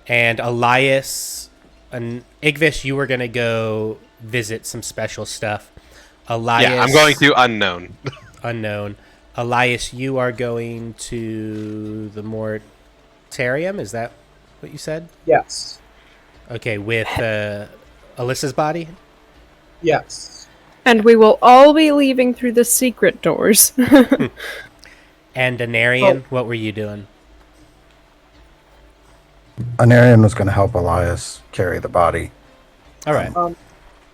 And Elias and Igvis, you were going to go visit some special stuff. Elias, Yeah, I'm going to Unknown. Unknown. Elias, you are going to the Mortarium. Is that what you said? Yes. Okay, with Alyssa's body? Yes. And we will all be leaving through the secret doors. And Anarian, what were you doing? Anarian was going to help Elias carry the body. All right.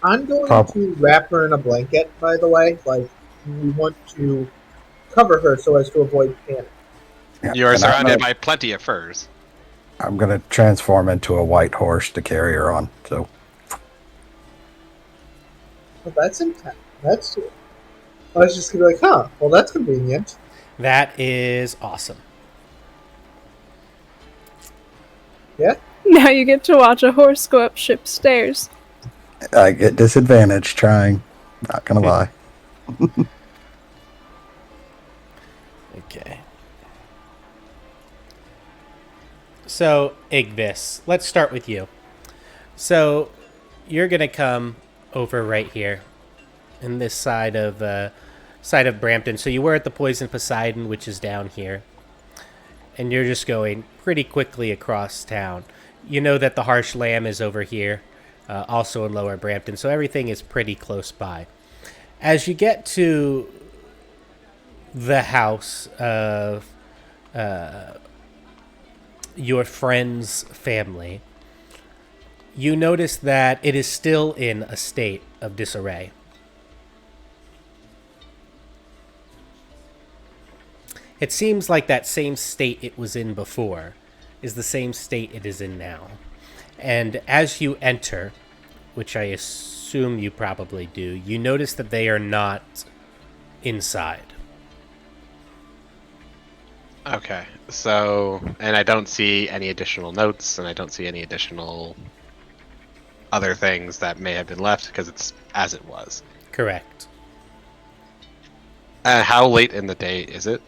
I'm going Prob- to wrap her in a blanket, by the way. Like, we want to cover her so as to avoid panic. Yeah, You are and surrounded by plenty of furs. I'm going to transform into a white horse to carry her on. So Well, that's intense. That's... I was just going to be like, huh, well, that's convenient. That is awesome. Yeah? Now you get to watch a horse go up ship's stairs. I get disadvantage trying. Not going to lie. Okay. So, Igvis, let's start with you. So, you're going to come over right here in this side of Brampton. So you were at the Poisoned Poseidon, which is down here. And you're just going pretty quickly across town. You know that the Harsh Lamb is over here. also in Lower Brampton, so everything is pretty close by. As you get to the house of your friend's family, you notice that it is still in a state of disarray. It seems like that same state it was in before is the same state it is in now. And as you enter, which I assume you probably do, you notice that they are not inside. Okay, so, and I don't see any additional notes, and I don't see any additional other things that may have been left, because it's as it was. Correct. How late in the day is it?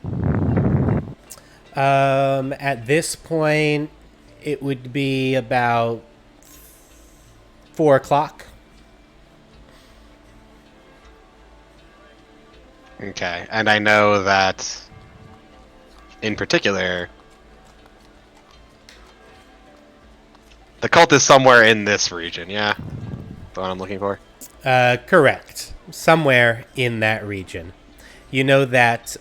At this point, it would be about 4 o'clock. Okay, and I know that, in particular, the cult is somewhere in this region, yeah? The one I'm looking for? Correct. Somewhere in that region. You know that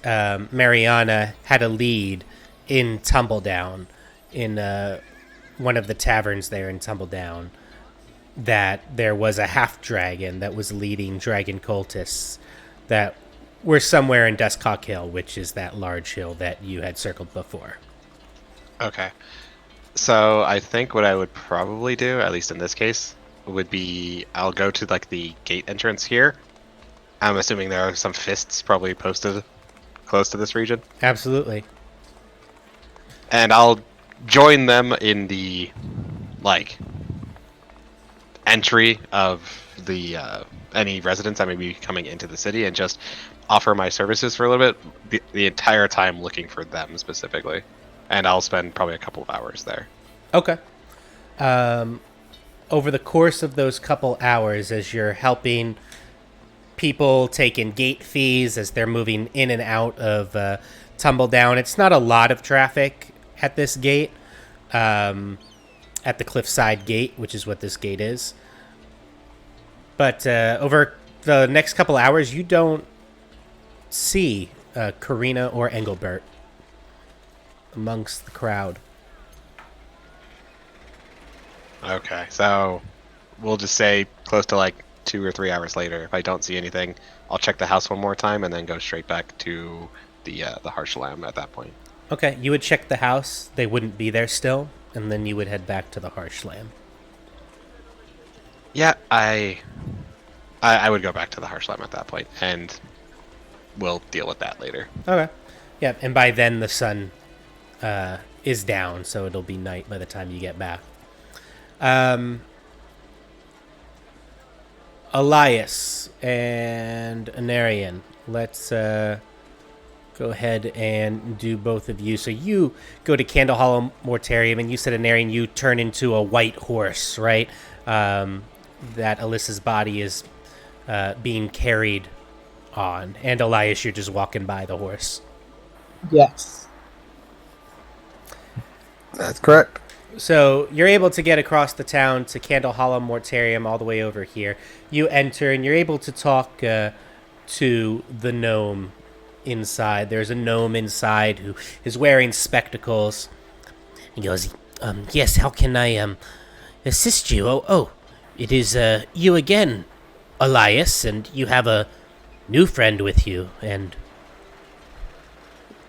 Mariana had a lead in Tumbledown, in one of the taverns there in Tumbledown, that there was a half-dragon that was leading dragon cultists that were somewhere in Dustcock Hill, which is that large hill that you had circled before. Okay. So I think what I would probably do, at least in this case, would be I'll go to like the gate entrance here. I'm assuming there are some fists probably posted close to this region. Absolutely. And I'll join them in the like entry of the any residents that may be coming into the city and just offer my services for a little bit the entire time looking for them specifically. And I'll spend probably a couple of hours there. Okay. Over the course of those couple hours, as you're helping people take in gate fees, as they're moving in and out of Tumbledown, it's not a lot of traffic at this gate, at the Cliffside Gate, which is what this gate is. But over the next couple hours, you don't see Karina or Engelbert amongst the crowd. Okay, so we'll just say close to like 2 or 3 hours later. If I don't see anything, I'll check the house one more time and then go straight back to the Harsh Lamb at that point. Okay, you would check the house. They wouldn't be there still, and then you would head back to the Harsh Lamb. Yeah, I would go back to the Harsh Lamb at that point, and we'll deal with that later. Okay. Yeah, and by then the sun is down, so it'll be night by the time you get back. Elias and Anarian, let's go ahead and do both of you. So you go to Candle Hollow Mortarium, and you said, Anarian, you turn into a white horse, right? That Alyssa's body is being carried on. And Elias, you're just walking by the horse. Yes. That's correct. So you're able to get across the town to Candle Hollow Mortarium all the way over here. You enter, and you're able to talk to the gnome inside. There's a gnome inside who is wearing spectacles. He goes, yes, how can I assist you? Oh, it is you again, Elias, and you have a new friend with you, and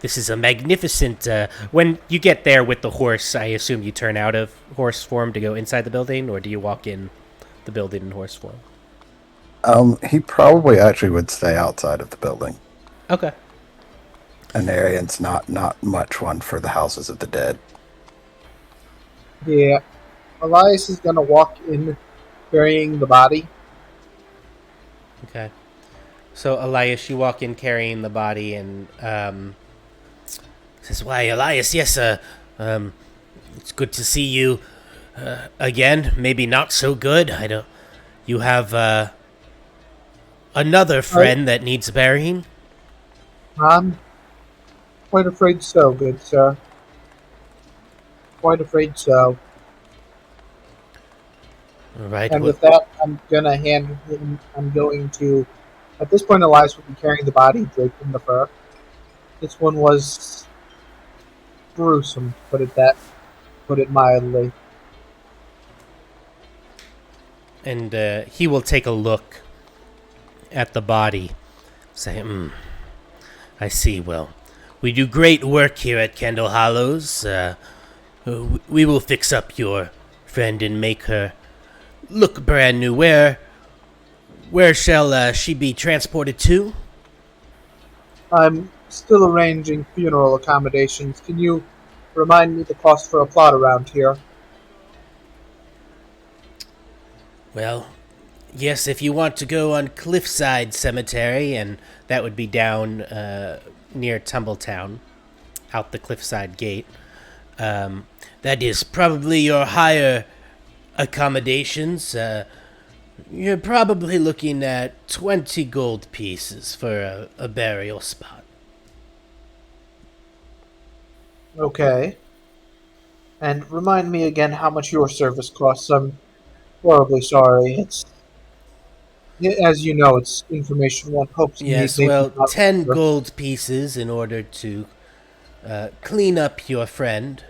this is a magnificent... when you get there with the horse, I assume you turn out of horse form to go inside the building, or do you walk in the building in horse form? He probably actually would stay outside of the building. Okay. And Arian's not much one for the houses of the dead. Yeah. Elias is going to walk in carrying the body. Okay. So, Elias, you walk in carrying the body, and says, why, Elias, yes, it's good to see you again. Maybe not so good. I don't... You have another friend that needs burying? I'm quite afraid so, good sir. Quite afraid so. All right. And with that, I'm gonna hand him. I'm going to. At this point, Elias will be carrying the body draped in the fur. This one was gruesome, put it mildly. And he will take a look at the body. Say, I see. Well, we do great work here at Kendall Hollows. We will fix up your friend and make her look brand new. Where shall she be transported to? I'm still arranging funeral accommodations. Can you remind me the cost for a plot around here? Well, yes, if you want to go on Cliffside Cemetery, and that would be down near Tumbletown, out the Cliffside Gate. That is probably your higher accommodations. You're probably looking at 20 gold pieces for a burial spot. Okay. And remind me again how much your service costs. I'm horribly sorry. As you know, it's information one hopes Yes, they well, do not 10 remember. gold pieces in order to clean up your friend.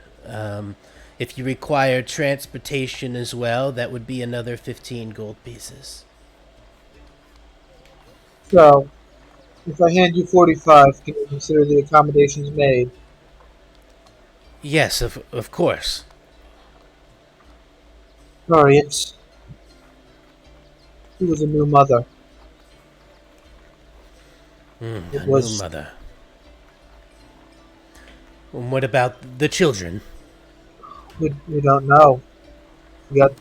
If you require transportation as well, that would be another 15 gold pieces. So, if I hand you 45, can you consider the accommodations made? Yes, of course. Sorry, she was a new mother. A It new was mother. And what about the children? we don't know. We got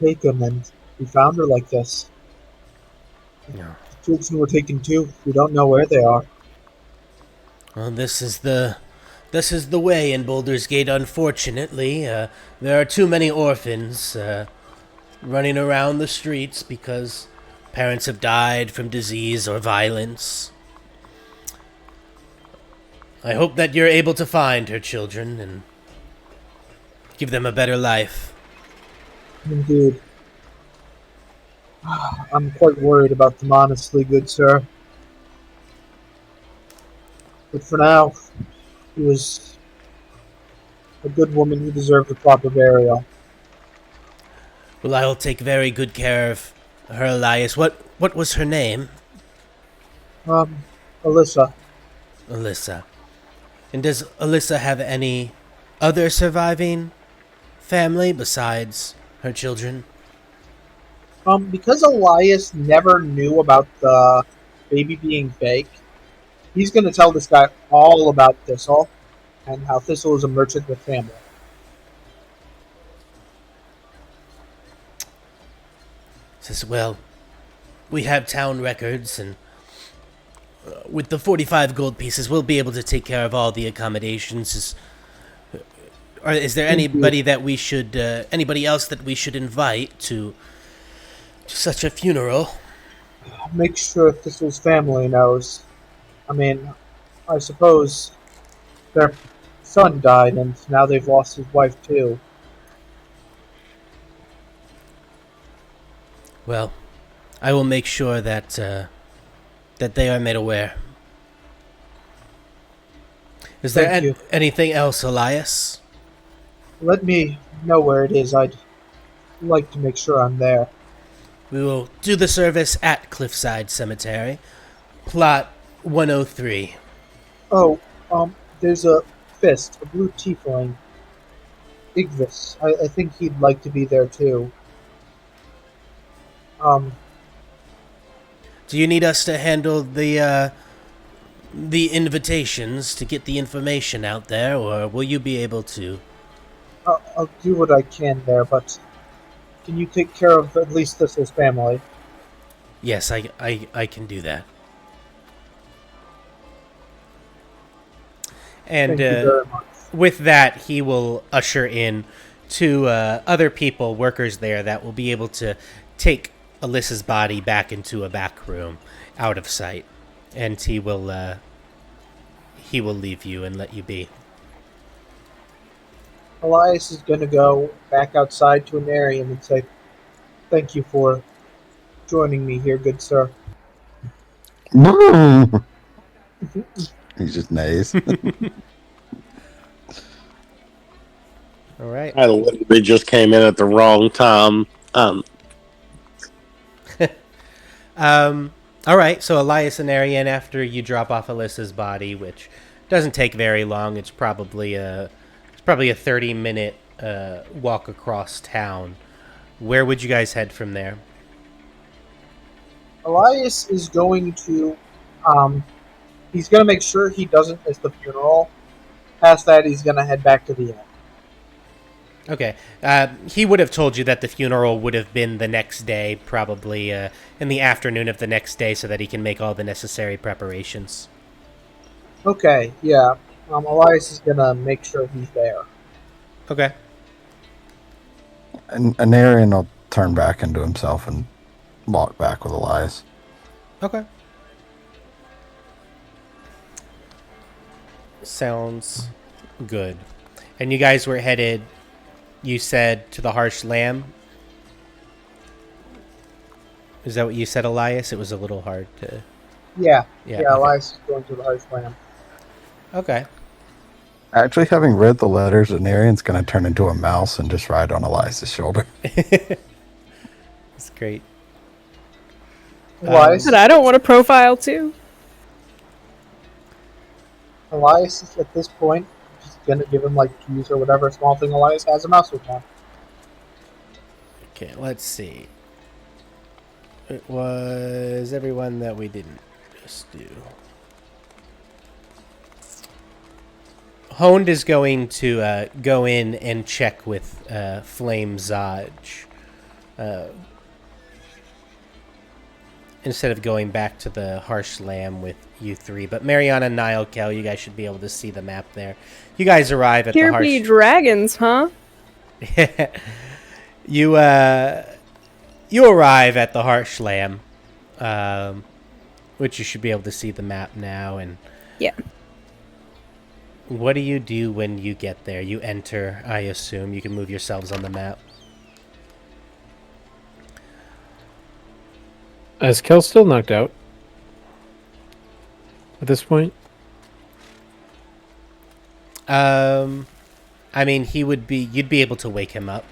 taken and we found her like this. No. The children were taken too. We don't know where they are. Well, this is the way in Baldur's Gate. Unfortunately, there are too many orphans running around the streets because parents have died from disease or violence. I hope that you're able to find her children and give them a better life. Indeed. I'm quite worried about them, honestly, good sir. But for now, she was a good woman who deserved a proper burial. Well, I will take very good care of her, Elias. What was her name? Alyssa. Alyssa. And does Alyssa have any other surviving family besides her children? Because Elias never knew about the baby being fake, he's gonna tell this guy all about Thistle and how Thistle is a merchant with family. Says, well, we have town records, and with the 45 gold pieces, we'll be able to take care of all the accommodations. Is there anybody that we should, anybody else that we should invite to such a funeral? Make sure Thistle's family knows. I mean, I suppose their son died, and now they've lost his wife too. Well, I will make sure that that they are made aware. Is there Thank you. anything else, Elias? Let me know where it is. I'd like to make sure I'm there. We will do the service at Cliffside Cemetery, plot 103. Oh, there's a fist, a blue tiefling. Igvis. I think he'd like to be there too. Do you need us to handle the invitations to get the information out there, or will you be able to? I'll do what I can there, but can you take care of at least Thistle's family? Yes, I can do that. And Thank you very much. with that, he will usher in two other people, workers there, that will be able to take Alyssa's body back into a back room, out of sight, and he will leave you and let you be. Elias is going to go back outside to Anarian and say, "Thank you for joining me here, good sir." He just neighs. All right. I literally just came in at the wrong time. All right. So Elias and Ariane, after you drop off Alyssa's body, which doesn't take very long, it's probably a 30-minute walk across town. Where would you guys head from there? Elias is going to, he's going to make sure he doesn't miss the funeral. Past that, he's going to head back to the inn. Okay. He would have told you that the funeral would have been the next day, probably in the afternoon of the next day, so that he can make all the necessary preparations. Okay, yeah. Elias is going to make sure he's there. Okay. And Anarian will turn back into himself and walk back with Elias. Okay. Sounds good. And you guys were headed, you said, to the Harsh Lamb? Is that what you said, Elias? It was a little hard to... Yeah, okay. Elias is going to the Harsh Lamb. Okay. Actually, having read the letters, Anarian's going to turn into a mouse and just ride on Elias' shoulder. That's great. Elias, But I don't want a profile too. Elias is at this point just going to give him like keys or whatever small thing Elias has a mouse with him. Okay, let's see. It was everyone that we didn't just do. Honed is going to go in and check with Flame Zaj. Instead of going back to the Harsh Lamb with you three. But Mariana, Nyle, Kel, you guys should be able to see the map there. You guys arrive at Here the Harsh... be dragons, huh? You arrive at the Harsh Lamb, which you should be able to see the map now. And Yeah. what do you do when you get there? You enter, I assume. You can move yourselves on the map. Is Kel still knocked out at this point? I mean, you'd be able to wake him up.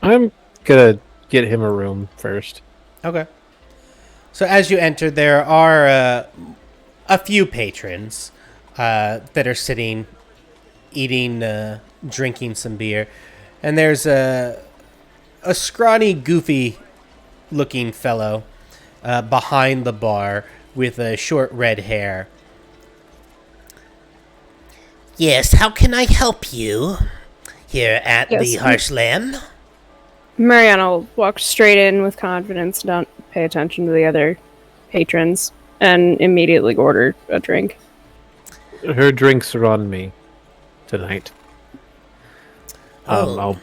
I'm gonna get him a room first. Okay. So as you enter, there are a few patrons that are sitting, eating, drinking some beer. And there's a scrawny, goofy-looking fellow behind the bar with short red hair. Yes, how can I help you here at the Harsh Lamb? Mariana will walk straight in with confidence, don't pay attention to the other patrons, and immediately order a drink. Her drinks are on me tonight. I'll...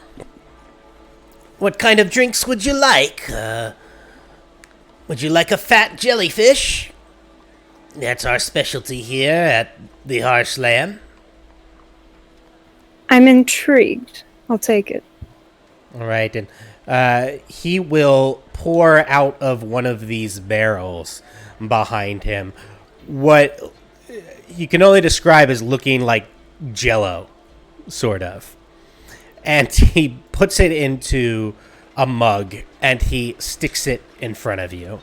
What kind of drinks would you like? Would you like a fat jellyfish? That's our specialty here at the Harsh Lamb. I'm intrigued. I'll take it. All right, and he will pour out of one of these barrels behind him what you can only describe as looking like Jell-O, sort of. And he puts it into a mug, and he sticks it in front of you.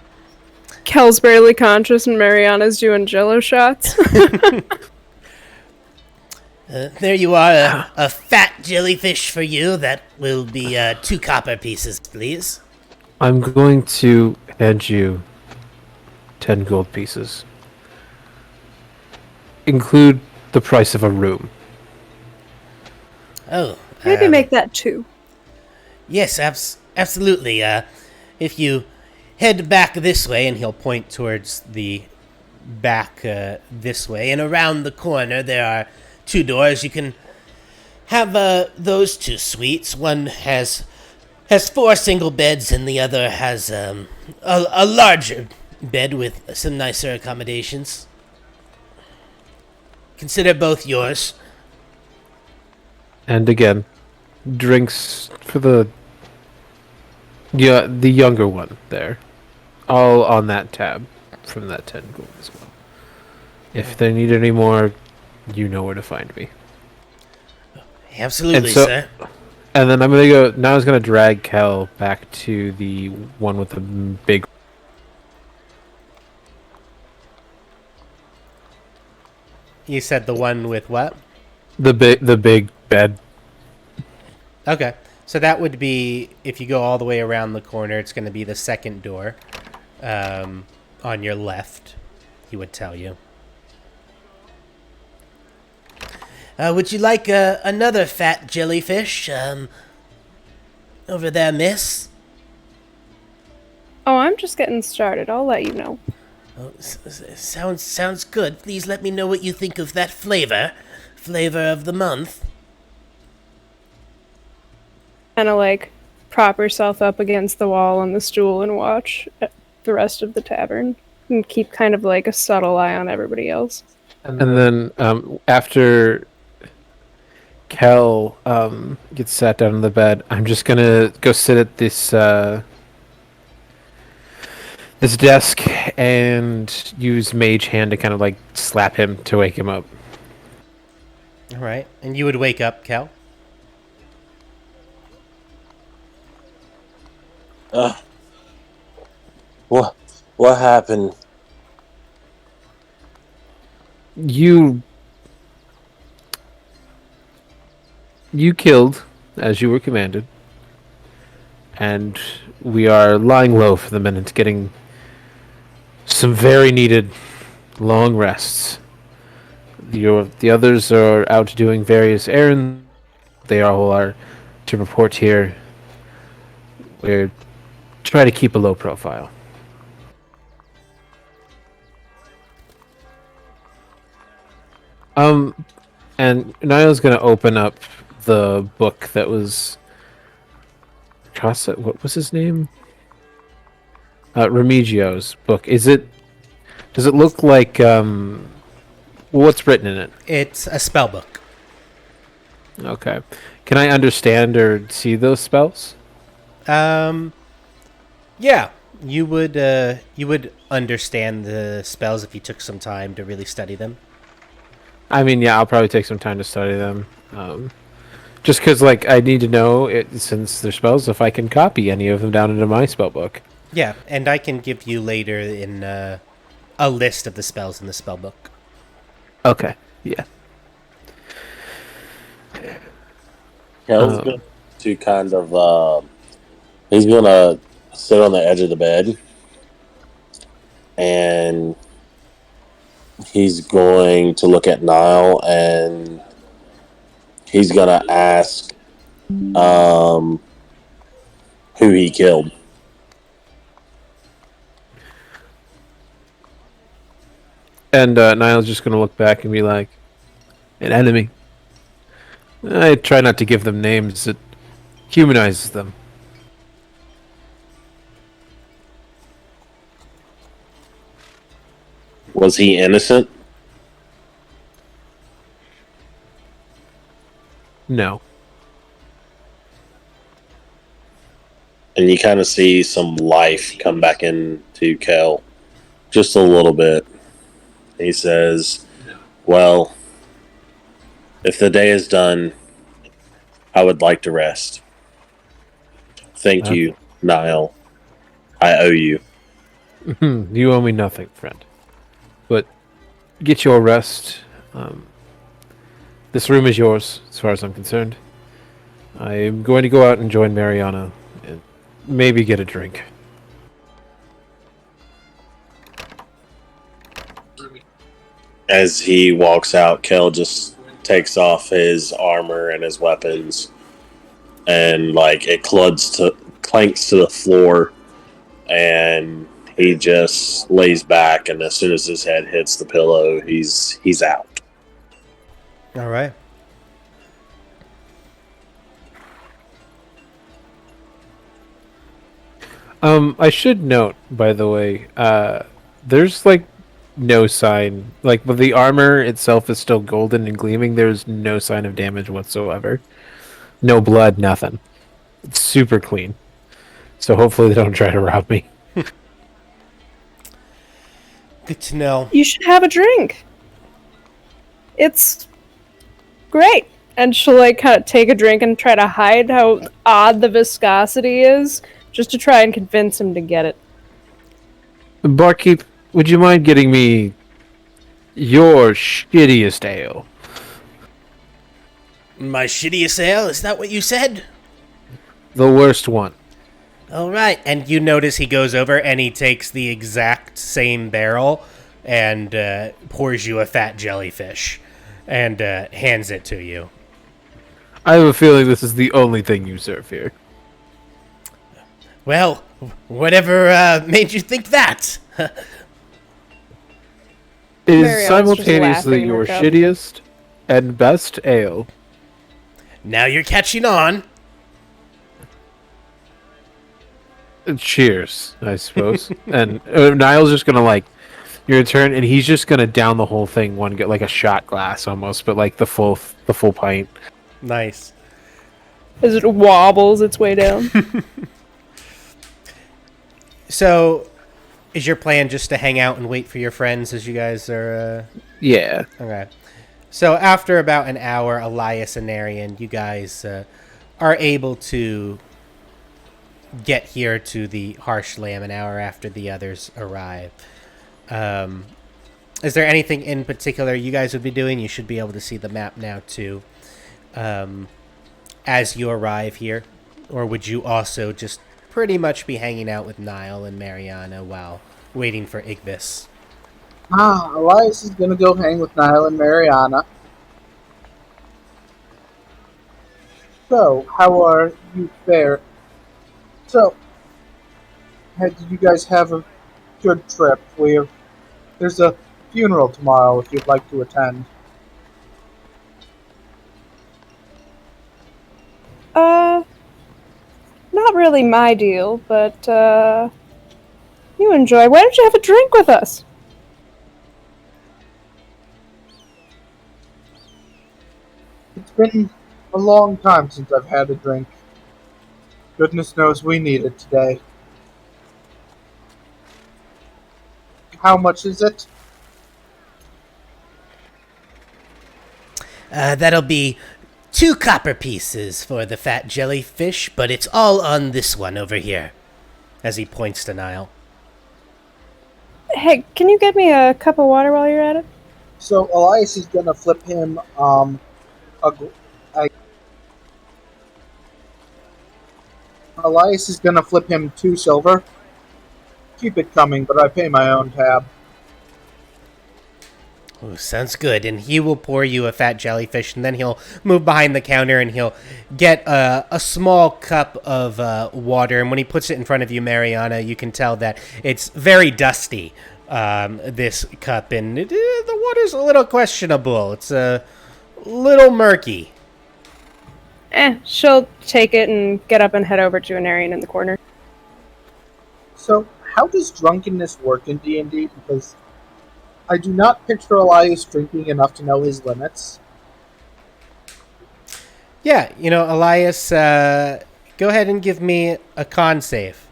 Kel's barely conscious, and Mariana's doing jello shots. There you are, a fat jellyfish for you. That will be 2 copper pieces, please. I'm going to hand you 10 gold pieces. Include the price of a room. Oh. Maybe make that 2. Yes, absolutely. If you head back this way, and he'll point towards the back this way, and around the corner there are 2 doors. You can have those 2 suites. One has 4 single beds, and the other has a larger bed with some nicer accommodations. Consider both yours. And again, drinks for the younger one there. All on that tab from that 10 gold as well. If they need any more, you know where to find me. Absolutely, And so- sir. And then I'm gonna go. Now I was gonna drag Kel back to the one with the big. You said the one with what? The big bed. Okay. So that would be, if you go all the way around the corner, it's going to be the second door on your left, he would tell you. Would you like another fat jellyfish over there, miss? Oh, I'm just getting started. I'll let you know. Oh, sounds good. Please let me know what you think of that flavor. Flavor of the month. Kind of like prop herself up against the wall on the stool and watch the rest of the tavern and keep kind of like a subtle eye on everybody else. And then after Kel gets sat down on the bed, I'm just gonna go sit at this this desk and use Mage Hand to kind of like slap him to wake him up. All right. And you would wake up, Kel? What happened? You killed as you were commanded, and we are lying low for the minute, getting some very needed long rests. The others are out doing various errands. They all are to report here. We're trying to keep a low profile. And Niall's gonna open up the book that was what was his name? Remigio's book. Does it look like what's written in it? It's a spell book. Okay. Can I understand or see those spells? Yeah. You would understand the spells if you took some time to really study them. I mean, yeah, I'll probably take some time to study them. Just because, like, I need to know, since they're spells, if I can copy any of them down into my spell book. Yeah, and I can give you later in a list of the spells in the spell book. Okay, yeah. Kel's going to kind of, he's going to sit on the edge of the bed, and he's going to look at Nyle, and he's going to ask who he killed. And Niall's just going to look back and be like, an enemy. I try not to give them names. It humanizes them. Was he innocent? No. And you kind of see some life come back into Kel. Just a little bit. He says, well, if the day is done, I would like to rest. Thank you, Nyle. I owe you. You owe me nothing, friend. But get your rest. This room is yours, as far as I'm concerned. I'm going to go out and join Mariana, and maybe get a drink. As he walks out, Kel just takes off his armor and his weapons, and like it clanks to the floor, and he just lays back. And as soon as his head hits the pillow, he's out. All right. I should note, by the way, there's like no sign. Like, but the armor itself is still golden and gleaming. There's no sign of damage whatsoever. No blood, nothing. It's super clean. So hopefully they don't try to rob me. Good to know. You should have a drink. It's great. And she'll like kind of take a drink and try to hide how odd the viscosity is, just to try and convince him to get it. Barkeep, would you mind getting me your shittiest ale? My shittiest ale? Is that what you said? The worst one. All right. And you notice he goes over and he takes the exact same barrel and pours you a fat jellyfish and hands it to you. I have a feeling this is the only thing you serve here. Well, whatever made you think that? It is Mariana's just simultaneously laughing in her your cup. shittiest and best ale. Now you're catching on. Cheers, I suppose. And Niall's just gonna like your turn, and he's just gonna down the whole thing get like a shot glass almost, but like the full pint. Nice. As it wobbles its way down. So, is your plan just to hang out and wait for your friends as you guys are... Yeah. Okay. So, after about an hour, Elias and Arian, you guys are able to get here to the Harsh Lamb an hour after the others arrive. Is there anything in particular you guys would be doing? You should be able to see the map now, too, as you arrive here. Or would you also just pretty much be hanging out with Nyle and Mariana while waiting for Igbis? Elias is gonna go hang with Nyle and Mariana. So, how are you there? So, did you guys have a good trip? There's a funeral tomorrow if you'd like to attend. Not really my deal, but you enjoy. Why don't you have a drink with us? It's been a long time since I've had a drink. Goodness knows we need it today. How much is it? That'll be 2 copper pieces for the fat jellyfish, but it's all on this one over here. As he points to Nyle. Hey, can you get me a cup of water while you're at it? So Elias is gonna flip him Elias is gonna flip him 2 silver. Keep it coming, but I pay my own tab. Oh, sounds good. And he will pour you a fat jellyfish, and then he'll move behind the counter and he'll get a small cup of water. And when he puts it in front of you, Mariana, you can tell that it's very dusty, this cup. And the water's a little questionable. It's a little murky. She'll take it and get up and head over to an Arian in the corner. So, how does drunkenness work in D&D? Because I do not picture Elias drinking enough to know his limits. Yeah, Elias, go ahead and give me a con save.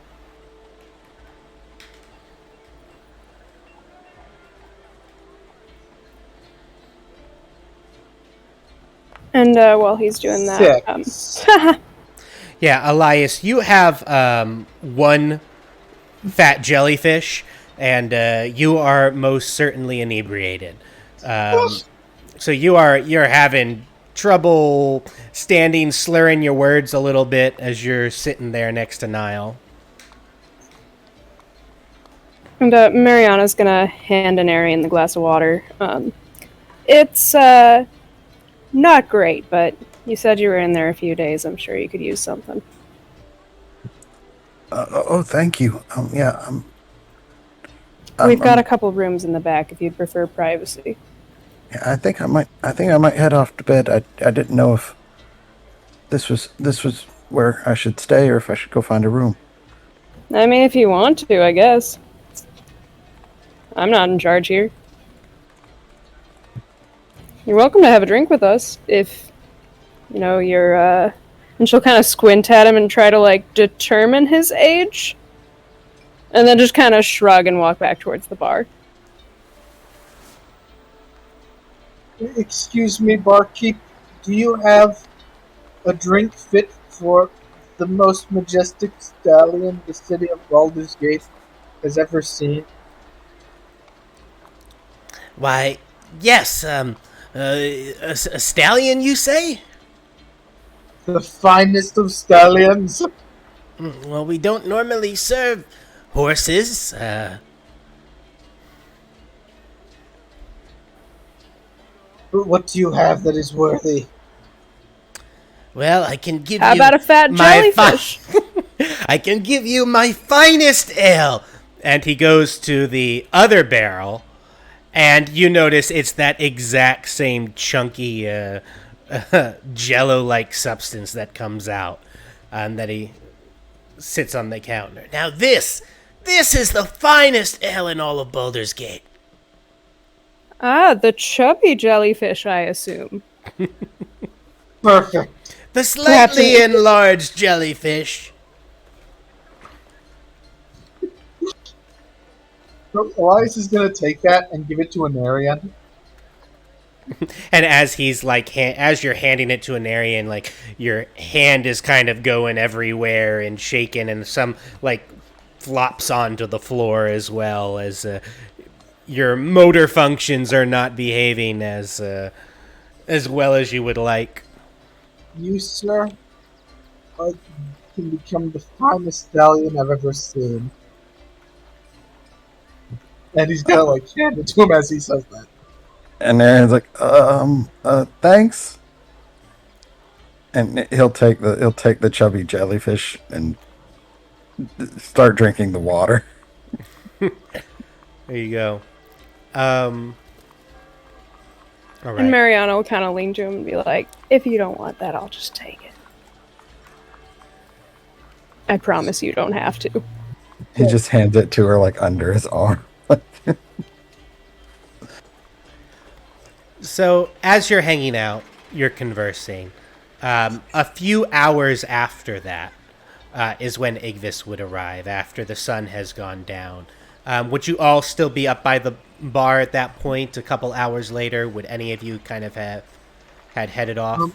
And while he's doing that... 6. Yeah, Elias, you have 1 fat jellyfish, and you are most certainly inebriated. So you're having trouble standing, slurring your words a little bit as you're sitting there next to Nyle. And Mariana's gonna hand an Arian the glass of water. It's not great, but you said you were in there a few days. I'm sure you could use something. Thank you. We've got a couple rooms in the back if you'd prefer privacy. I think I might head off to bed. I didn't know if this was where I should stay or if I should go find a room. I mean, if you want to, I guess. I'm not in charge here. You're welcome to have a drink with us if, you're, And she'll kind of squint at him and try to, determine his age. And then just kind of shrug and walk back towards the bar. Excuse me, barkeep. Do you have a drink fit for the most majestic stallion the city of Baldur's Gate has ever seen? Why, yes, a stallion, you say? The finest of stallions. Well, we don't normally serve horses. But what do you have that is worthy? Well, I can give How you. about a fat jellyfish? I can give you my finest ale. And he goes to the other barrel, and you notice it's that exact same chunky jello-like substance that comes out, and that he sits on the counter. Now this is the finest ale in all of Baldur's Gate. Ah, the chubby jellyfish, I assume. Perfect. The slightly enlarged jellyfish. So Elias is going to take that and give it to Anarian. And as he's as you're handing it to Anarian, your hand is kind of going everywhere and shaking, and some flops onto the floor as well as your motor functions are not behaving as well as you would like. You, sir, can become the finest stallion I've ever seen. And he's gonna hand it to him as he says that. And Aaron's like, thanks. And he'll take the chubby jellyfish and start drinking the water. There you go. All right. And Mariana will kind of lean to him and be like, if you don't want that, I'll just take it. I promise you don't have to. He just hands it to her under his arm. So, as you're hanging out, you're conversing. A few hours after that is when Igvis would arrive, after the sun has gone down. Would you all still be up by the bar at that point? A couple hours later, would any of you kind of had headed off?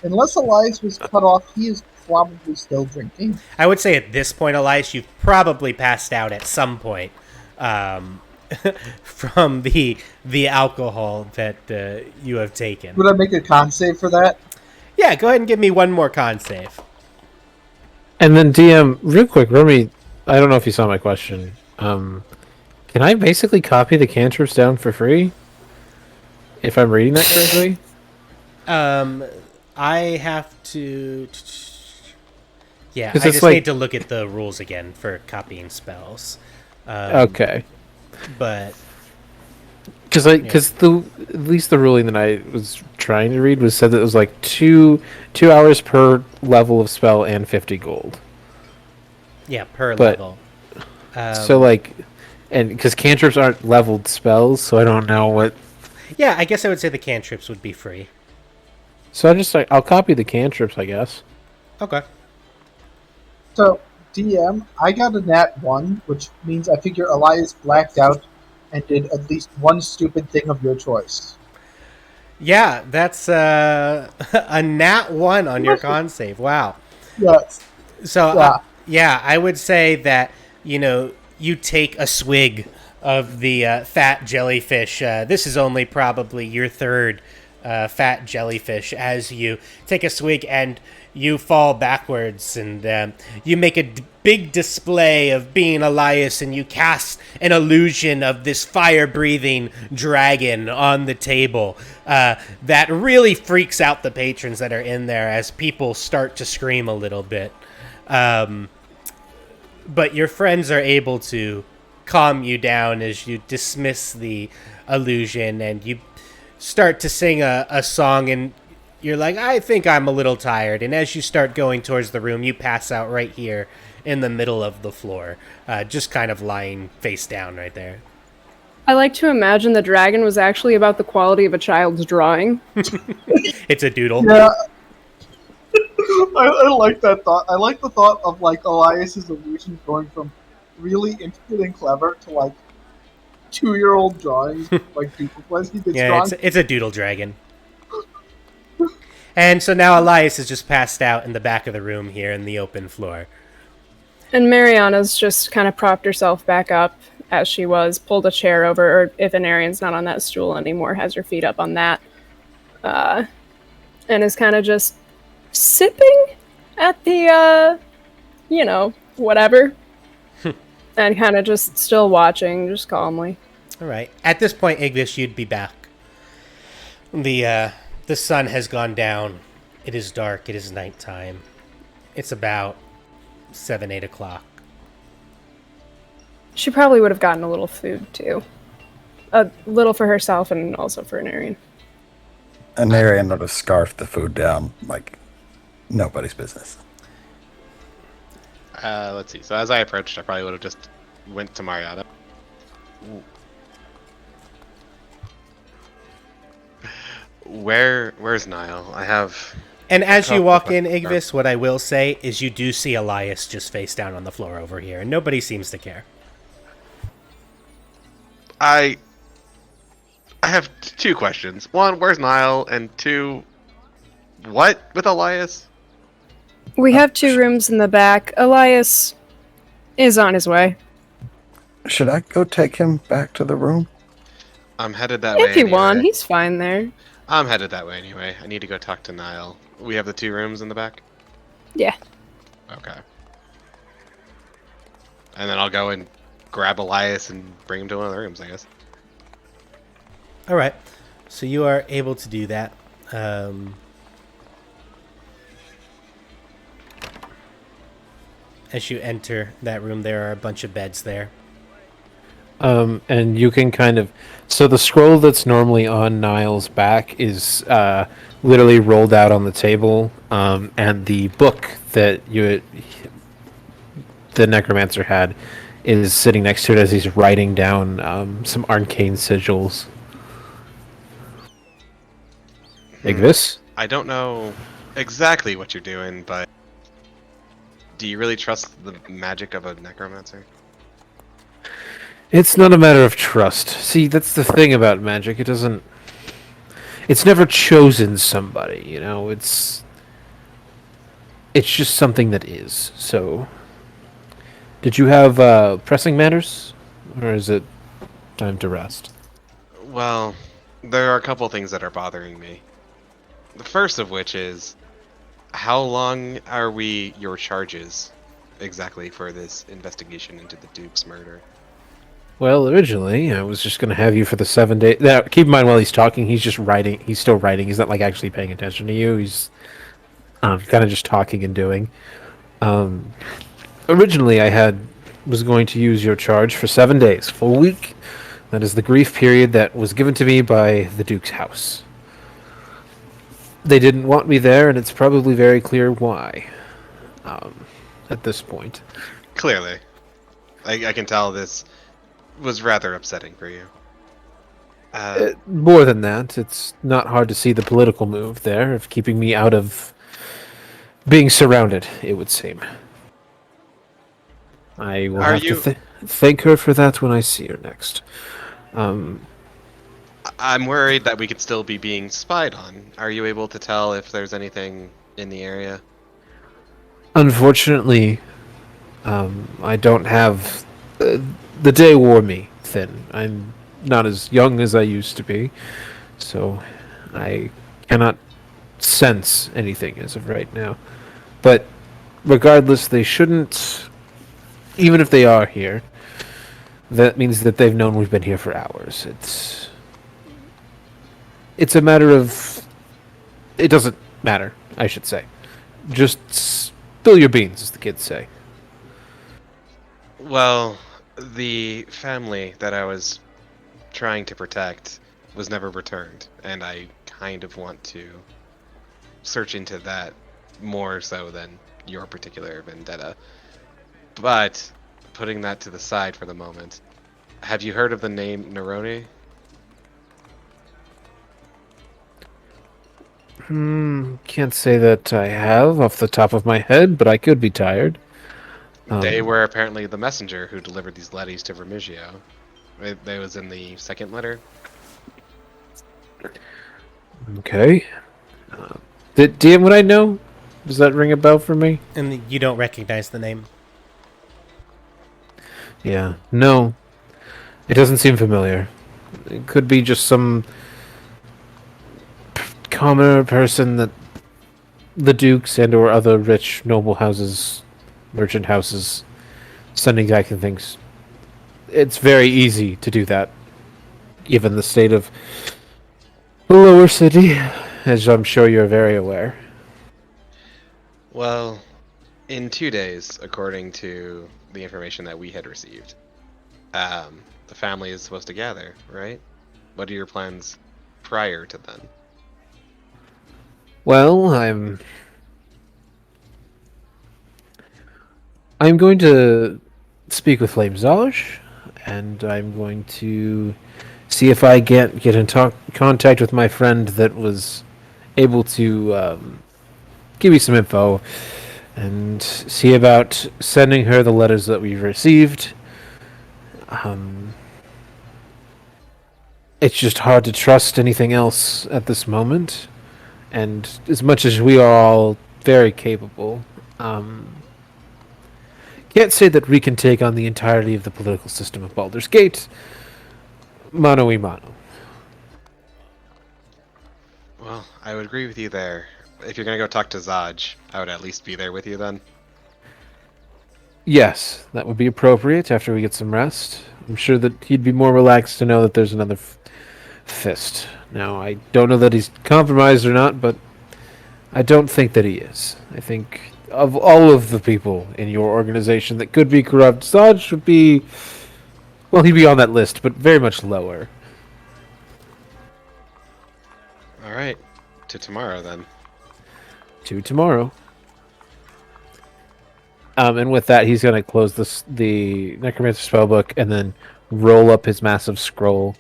Unless Elias was cut off, he is probably still drinking. I would say at this point, Elias, you've probably passed out at some point from the alcohol that you have taken. Would I make a con save for that? Yeah, go ahead and give me one more con save. And then DM, real quick, Romy, I don't know if you saw my question. Can I basically copy the cantrips down for free? If I'm reading that correctly? I have to... Yeah, I 'Cause it's just need to look at the rules again for copying spells. Okay. But... Because at least the ruling that I was trying to read said that it was 2 hours per level of spell and 50 gold. Yeah, per level. And because cantrips aren't leveled spells, so I don't know what... Yeah, I guess I would say the cantrips would be free. So I'll copy the cantrips, I guess. Okay. So, DM, I got a nat 1, which means I figure Elias blacked out and did at least one stupid thing of your choice. Yeah, that's a nat 1 on your con save. Wow. Yes. So, yeah, I would say that, you take a swig of the fat jellyfish. This is only probably your third fat jellyfish as you take a swig and you fall backwards and you make a big display of being Elias and you cast an illusion of this fire-breathing dragon on the table that really freaks out the patrons that are in there as people start to scream a little bit. But your friends are able to calm you down as you dismiss the illusion and you start to sing a song and you're like, I think I'm a little tired. And as you start going towards the room, you pass out right here in the middle of the floor, just kind of lying face down right there. I like to imagine the dragon was actually about the quality of a child's drawing. It's a doodle. Yeah. I like that thought. I like the thought of like Elias's illusion going from really intricate and clever to like 2-year-old drawings, like duplicates he gets Yeah, drawing. it's a doodle dragon. And so now Elias is just passed out in the back of the room here in the open floor. And Mariana's just kind of propped herself back up as she was, pulled a chair over, or if Anarian's not on that stool anymore, has her feet up on that, and is kind of just sipping at the, whatever, and kind of just still watching, just calmly. All right. At this point, Igvis, you'd be back. The sun has gone down. It is dark. It is nighttime. It's about 7, 8 o'clock. She probably would have gotten a little food, too. A little for herself and also for Anarian. And Arian would have scarfed the food down like nobody's business. Let's see. So as I approached, I probably would have just went to Mariana. Where's Nyle? I have... And as you walk in, Igvis, what I will say is you do see Elias just face down on the floor over here, and nobody seems to care. I have 2 questions. 1, where's Nyle? And 2, what with Elias? We have 2 rooms in the back. Elias is on his way. Should I go take him back to the room? I'm headed that way If you anyway. want, he's fine there. I'm headed that way anyway. I need to go talk to Nyle. We have the 2 rooms in the back? Yeah. Okay. And then I'll go and grab Elias and bring him to one of the rooms, I guess. All right. So you are able to do that. As you enter that room, there are a bunch of beds there. And you can kind of... So the scroll that's normally on Nile's back is literally rolled out on the table, and the book that the necromancer had is sitting next to it as he's writing down some arcane sigils. Igvis? I don't know exactly what you're doing, but do you really trust the magic of a necromancer? It's not a matter of trust. See, that's the thing about magic. It's never chosen somebody, you know? It's just something that is. So, did you have pressing matters? Or is it time to rest? Well, there are a couple things that are bothering me. The first of which is, how long are your charges exactly for this investigation into the Duke's murder? Well, originally, I was just going to have you for the 7 days. Now, keep in mind, while he's talking, he's just writing. He's still writing. He's not, like, actually paying attention to you. He's kind of just talking and doing. Originally, was going to use your charge for 7 days, full week. That is the grief period that was given to me by the Duke's house. They didn't want me there, and it's probably very clear why, at this point. Clearly. I can tell this was rather upsetting for you. More than that, it's not hard to see the political move there of keeping me out of being surrounded, it would seem. I will have to thank her for that when I see her next. I'm worried that we could still be being spied on. Are you able to tell if there's anything in the area? Unfortunately, I don't have... the day wore me thin. I'm not as young as I used to be, so I cannot sense anything as of right now. But regardless, they shouldn't... Even if they are here, that means that they've known we've been here for hours. It's a matter of... It doesn't matter, I should say. Just spill your beans, as the kids say. Well, the family that I was trying to protect was never returned, and I kind of want to search into that more so than your particular vendetta. But, putting that to the side for the moment, Have you heard of the name Neroni? Can't say that I have off the top of my head, but I could be tired. They were apparently the messenger who delivered these letters to Vermigio. They was in the second letter. Okay. DM, would I know? Does that ring a bell for me? And you don't recognize the name. Yeah. No. It doesn't seem familiar. It could be just some commoner person that the dukes and or other rich noble houses, merchant houses, sending back and things. It's very easy to do that, given the state of the lower city, as I'm sure you're very aware. Well, in 2 days, according to the information that we had received, the family is supposed to gather, right? What are your plans prior to then? Well, I'm going to speak with Flame Zaj, and I'm going to see if I get in contact with my friend that was able to give me some info, and see about sending her the letters that we've received. It's just hard to trust anything else at this moment, and as much as we are all very capable, can't say that we can take on the entirety of the political system of Baldur's Gate, mano a mano. Well, I would agree with you there. If you're gonna go talk to Zaj, I would at least be there with you then. Yes, that would be appropriate after we get some rest. I'm sure that he'd be more relaxed to know that there's another fist. Now, I don't know that he's compromised or not, but I don't think that he is. I think of all of the people in your organization that could be corrupt, Zaj would be... Well, he'd be on that list, but very much lower. Alright, to tomorrow then. To tomorrow. And with that, he's going to close the necromancer spellbook and then roll up his massive scroll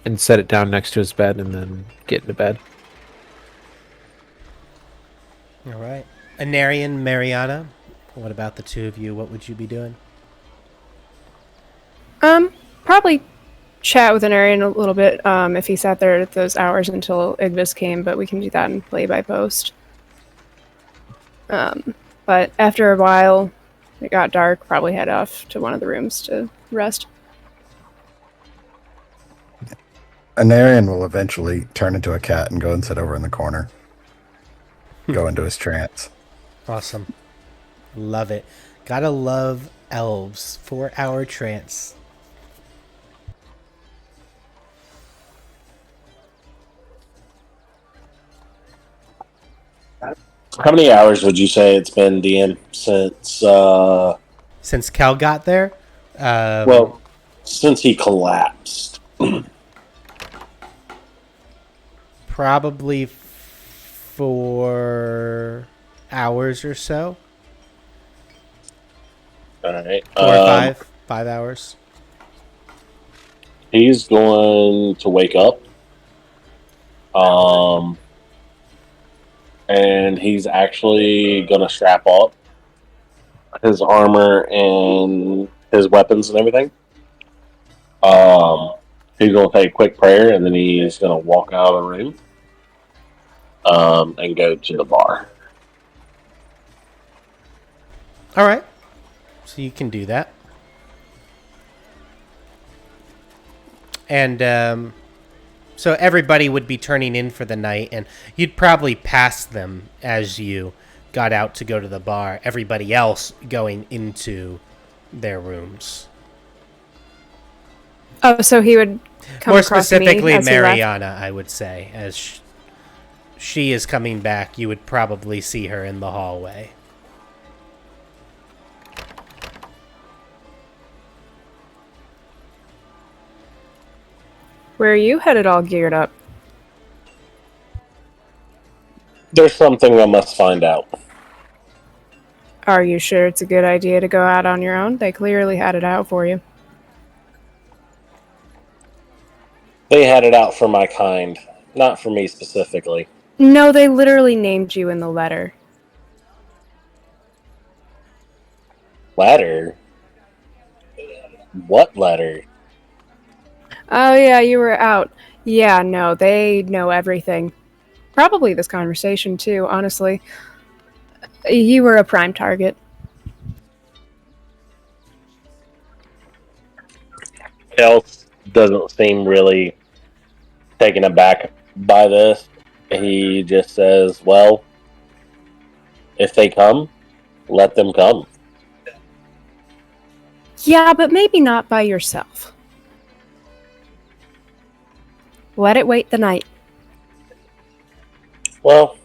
and set it down next to his bed and then get into bed. All right. Anarian, Mariana, what about the two of you? What would you be doing? Probably chat with Anarian a little bit, if he sat there at those hours until Igvis came, but we can do that and play by post. But after a while, it got dark, probably head off to one of the rooms to rest. Anarian will eventually turn into a cat and go and sit over in the corner. Go into his trance. Awesome. Love it. Gotta love elves. 4-hour trance. How many hours would you say it's been, DM, Since Cal got there? since he collapsed? Probably 4 hours or so. All right. 4 or 5. 5 hours. He's going to wake up. And he's actually going to strap up his armor and his weapons and everything. He's going to take a quick prayer, and then he's going to walk out of the room and go to the bar. All right. So you can do that. And so everybody would be turning in for the night, and you'd probably pass them as you got out to go to the bar. Everybody else going into their rooms. Oh, so he would come More across specifically, me as he left? Mariana, I would say. As she is coming back, you would probably see her in the hallway. Where are you headed all geared up? There's something I must find out. Are you sure it's a good idea to go out on your own? They clearly had it out for you. They had it out for my kind, not for me specifically. No, they literally named you in the letter. Letter? What letter? Oh yeah, you were out. Yeah, no, they know everything. Probably this conversation too, honestly. You were a prime target. Kels doesn't seem really taken aback by this. He just says, well, if they come, let them come. Yeah, but maybe not by yourself. Let it wait the night. Well,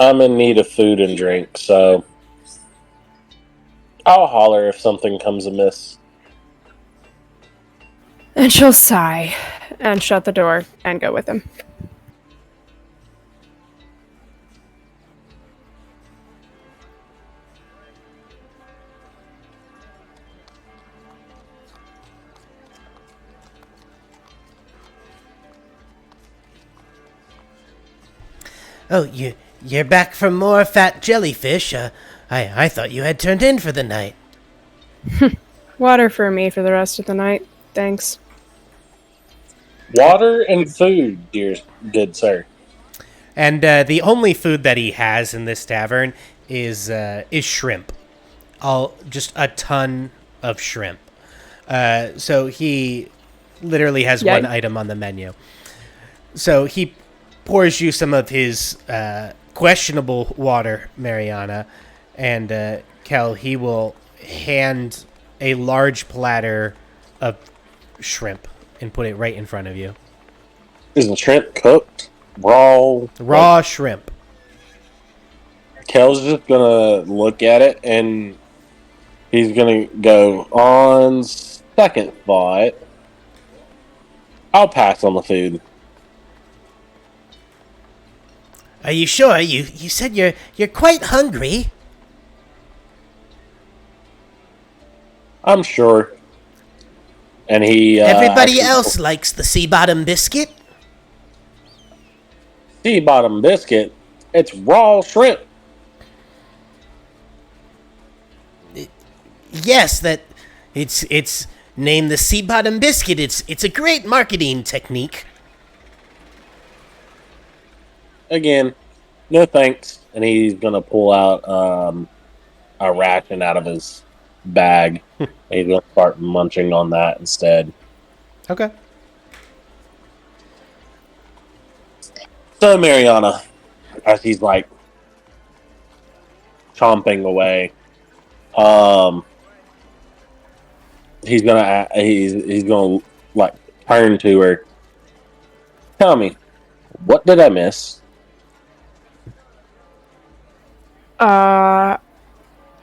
I'm in need of food and drink, so I'll holler if something comes amiss. And she'll sigh and shut the door and go with him. Oh, you're back from more fat jellyfish. I thought you had turned in for the night. Water for me for the rest of the night. Thanks. Water and food, dear good sir. And the only food that he has in this tavern is shrimp. Just a ton of shrimp. So he literally has one item on the menu. So he pours you some of his questionable water, Mariana, and Kel, he will hand a large platter of shrimp and put it right in front of you. Is the shrimp cooked? Raw Shrimp. Kel's just gonna look at it and he's gonna go, on second thought, I'll pass on the food. Are you sure? You said you're quite hungry. I'm sure. And he Everybody else likes the sea bottom biscuit. Sea bottom biscuit. It's raw shrimp. Yes, that it's named the sea bottom biscuit. It's a great marketing technique. Again, no thanks. And he's gonna pull out a ration out of his bag. And he's gonna start munching on that instead. Okay. So Mariana, as he's like chomping away, he's gonna like turn to her. Tell me, what did I miss?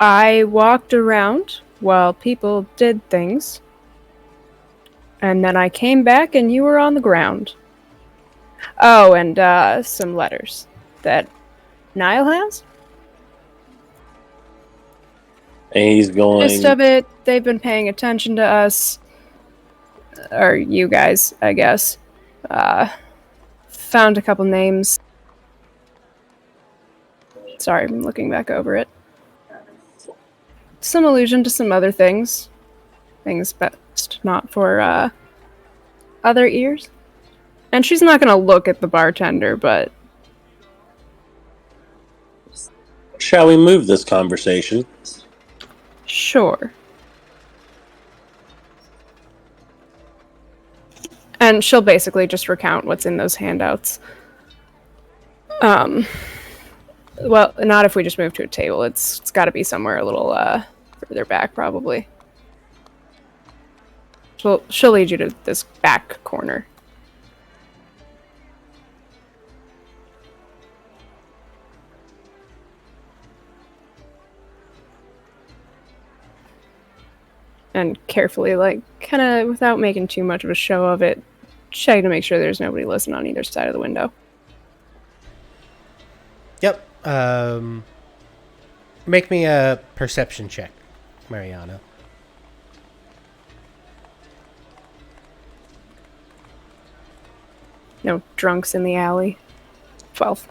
I walked around while people did things. And then I came back and you were on the ground. Oh, and some letters that Nyle has. And he's going. Gist of it, they've been paying attention to us. Or you guys, I guess. Found a couple names. Sorry, I'm looking back over it. Some allusion to some other things. Things best not for other ears. And she's not gonna look at the bartender, but... Shall we move this conversation? Sure. And she'll basically just recount what's in those handouts. Well, not if we just move to a table. It's got to be somewhere a little further back, probably. She'll lead you to this back corner. And carefully, like, kind of without making too much of a show of it, check to make sure there's nobody listening on either side of the window. Yep. Make me a perception check, Mariana. no drunks in the alley. 12.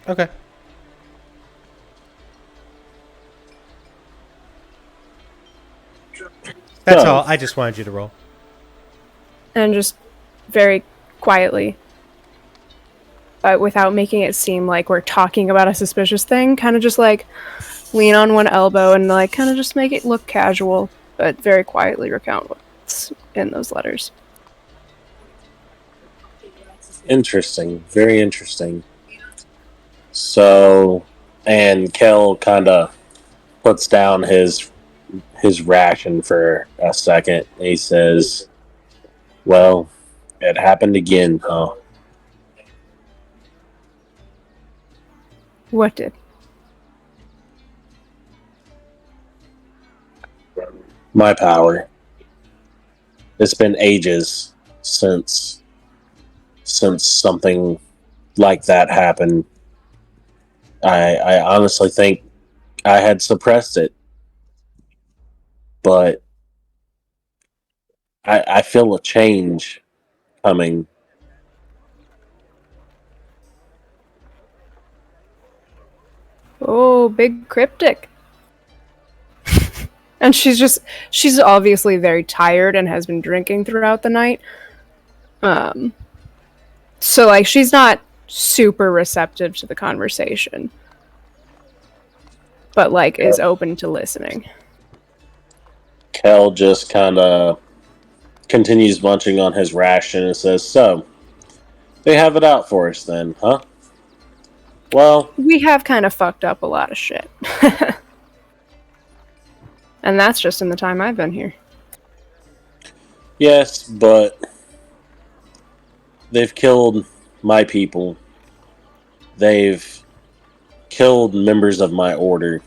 Okay. That's all. I just wanted you to roll. And just very quietly, without making it seem like we're talking about a suspicious thing, kind of just like lean on one elbow and like kind of just make it look casual, but very quietly recount what's in those letters. Interesting. Very interesting. So, and Kel kind of puts down his ration for a second. He says, "Well, it happened again, huh?" What did? My power. It's been ages since something like that happened. I honestly think I had suppressed it, but I feel a change coming. Oh, big cryptic. And she's obviously very tired and has been drinking throughout the night. So like she's not super receptive to the conversation, but like is open to listening. Kel just kind of continues munching on his ration and says, "So, they have it out for us then, huh? Well, We have kind of fucked up a lot of shit." And that's just in the time I've been here. yes, but they've killed my people. They've killed members of my order.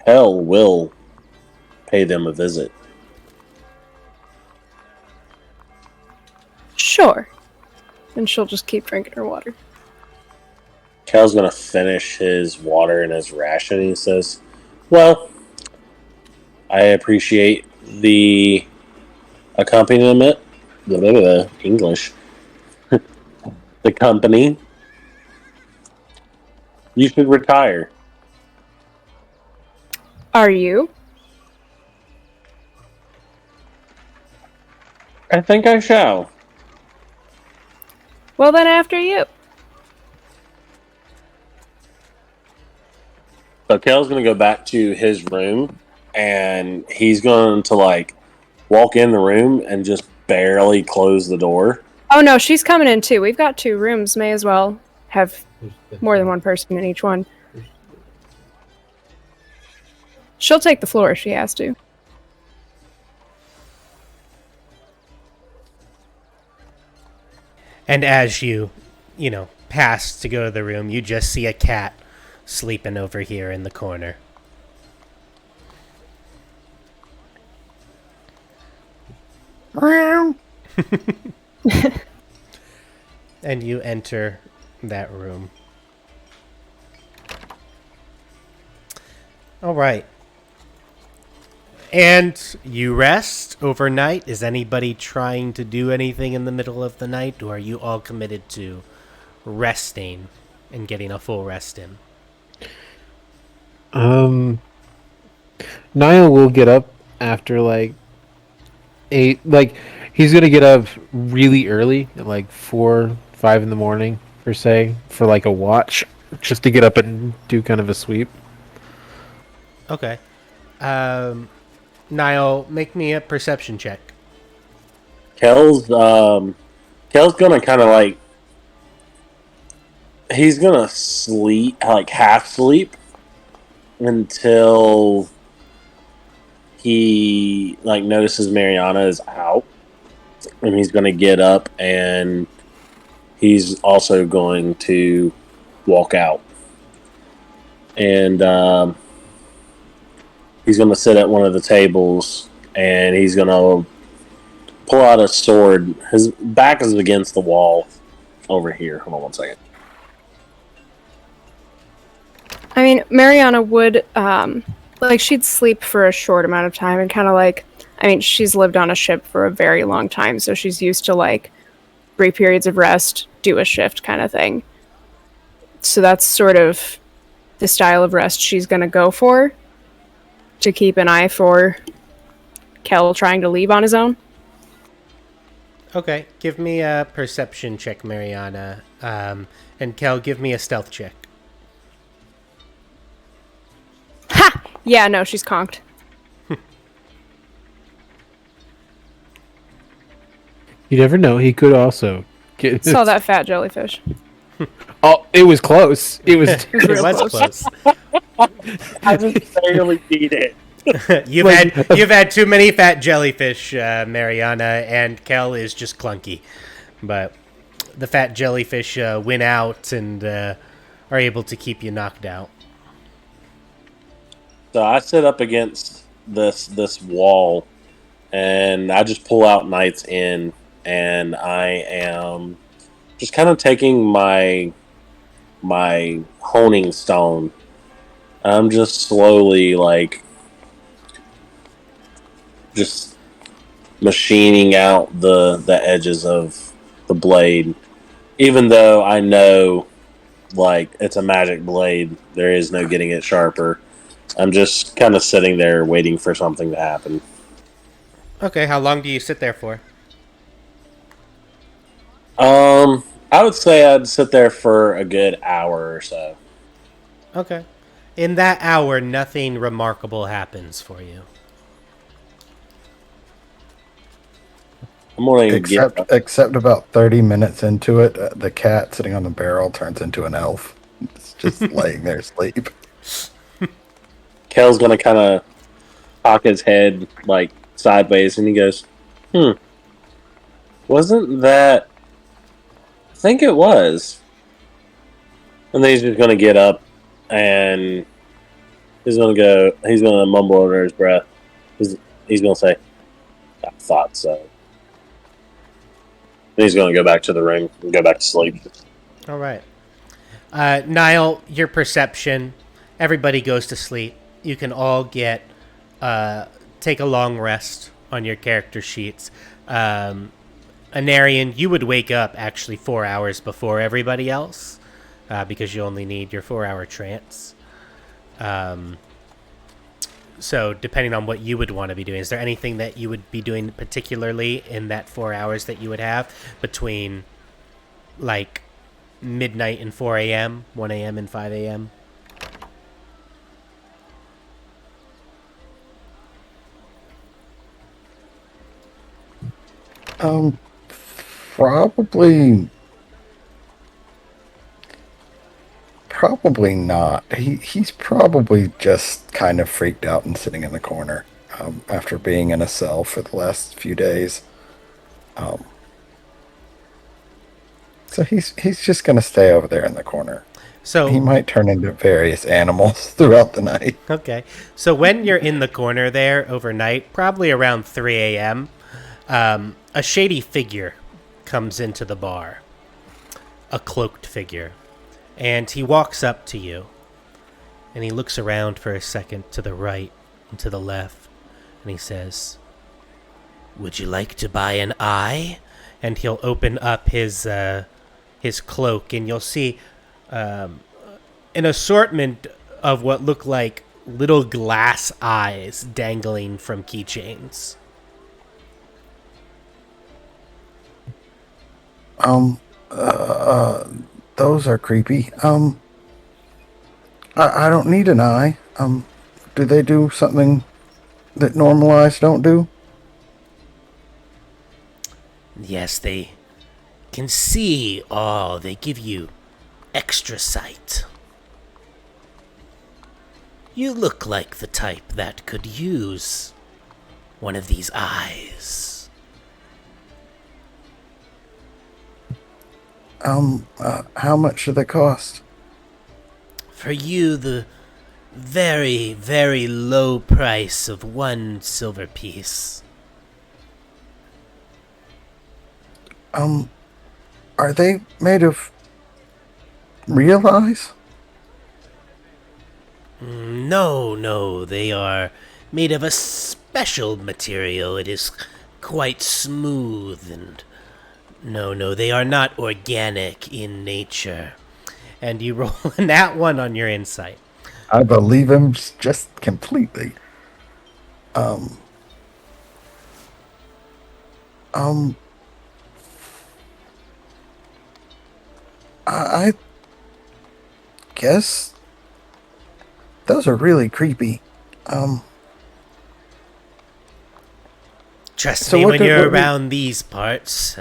Hell will pay them a visit." Sure. And she'll just keep drinking her water. Cal's gonna finish his water and his ration. He says, "Well, I appreciate the accompaniment, the English, the company. You should retire." Are you? "I think I shall." Well, then after you. So Cal's gonna go back to his room, and he's going to like walk in the room and just barely close the door. Oh no, she's coming in too. We've got 2 rooms. May as well have more than one person in each one. She'll take the floor if she has to. And as you pass to go to the room, you just see a cat sleeping over here in the corner. And you enter that room. All right. And you rest overnight. Is anybody trying to do anything in the middle of the night, or are you all committed to resting and getting a full rest in? Nyle will get up after like 8. Like he's gonna get up really early, at like 4, 5 in the morning per se, for like a watch, just to get up and do kind of a sweep. Okay. Nyle, make me a perception check. Kel's gonna kind of like, he's gonna sleep, like half sleep, until he like notices Mariana is out, and he's gonna get up, and he's also going to walk out, and he's gonna sit at one of the tables, and he's gonna pull out a sword. His back is against the wall over here. Hold on one second. I mean, Mariana would, like, she'd sleep for a short amount of time and kind of, like, I mean, she's lived on a ship for a very long time, so she's used to like brief periods of rest, do a shift kind of thing. So that's sort of the style of rest she's going to go for, to keep an eye for Kel trying to leave on his own. Okay, give me a perception check, Mariana. And Kel, give me a stealth check. Ha! Yeah, no, she's conked. You never know. He could also get. Saw that fat jellyfish. Oh, it was close. It was. It real was close. I just barely beat it. You've had too many fat jellyfish, Mariana, and Kel is just clunky. But the fat jellyfish win out and are able to keep you knocked out. So I sit up against this wall, and I just pull out Knight's End, and I am just kind of taking my honing stone. I'm just slowly just machining out the edges of the blade, even though I know it's a magic blade. There is no getting it sharper. I'm just kind of sitting there waiting for something to happen. Okay, how long do you sit there for? I would say I'd sit there for a good hour or so. Okay. In that hour, nothing remarkable happens for you. I'm going to Except about 30 minutes into it, the cat sitting on the barrel turns into an elf. It's just laying there asleep. Kel's going to kind of cock his head sideways, and he goes, wasn't that... I think it was. And then he's just going to get up, and he's going to mumble under his breath. He's going to say, I thought so. Then he's going to go back to the ring and go back to sleep. All right. Nyle, your perception, everybody goes to sleep. You can all take a long rest on your character sheets. Anarian, you would wake up actually 4 hours before everybody else because you only need your 4-hour trance. So depending on what you would want to be doing, is there anything that you would be doing particularly in that 4 hours that you would have between midnight and 4 a.m., 1 a.m. and 5 a.m.? Probably not. He's probably just kind of freaked out and sitting in the corner after being in a cell for the last few days. So he's just going to stay over there in the corner. So he might turn into various animals throughout the night. Okay. So when you're in the corner there overnight, probably around 3 a.m., a shady figure comes into the bar. A cloaked figure. And he walks up to you. And he looks around for a second to the right and to the left. And he says, "Would you like to buy an eye?" And he'll open up his cloak, and you'll see an assortment of what look like little glass eyes dangling from keychains. Those are creepy. I don't need an eye. Do they do something that normal eyes don't do? Yes, they can see. Oh, they give you extra sight. You look like the type that could use one of these eyes. How much do they cost? For you, the very, very low price of 1 silver piece. Are they made of real eyes? No, they are made of a special material. It is quite smooth and... No, they are not organic in nature. And you roll that one on your insight. I believe him just completely. Um, I guess those are really creepy. Trust So me, what when do- you're what- around these parts,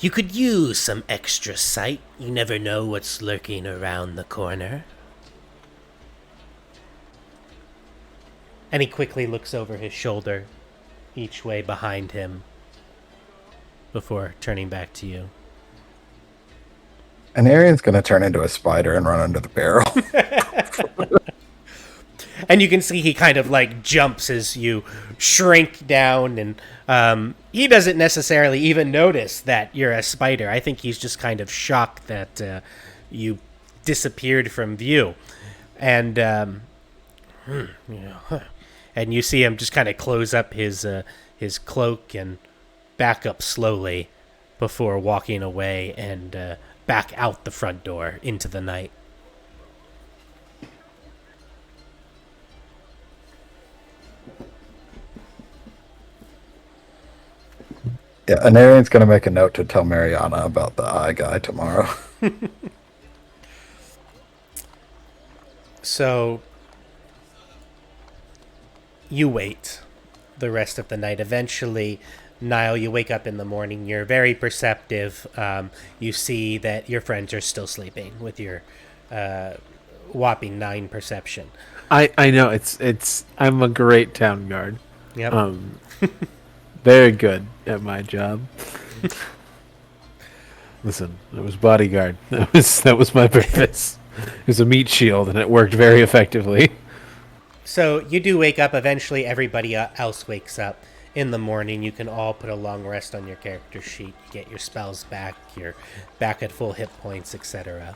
you could use some extra sight. You never know what's lurking around the corner. And he quickly looks over his shoulder, each way behind him, before turning back to you. And Arian's going to turn into a spider and run under the barrel. And you can see he kind of like jumps as you shrink down, and he doesn't necessarily even notice that you're a spider. I think he's just kind of shocked that you disappeared from view. And and you see him just kind of close up his cloak and back up slowly before walking away and back out the front door into the night. Yeah, and Arian's going to make a note to tell Mariana about the eye guy tomorrow. So you wait the rest of the night. Eventually, Nyle, you wake up in the morning. You're very perceptive. You see that your friends are still sleeping with your whopping 9 perception. I know it's I'm a great town guard. Yep. Very good at my job. Listen, I was bodyguard. That was my purpose. It was a meat shield, and it worked very effectively. So you do wake up. Eventually, everybody else wakes up in the morning. You can all put a long rest on your character sheet. You get your spells back. You're back at full hit points, etc.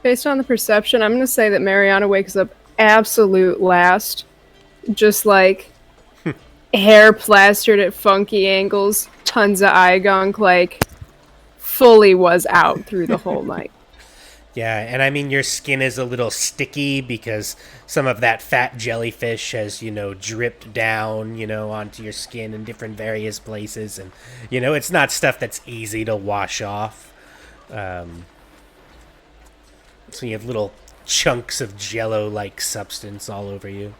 Based on the perception, I'm going to say that Mariana wakes up absolute last. Just like hair plastered at funky angles, tons of eye gunk, like fully was out through the whole night. Yeah, and I mean, your skin is a little sticky because some of that fat jellyfish has, dripped down, onto your skin in different various places. And, it's not stuff that's easy to wash off. So you have little chunks of jello-like substance all over you.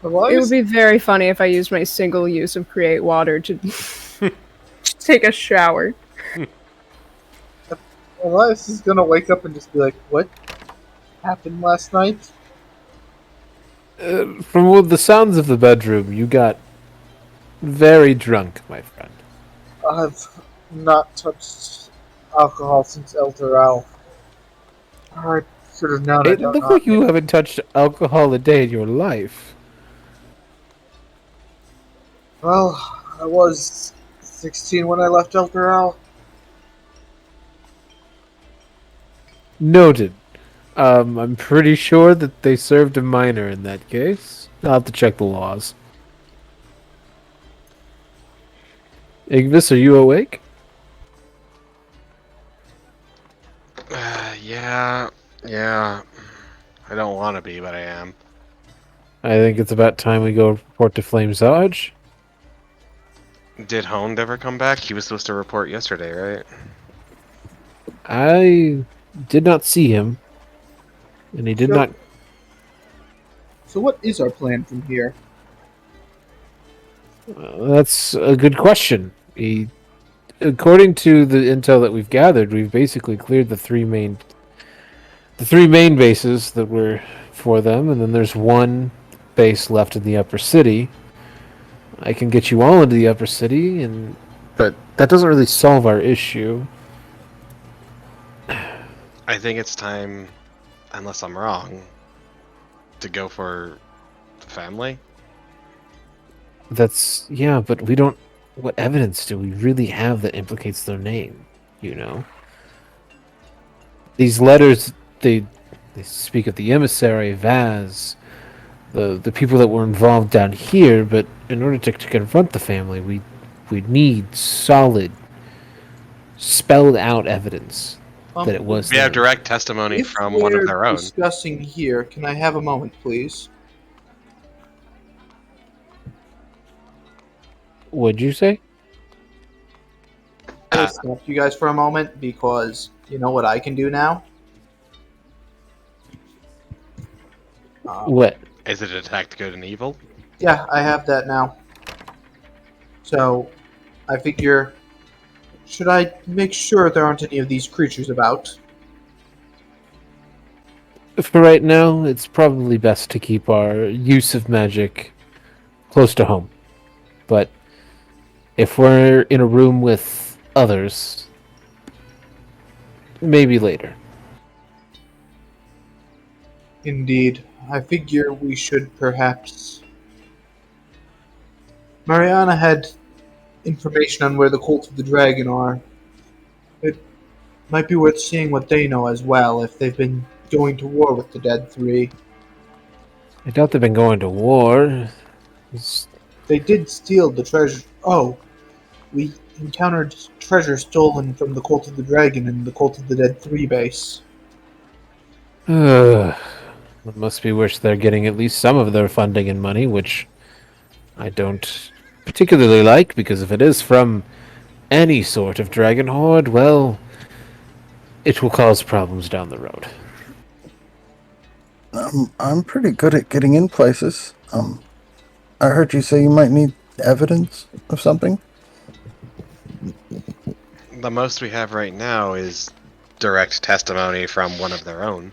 It would be very funny if I used my single use of create water to take a shower. Elias is gonna wake up and just be like, "What happened last night?" From the sounds of the bedroom, you got very drunk, my friend. I've not touched alcohol since El Doral. I should have known. It looks like you haven't touched alcohol a day in your life. Well, I was 16 when I left El Doral. Noted. I'm pretty sure that they served a minor in that case. I'll have to check the laws. Igvis, are you awake? Yeah. I don't want to be, but I am. I think it's about time we go report to Flame Zodge. Did Honed ever come back? He was supposed to report yesterday, right? I did not see him, and he did Sure. not. So what is our plan from here? That's a good question. According to the intel that we've gathered, we've basically cleared the three main bases that were for them, and then there's one base left in the upper city. I can get you all into the upper city, but that doesn't really solve our issue. I think it's time, unless I'm wrong, to go for the family. But we don't. What evidence do we really have that implicates their name? These letters, they speak of the emissary Vaz, the people that were involved down here, but in order to confront the family, we need solid, spelled out evidence that it was We have them. direct testimony If from one of we're their own. discussing here, can I have a moment, please? What'd you say? I'm gonna stop you guys for a moment because you know what I can do now? What? Is it detect good and evil? Yeah, I have that now. So, I figure, should I make sure there aren't any of these creatures about? For right now, it's probably best to keep our use of magic close to home. But if we're in a room with others, maybe later. Indeed. I figure we should perhaps... Mariana had information on where the Cult of the Dragon are. It might be worth seeing what they know as well, if they've been going to war with the Dead Three. I doubt they've been going to war. They did steal the treasure. Oh, we encountered treasure stolen from the Cult of the Dragon in the Cult of the Dead 3 base. It must be wish they're getting at least some of their funding and money, which I don't particularly like, because if it is from any sort of dragon horde, well, it will cause problems down the road. I'm pretty good at getting in places. I heard you say you might need evidence of something. The most we have right now is direct testimony from one of their own.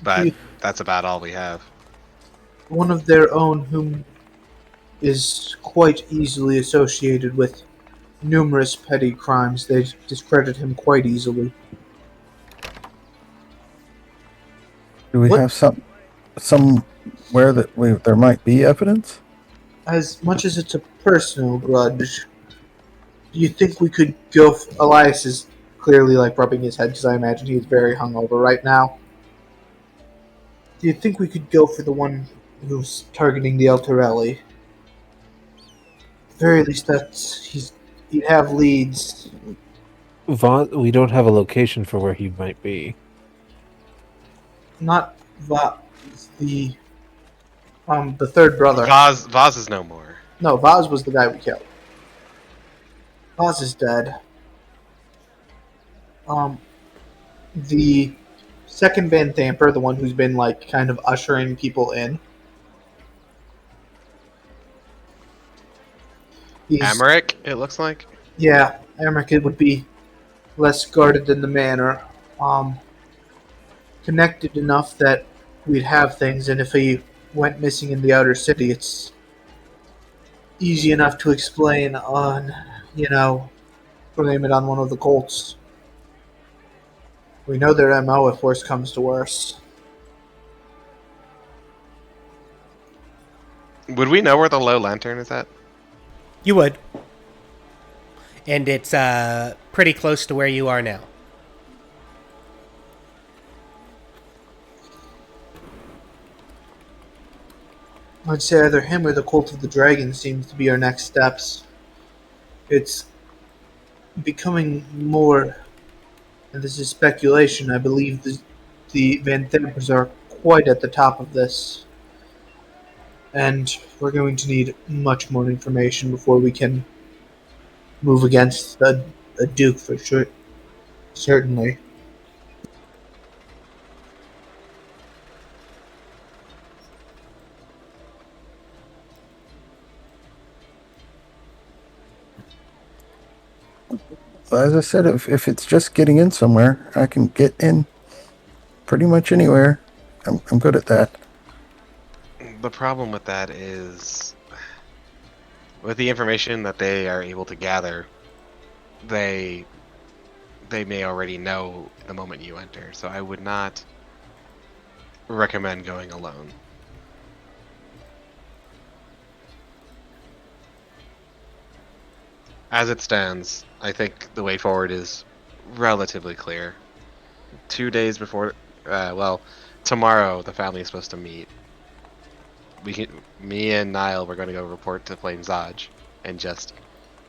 But that's about all we have. One of their own whom is quite easily associated with numerous petty crimes. They discredit him quite easily. Do we What- have somewhere that there might be evidence? As much as it's a personal grudge, do you think we could go... Elias is clearly rubbing his head because I imagine he's very hungover right now. Do you think we could go for the one who's targeting the Eltorelli? At the very least, he'd have leads. We don't have a location for where he might be. Not Vaz, the third brother. Vaz is no more. No, Vaz was the guy we killed. Vaz is dead. The second Van Thamper, the one who's been kind of ushering people in. Amaric, it looks like. Yeah, Amaric would be less guarded than the manor. Connected enough that we'd have things, and if he went missing in the outer city, it's easy enough to explain on, blame it on one of the cults. We know their MO if worse comes to worse. Would we know where the low lantern is at? You would. And it's pretty close to where you are now. I'd say either him or the Cult of the Dragon seems to be our next steps. It's becoming more, and this is speculation, I believe the Van Thampers are quite at the top of this. And we're going to need much more information before we can move against a Duke for sure. Certainly. As I said, if it's just getting in somewhere, I can get in pretty much anywhere. I'm good at that. The problem with that is, with the information that they are able to gather, they may already know the moment you enter. So I would not recommend going alone. As it stands, I think the way forward is relatively clear. 2 days before, tomorrow the family is supposed to meet. me and Nile were going to go report to Flame Zaj and just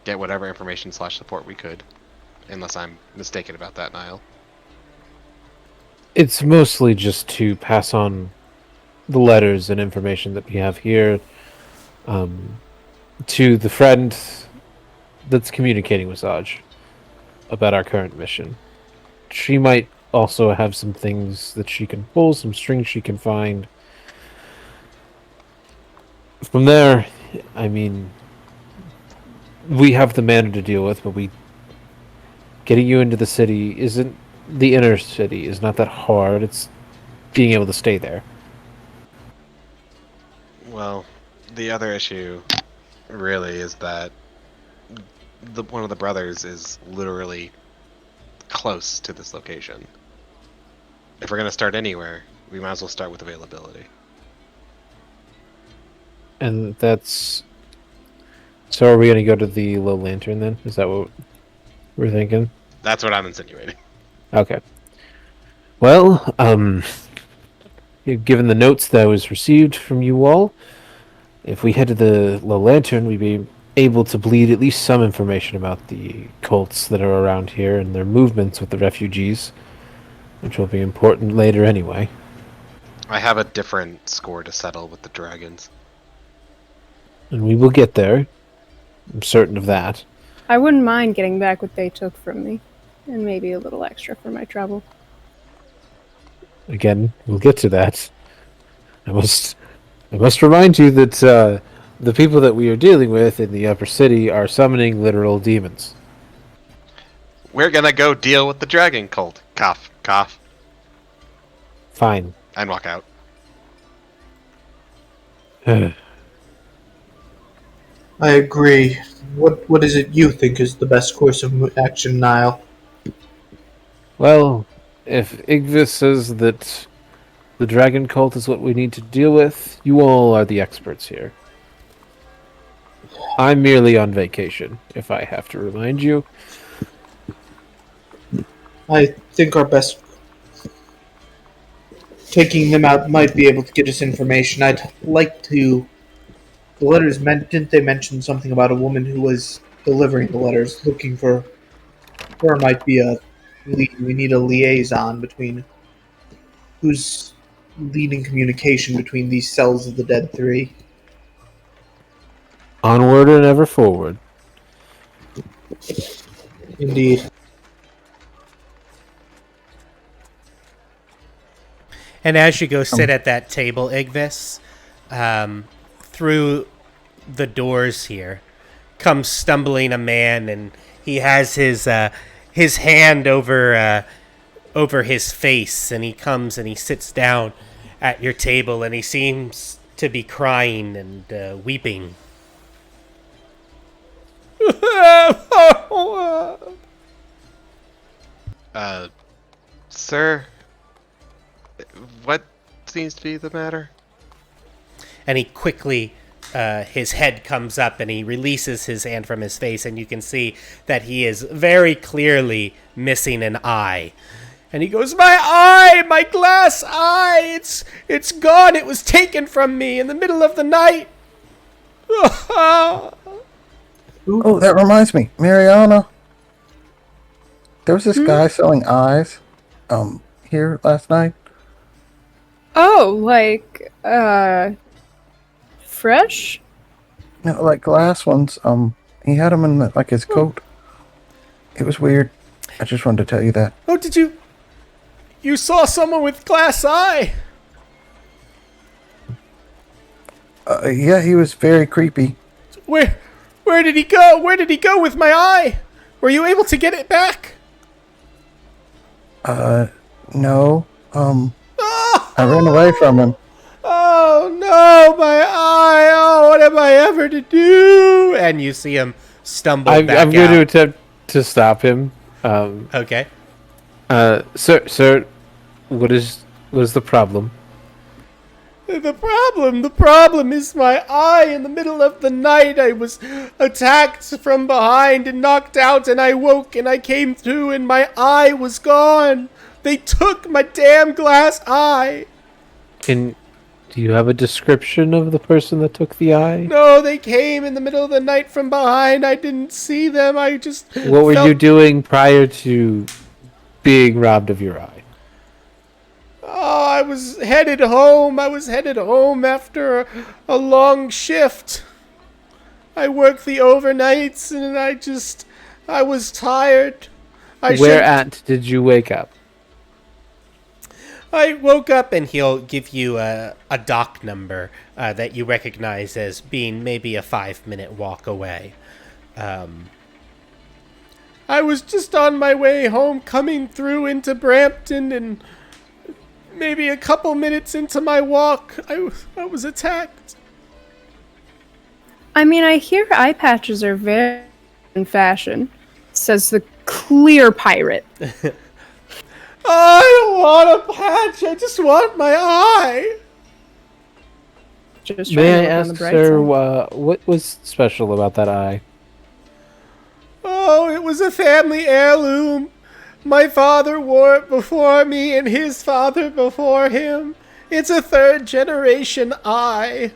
get whatever information / support we could. Unless I'm mistaken about that, Nile. It's mostly just to pass on the letters and information that we have here to the friend that's communicating with Zaj about our current mission. She might also have some things that she can pull, some strings she can find. From there, I mean, we have the manor to deal with, but getting you into the city isn't the inner city is not that hard. It's being able to stay there. Well, the other issue really is that one of the brothers is literally close to this location. If we're going to start anywhere, we might as well start with availability. And that's... So are we going to go to the Low Lantern then? Is that what we're thinking? That's what I'm insinuating. Okay. Well, given the notes that was received from you all, if we head to the Low Lantern, we'd be able to bleed at least some information about the cults that are around here and their movements with the refugees, which will be important later anyway. I have a different score to settle with the dragons. And we will get there. I'm certain of that. I wouldn't mind getting back what they took from me, and maybe a little extra for my trouble. Again, we'll get to that. I must remind you that the people that we are dealing with in the upper city are summoning literal demons. We're gonna go deal with the dragon cult. Cough, cough. Fine. And walk out. I agree. What is it you think is the best course of action, Nile? Well, if Igvis says that the dragon cult is what we need to deal with, you all are the experts here. I'm merely on vacation, if I have to remind you. I think our best... Taking them out might be able to get us information. I'd like to... The letters didn't they mention something about a woman who was delivering the letters, looking for her might be a lead. We need a liaison between who's leading communication between these cells of the Dead Three. Onward and ever forward. Indeed. And as you go sit at that table, Igvis, through the doors here comes stumbling a man, and he has his hand over his face, and he comes and he sits down at your table, and he seems to be crying and weeping. Sir, what seems to be the matter? And he quickly, his head comes up and he releases his hand from his face, and you can see that he is very clearly missing an eye. And he goes, "My eye! My glass eye! It's gone! It was taken from me in the middle of the night!" Oh, that reminds me. Mariana. There was this guy selling eyes here last night. Oh, like, fresh? No, like glass ones. He had them in his coat. It was weird. I just wanted to tell you that. Oh, did you? You saw someone with glass eye? Yeah, he was very creepy. Where did he go? Where did he go with my eye? Were you able to get it back? No. I ran away from him. Oh no, my eye! Oh, what am I ever to do? And you see him stumble back I'm going to out. attempt to stop him. Okay. Sir, what is the problem? The problem is my eye. In the middle of the night, I was attacked from behind and knocked out, and I woke and I came to, and my eye was gone. They took my damn glass eye. Can Do you have a description of the person that took the eye? No, they came in the middle of the night from behind. I didn't see them. I just What were you doing prior to being robbed of your eye? Oh, I was headed home. I was headed home after a long shift. I worked the overnights and I was tired. Where at did you wake up? I woke up and he'll give you a dock number that you recognize as being maybe a 5-minute walk away. I was just on my way home coming through into Brampton, and maybe a couple minutes into my walk, I was attacked. I mean, I hear eye patches are very in fashion, says the clear pirate. I don't want a patch. I just want my eye. Just May I trying to look on the ask, bright sir, side. what was special about that eye? Oh, it was a family heirloom. My father wore it before me and his father before him. It's a 3rd-generation eye.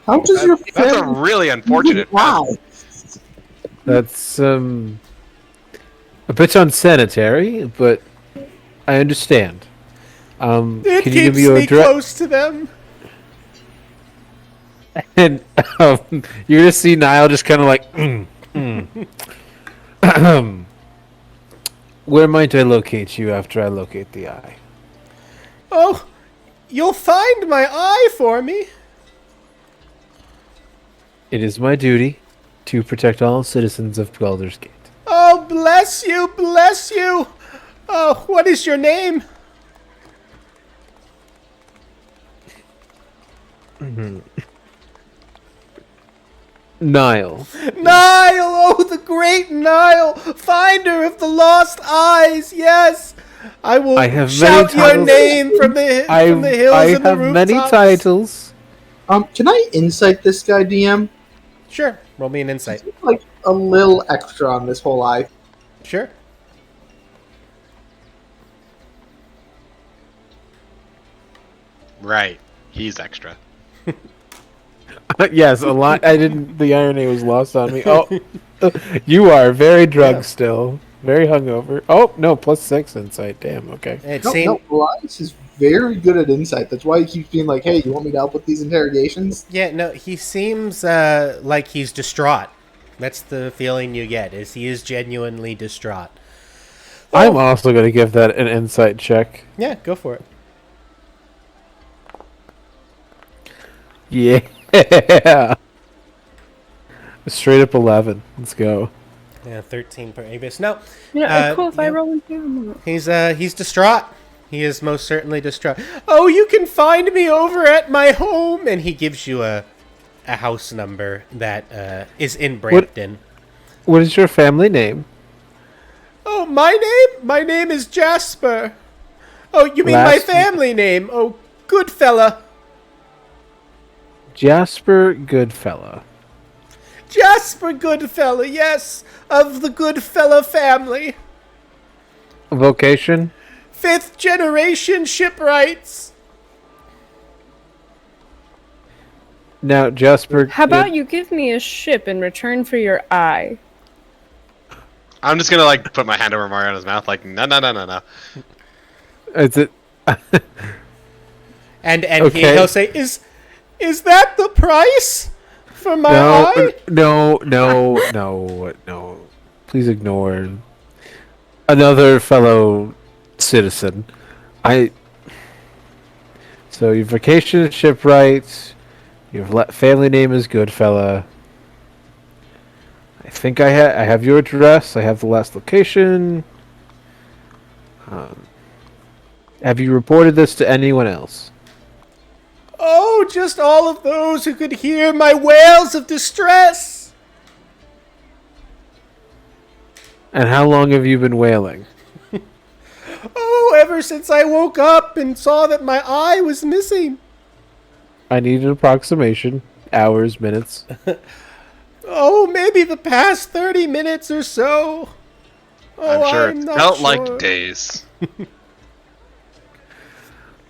How does your That's a family really unfortunate. Wow. That's a bit unsanitary, but I understand. It Can you keeps give me your me address? close to them. And you're gonna see Nile just kind of like. Where might I locate you after I locate the eye? Oh, you'll find my eye for me. It is my duty to protect all citizens of Baldur's Gate. Oh, bless you, bless you. Oh, what is your name? Nile. Nyle, oh, the great Nyle, finder of the lost eyes. Yes, I will shout your name from the hills and the rooftops. I have many titles. Can I insight this guy, DM? Sure, roll me an insight. Like a little extra on this whole eye. Sure. Right. He's extra. Yes, a lot. I didn't. The irony was lost on me. Oh, you are very drugged still, very hungover. Oh no, +6 insight. Damn. Okay. No, Elias is very good at insight. That's why he keeps being like, "Hey, you want me to help with these interrogations?" Yeah, no, he seems like he's distraught. That's the feeling you get, is he is genuinely distraught. I'm also going to give that an insight check. Yeah, go for it. Yeah. Straight up 11. Let's go. Yeah, 13 per Abyss. No. Yeah, cool if I roll into him. He's distraught. He is most certainly distraught. Oh, you can find me over at my home, and he gives you a house number that is in Brampton. What is your family name? Oh, my name? My name is Jasper. Oh, you mean my family name? Oh, good fella. Jasper Goodfella. Jasper Goodfella, yes, of the Goodfella family. Vocation? 5th generation shipwrights. Now, Jasper... How about you give me a ship in return for your eye? I'm just gonna like put my hand over Mariana's mouth, like no. Is it? and okay. He'll say, "Is that the price for my eye?" No. Please ignore another fellow citizen. So your vacation is shipwright. Your family name is Goodfella. I think I have your address. I have the last location. Have you reported this to anyone else? Oh, just all of those who could hear my wails of distress. And how long have you been wailing? Oh, ever since I woke up and saw that my eye was missing. I need an approximation. Hours, minutes. Oh, maybe the past 30 minutes or so. Oh, I'm sure I'm it not felt sure. like days.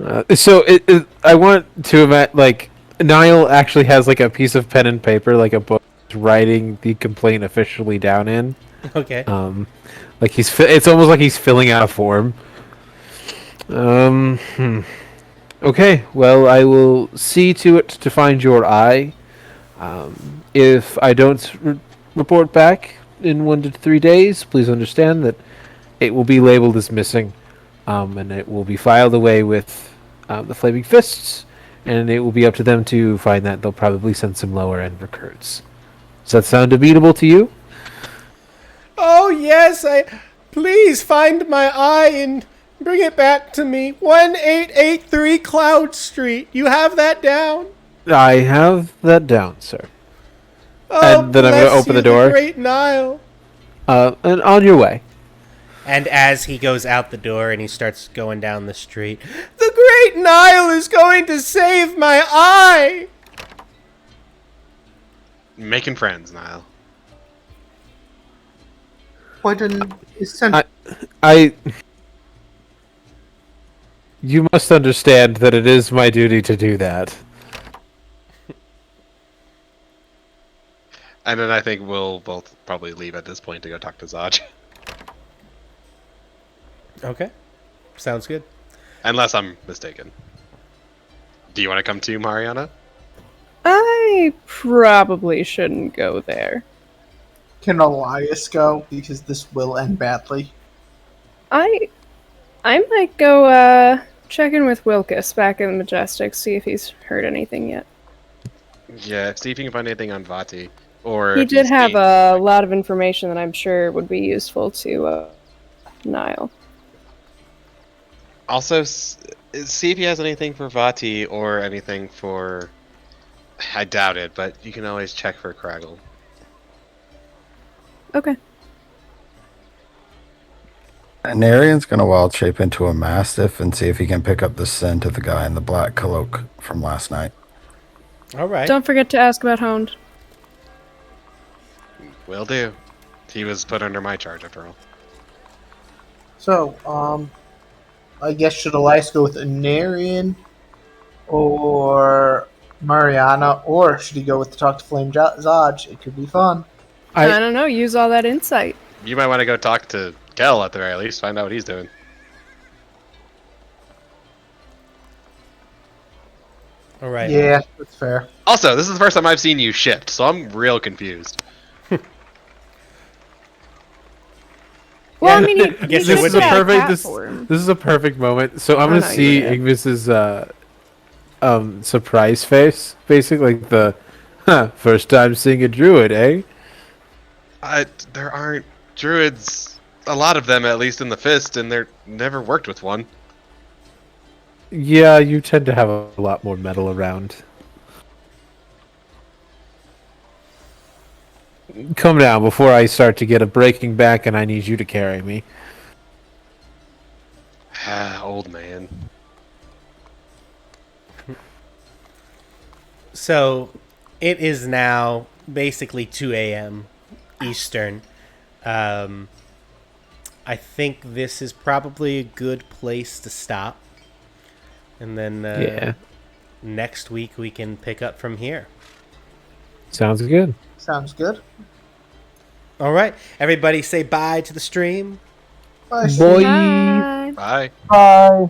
I want to imagine, like, Nile actually has, like, a piece of pen and paper, like a book, writing the complaint officially down in. Okay. Like, it's almost like he's filling out a form. Okay, well, I will see to it to find your eye. If I don't report back in 1 to 3 days, please understand that it will be labeled as missing, and it will be filed away with the Flaming Fists, and it will be up to them to find that. They'll probably send some lower end recruits. Does that sound amenable to you? Oh, yes, please find my eye and bring it back to me. 1883 Cloud Street. You have that down? I have that down, sir. Oh, And then I'm gonna bless open you, the door. Great Nile. And on your way. And as he goes out the door and he starts going down the street, the Great Nile is going to save my eye. Making friends, Nile. Poison is sent. You must understand that it is my duty to do that. And then I think we'll both probably leave at this point to go talk to Zaj. Okay. Sounds good. Unless I'm mistaken. Do you want to come too, Mariana? I probably shouldn't go there. Can Elias go? Because this will end badly. I might go check in with Wilkes back in the Majestic, see if he's heard anything yet. Yeah, see if you can find anything on Vati. Or He if did he's have being- a lot of information that I'm sure would be useful to Nile. Also, see if he has anything for Vati or anything for... I doubt it, but you can always check for Craggle. Okay. And Arian's going to wild shape into a mastiff and see if he can pick up the scent of the guy in the black cloak from last night. All right. Don't forget to ask about Hound. Will do. He was put under my charge after all. So, I guess should Elias go with Anarian or Mariana, or should he go with the Talk to Flame Zaj? It could be fun. I don't know, use all that insight. You might want to go talk to Kel at the very least, find out what he's doing. All right. Yeah, that's fair. Also, this is the first time I've seen you shipped, so I'm real confused. Well, I mean, I guess he it just would had be a perfect. cat This form. is a perfect moment. So I'm Oh, gonna no, see you're right. Igvis's surprise face, basically like the first time seeing a druid, eh? There aren't druids, a lot of them at least in the Fist, and they're never worked with one. Yeah, you tend to have a lot more metal around. Come down before I start to get a breaking back and I need you to carry me. Old man. So it is now basically 2 a.m. Eastern. I think this is probably a good place to stop. And then Yeah. next week we can pick up from here. Sounds good. Sounds good. All right. Everybody say bye to the stream. Bye. Boy. Bye. Bye. Bye.